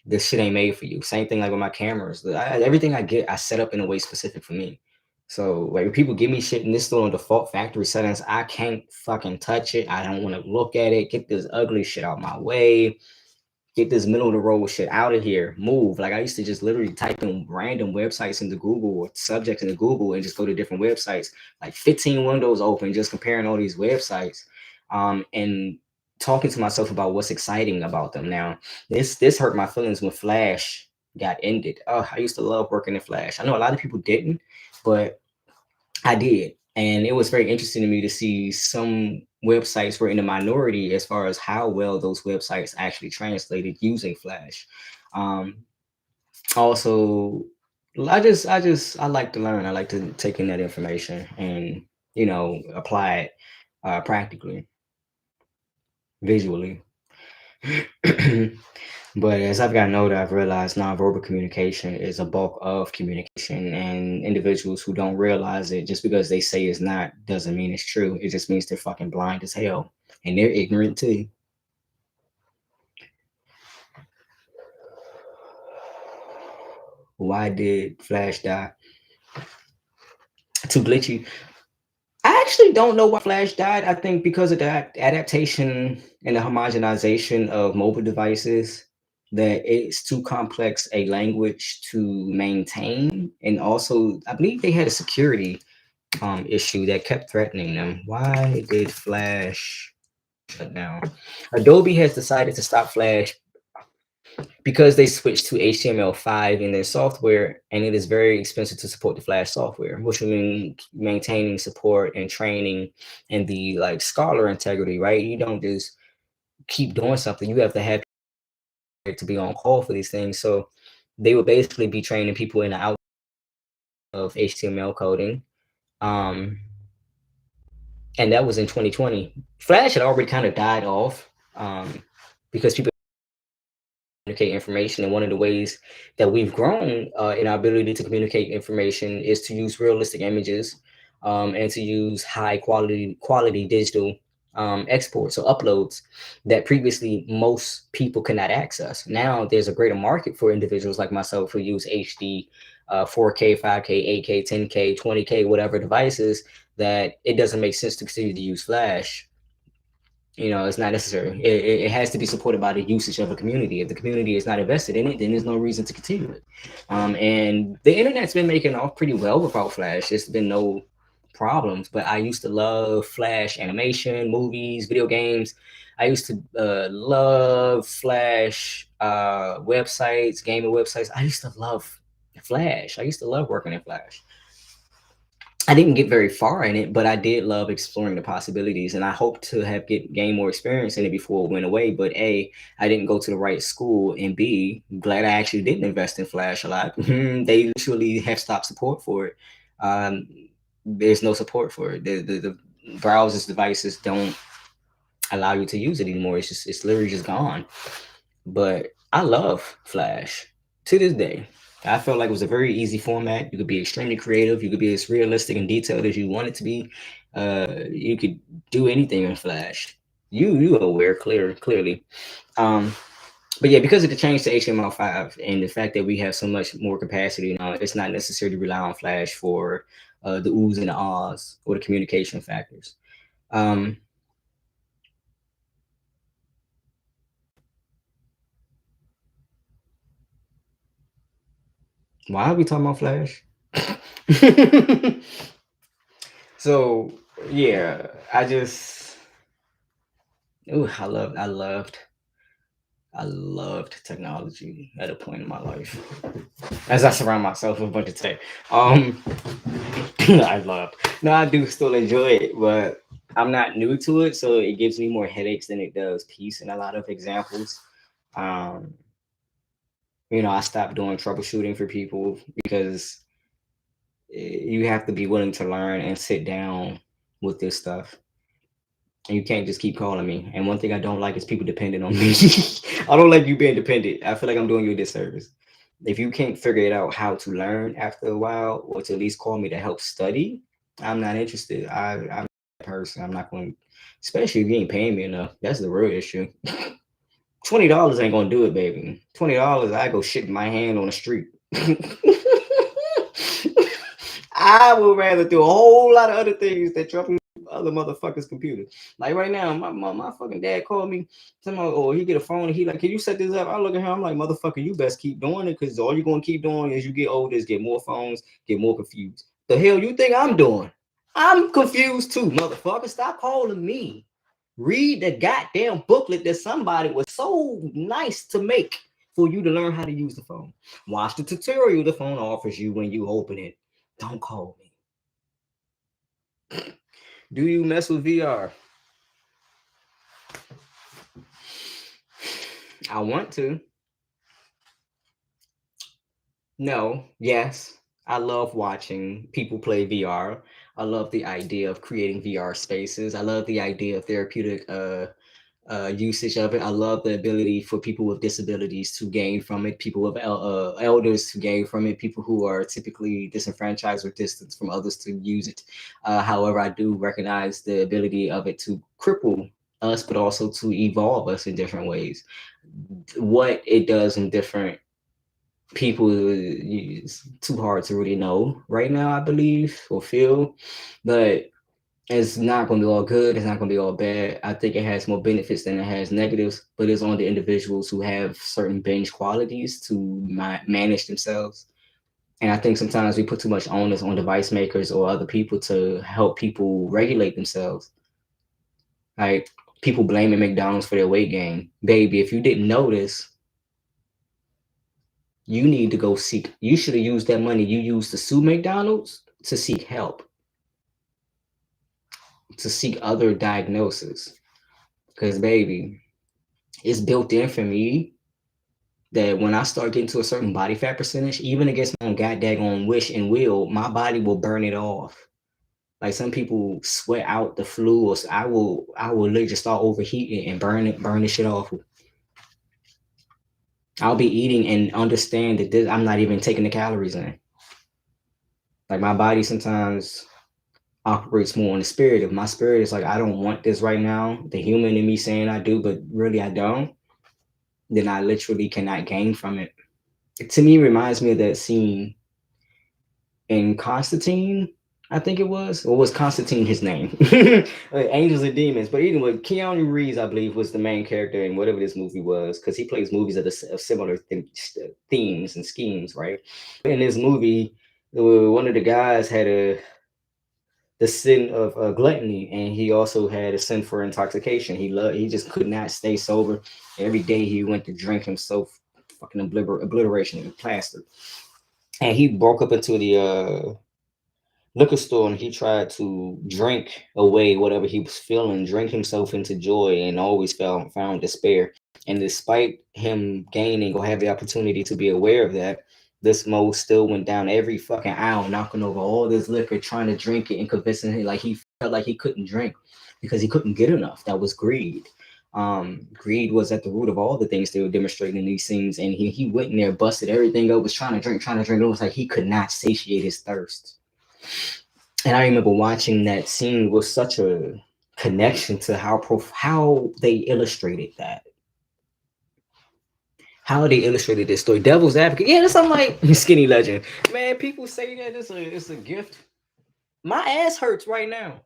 This shit ain't made for you. Same thing like with my cameras. Everything I get, I set up in a way specific for me. So like when people give me shit and this still on default factory settings, I can't fucking touch it. I don't want to look at it. Get this ugly shit out my way. Get this middle of the road shit out of here. Move. Like I used to just literally type in random websites into Google or subjects into Google and just go to different websites, like 15 windows open, just comparing all these websites, and talking to myself about what's exciting about them. Now, this hurt my feelings when Flash got ended. Oh, I used to love working in Flash. I know a lot of people didn't, but I did. And it was very interesting to me to see some websites were in the minority as far as how well those websites actually translated using Flash. Um, Also, I like to learn. I like to take in that information and apply it practically, visually. But as I've gotten older, I've realized nonverbal communication is a bulk of communication, and individuals who don't realize it just because they say it's not doesn't mean it's true. It just means they're fucking blind as hell, and they're ignorant too. Why did Flash die? Too glitchy. I actually don't know why Flash died. I think because of that adaptation and the homogenization of mobile devices, that it's too complex a language to maintain. And also, I believe they had a security issue that kept threatening them. Why did Flash shut down? Adobe has decided to stop Flash because they switched to HTML5 in their software, and it is very expensive to support the Flash software, which will mean maintaining support and training and the like scholar integrity, right? You don't just keep doing something. You have to have to be on call for these things. So they would basically be training people in the out of HTML coding. Um, and that was in 2020. Flash had already kind of died off because people communicate information. And one of the ways that we've grown in our ability to communicate information is to use realistic images and to use high quality digital exports or uploads that previously most people could not access. Now there's a greater market for individuals like myself who use HD, 4K, 5K, 8K, 10K, 20K, whatever devices, that it doesn't make sense to continue to use Flash. It's not necessary. It has to be supported by the usage of a community. If the community is not invested in it, then there's no reason to continue it. And the internet's been making off pretty well without Flash. There's been no problems. But I used to love Flash animation, movies, video games. I used to love Flash websites, gaming websites. I used to love Flash. I used to love working in Flash. I didn't get very far in it, but I did love exploring the possibilities, and I hope to have gain more experience in it before it went away. But A, I didn't go to the right school, and B, glad I actually didn't invest in Flash a lot. They literally have stopped support for it. Um, there's no support for it. The browsers devices don't allow you to use it anymore. It's literally just gone. But I love Flash to this day. I felt like it was a very easy format. You could be extremely creative. You could be as realistic and detailed as you want it to be. You could do anything in Flash. You are aware clearly. Um, but yeah, because of the change to HTML5 and the fact that we have so much more capacity now, it's not necessary to rely on Flash for the oohs and the ahs or the communication factors. Um, Why are we talking about Flash? So yeah, I just I loved technology at a point in my life. As I surround myself with a bunch of tech. Um I loved. No, I do still enjoy it, but I'm not new to it, so it gives me more headaches than it does peace in a lot of examples. Um, I stopped doing troubleshooting for people because you have to be willing to learn and sit down with this stuff. And you can't just keep calling me. And one thing I don't like is people depending on me. I don't like you being dependent. I feel like I'm doing you a disservice. If you can't figure it out how to learn after a while, or to at least call me to help study, I'm not interested. I'm that person. I'm not going to, especially if you ain't paying me enough. That's the real issue. $20 ain't gonna do it, baby. $20, I go shit my hand on the street. I would rather do a whole lot of other things than jumping other motherfuckers' computers. Like right now, my fucking dad called me, or he get a phone and he like, can you set this up? I look at him, I'm like, motherfucker, you best keep doing it because all you're gonna keep doing as you get older is get more phones, get more confused. The hell you think I'm doing? I'm confused too, motherfucker. Stop calling me. Read the goddamn booklet that somebody was so nice to make for you to learn how to use the phone. Watch the tutorial the phone offers you when you open it. Don't call me. Do you mess with VR? I want to. No, yes. I love watching people play VR. I love the idea of creating VR spaces. I love the idea of therapeutic usage of it. I love the ability for people with disabilities to gain from it, people with elders to gain from it, people who are typically disenfranchised or distant from others to use it. However, I do recognize the ability of it to cripple us, but also to evolve us in different ways. What it does in different people is too hard to really know right now, I believe, or feel. But it's not going to be all good. It's not going to be all bad. I think it has more benefits than it has negatives, but it's on the individuals who have certain binge qualities to manage themselves. And I think sometimes we put too much onus on device makers or other people to help people regulate themselves. Like people blaming McDonald's for their weight gain. Baby, if you didn't notice, you need to go seek. You should have used that money you used to sue McDonald's to seek help, to seek other diagnosis. Because, baby, it's built in for me that when I start getting to a certain body fat percentage, even against my own goddamn wish and will, my body will burn it off. Like some people sweat out the flu, or I will literally just start overheating and burn the shit off. I'll be eating and understand that I'm not even taking the calories in. Like my body sometimes operates more on the spirit. If my spirit is like, I don't want this right now, the human in me saying I do, but really I don't, then I literally cannot gain from it. To me, reminds me of that scene in Constantine, I think it was, or was Constantine his name? Angels and Demons. But anyway, Keanu Reeves, I believe, was the main character in whatever this movie was, because he plays movies of similar themes and schemes, right? In this movie, one of the guys had the sin of gluttony, and he also had a sin for intoxication. He just could not stay sober. Every day he went to drink himself, fucking obliteration and plastered. And he broke up into the liquor store and he tried to drink away whatever he was feeling, drink himself into joy, and always found despair. And despite him gaining or have the opportunity to be aware of that, this Mo still went down every fucking aisle, knocking over all this liquor, trying to drink it and convincing him like he felt like he couldn't drink because he couldn't get enough. That was greed. Greed was at the root of all the things they were demonstrating in these scenes, and he went in there, busted everything up, was trying to drink, trying to drink. It was like he could not satiate his thirst. And I remember watching that scene with such a connection to how they illustrated that, how they illustrated this story. Devil's Advocate, yeah, that's something like Skinny Legend. Man, people say that it's a gift. My ass hurts right now.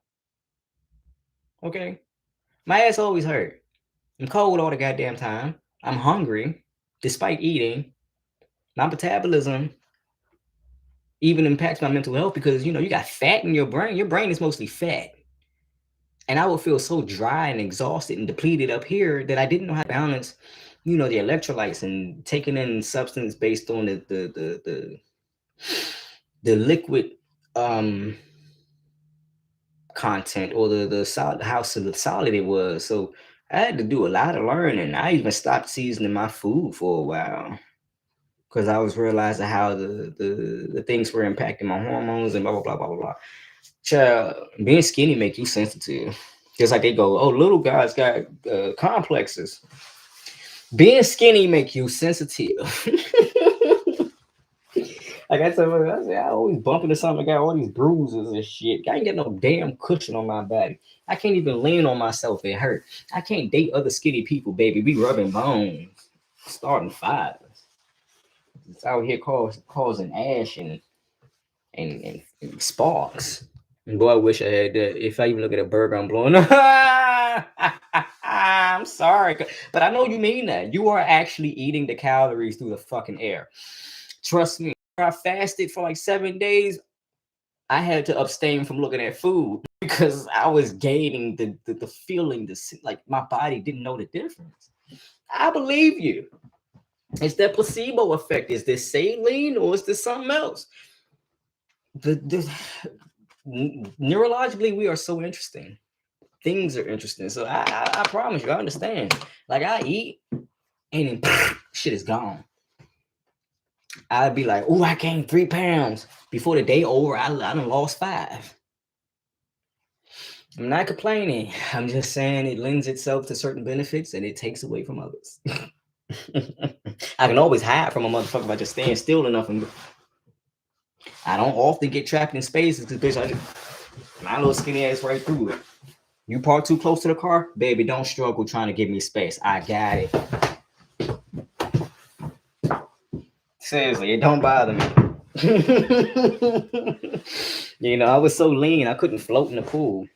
Okay, my ass always hurt. I'm cold all the goddamn time. I'm hungry, despite eating. My metabolism even impacts my mental health because you got fat in your brain. Your brain is mostly fat. And I would feel so dry and exhausted and depleted up here that I didn't know how to balance, the electrolytes and taking in substance based on the liquid um content or the solid how solid it was. So I had to do a lot of learning. I even stopped seasoning my food for a while because I was realizing how the things were impacting my hormones and blah blah blah blah blah blah. Child, being skinny make you sensitive. Just like they go, oh, little guys got complexes. Being skinny make you sensitive. Like I said, I always bump into something. I got all these bruises and shit. I ain't got no damn cushion on my body. I can't even lean on myself. It hurt. I can't date other skinny people, baby. We rubbing bones, starting fires. It's out here causing ash and sparks. And boy, I wish I had that. If I even look at a burger, I'm blowing up. I'm sorry, but I know you mean that. You are actually eating the calories through the fucking air. Trust me. I fasted for like 7 days. I had to abstain from looking at food because I was gaining the feeling, like my body didn't know the difference. I believe you. It's that placebo effect. Is this saline or is this something else? Neurologically, we are so interesting. Things are interesting. So I promise you, I understand. Like I eat and then shit is gone. I'd be like, oh, I gained 3 pounds. Before the day over, I done lost 5. I'm not complaining. I'm just saying it lends itself to certain benefits and it takes away from others. I can always hide from a motherfucker by just staying still enough. And I don't often get trapped in spaces because, bitch, my little skinny ass right through it. You park too close to the car, baby, don't struggle trying to give me space. I got it. Seriously, it don't bother me. I was so lean, I couldn't float in the pool.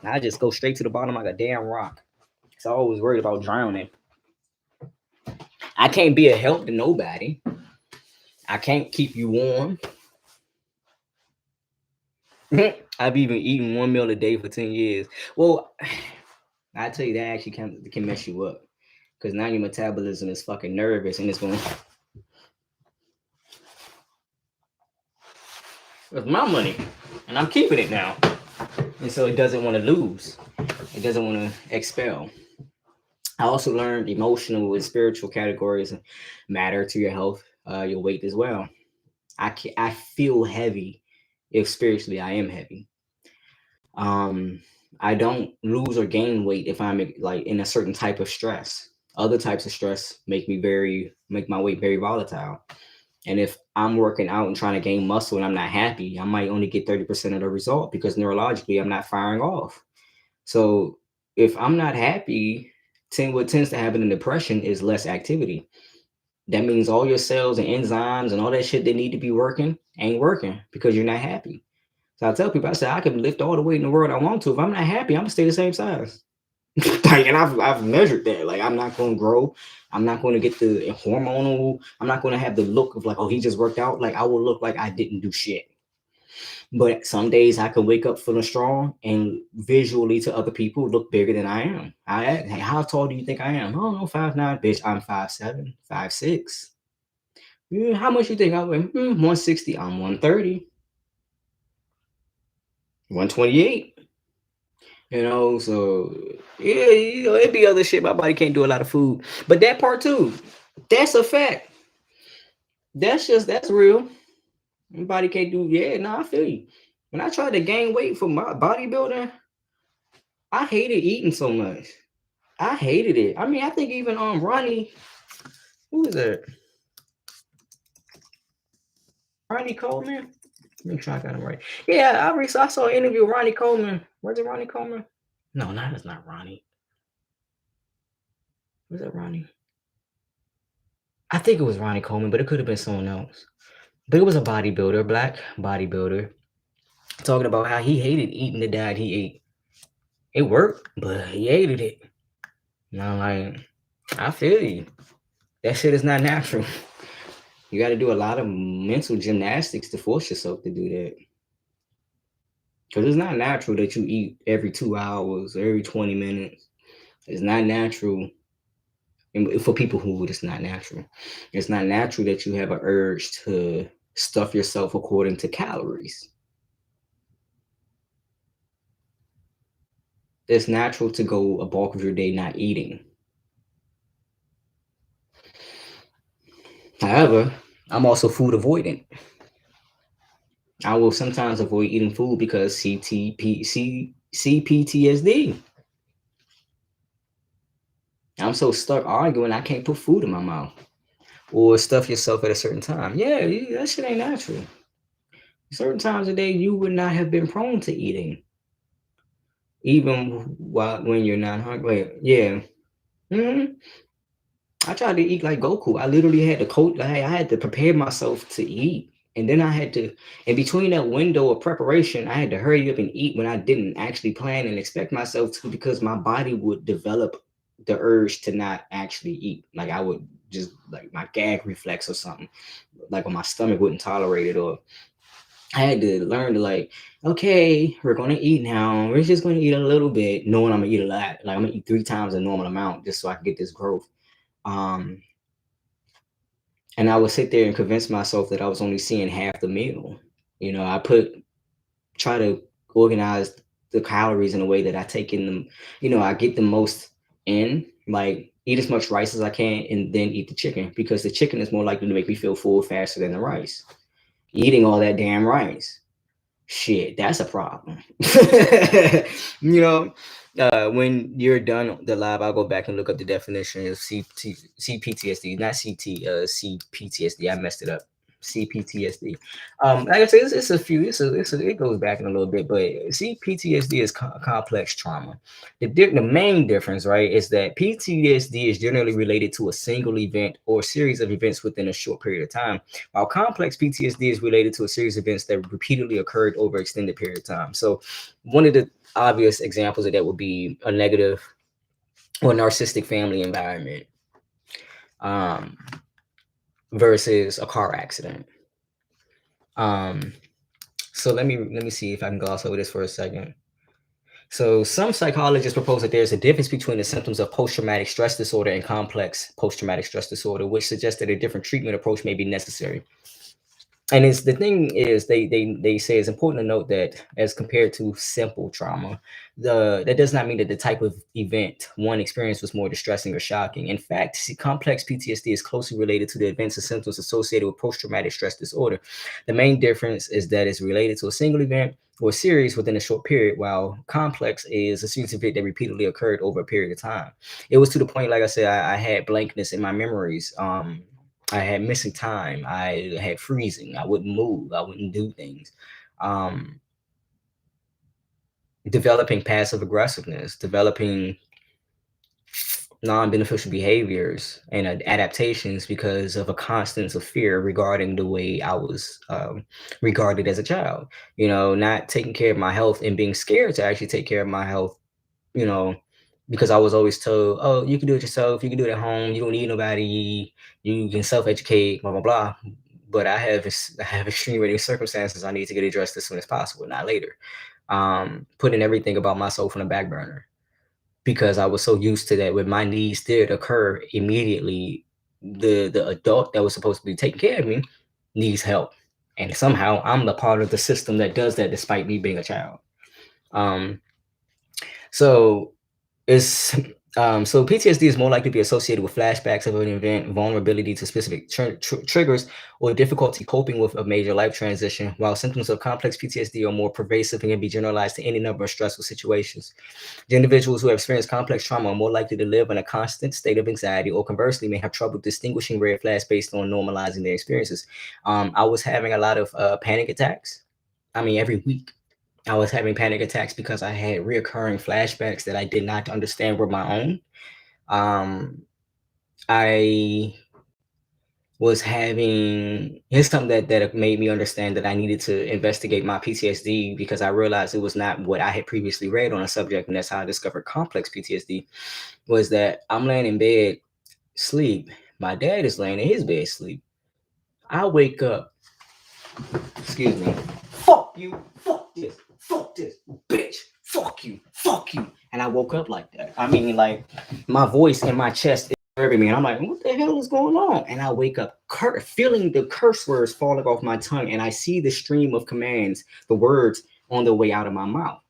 I just go straight to the bottom like a damn rock. So I was worried about drowning. I can't be a help to nobody. I can't keep you warm. I've even eaten 1 meal a day for 10 years. Well, I tell you, that actually can mess you up. Because now your metabolism is fucking nervous and it's going to... It's my money. And I'm keeping it now. And so it doesn't want to lose. It doesn't want to expel. I also learned emotional and spiritual categories matter to your health, your weight as well. I feel heavy if spiritually I am heavy. I don't lose or gain weight if I'm like in a certain type of stress. Other types of stress make my weight very volatile. And if I'm working out and trying to gain muscle and I'm not happy, I might only get 30% of the result because neurologically I'm not firing off. So if I'm not happy, what tends to happen in depression is less activity. That means all your cells and enzymes and all that shit that need to be working ain't working because you're not happy. So I tell people, I say I can lift all the weight in the world I want to. If I'm not happy, I'm gonna stay the same size. Like, and I've measured that. Like, I'm not gonna grow. I'm not gonna get the hormonal. I'm not gonna have the look of like, oh, he just worked out. Like, I will look like I didn't do shit. But some days I can wake up feeling strong and visually to other people look bigger than I am. Hey, how tall do you think I am? I don't know, 5'9", bitch. I'm 5'7", 5'6". How much you think I weigh? 160. I'm 130. 128. So yeah, it'd be other shit. My body can't do a lot of food. But that part too, that's a fact. That's real. My body can't do, I feel you. When I tried to gain weight for my bodybuilding, I hated eating so much. I hated it. I mean, I think even Ronnie, who is that? Ronnie Coleman? Let me try to get him right. Yeah, I saw an interview with Ronnie Coleman. Was it Ronnie Coleman? No, that's not Ronnie. Was it Ronnie? I think it was Ronnie Coleman, but it could have been someone else. But it was a bodybuilder, a black bodybuilder, talking about how he hated eating the diet he ate. It worked, but he hated it. And I'm like, I feel you. That shit is not natural. You got to do a lot of mental gymnastics to force yourself to do that. Because it's not natural that you eat every 2 hours or every 20 minutes. It's not natural. And for people who it's not natural, it's not natural that you have an urge to stuff yourself according to calories. It's natural to go a bulk of your day not eating. However, I'm also food avoidant. I will sometimes avoid eating food because CPTSD. I'm so stuck arguing I can't put food in my mouth or stuff yourself at a certain time. Yeah, that shit ain't natural. Certain times of day you would not have been prone to eating, even while when you're not hungry. Yeah. hmm I tried to eat like Goku. I literally had to coat. I had to prepare myself to eat, and then I had to, in between that window of preparation, I had to hurry up and eat when I didn't actually plan and expect myself to, because my body would develop the urge to not actually eat. Like I would just like my gag reflex or something, like when my stomach wouldn't tolerate it, or I had to learn to like, okay, we're gonna eat now. We're just gonna eat a little bit, knowing I'm gonna eat a lot. Like I'm gonna eat 3 times the normal amount just so I can get this growth. Um, and I would sit there and convince myself that I was only seeing half the meal. I try to organize the calories in a way that I take in them. I get the most in, like eat as much rice as I can, and then eat the chicken because the chicken is more likely to make me feel full faster than the rice. Eating all that damn rice, shit, that's a problem. you know, when you're done the lab, I'll go back and look up the definition of CPTSD, not CT, CPTSD. I messed it up. CPTSD. Like I said, it's a few. It goes back in a little bit, but CPTSD is complex trauma. The main difference, right, is that PTSD is generally related to a single event or series of events within a short period of time, while complex PTSD is related to a series of events that repeatedly occurred over extended period of time. So, one of the obvious examples of that would be a negative or narcissistic family environment um, versus a car accident. Um, so let me see if I can gloss over this for a second. So some psychologists propose that there's a difference between the symptoms of post-traumatic stress disorder and complex post-traumatic stress disorder, which suggests that a different treatment approach may be necessary. And it's the thing is they say it's important to note that as compared to simple trauma, that does not mean that the type of event one experienced was more distressing or shocking. In fact, complex PTSD is closely related to the events and symptoms associated with post-traumatic stress disorder. The main difference is that it's related to a single event or series within a short period, while complex is a series of events that repeatedly occurred over a period of time. It was to the point, like I said, I had blankness in my memories. I had missing time. I had freezing. I wouldn't move. I wouldn't do things. Um, Developing passive aggressiveness, developing non-beneficial behaviors and adaptations because of a constant of fear regarding the way I was regarded as a child. Not taking care of my health and being scared to actually take care of my health. You know, because I was always told, "Oh, you can do it yourself. You can do it at home. You don't need nobody. You can self-educate." Blah blah blah. But I have extenuating circumstances I need to get addressed as soon as possible, not later. Putting everything about myself on the back burner because I was so used to that. When my needs did occur immediately, the adult that was supposed to be taking care of me needs help, and somehow I'm the part of the system that does that, despite me being a child. Um, so so PTSD is more likely to be associated with flashbacks of an event, vulnerability to specific triggers, or difficulty coping with a major life transition, while symptoms of complex PTSD are more pervasive and can be generalized to any number of stressful situations. The individuals who have experienced complex trauma are more likely to live in a constant state of anxiety, or conversely may have trouble distinguishing red flags based on normalizing their experiences. I was having a lot of panic attacks. I mean, every week. I was having panic attacks because I had reoccurring flashbacks that I did not understand were my own. Um, I was having Here's something that made me understand that I needed to investigate my PTSD, because I realized it was not what I had previously read on a subject, and that's how I discovered complex PTSD. Was that I'm laying in bed sleep, my dad is laying in his bed sleep. I wake up, excuse me, fuck you, fuck this, bitch, fuck you. And I woke up like that. I mean, like, my voice in my chest is disturbing me. And I'm like, what the hell is going on? And I wake up feeling the curse words falling off my tongue. And I see the stream of commands, the words on the way out of my mouth.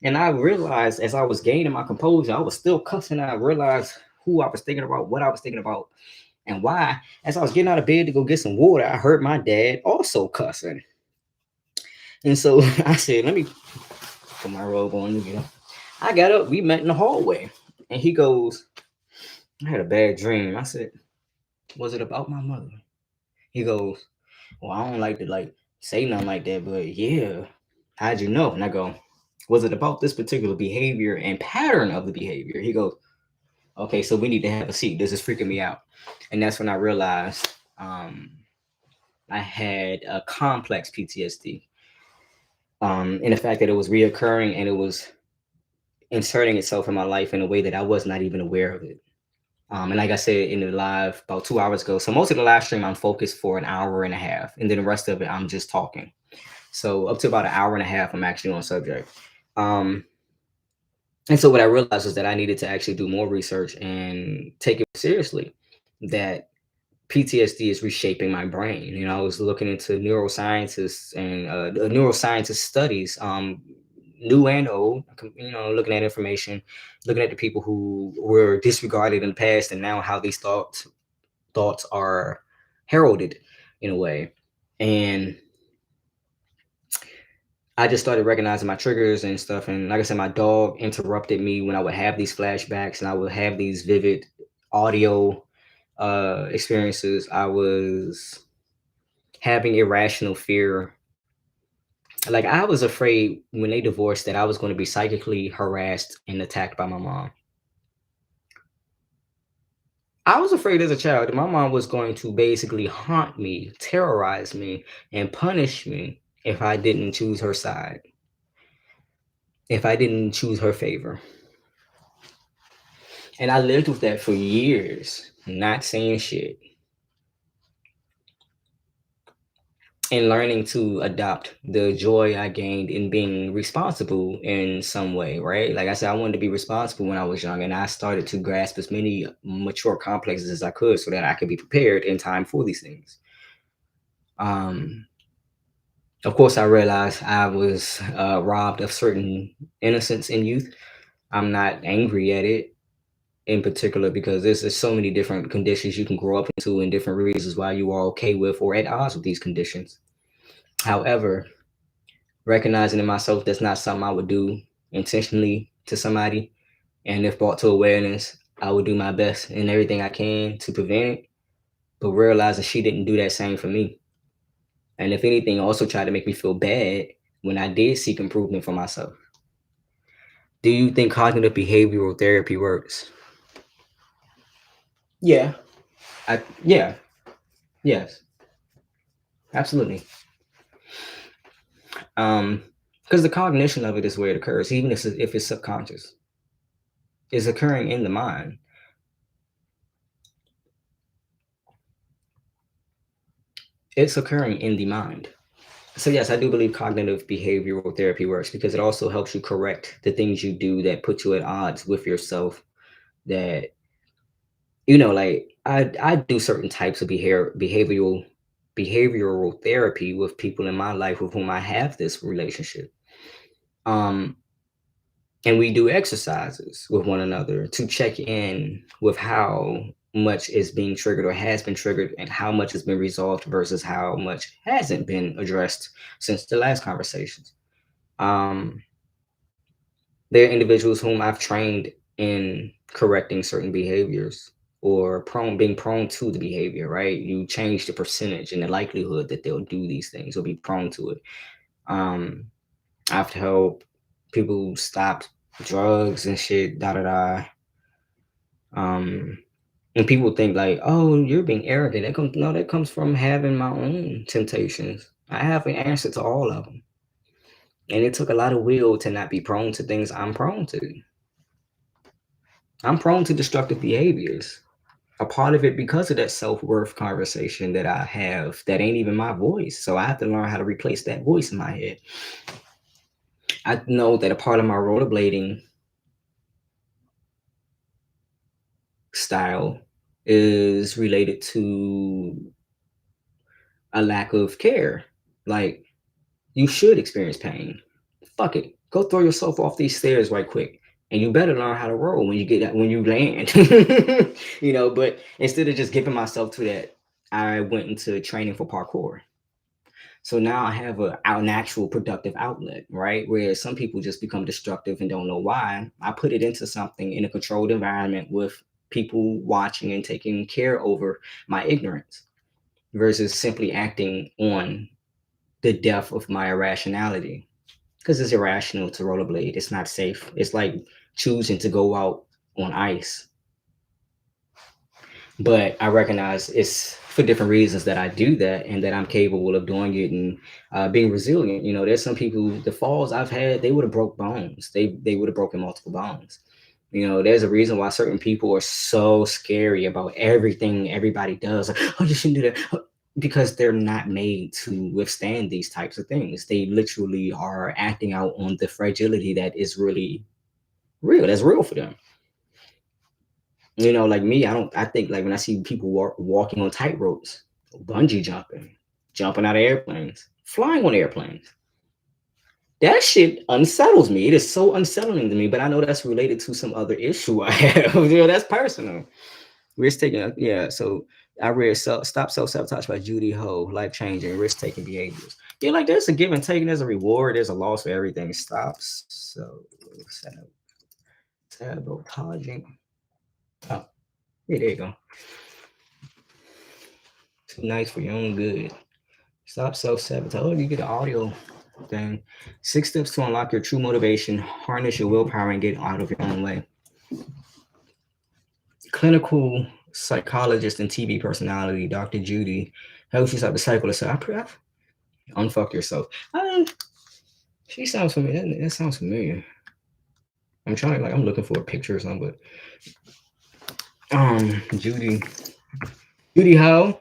And I realized as I was gaining my composure, I was still cussing. I realized who I was thinking about, what I was thinking about, and why. As I was getting out of bed to go get some water, I heard my dad also cussing. And so I said, let me put my robe on again. I got up, we met in the hallway. And he goes, I had a bad dream. I said, was it about my mother? He goes, well, I don't like to like say nothing like that, but yeah. How'd you know? And I go, was it about this particular behavior and pattern of the behavior? He goes, okay, so we need to have a seat. This is freaking me out. And that's when I realized I had a complex PTSD. In the fact that it was reoccurring and it was inserting itself in my life in a way that I was not even aware of it. And like I said in the live about 2 hours ago, so most of the live stream I'm focused for an hour and a half, and then the rest of it I'm just talking. So up to about an hour and a half, I'm actually on subject. Um, and so what I realized was that I needed to actually do more research and take it seriously. That PTSD is reshaping my brain. You know, I was looking into neuroscientists and neuroscientist studies, new and old. You know, looking at information, looking at the people who were disregarded in the past, and now how these thoughts are heralded in a way. And I just started recognizing my triggers and stuff. And like I said, my dog interrupted me when I would have these flashbacks and I would have these vivid audio experiences. I was having irrational fear. Like I was afraid when they divorced that I was going to be psychically harassed and attacked by my mom. I was afraid as a child that my mom was going to basically haunt me, terrorize me, and punish me if I didn't choose her side, if I didn't choose her favor. And I lived with that for years, not saying shit. And learning to adopt the joy I gained in being responsible in some way, right? Like I said, I wanted to be responsible when I was young, and I started to grasp as many mature complexes as I could so that I could be prepared in time for these things. Um, of course, I realized I was robbed of certain innocence in youth. I'm not angry at it in particular because there's so many different conditions you can grow up into and different reasons why you are okay with or at odds with these conditions. However, recognizing in myself that's not something I would do intentionally to somebody. And if brought to awareness, I would do my best and everything I can to prevent it. But realizing she didn't do that same for me. And if anything, also tried to make me feel bad when I did seek improvement for myself. Do you think cognitive behavioral therapy works? Yeah. Yeah. Yes. Absolutely. Because the cognition of it is where it occurs, even if it's subconscious. It's occurring in the mind. It's occurring in the mind. So yes, I do believe cognitive behavioral therapy works because it also helps you correct the things you do that put you at odds with yourself. That like I do certain types of behavioral therapy with people in my life with whom I have this relationship. Um, and we do exercises with one another to check in with how much is being triggered or has been triggered and how much has been resolved versus how much hasn't been addressed since the last conversations. um there are individuals whom I've trained in correcting certain behaviors or being prone to the behavior, right? You change the percentage and the likelihood that they'll do these things or be prone to it. um I've helped people stop drugs and shit, da da da. Um, and people think like, "Oh, you're being arrogant." That comes from having my own temptations. I have an answer to all of them, and it took a lot of will to not be prone to things I'm prone to. I'm prone to destructive behaviors. a part of it because of that self-worth conversation that I have that ain't even my voice. So I have to learn how to replace that voice in my head. I know that a part of my rollerblading style is related to a lack of care. Like, you should experience pain. Fuck it. Go throw yourself off these stairs right quick. And you better learn how to roll when you get that when you land. But instead of just giving myself to that, I went into training for parkour. So now I have an actual productive outlet, right? Where some people just become destructive and don't know why. I put it into something in a controlled environment with people watching and taking care over my ignorance versus simply acting on the depth of my irrationality. Because it's irrational to rollerblade. It's not safe. It's like choosing to go out on ice. But I recognize it's for different reasons that I do that and that I'm capable of doing it and being resilient. There's some people, the falls I've had, they would have broke bones. They would have broken multiple bones. There's a reason why certain people are so scary about everything everybody does. Like, oh, you shouldn't do that. Because they're not made to withstand these types of things. They literally are acting out on the fragility that is really real. That's real for them. Like me, I think like when I see people walking on tight ropes, bungee jumping out of airplanes, flying on airplanes, that shit unsettles me. It is so unsettling to me, but I know that's related to some other issue I have. That's personal. Risk taking, yeah. So I read Stop Self-Sabotage by Judy Ho, Life Changing, Risk Taking Behaviors. Yeah, like there's a give and take, there's a reward, there's a loss for everything. Sabotaging. Oh, yeah, there you go. Too nice for your own good. Stop self-sabotage. Oh, you get the audio thing. 6 steps to unlock your true motivation, harness your willpower, and get out of your own way. Clinical psychologist and TV personality, Dr. Judy, helps you stop the cycle of self. Unfuck yourself. She sounds familiar. That sounds familiar. I'm trying, like, I'm looking for a picture or something, but Judy Ho.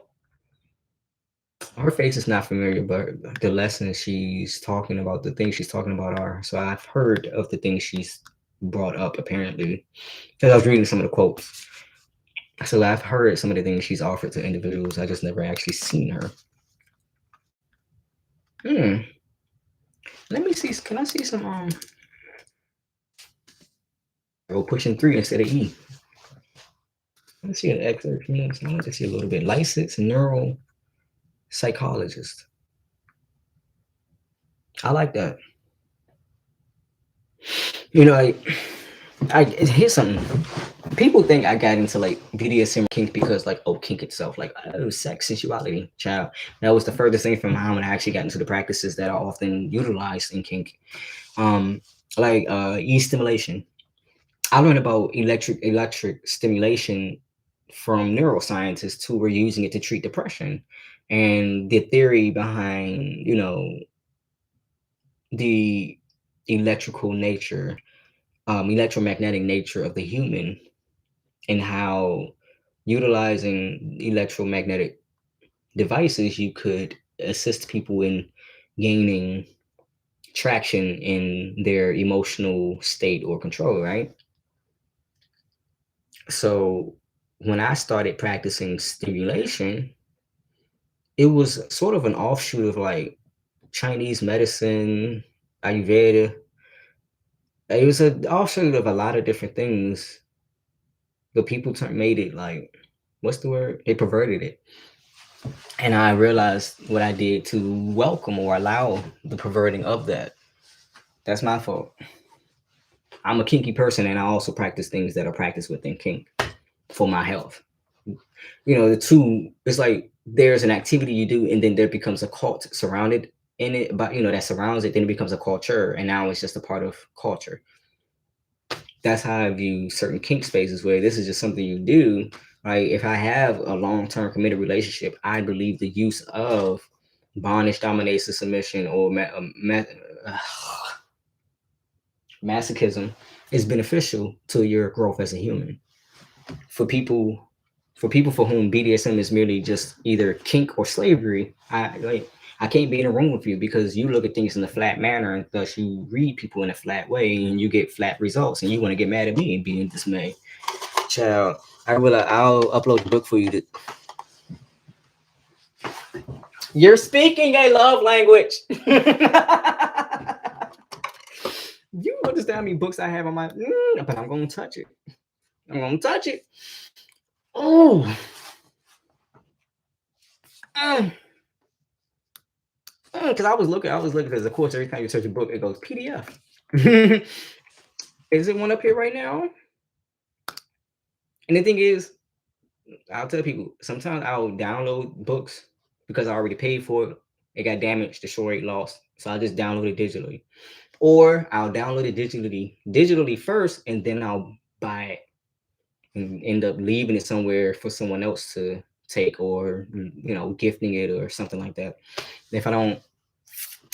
Her face is not familiar, but the lessons she's talking about, the things she's talking about are. So I've heard of the things she's brought up, apparently, because I was reading some of the quotes. So I've heard some of the things she's offered to individuals. I just never actually seen her. Let me see. Can I see some? Go pushing 3 instead of E. Let's see an excerpt. I want to see a little bit. Licensed neural psychologist. I like that. Here's something. People think I got into like BDSM kink because like, oh, kink itself, like, oh, sex, sensuality, child. That was the furthest thing from how I actually got into the practices that are often utilized in kink. Like e-stimulation. I learned about electric stimulation from neuroscientists who were using it to treat depression. And the theory behind, the electrical nature, electromagnetic nature of the human, and how utilizing electromagnetic devices, you could assist people in gaining traction in their emotional state or control, right? So when I started practicing stimulation, it was sort of an offshoot of like Chinese medicine, Ayurveda. It was an offshoot of a lot of different things, but people made it like, what's the word? They perverted it. And I realized what I did to welcome or allow the perverting of that. That's my fault. I'm a kinky person, and I also practice things that are practiced within kink for my health. The two, it's like there's an activity you do, and then there becomes a cult surrounded in it, but that surrounds it, then it becomes a culture, and now it's just a part of culture. That's how I view certain kink spaces, where this is just something you do. Right? If I have a long-term committed relationship, I believe the use of bondage, domination, submission, or masochism is beneficial to your growth as a human. For people For people for whom BDSM is merely just either kink or slavery, I can't be in a room with you because you look at things in a flat manner and thus you read people in a flat way and you get flat results and you want to get mad at me and be in dismay. Child, I'll upload the book for you. You're speaking a love language. You understand how many books I have on my but I'm gonna touch it. I'm gonna touch it. Oh. Because I was looking because of course every time you search a book, it goes PDF. Is it one up here right now? And the thing is, I'll tell people sometimes I'll download books because I already paid for it. It got damaged, destroyed, lost. So I'll just download it digitally. Or I'll download it digitally first, and then I'll buy it and end up leaving it somewhere for someone else to take, or gifting it or something like that. If I don't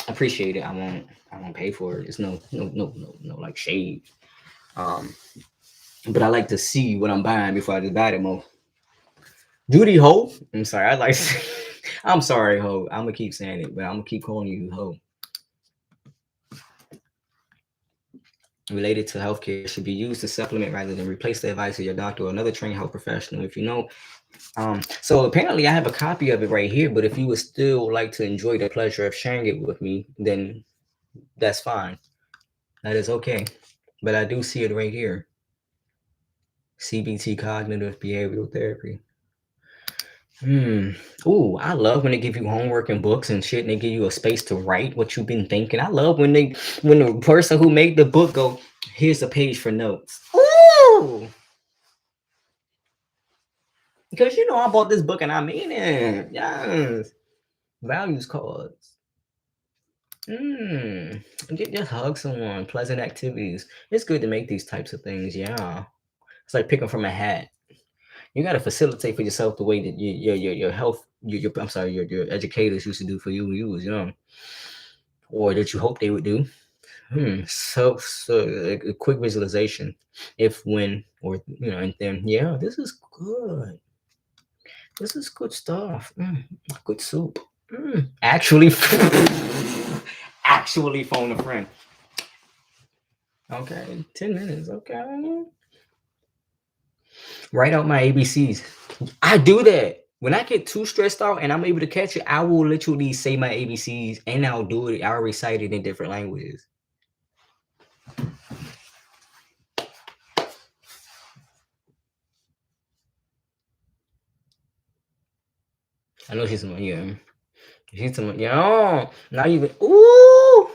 appreciate it, I won't pay for it. It's no like shade. But I like to see what I'm buying before I just buy it more. Judy Ho. I'm sorry. I'm sorry, Ho. I'm gonna keep saying it, but I'm gonna keep calling you Ho. Related to healthcare should be used to supplement rather than replace the advice of your doctor or another trained health professional. If you know, so apparently I have a copy of it right here. But if you would still like to enjoy the pleasure of sharing it with me, then that's fine. That is okay. But I do see it right here. CBT, cognitive behavioral therapy. Ooh, I love when they give you homework and books and shit, and they give you a space to write what you've been thinking. I love when the person who made the book go, here's a page for notes. Ooh, because I bought this book and I mean it. Yes, values cards. Just hug someone. Pleasant activities. It's good to make these types of things. Yeah, it's like picking from a hat. You got to facilitate for yourself the way that your health, your educators used to do for you when you was young, or that you hope they would do. So a quick visualization, if, when, or and then this is good. This is good stuff. Good soup. Actually, actually phone a friend. Okay, 10 minutes. Okay. Write out my ABCs. I do that. When I get too stressed out and I'm able to catch it, I will literally say my ABCs and I'll do it. I'll recite it in different languages. I know she's someone, yeah. She's someone, not even, ooh.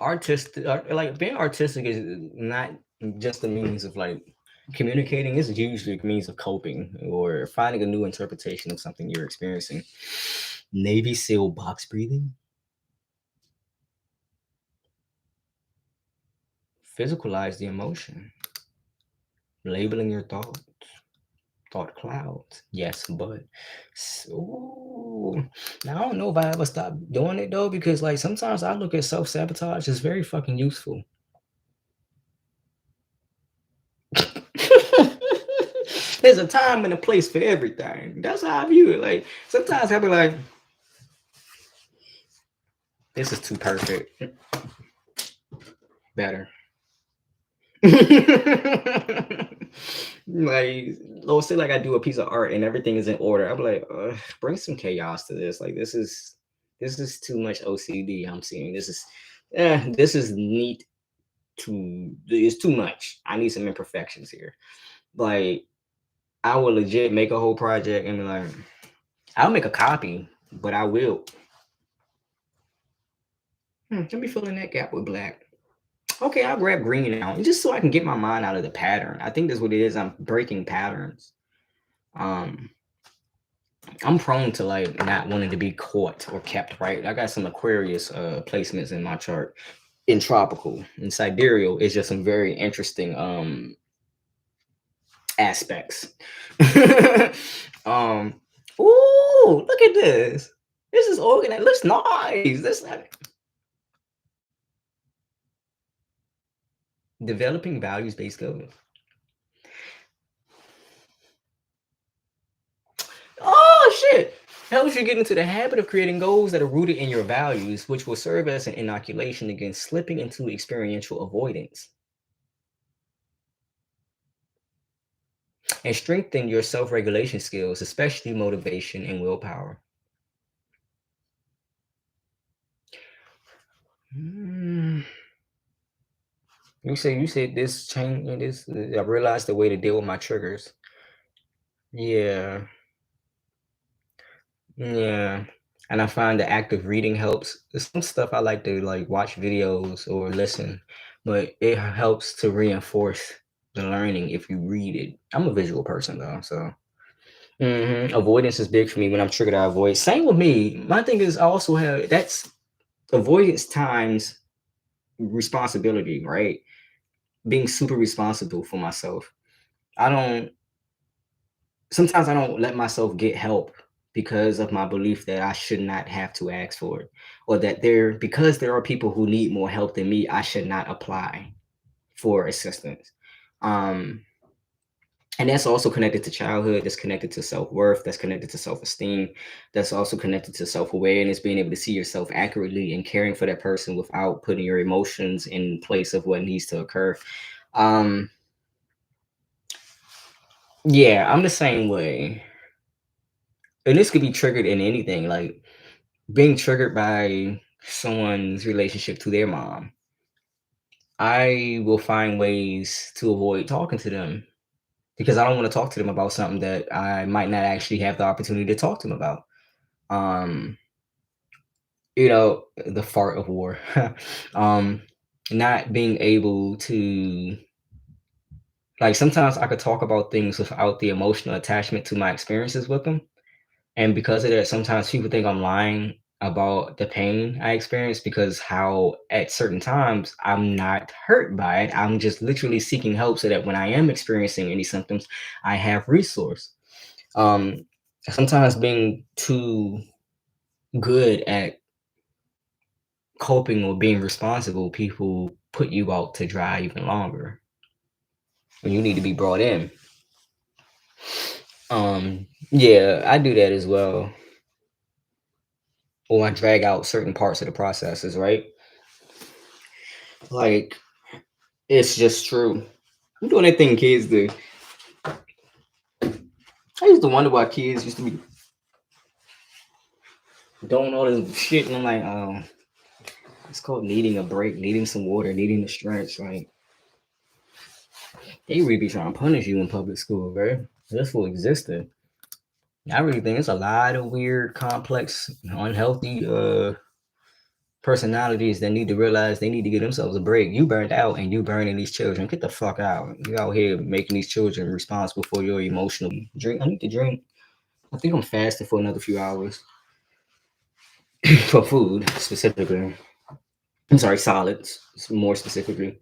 Artistic, like being artistic is not just a means of like communicating. It's usually a means of coping or finding a new interpretation of something you're experiencing. Navy SEAL box breathing. Physicalize the emotion. Labeling your thoughts. Thought clouds. Yes, but now I don't know if I ever stop doing it though, because like sometimes I look at self-sabotage as very fucking useful. There's a time and a place for everything. That's how I view it. Like sometimes I'll be like, this is too perfect. Better. Like, let's say like I do a piece of art and everything is in order. I'm like, bring some chaos to this. Like this is too much OCD I'm seeing. This is neat it's too much. I need some imperfections here. Like I will legit make a whole project and be like, I'll make a copy, but I will. Let me fill in that gap with black. Okay, I'll grab green now, just so I can get my mind out of the pattern. I think that's what it is. I'm breaking patterns. I'm prone to like not wanting to be caught or kept, right? I got some Aquarius placements in my chart. In tropical and sidereal is just some very interesting aspects. Ooh, look at this. This is organized. Looks nice. This like developing values-based goals. shit. Helps you get into the habit of creating goals that are rooted in your values, which will serve as an inoculation against slipping into experiential avoidance. And strengthen your self-regulation skills, especially motivation and willpower. You said this change this. I realized the way to deal with my triggers. Yeah, yeah. And I find that active reading helps. There's some stuff I like to like watch videos or listen, but it helps to reinforce the learning if you read it. I'm a visual person though, so avoidance is big for me. When I'm triggered, I avoid. Same with me. My thing is I also have that's avoidance times responsibility, right? Being super responsible for myself. I don't Sometimes I don't let myself get help because of my belief that I should not have to ask for it, or that because there are people who need more help than me, I should not apply for assistance. Um, and that's also connected to childhood. That's connected to self worth. That's connected to self esteem. That's also connected to self awareness, being able to see yourself accurately and caring for that person without putting your emotions in place of what needs to occur. Um, yeah, I'm the same way. And this could be triggered in anything, like being triggered by someone's relationship to their mom. I will find ways to avoid talking to them because I don't want to talk to them about something that I might not actually have the opportunity to talk to them about. Um, the fart of war. um, Not being able to, like, sometimes I could talk about things without the emotional attachment to my experiences with them. And because of that, sometimes people think I'm lying about the pain I experience because how at certain times I'm not hurt by it. I'm just literally seeking help so that when I am experiencing any symptoms, I have resource. Um, Sometimes being too good at coping or being responsible, people put you out to dry even longer when you need to be brought in. Yeah, I do that as well. Or I drag out certain parts of the processes, right? Like, it's just true. I'm doing that thing kids do. I used to wonder why kids used to be doing all this shit, and I'm like, oh, it's called needing a break, needing some water, needing to stretch. Like, they really be trying to punish you in public school, bro. Just for existing. I really think it's a lot of weird, complex, unhealthy personalities that need to realize they need to give themselves a break. You burned out and you burning these children. Get the fuck out. You out here making these children responsible for your emotional drink. I need to drink. I think I'm fasting for another few hours for food specifically. I'm sorry, solids more specifically.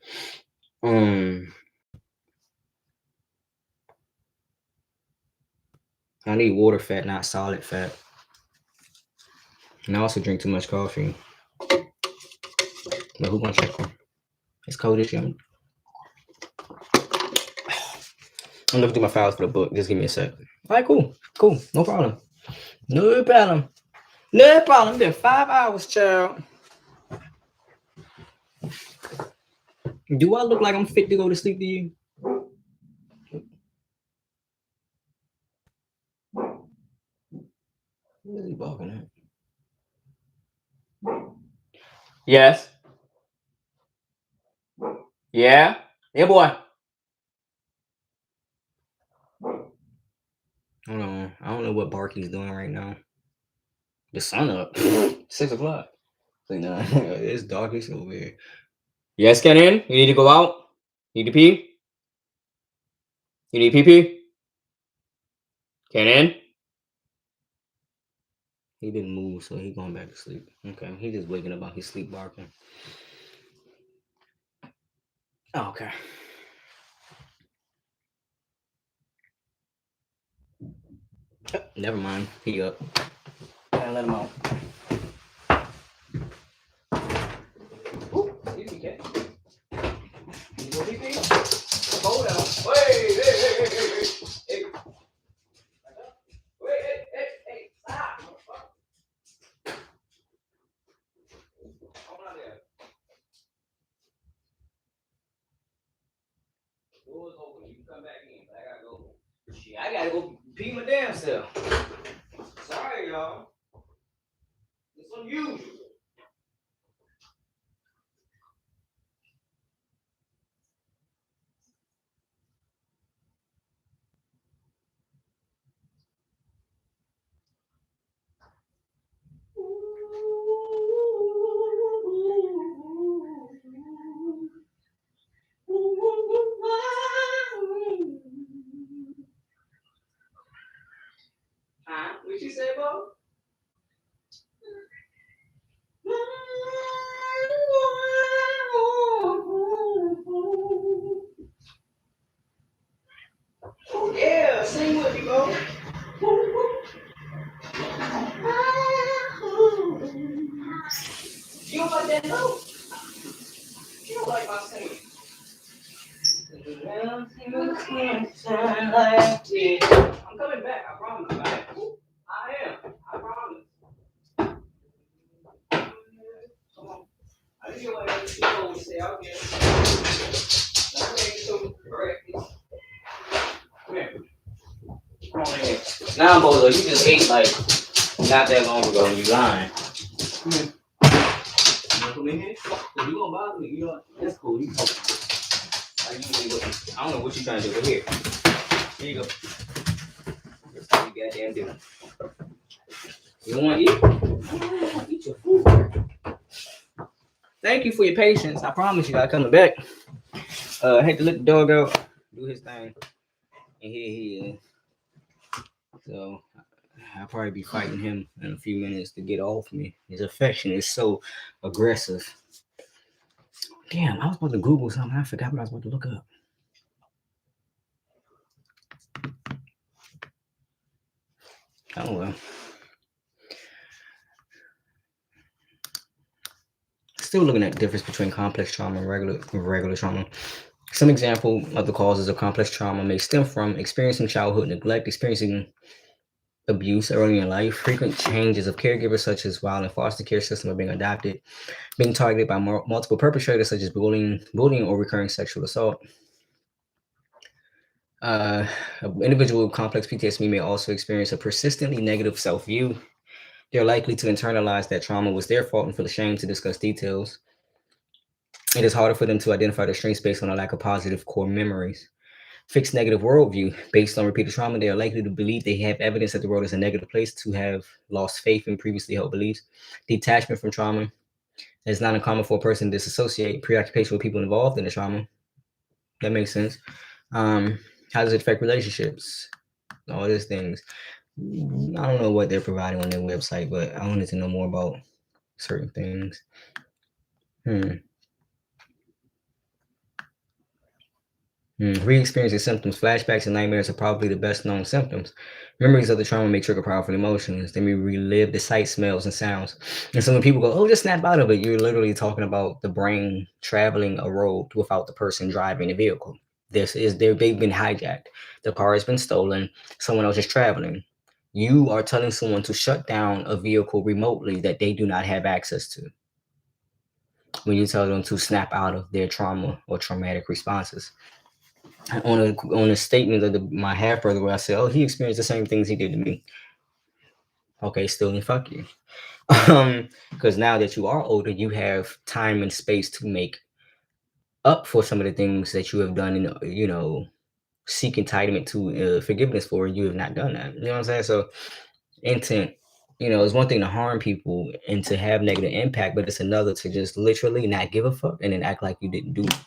Um, I need water fat, not solid fat. And I also drink too much coffee. But who gonna check them? It's cold as shit. I'm looking through my files for the book. Just give me a sec. All right, cool, no problem, no problem, no problem. Been 5 hours, child. Do I look like I'm fit to go to sleep to you? What is he barking at? Yes. Yeah. Yeah, boy. Hold on. I don't know what Barky's doing right now. The sun up. 6 o'clock. Like, nah, it's darkish over here. Yes, get in. You need to go out. Need to pee. You need pee pee. Get in. He didn't move, so he going back to sleep. Okay, he just waking up out his sleep barking. Oh, okay. Never mind. He up. Gotta let him out. Ooh, excuse me, cat. You go pee pee? Hold on. Hey. Wait, hey. Doors open. You can come back in, but I gotta go. Shit, I gotta go pee my damn self. Sorry, y'all. It's unusual. Huh? What you say, Bo? Yeah, sing with me, Bo. You don't like that note? You don't like my singing. I'm coming back, I promise. Right? I am. I promise. Come on. I just want to go and say, okay. Okay, so, breakfast. Come here. Come on in here. Now, Bozo, you just ate like not that long ago and you lying. Come here. You wanna come in here? If you gonna bother me, you know what? That's cool. You I don't know what you're trying to do, but here. Here you go. That's how you goddamn do. You don't want to eat? Eat your food. Thank you for your patience. I promise you, I'm coming back. I had to let the dog out, do his thing, and here he is. So I'll probably be fighting him in a few minutes to get off me. His affection is so aggressive. Damn, I was about to Google something. I forgot what I was about to look up. Oh well. Still looking at the difference between complex trauma and regular trauma. Some example of the causes of complex trauma may stem from experiencing childhood neglect, experiencing abuse early in life, frequent changes of caregivers such as while in foster care system or being adopted, being targeted by multiple perpetrators such as bullying or recurring sexual assault. An individual with complex PTSD may also experience a persistently negative self-view. They're likely to internalize that trauma was their fault and feel ashamed to discuss details. It is harder for them to identify their strengths based on a lack of positive core memories. Fixed negative worldview. Based on repeated trauma, they are likely to believe they have evidence that the world is a negative place, to have lost faith in previously held beliefs. Detachment from trauma. It's not uncommon for a person to disassociate preoccupation with people involved in the trauma. That makes sense. How does it affect relationships? All these things. I don't know what they're providing on their website, but I wanted to know more about certain things. Re-experiencing symptoms, flashbacks, and nightmares are probably the best known symptoms. Memories of the trauma may trigger powerful emotions. They may relive the sights, smells, and sounds. And so when people go, "Oh, just snap out of it," you're literally talking about the brain traveling a road without the person driving the vehicle. They've been hijacked. The car has been stolen. Someone else is traveling. You are telling someone to shut down a vehicle remotely that they do not have access to. When you tell them to snap out of their trauma or traumatic responses. On a statement of my half brother where I said, "Oh, he experienced the same things he did to me." Okay, still then fuck you. Because now that you are older, you have time and space to make up for some of the things that you have done and seek entitlement to forgiveness for. You have not done that. You know what I'm saying? So intent, it's one thing to harm people and to have negative impact, but it's another to just literally not give a fuck and then act like you didn't do it.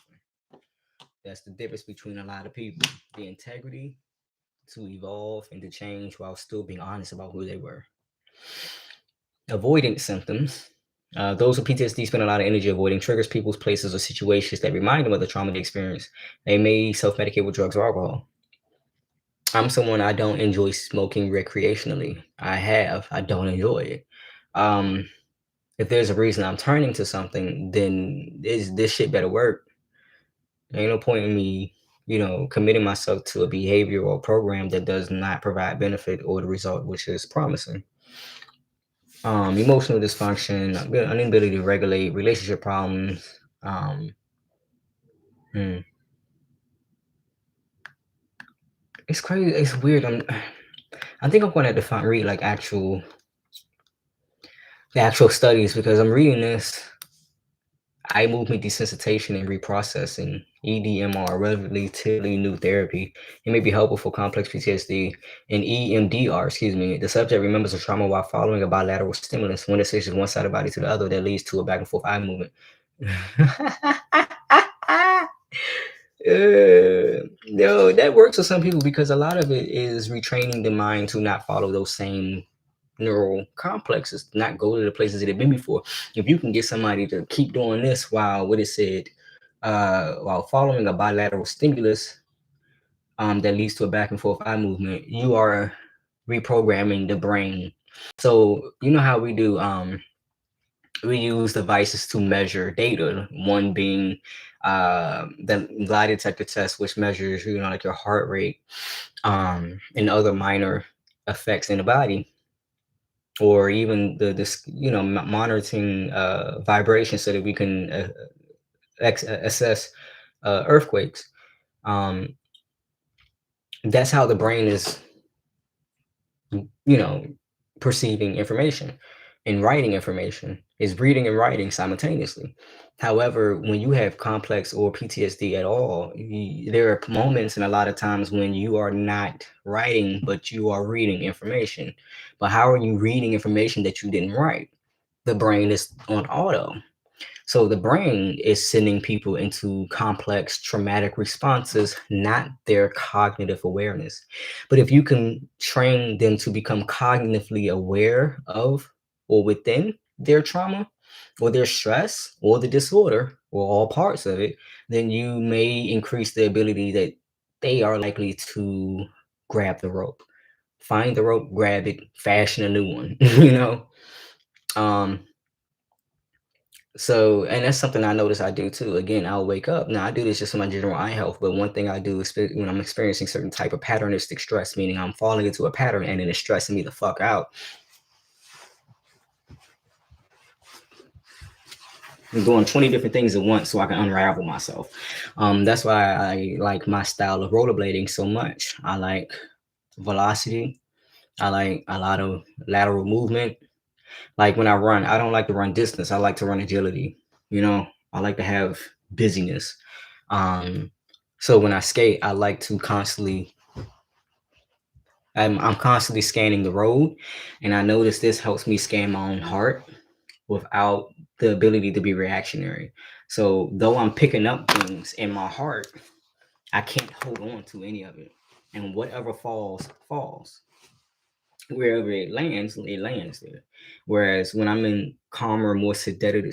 That's the difference between a lot of people. The integrity to evolve and to change while still being honest about who they were. Avoidance symptoms. Those with PTSD spend a lot of energy avoiding triggers, people's, places, or situations that remind them of the trauma they experienced. They may self-medicate with drugs or alcohol. I'm someone, I don't enjoy smoking recreationally. I don't enjoy it. If there's a reason I'm turning to something, then this shit better work. Ain't no point in me committing myself to a behavior or program that does not provide benefit or the result which is promising. Emotional dysfunction, inability to regulate, relationship problems. It's crazy. It's weird. I think I'm going to have to read like the actual studies because I'm reading this eye movement desensitization and reprocessing (EDMR), relatively new therapy. It may be helpful for complex PTSD. And EMDR, excuse me, the subject remembers a trauma while following a bilateral stimulus. When it switches one side of the body to the other, that leads to a back and forth eye movement. No, that works for some people because a lot of it is retraining the mind to not follow those same neural complexes, not go to the places that they've been before. If you can get somebody to keep doing this while what it said, while following a bilateral stimulus, that leads to a back and forth eye movement, you are reprogramming the brain. So you know how we use devices to measure data. One being the lie detector test, which measures like your heart rate, and other minor effects in the body, or even this monitoring vibration so that we can assess earthquakes. Um, that's how the brain is perceiving information and writing information, is reading and writing simultaneously. However, when you have complex or PTSD at all, there are moments and a lot of times when you are not writing, but you are reading information. But how are you reading information that you didn't write? The brain is on auto. So the brain is sending people into complex traumatic responses, not their cognitive awareness. But if you can train them to become cognitively aware of or within their trauma or their stress or the disorder or all parts of it, then you may increase the ability that they are likely to grab the rope, find the rope, grab it, fashion a new one, Um, So, and that's something I notice I do too. Again, I'll wake up. Now, I do this just for my general eye health, but one thing I do is when I'm experiencing certain type of patternistic stress, meaning I'm falling into a pattern and then it's stressing me the fuck out. I'm doing 20 different things at once so I can unravel myself. That's why I like my style of rollerblading so much. I like velocity. I like a lot of lateral movement. Like when I run, I don't like to run distance. I like to run agility. I like to have busyness. So when I skate, I like to constantly, I'm constantly scanning the road, and I notice this helps me scan my own heart without the ability to be reactionary. So though I'm picking up things in my heart, I can't hold on to any of it, and whatever falls, falls. Wherever it lands there. Whereas when I'm in calmer, more sedative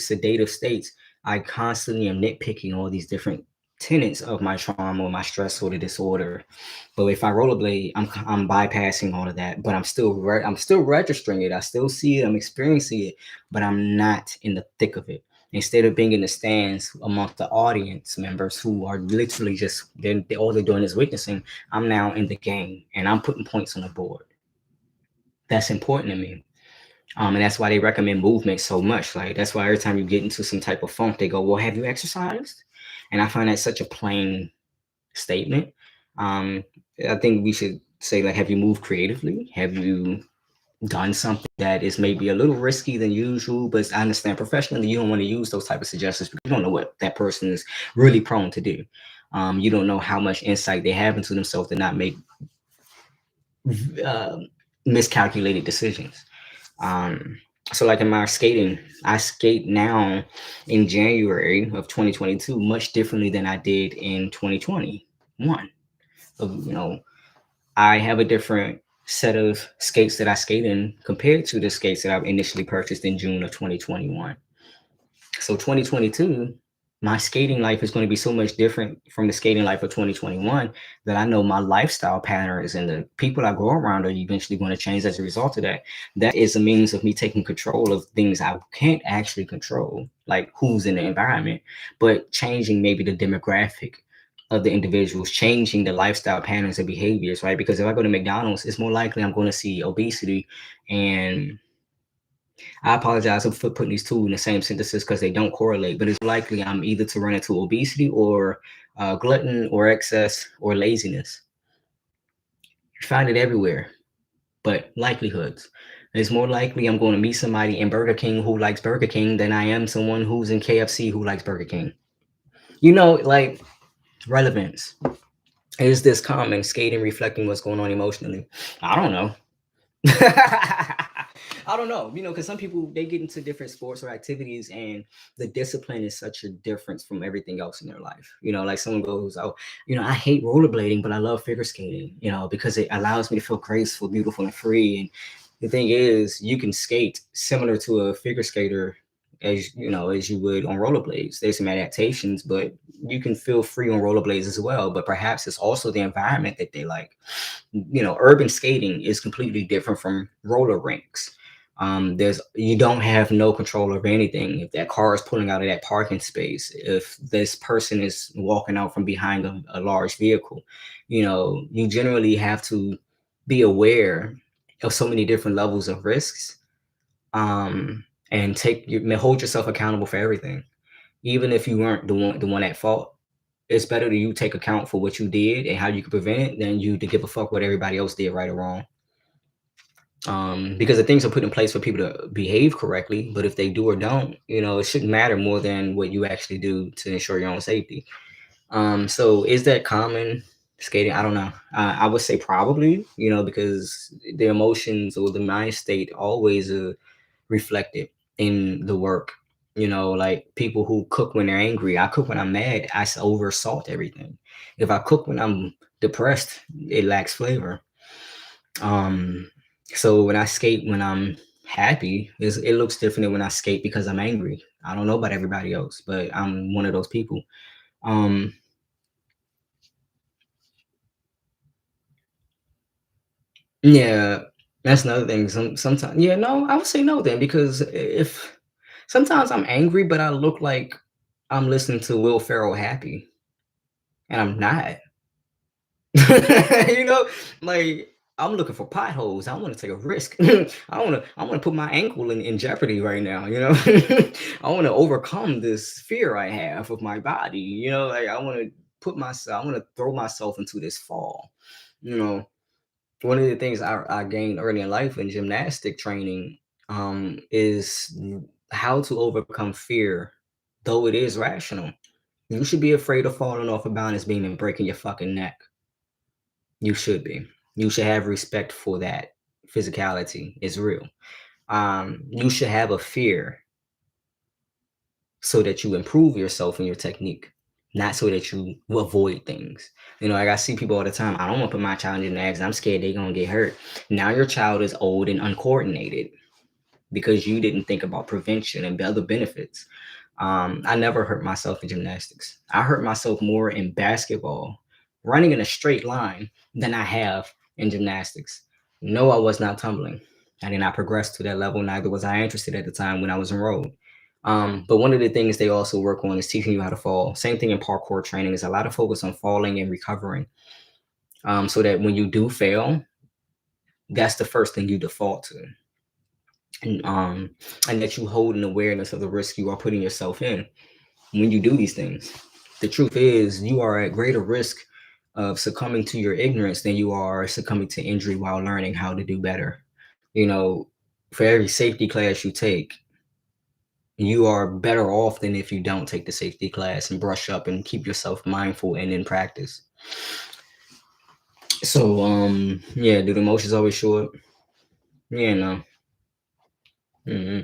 states, I constantly am nitpicking all these different tenets of my trauma, my stress or the disorder. But if I rollerblade, I'm bypassing all of that. But I'm still registering it. I still see it. I'm experiencing it, but I'm not in the thick of it. Instead of being in the stands amongst the audience members who are literally just all they're doing is witnessing, I'm now in the game and I'm putting points on the board. That's important to me. And that's why they recommend movement so much. Like that's why every time you get into some type of funk, they go, "Well, have you exercised?" And I find that such a plain statement. Um, I think we should say like, "Have you moved creatively? Have you done something that is maybe a little risky than usual?" But I understand professionally, you don't want to use those type of suggestions because you don't know what that person is really prone to do. You don't know how much insight they have into themselves to not make uh, miscalculated decisions. So like in my skating, I skate now in January of 2022 much differently than I did in 2021. So, I have a different set of skates that I skate in compared to the skates that I initially purchased in June of 2021. So 2022, my skating life is going to be so much different from the skating life of 2021 that I know my lifestyle patterns and the people I grow around are eventually going to change as a result of that. That is a means of me taking control of things I can't actually control, like who's in the environment, but changing maybe the demographic of the individuals, changing the lifestyle patterns and behaviors, right? Because if I go to McDonald's, it's more likely I'm going to see obesity. And I apologize for putting these two in the same sentences because they don't correlate, but it's likely I'm either to run into obesity or glutton or excess or laziness. Find it everywhere, but likelihoods. It's more likely I'm going to meet somebody in Burger King who likes Burger King than I am someone who's in KFC who likes Burger King. Like relevance. Is this common? Skating, reflecting what's going on emotionally. I don't know. I don't know, because some people they get into different sports or activities, and the discipline is such a difference from everything else in their life. Like someone goes, "Oh, I hate rollerblading, but I love figure skating, because it allows me to feel graceful, beautiful, and free." And the thing is, you can skate similar to a figure skater as you would on rollerblades. There's some adaptations, but you can feel free on rollerblades as well. But perhaps it's also the environment that they like. Urban skating is completely different from roller rinks. You don't have no control over anything. If that car is pulling out of that parking space, if this person is walking out from behind a large vehicle, you generally have to be aware of so many different levels of risks, and hold yourself accountable for everything. Even if you weren't the one at fault, it's better that you take account for what you did and how you could prevent it than you to give a fuck what everybody else did, right or wrong. Because the things are put in place for people to behave correctly, but if they do or don't, it shouldn't matter more than what you actually do to ensure your own safety. So is that common skating? I don't know. I would say probably, because the emotions or the mind state always reflected in the work. Like people who cook when they're angry. I cook when I'm mad. I over salt everything. If I cook when I'm depressed, it lacks flavor. Um, so when I skate when I'm happy, it looks different than when I skate because I'm angry. I don't know about everybody else, but I'm one of those people. Um, yeah, that's another thing. Sometimes, yeah, no, I would say no then, because if sometimes I'm angry, but I look like I'm listening to Will Ferrell happy, and I'm not. you know, like I'm looking for potholes. I want to take a risk. I want to put my ankle in jeopardy right now. I want to overcome this fear I have of my body. Like I want to I want to throw myself into this fall. You know, One of the things I gained early in life in gymnastic training is how to overcome fear, though it is rational. You should be afraid of falling off a balance beam and breaking your fucking neck. You should be. You should have respect for that. Physicality is real. You should have a fear so that you improve yourself and your technique, not so that you avoid things. Like I see people all the time. I don't want to put my child in the accident. I'm scared they're gonna get hurt. Now your child is old and uncoordinated because you didn't think about prevention and other benefits. I never hurt myself in gymnastics. I hurt myself more in basketball, running in a straight line, than I have in gymnastics. No, I was not tumbling. I did not progress to that level. Neither was I interested at the time when I was enrolled. But one of the things they also work on is teaching you how to fall. Same thing in parkour training is a lot of focus on falling and recovering, so that when you do fail, that's the first thing you default to, and that you hold an awareness of the risk you are putting yourself in when you do these things. The truth is, you are at greater risk of succumbing to your ignorance than you are succumbing to injury while learning how to do better. You know, for every safety class you take, you are better off than if you don't take the safety class and brush up and keep yourself mindful and in practice. So, yeah, do the emotions always show up? Yeah, no. hmm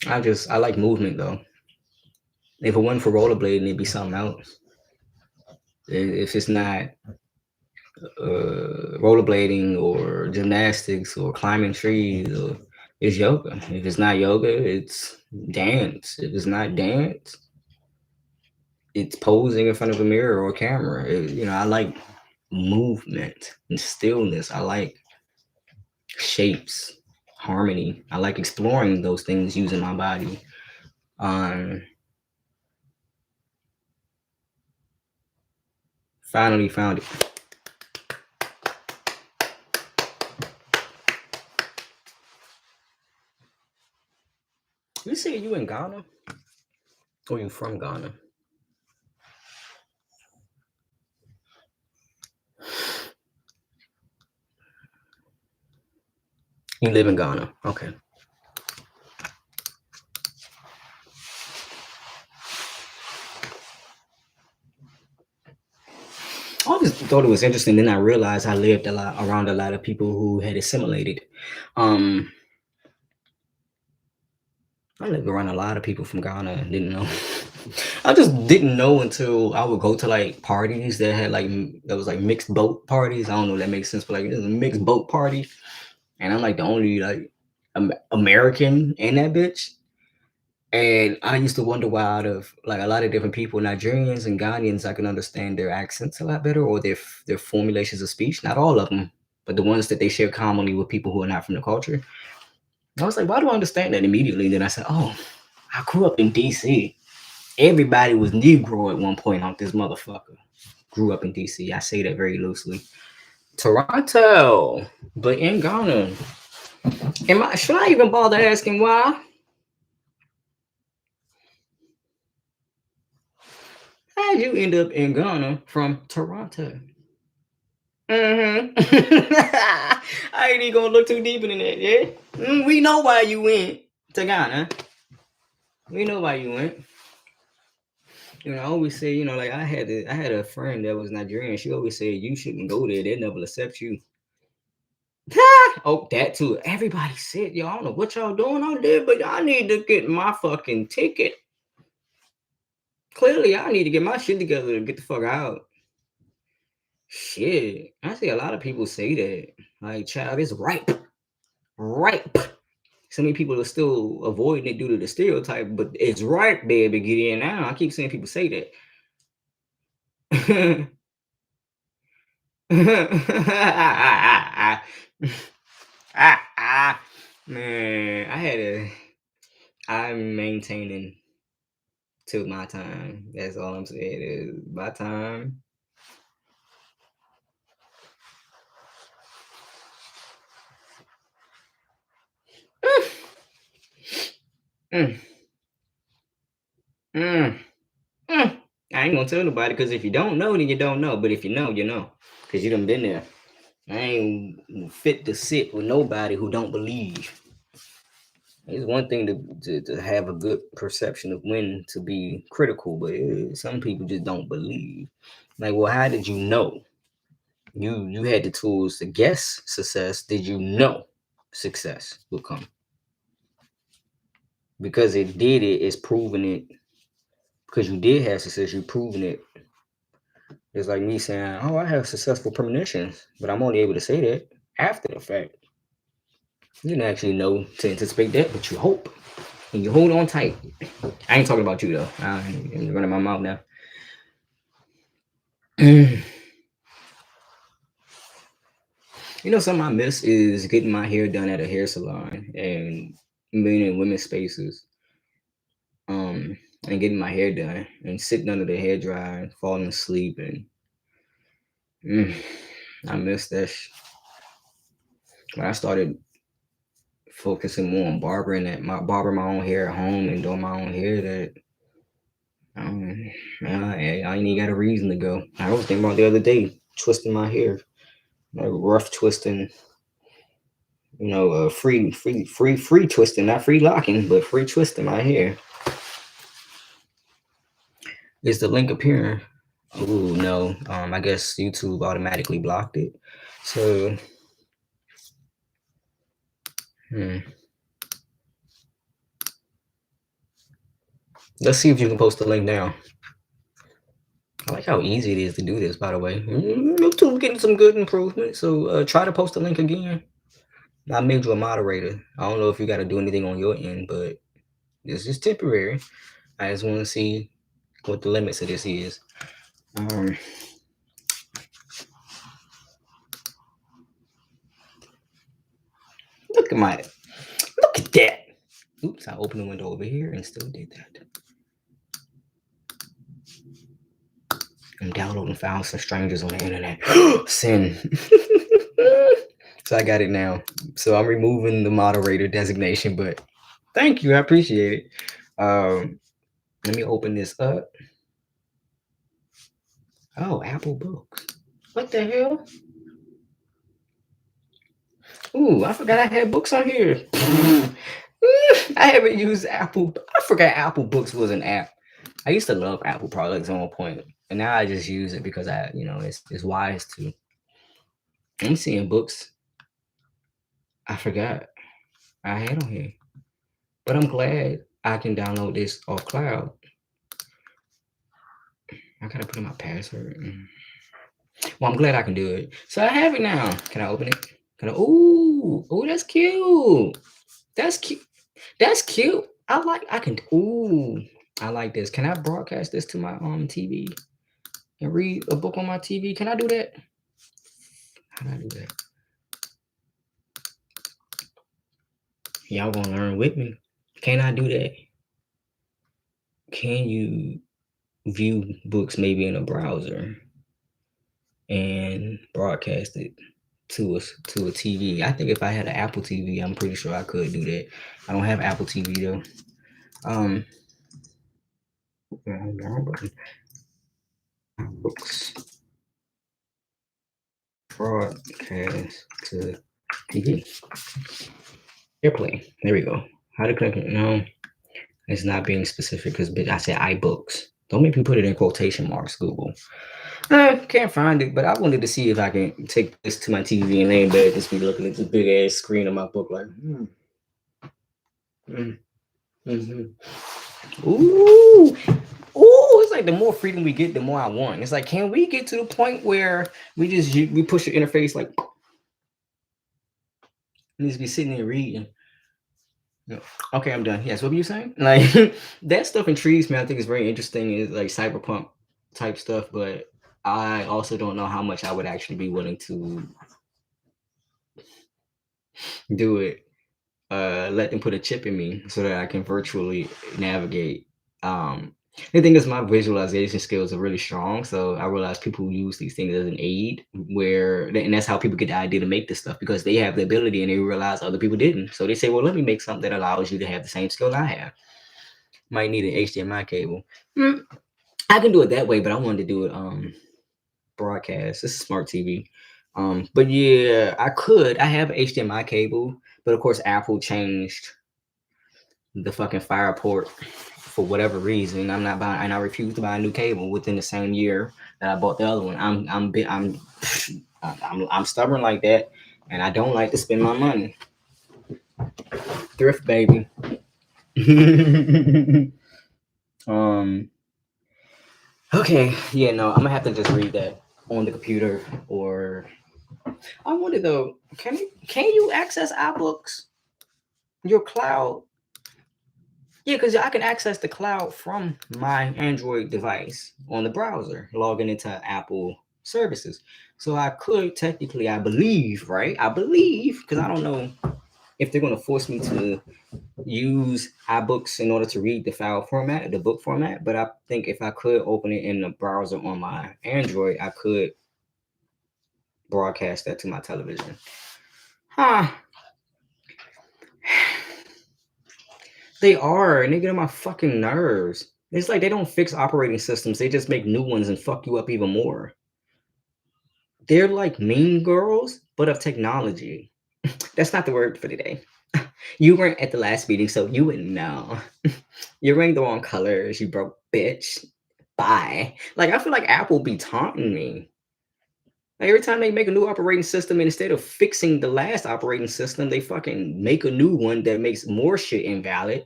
I like movement though. If it wasn't for rollerblading, it'd be something else. If it's not rollerblading or gymnastics or climbing trees, or it's yoga. If it's not yoga, it's dance. If it's not dance, it's posing in front of a mirror or a camera. I like movement and stillness. I like shapes, harmony. I like exploring those things using my body. Um, Finally found it. You say you in Ghana or you from Ghana? You live in Ghana. Okay. I always thought it was interesting. Then I realized I lived a lot around a lot of people who had assimilated. Um, I lived around a lot of people from Ghana and didn't know. I just didn't know until I would go to like parties that had like that was like mixed boat parties. I don't know if that makes sense, but like it was a mixed boat party, and I'm like the only like American in that bitch. And I used to wonder why out of like a lot of different people, Nigerians and Ghanaians, I can understand their accents a lot better or their formulations of speech. Not all of them, but the ones that they share commonly with people who are not from the culture. I was like, why do I understand that immediately? Then I said, oh, I grew up in DC. Everybody was Negro at one point out this motherfucker. Grew up in DC. I say that very loosely. Toronto, but in Ghana. Should I even bother asking why? How'd you end up in Ghana from Toronto? Mm-hmm. I ain't even gonna look too deep into that, yeah? We know why you went to Ghana. We know why you went. You know, I always say, you know, like I had a friend that was Nigerian. She always said you shouldn't go there. They never accept you. Oh, that too. Everybody said, yo, I don't know what y'all doing out there, but I need to get my fucking ticket. Clearly, I need to get my shit together to get the fuck out. Shit. I see a lot of people say that. Like, child, it's ripe. Ripe. So many people are still avoiding it due to the stereotype, but it's ripe, baby. Get in now. I keep seeing people say that. Man, I'm maintaining till my time. That's all I'm saying is my time. Mm, mm, mm. I ain't gonna tell nobody because if you don't know, then you don't know. But if you know, you know. Because you done been there. I ain't fit to sit with nobody who don't believe. It's one thing to have a good perception of when to be critical, but some people just don't believe. Like, well, how did you know? You had the tools to guess success. Did you know success will come? Because it did it, it's proven it. Because you did have success, you proven it. It's like me saying, "Oh, I have successful premonitions," but I'm only able to say that after the fact. You didn't actually know to anticipate that, but you hope and you hold on tight. I ain't talking about you though. I'm running my mouth now. You know, something I miss is getting my hair done at a hair salon and being in women's spaces. And getting my hair done and sitting under the hair dryer and falling asleep and mm, I miss that. When I started focusing more on barbering my own hair at home and doing my own hair, that I ain't even got a reason to go. I was thinking about the other day twisting my hair, like rough twisting, free twisting, not free locking, but free twisting my hair. Is the link appearing? Oh no. I guess YouTube automatically blocked it. So let's see if you can post the link now. I like how easy it is to do this, by the way. YouTube getting some good improvement. So try to post the link again. I made you a moderator. I don't know if you got to do anything on your end, but this is temporary. I just want to see what the limits of this is. Look at that. Oops, I opened the window over here and still did that. I'm downloading files from strangers on the internet. Sin. So I got it now. So I'm removing the moderator designation, but thank you. I appreciate it. Let me open this up. Oh, Apple Books. What the hell? Ooh, I forgot I had books on here. I haven't used Apple. I forgot Apple Books was an app. I used to love Apple products on one point, and now I just use it because it's wise to. I'm seeing books I forgot I had on here, but I'm glad I can download this off cloud. I gotta put in my password. Well, I'm glad I can do it. So I have it now. Can I open it? Can I? Ooh, that's cute. That's cute. That's cute. I like. I can. Ooh, I like this. Can I broadcast this to my TV and read a book on my TV? Can I do that? How do I do that? Y'all gonna learn with me? Can I do that? Can you view books maybe in a browser and broadcast it to a TV? I think if I had an Apple TV, I'm pretty sure I could do that. I don't have Apple TV though. Um, books broadcast to TV. Airplane. There we go. How to click it? No, it's not being specific because I said iBooks. Don't make me put it in quotation marks, Google. I can't find it, but I wanted to see if I can take this to my TV and lay in bed, just be looking at the big ass screen of my book, like, ooh, ooh. It's like the more freedom we get, the more I want. It's like, can we get to the point where we push the interface like, needs to be sitting there reading? Okay, I'm done. Yes, what were you saying? Like that stuff intrigues me. I think it's very interesting. Is like cyberpunk type stuff, but I also don't know how much I would actually be willing to do it. Let them put a chip in me so that I can virtually navigate. The thing is, my visualization skills are really strong, so I realize people use these things as an aid, and that's how people get the idea to make this stuff because they have the ability and they realize other people didn't. So they say, "Well, let me make something that allows you to have the same skill I have." Might need an HDMI cable. I can do it that way, but I wanted to do it broadcast. This is smart TV. But yeah, I could. I have an HDMI cable, but of course Apple changed the fucking fire port for whatever reason. I'm not buying, and I refuse to buy a new cable within the same year that I bought the other one. I'm stubborn like that, and I don't like to spend my money. Thrift baby. um. Okay. Yeah. No. I'm gonna have to just read that on the computer, or I wonder though. Can you access iBooks? Your cloud. Yeah, because I can access the cloud from my Android device on the browser, logging into Apple services. So I could technically, I believe, right? I believe, because I don't know if they're going to force me to use iBooks in order to read the file format, the book format. But I think if I could open it in the browser on my Android, I could broadcast that to my television. Huh. They are, and they get on my fucking nerves. It's like they don't fix operating systems; they just make new ones and fuck you up even more. They're like mean girls, but of technology. That's not the word for today. You weren't at the last meeting, so you wouldn't know. You're wearing the wrong colors, you broke bitch. Bye. Like I feel like Apple be taunting me. Like every time they make a new operating system, and instead of fixing the last operating system, they fucking make a new one that makes more shit invalid.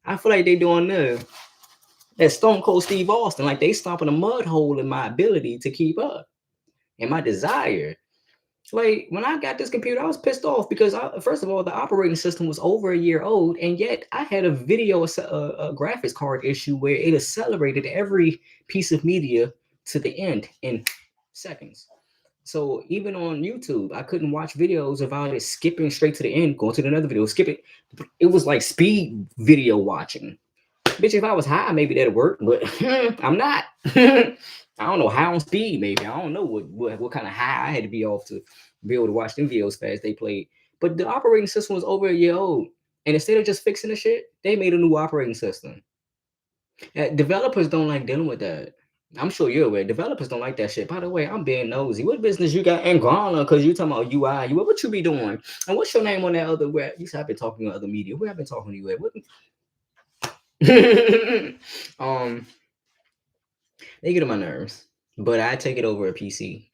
I feel like they doing that Stone Cold Steve Austin, like they stomping a mud hole in my ability to keep up and my desire. Like when I got this computer, I was pissed off because first of all, the operating system was over a year old, and yet I had a graphics card issue where it accelerated every piece of media to the end in seconds. So even on YouTube, I couldn't watch videos about it skipping straight to the end, going to another video, skip it. It was like speed video watching. Bitch, if I was high, maybe that'd work, but I'm not. I don't know how on speed, maybe. I don't know what kind of high I had to be off to be able to watch them videos fast they played. But the operating system was over a year old. And instead of just fixing the shit, they made a new operating system. Developers don't like dealing with that. I'm sure you're aware. Developers don't like that shit. By the way, I'm being nosy. What business you got in Ghana? Because you talking about UI. What you be doing? And what's your name on that other web? You said I've been talking to other media. Where I've been talking to you at? What? They get on my nerves, but I take it over a PC.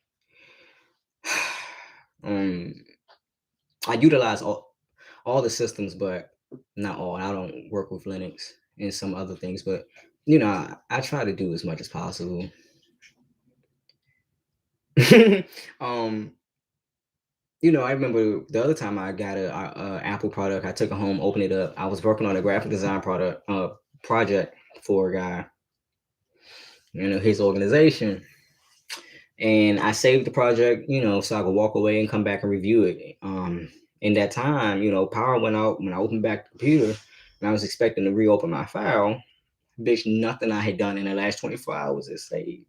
um, I utilize all the systems, but not all. I don't work with Linux and some other things, but I try to do as much as possible. um, I remember the other time I got a Apple product. I took it home, opened it up. I was working on a graphic design project for a guy, his organization, and I saved the project, so I could walk away and come back and review it. In that time, power went out when I opened back the computer, and I was expecting to reopen my file. Bitch, nothing I had done in the last 24 hours is saved.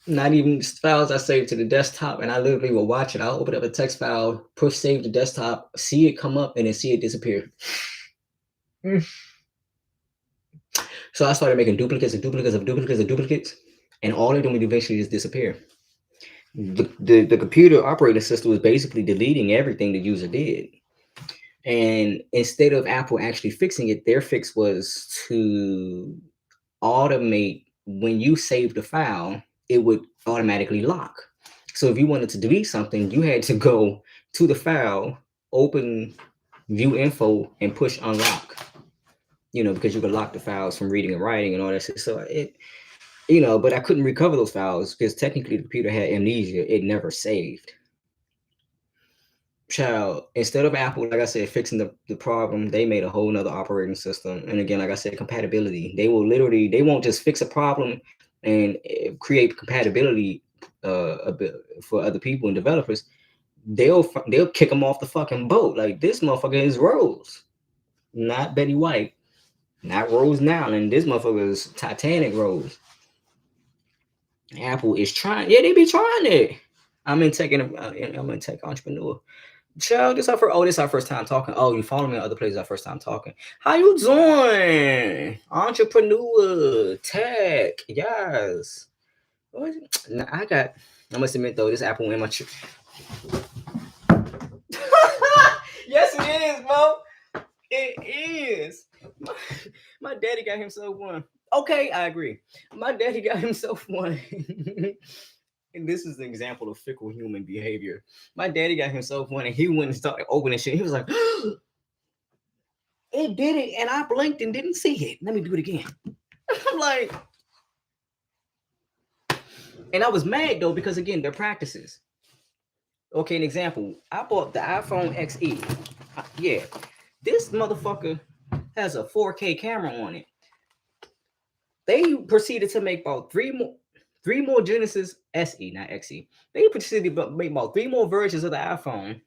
Not even files I saved to the desktop, and I literally will watch it. I'll open up a text file, push save to desktop, see it come up, and then see it disappear. So I started making duplicates and duplicates of duplicates of duplicates, and all of them would eventually just disappear. The computer operating system was basically deleting everything the user did. And instead of Apple actually fixing it, their fix was to automate when you save the file, it would automatically lock. So if you wanted to delete something, you had to go to the file, open view info, and push unlock. Because you could lock the files from reading and writing and all that shit. So but I couldn't recover those files because technically the computer had amnesia. It never saved. Child, instead of Apple, like I said, fixing the problem, they made a whole nother operating system. And again, like I said, compatibility. They won't just fix a problem and create compatibility for other people and developers. They'll kick them off the fucking boat. Like, this motherfucker is Rose, not Betty White, not Rose now. And this motherfucker is Titanic Rose. Apple is trying. Yeah, they be trying it. I'm in tech entrepreneur. Child, this our first time talking. Oh, you follow me on other places our first time talking. How you doing? Entrepreneur, tech, yes. Now, I must admit though, this Apple in my yes, it is, bro. It is. My daddy got himself one. Okay, I agree. My daddy got himself one. And this is an example of fickle human behavior. My daddy got himself one, and he went and started opening shit. He was like, it did it, and I blinked and didn't see it. Let me do it again. I'm like, and I was mad though, because again, they're practices. Okay, an example. I bought the iPhone XE. Yeah, this motherfucker has a 4K camera on it. They proceeded to make about three more Genesis SE, not XE. They proceeded to make about 3 more versions of the iPhone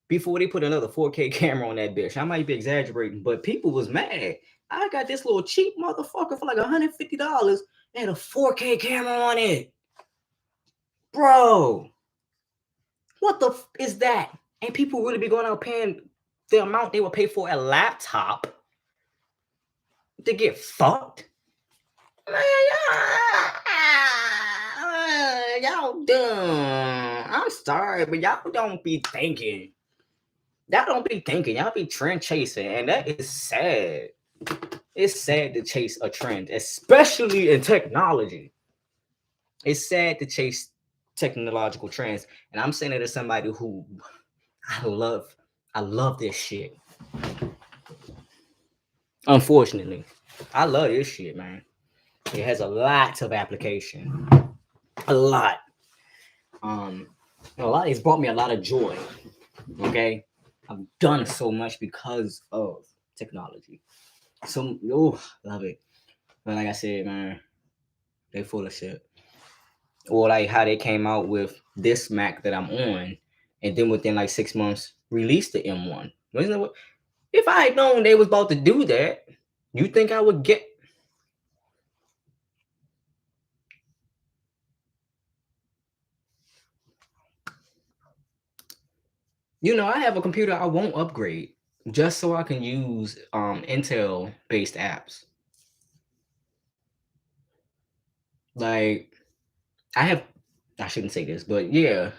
before they put another 4K camera on that bitch. I might be exaggerating, but people was mad. I got this little cheap motherfucker for like $150 and a 4K camera on it. Bro, what the is that? And people really be going out paying the amount they would pay for a laptop to get fucked? Man, y'all dumb. I'm sorry, but y'all don't be thinking. Y'all be trend chasing, and that is sad. It's sad to chase a trend, especially in technology. It's sad to chase technological trends, and I'm saying it as somebody who I love this shit. Unfortunately, I love this shit, man. It has a lot of application. A lot. It's brought me a lot of joy. Okay, I've done so much because of technology. So, love it. But like I said, man, they full of shit. Or like how they came out with this Mac that I'm on, and then within like 6 months released the M1. If I had known they was about to do that, you think I would get? I have a computer I won't upgrade just so I can use Intel based apps. Like I shouldn't say this, but yeah,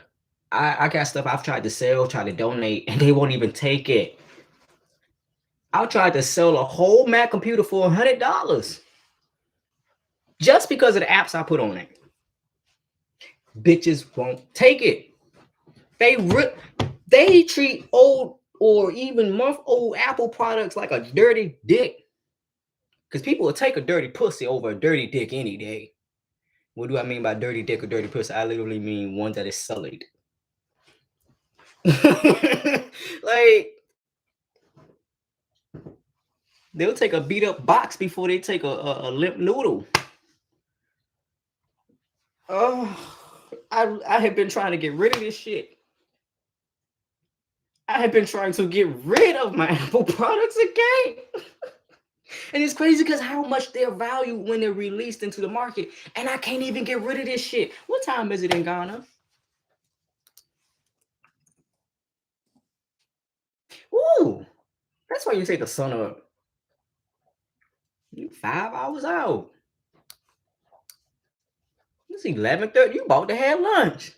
I got stuff I've tried to sell, tried to donate, and they won't even take it. I tried to sell a whole Mac computer for $100 just because of the apps I put on it. Bitches won't take it. They treat old or even month-old Apple products like a dirty dick. Because people will take a dirty pussy over a dirty dick any day. What do I mean by dirty dick or dirty pussy? I literally mean one that is sullied. Like, they'll take a beat up box before they take a limp noodle. Oh, I have been trying to get rid of this shit. I have been trying to get rid of my Apple products again. And it's crazy because how much they're valued when they're released into the market. And I can't even get rid of this shit. What time is it in Ghana? Ooh, that's why you say the sun up. You 5 hours out. It's 11:30. You about to have lunch.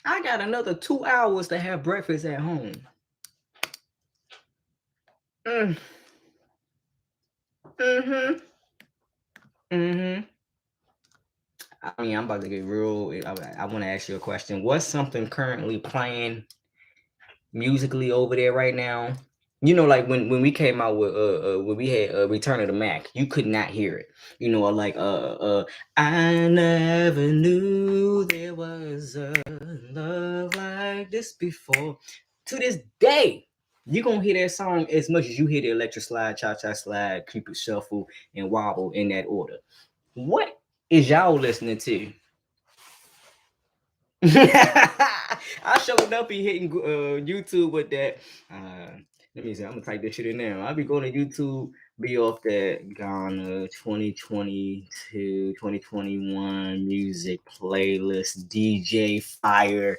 I got another 2 hours to have breakfast at home. Mm. Mm-hmm. Mm-hmm. I mean, I'm about to get real. I want to ask you a question. What's something currently playing musically over there right now? You know, like when we came out with when we had Return of the Mac, you could not hear it. You know, like I never knew there was a love like this before. To this day, you gonna hear that song as much as you hear the electric slide, cha cha slide, keep it shuffle, and wobble in that order. What is y'all listening to? I showed up be hitting YouTube with that. Let me see. I'm gonna type this shit in there. I'll be going to YouTube, be off that Ghana 2022, 2021 music playlist, DJ Fire.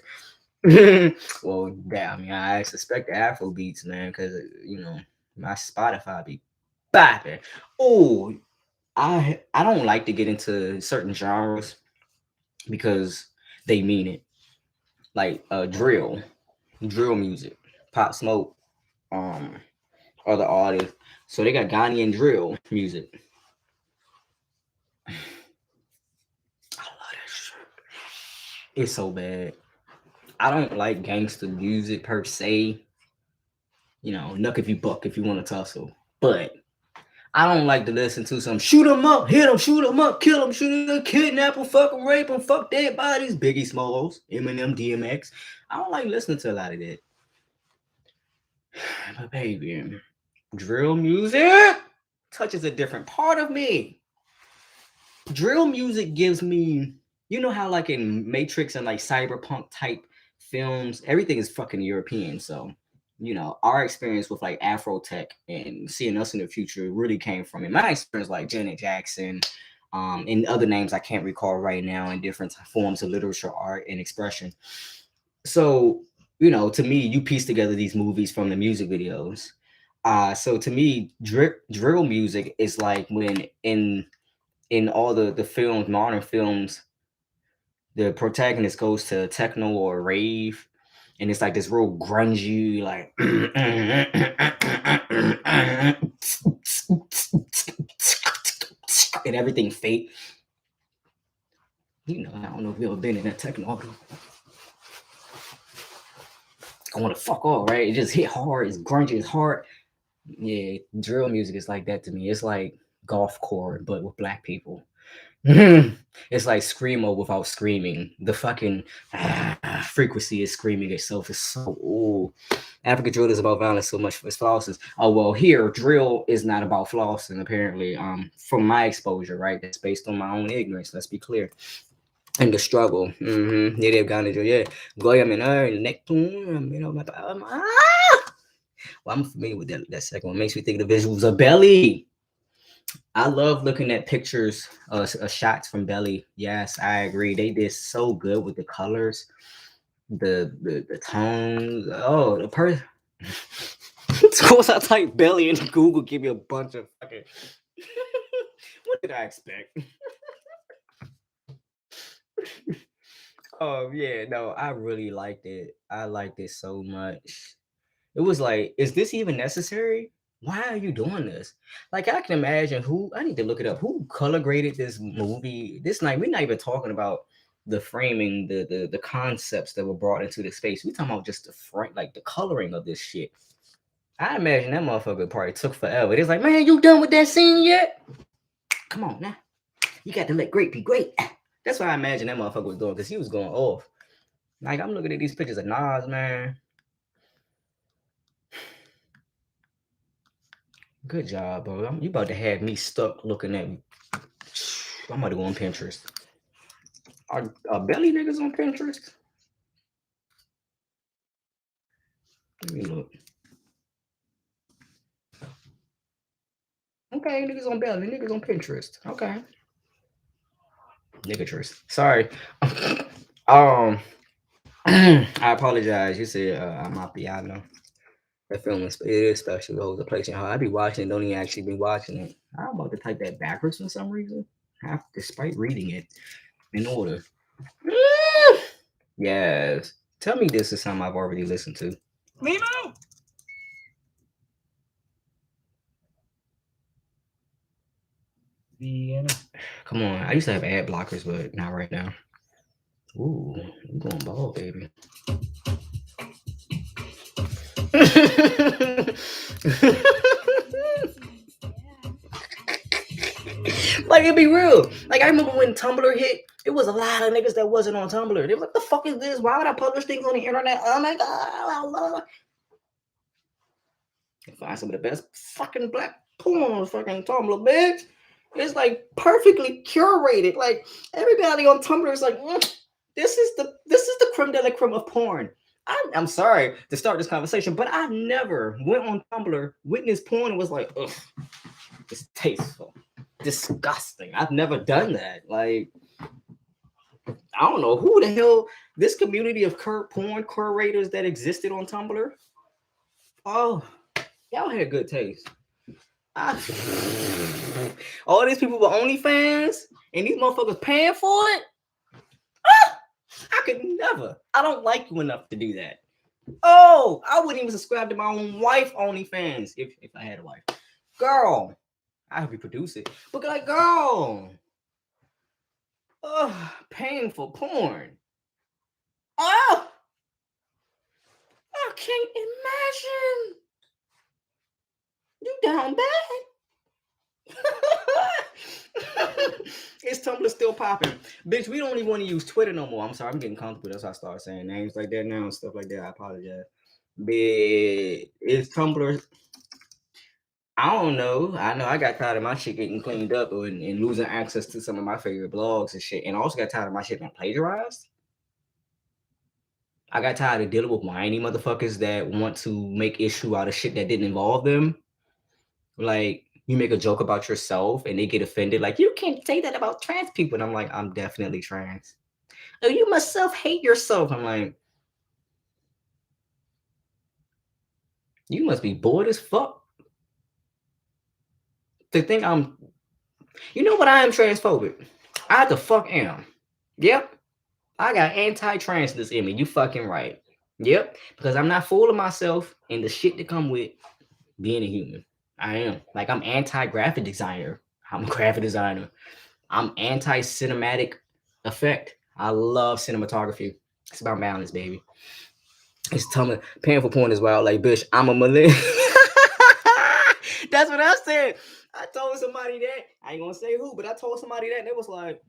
Well, yeah, I mean, I suspect the Afro beats, man, because you know my Spotify be bopping. Oh, I don't like to get into certain genres because they mean it. Like drill music, Pop Smoke, um, other artists. So they got Ghanaian drill music. I love that shit. It's so bad. I don't like gangster music per se. You know, nuck if you buck if you want to tussle. But I don't like to listen to some shoot 'em up, hit 'em, shoot 'em up, kill 'em, shoot 'em, kidnap 'em, fuck 'em, rape 'em, fuck dead bodies. Biggie Smalls, Eminem, DMX. I don't like listening to a lot of that. But baby, drill music touches a different part of me. Drill music gives me, you know how like in Matrix and like cyberpunk type films, everything is fucking European. So, you know, our experience with like Afro tech and seeing us in the future really came from it. My experience like Janet Jackson, and other names I can't recall right now in different forms of literature, art, and expression. So, you know, to me, you piece together these movies from the music videos. So to me, drill music is like when in all the films, modern films, the protagonist goes to techno or rave, and it's like this real grungy, like and everything fake. You know, I don't know if you've ever been in that techno. I want to fuck off, right? It just hit hard. It's grungy. It's hard. Yeah, drill music is like that to me. It's like golf chord, but with black people. It's like screamo without screaming. The fucking frequency is screaming itself. Is so ooh. African drill is about violence so much for its flosses. Oh well, here drill is not about flossing. Apparently, from my exposure, right? That's based on my own ignorance. Let's be clear. And the struggle. Mm-hmm. Yeah, they've gone to drill. Yeah, Goya Minor, Nectune. You know, well, I'm familiar with that second one. Makes me think of the visuals of Belly. I love looking at pictures, shots from Belly. Yes, I agree. They did so good with the colors, the tones. Oh, the person. Of course, I type Belly into Google, give me a bunch of fucking. What did I expect? Oh yeah, no, I really liked it. I liked it so much. It was like, is this even necessary? Why are you doing this? Like, I can imagine who, I need to look it up. Who color graded this movie? This night, we're not even talking about the framing, the concepts that were brought into the space. We're talking about just the frame, like the coloring of this shit. I imagine that motherfucker probably took forever. It's like, man, you done with that scene yet? Come on now. You got to let great be great. That's what I imagine that motherfucker was doing, because he was going off. Like, I'm looking at these pictures of Nas, man. Good job, bro. You about to have me stuck looking at me. I'm about to go on Pinterest. Are belly niggas on Pinterest? Let me look. Okay, niggas on belly, niggas on Pinterest. Okay. Niggatress. Sorry. I apologize. You said I'm a piano. That film is, it is special. It holds a place in her. I be watching it, don't even actually be watching it. I'm about to type that backwards for some reason. Despite reading it in order. Yes. Tell me this is something I've already listened to. Nemo! Come on. I used to have ad blockers, but not right now. Ooh, I'm going bald, baby. Like, it'd be real. Like, I remember when Tumblr hit, it was a lot of niggas that wasn't on Tumblr. They were like, the fuck is this? Why would I publish things on the internet? Oh my god. I find some of the best fucking black porn on fucking Tumblr, bitch. It's like perfectly curated. Like, everybody on Tumblr is like, this is the creme de la creme of porn. I'm sorry to start this conversation, but I never went on Tumblr, witnessed porn, and was like, ugh, distasteful, disgusting. I've never done that. Like, I don't know who the hell this community of porn curators that existed on Tumblr. Oh, y'all had good taste. All these people were OnlyFans, and these motherfuckers paying for it. I could never. I don't like you enough to do that. Oh, I wouldn't even subscribe to my own wife OnlyFans if I had a wife. Girl, I hope you produce it. But like, girl, paying for porn. Oh, I can't imagine. You down bad. Is Tumblr still popping? Bitch, we don't even want to use Twitter no more. I'm sorry, I'm getting comfortable. That's why I started saying names like that now and stuff like that. I apologize. But is Tumblr? I don't know. I know I got tired of my shit getting cleaned up and losing access to some of my favorite blogs and shit. And I also got tired of my shit being plagiarized. I got tired of dealing with whiny motherfuckers that want to make issue out of shit that didn't involve them. Like, you make a joke about yourself and they get offended. Like, you can't say that about trans people. And I'm like, I'm definitely trans. Oh, you must self-hate yourself. I'm like, you must be bored as fuck to think I'm, you know what, I am transphobic. I the fuck am. Yep. I got anti-transness in me. You fucking right. Yep. Because I'm not fooling myself and the shit that come with being a human. I am. Like, I'm anti-graphic designer. I'm a graphic designer. I'm anti-cinematic effect. I love cinematography. It's about balance, baby. It's telling paying for porn is wild. Like, bitch, I'm a millennial. That's what I said. I told somebody that. I ain't gonna say who, but I told somebody that, and it was like,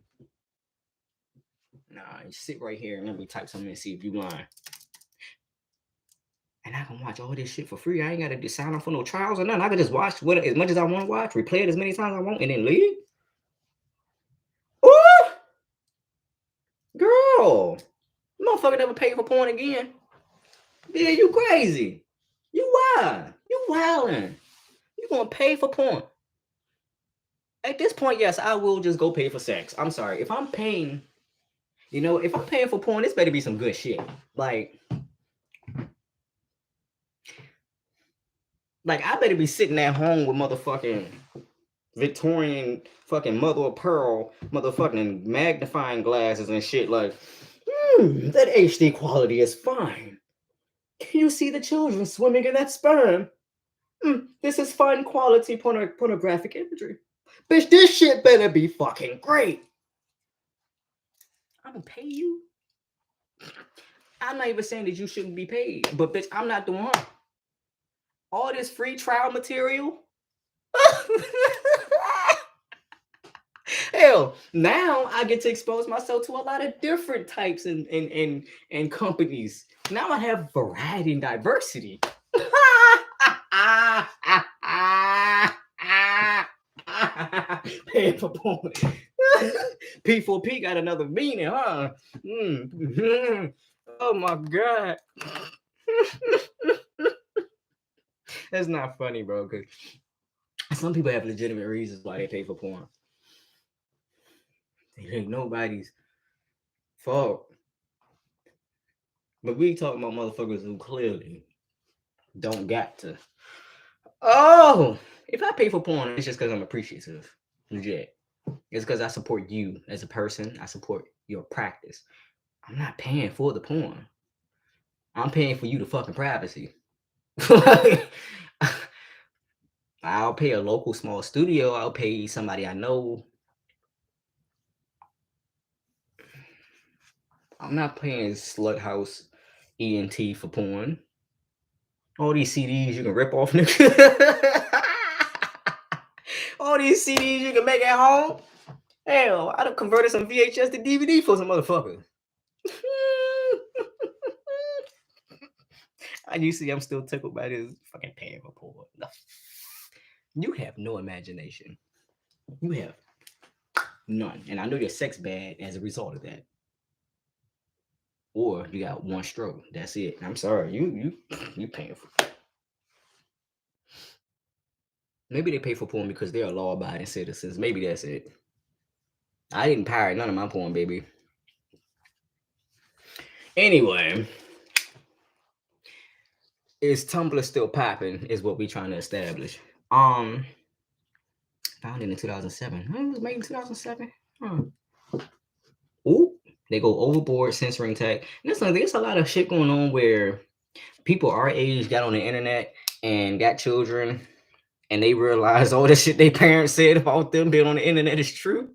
nah, you sit right here and let me type something and see if you lying. And I can watch all this shit for free. I ain't gotta sign up for no trials or nothing. I can just watch as much as I want to watch, replay it as many times as I want, and then leave. Ooh! Girl, motherfucker never paid for porn again. Yeah, you crazy. You wild. You wildin'. You gonna pay for porn. At this point, yes, I will just go pay for sex. I'm sorry. If I'm paying, if I'm paying for porn, this better be some good shit. Like I better be sitting at home with motherfucking Victorian fucking mother of pearl, motherfucking magnifying glasses and shit. Like, that HD quality is fine. Can you see the children swimming in that sperm? This is fine quality pornographic imagery. Bitch, this shit better be fucking great. I'm gonna pay you. I'm not even saying that you shouldn't be paid, but bitch, I'm not the one. All this free trial material. Hell, now I get to expose myself to a lot of different types and companies. Now I have variety and diversity. Paying for porn. P4P got another meaning, huh? Oh my god. That's not funny, bro, because some people have legitimate reasons why they pay for porn. It ain't nobody's fault. But we talking about motherfuckers who clearly don't got to. Oh, if I pay for porn, it's just because I'm appreciative. Legit. It's because I support you as a person. I support your practice. I'm not paying for the porn. I'm paying for you to fucking privacy. I'll pay a local small studio. I'll pay somebody I know. I'm not paying Slut House ENT for porn. All these CDs you can rip off, nigga. All these CDs you can make at home. Hell, I'd have converted some VHS to DVD for some motherfucker. You see, I'm still tickled by this fucking paying for porn. No. You have no imagination. You have none. And I know your sex bad as a result of that. Or you got one stroke. That's it. I'm sorry. You paying for it. Maybe they pay for porn because they're law-abiding citizens. Maybe that's it. I didn't pirate none of my porn, baby. Anyway, is Tumblr still popping? Is what we trying to establish. Founded in 2007. It was made in 2007. Ooh, they go overboard censoring tech. There's a lot of shit going on where people our age got on the internet and got children, and they realized all the shit their parents said about them being on the internet is true.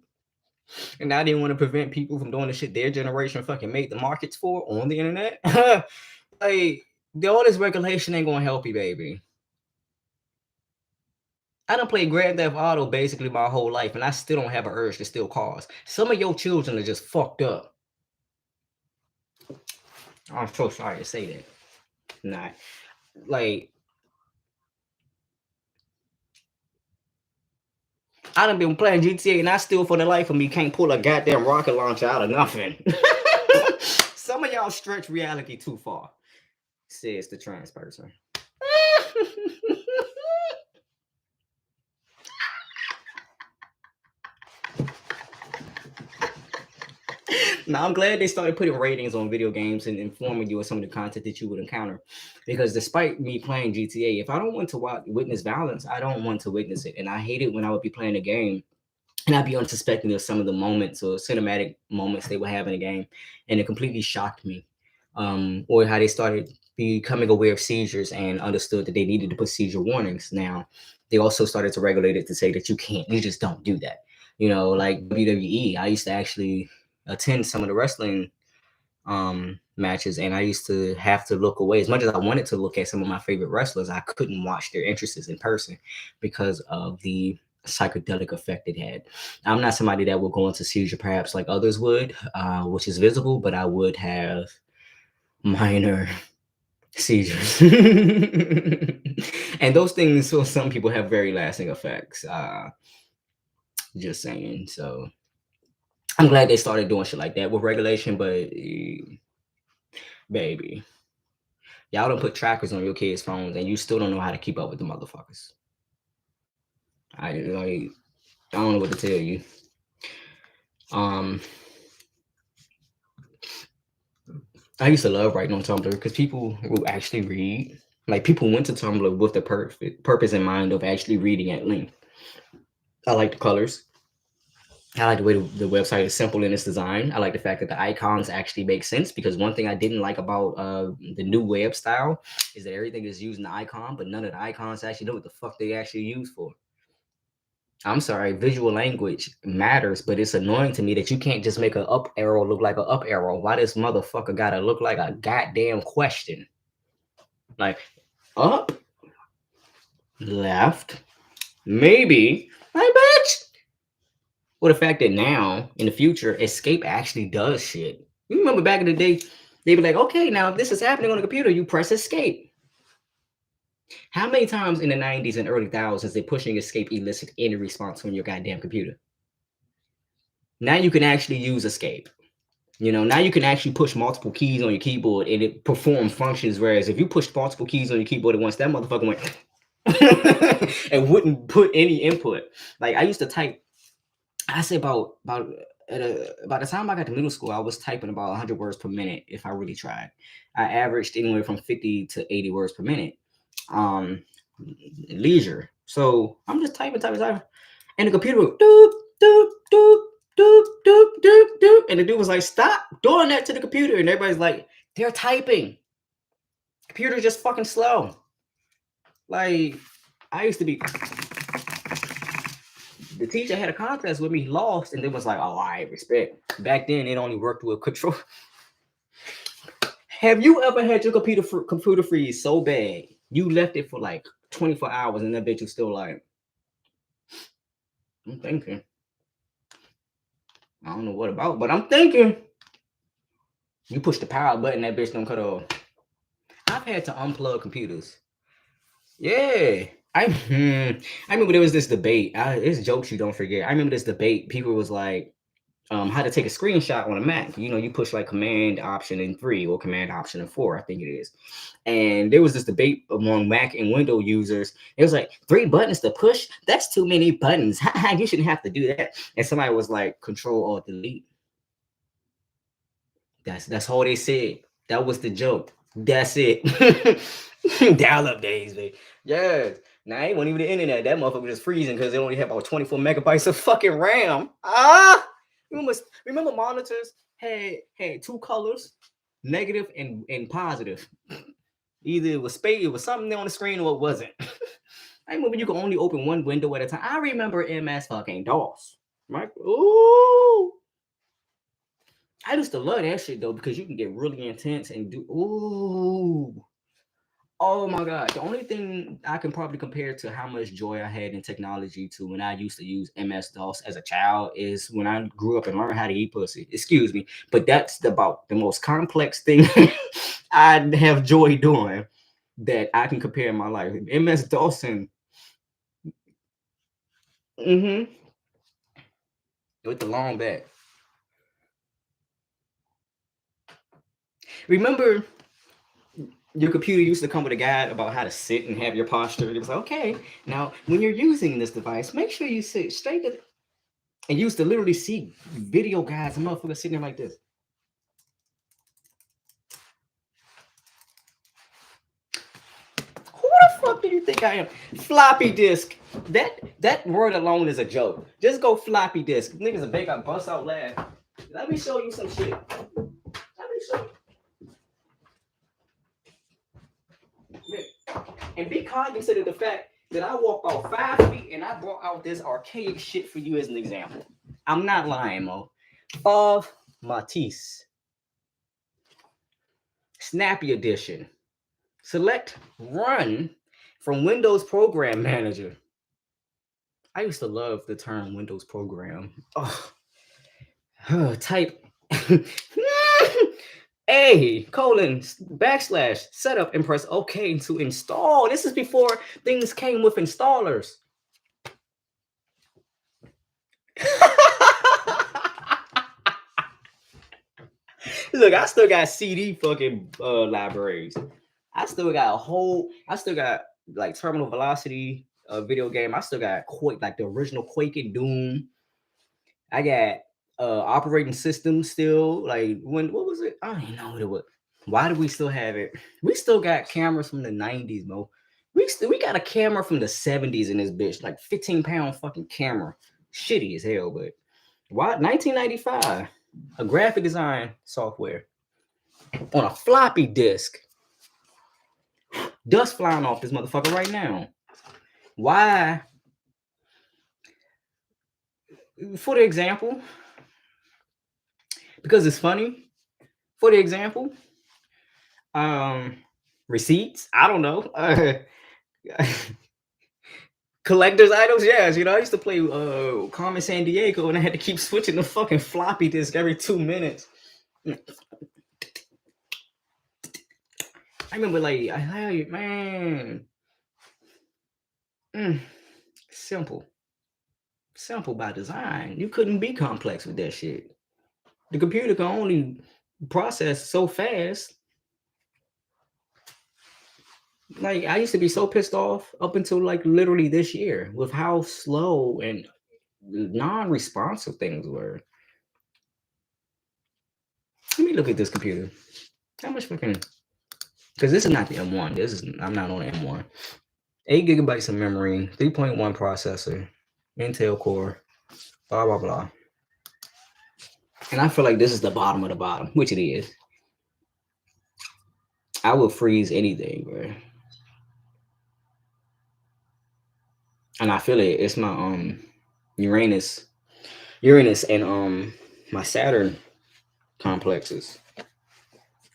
And now they want to prevent people from doing the shit their generation fucking made the markets for on the internet. Like, all this regulation ain't gonna help you, baby. I done played Grand Theft Auto basically my whole life, and I still don't have an urge to steal cars. Some of your children are just fucked up. I'm so sorry to say that. Not like I done been playing GTA, and I still, for the life of me, can't pull a goddamn rocket launcher out of nothing. Some of y'all stretch reality too far, says the trans person. Now, I'm glad they started putting ratings on video games and informing you of some of the content that you would encounter. Because despite me playing GTA, if I don't want to witness violence, I don't want to witness it. And I hate it when I would be playing a game and I'd be unsuspecting of some of the moments or cinematic moments they would have in the game. And it completely shocked me. Or how they started becoming aware of seizures and understood that they needed to put seizure warnings. Now, they also started to regulate it to say that you just don't do that. You know, like WWE, I used to actually attend some of the wrestling matches, and I used to have to look away. As much as I wanted to look at some of my favorite wrestlers, I couldn't watch their entrances in person because of the psychedelic effect it had. I'm not somebody that will go into seizure perhaps like others would, which is visible, but I would have minor seizures. And those things, so some people have very lasting effects. Just saying. So I'm glad they started doing shit like that with regulation, but baby, y'all don't put trackers on your kids' phones and you still don't know how to keep up with the motherfuckers. I don't know what to tell you. I used to love writing on Tumblr because people will actually read. Like, people went to Tumblr with the purpose in mind of actually reading at length. I like the colors. I like the way the website is simple in its design. I like the fact that the icons actually make sense, because one thing I didn't like about the new web style is that everything is using the icon, but none of the icons actually know what the fuck they actually use for. I'm sorry, visual language matters, but it's annoying to me that you can't just make an up arrow look like an up arrow. Why this motherfucker gotta look like a goddamn question? Like up, left, maybe. I bet. Well, the fact that now in the future, escape actually does shit. You remember back in the day, they'd be like, okay, now if this is happening on the computer, you press escape. How many times in the 90s and early thousands did pushing escape elicit any response on your goddamn computer? Now you can actually use escape. You know, now you can actually push multiple keys on your keyboard and it perform functions. Whereas if you push multiple keys on your keyboard at once, that motherfucker went and wouldn't put any input. Like I used to type, I say about by the time I got to middle school, I was typing about 100 words per minute if I really tried. I averaged anywhere from 50 to 80 words per minute. Um, leisure. So I'm just typing, and the computer would doop doop doop doop doop doop doop, and the dude was like, "Stop doing that to the computer!" And everybody's like, "They're typing. Computer's just fucking slow." Like I used to be. The teacher had a contest with me, he lost, and then was like, "Oh, I respect." Back then, it only worked with control. Have you ever had your computer freeze so bad you left it for like 24 hours and that bitch was still like, I'm thinking. I don't know what about, but I'm thinking. You push the power button, that bitch don't cut off. I've had to unplug computers. Yeah. I remember there was this debate. It's jokes you don't forget. I remember this debate. People was like, how to take a screenshot on a Mac. You know, you push like Command Option and 3 or Command Option and 4, I think it is. And there was this debate among Mac and Windows users. It was like 3 buttons to push. That's too many buttons. You shouldn't have to do that. And somebody was like, Control Alt Delete. That's all they said. That was the joke. That's it. Dial-up days, baby. Yeah. Now it wasn't even the internet. That motherfucker was just freezing because it only had about 24 megabytes of fucking RAM. Remember monitors had 2 colors, negative and positive. Either it was space, it was something on the screen, or it wasn't. I remember you could only open one window at a time. I remember MS fucking DOS. Right? Ooh. I used to love that shit though, because you can get really intense and do ooh. Oh my god. The only thing I can probably compare to how much joy I had in technology to when I used to use MS DOS as a child is when I grew up and learned how to eat pussy. Excuse me. But that's about the most complex thing I have joy doing that I can compare in my life. MS DOS and with the long back. Remember your computer used to come with a guide about how to sit and have your posture. It was like, okay, now when you're using this device, make sure you sit straight. And you used to literally see video guides and motherfuckers sitting there like this. Who the fuck do you think I am? Floppy disk. That word alone is a joke. Just go floppy disk. Niggas a big, I bust out laugh. Let me show you some shit. Let me show you. And be cognizant of the fact that I walked out 5 feet and I brought out this archaic shit for you as an example. I'm not lying, Mo. Of Matisse. Snappy Edition. Select Run from Windows Program Manager. I used to love the term Windows Program. Type A:\/ setup and press OK to install. This is before things came with installers. Look, I still got CD fucking libraries. I still got like Terminal Velocity video game. I still got Quake, like the original Quake and Doom. I got operating system still. Like what was it? I don't even know what it was. Why do we still have it? We still got cameras from the 90s, Mo. We got a camera from the 70s in this bitch, like 15-pound fucking camera. Shitty as hell, but why 1995? A graphic design software on a floppy disk. Dust flying off this motherfucker right now. Why? For the example, because it's funny. For the example, receipts. I don't know. Collector's items, yes. I used to play Carmen San Diego, and I had to keep switching the fucking floppy disk every 2 minutes. I remember, like, man, simple by design. You couldn't be complex with that shit. The computer can only process so fast. Like, I used to be so pissed off up until like literally this year with how slow and non-responsive things were. Let me look at this computer. How much fucking? Because this is not the M1. I'm not on M1. 8 gigabytes of memory, 3.1 processor, Intel Core, blah blah blah. And I feel like this is the bottom of the bottom, which it is. I will freeze anything, bro. And I feel it. It's my Uranus and my Saturn complexes.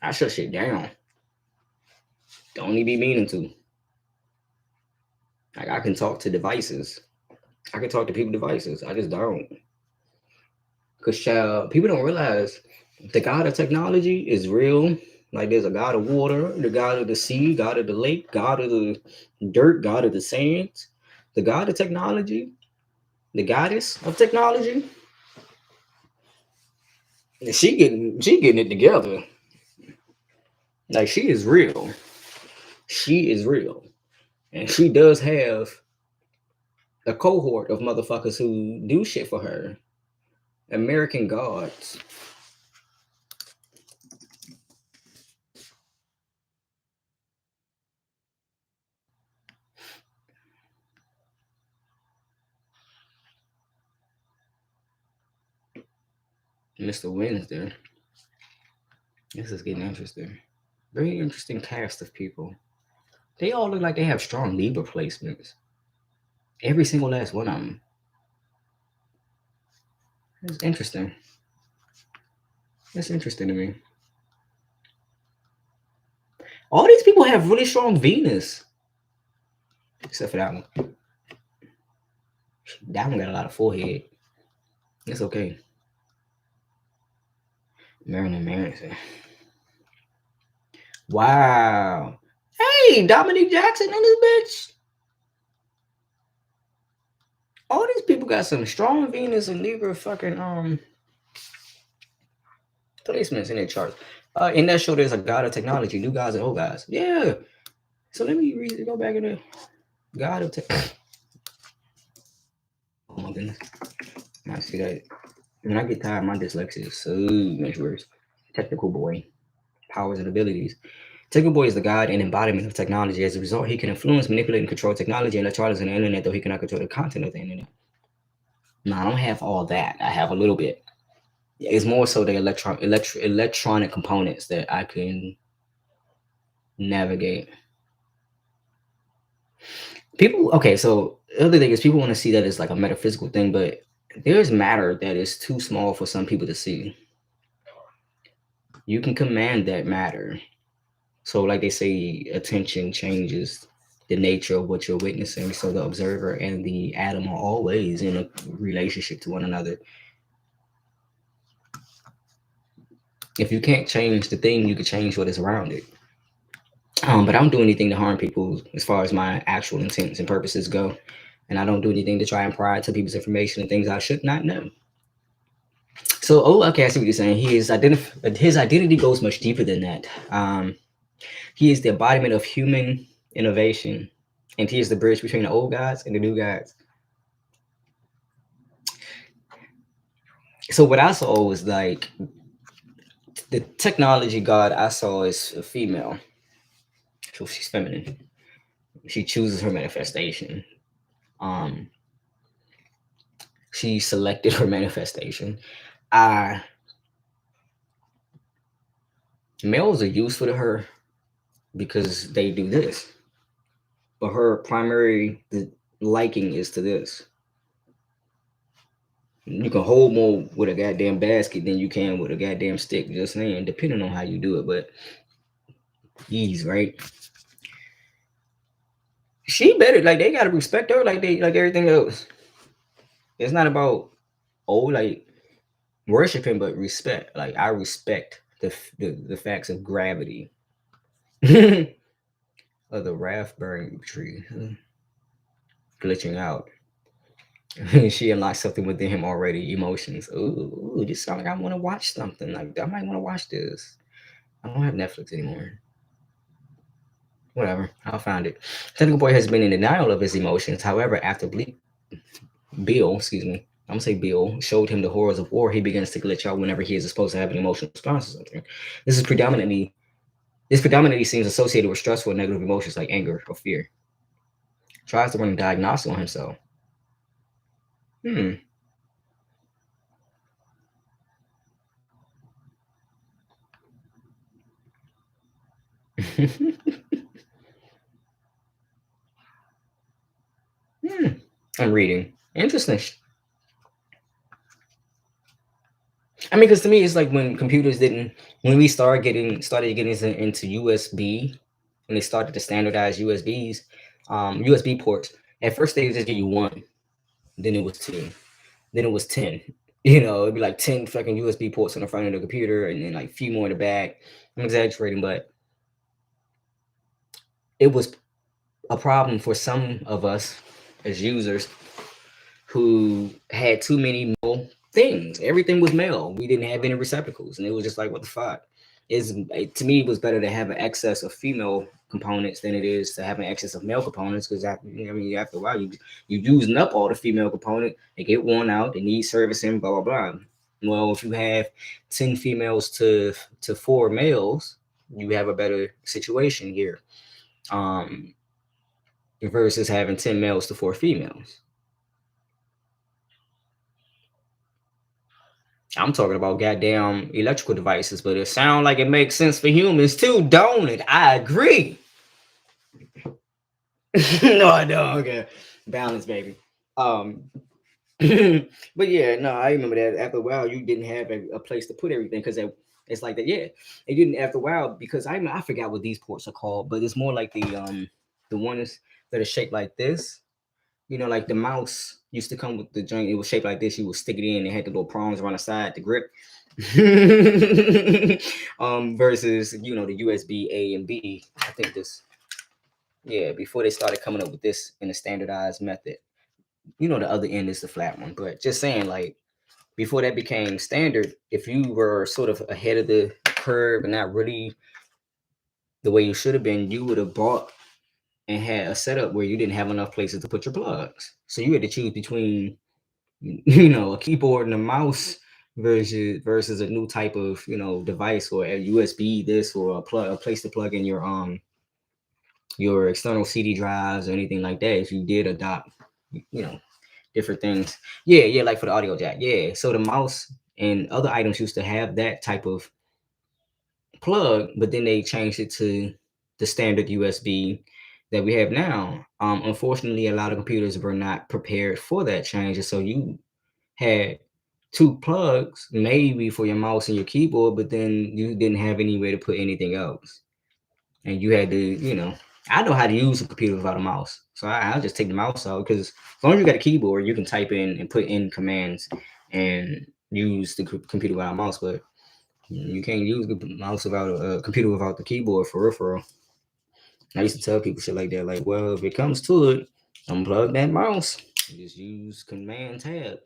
I shut shit down. Don't even be meaning to. Like, I can talk to devices. I can talk to people devices. I just don't. Because people don't realize the God of technology is real. Like, there's a God of water, the God of the sea, God of the lake, God of the dirt, God of the sands. The God of technology, the goddess of technology, she getting it together. Like, she is real. She is real. And she does have a cohort of motherfuckers who do shit for her. American gods. Mr. Wednesday. This is getting interesting. Very interesting cast of people. They all look like they have strong Libra placements. Every single last one of them. It's interesting. That's interesting to me. All these people have really strong Venus. Except for that one. That one got a lot of forehead. It's okay. Marilyn Manson. Wow. Hey, Dominique Jackson in this bitch. All these people got some strong Venus and Libra fucking placements in their charts. In that show, there's a God of technology, new guys and old guys. Yeah. So let me go back in the God of tech. Oh my goodness. I see that. When I get tired, my dyslexia is so much worse. Technical boy. Powers and abilities. Technical boy is the guide and embodiment of technology. As a result, he can influence, manipulate, and control technology and electronics and the internet, though he cannot control the content of the internet. No, I don't have all that. I have a little bit. It's more so the electronic components that I can navigate. Okay, so the other thing is people want to see that as like a metaphysical thing, but there's matter that is too small for some people to see. You can command that matter. So like they say, attention changes the nature of what you're witnessing. So the observer and the atom are always in a relationship to one another. If you can't change the thing, you can change what is around it. But I don't do anything to harm people as far as my actual intents and purposes go. And I don't do anything to try and pry to people's information and things I should not know. So, okay, I see what you're saying. His identity goes much deeper than that. He is the embodiment of human innovation, and he is the bridge between the old gods and the new gods. So what I saw was like the technology god I saw is a female. So she's feminine. She chooses her manifestation. Um, she selected her manifestation. Uh, Males are useful to her because they do this, but her primary liking is to this. You can hold more with a goddamn basket than you can with a goddamn stick. Just saying, depending on how you do it. But ease, right? She better like they gotta respect her like they like everything else. It's not about like worshiping, but respect. Like I respect the facts of gravity of the raspberry tree glitching out. She unlocked something within him already. Emotions. Ooh, this sounds like I want to watch something. Like I might want to watch this. I don't have Netflix anymore. Whatever, I'll find it. Technical boy has been in denial of his emotions. However, after Bill, excuse me, I'm gonna say Bill, showed him the horrors of war, he begins to glitch out whenever he is supposed to have an emotional response to something. This is predominantly this predominantly seems associated with stressful and negative emotions like anger or fear. Tries to run a diagnostic on himself. Hmm. Hmm. I'm reading. Interesting. I mean, because to me, it's like when computers didn't, when we started getting into USB, when they started to standardize USB ports. At first, they just give you one, then it was two, then it was 10. It'd be like 10 fucking USB ports on the front of the computer, and then like a few more in the back. I'm exaggerating, but it was a problem for some of us as users who had too many male things. Everything was male. We didn't have any receptacles, and it was just like, what the fuck? To me, it was better to have an excess of female components than it is to have an excess of male components because after a while, you using up all the female component. They get worn out. They need servicing. Blah blah blah. Well, if you have 10 females to 4 males, you have a better situation here. Um, versus having 10 males to 4 females. I'm talking about goddamn electrical devices, but it sounds like it makes sense for humans too, don't it? I agree. No, I don't. Okay, balance, baby. Um, but yeah, no, I remember that. After a while, you didn't have a place to put everything because it's like that. Yeah, it didn't after a while because I forgot what these ports are called, but it's more like the ones that are shaped like this. Like the mouse used to come with the joint. It was shaped like this. You would stick it in. It had the little prongs around the side to grip. Versus the USB A and B. I think this. Yeah, before they started coming up with this in a standardized method. The other end is the flat one. But just saying, like before that became standard, if you were sort of ahead of the curve and not really the way you should have been, you would have bought and had a setup where you didn't have enough places to put your plugs. So you had to choose between a keyboard and a mouse versus a new type of device or a USB this or a place to plug in your external CD drives or anything like that. If you did adopt different things, yeah, like for the audio jack, yeah. So the mouse and other items used to have that type of plug, but then they changed it to the standard USB that we have now. Unfortunately, a lot of computers were not prepared for that change, and so you had 2 plugs maybe for your mouse and your keyboard, but then you didn't have anywhere to put anything else. And you had to. I know how to use a computer without a mouse. So I'll just take the mouse out because as long as you got a keyboard, you can type in and put in commands and use the computer without a mouse. But you can't use the mouse without a computer without the keyboard for real, for real. I used to tell people shit like that, like, well, if it comes to it, unplug that mouse and just use Command Tab.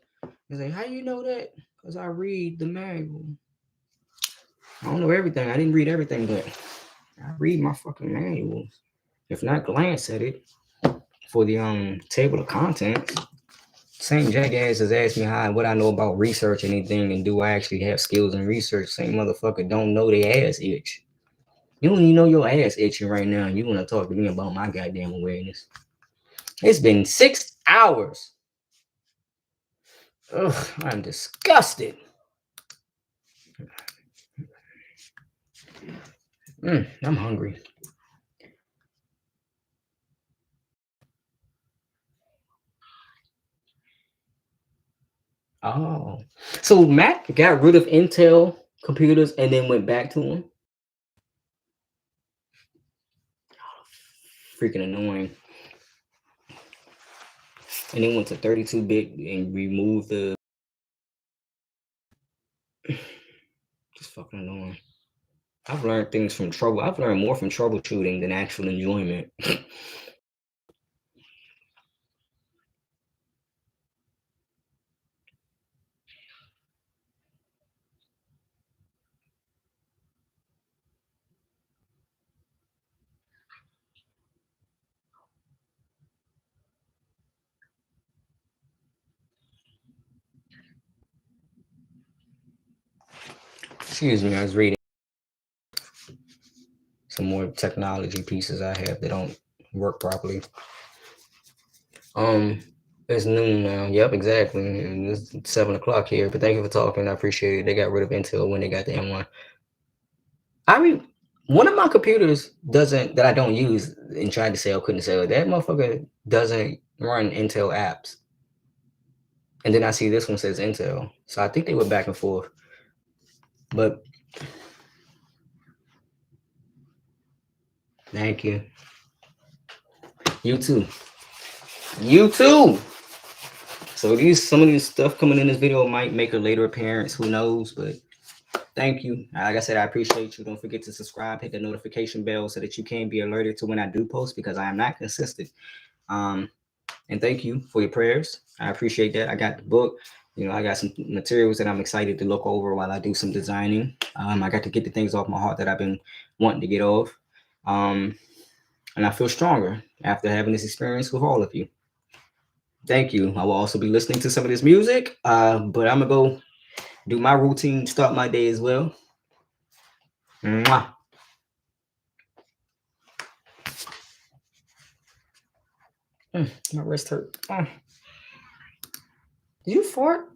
He's like, how you know that? Because I read the manual. I don't know everything. I didn't read everything, but I read my fucking manuals. If not, glance at it for the table of contents. Same jackass has asked me what I know about research or anything, and do I actually have skills in research? Same motherfucker don't know they ass itch. You don't even know your ass itching right now. You want to talk to me about my goddamn awareness? It's been 6 hours. Ugh, I'm disgusted. I'm hungry. Oh, so Mac got rid of Intel computers and then went back to them. Freaking annoying. And then went to 32-bit and removed the. Just fucking annoying. I've learned things from trouble. I've learned more from troubleshooting than actual enjoyment. Excuse me, I was reading some more technology pieces I have that don't work properly. It's noon now. Yep, exactly. And it's 7 o'clock here. But thank you for talking. I appreciate it. They got rid of Intel when they got the M1. I mean, one of my computers doesn't that I don't use and tried to sell, couldn't sell. That motherfucker doesn't run Intel apps. And then I see this one says Intel. So I think they went back and forth. But thank you. You too. You too. So some of this stuff coming in this video might make a later appearance. Who knows? But thank you. Like I said, I appreciate you. Don't forget to subscribe, hit the notification bell so that you can be alerted to when I do post because I am not consistent. And thank you for your prayers. I appreciate that. I got the book. I got some materials that I'm excited to look over while I do some designing. I got to get the things off my heart that I've been wanting to get off. And I feel stronger after having this experience with all of you. Thank you. I will also be listening to some of this music, but I'm going to go do my routine, start my day as well. Mwah. My wrist hurt. Did you fart?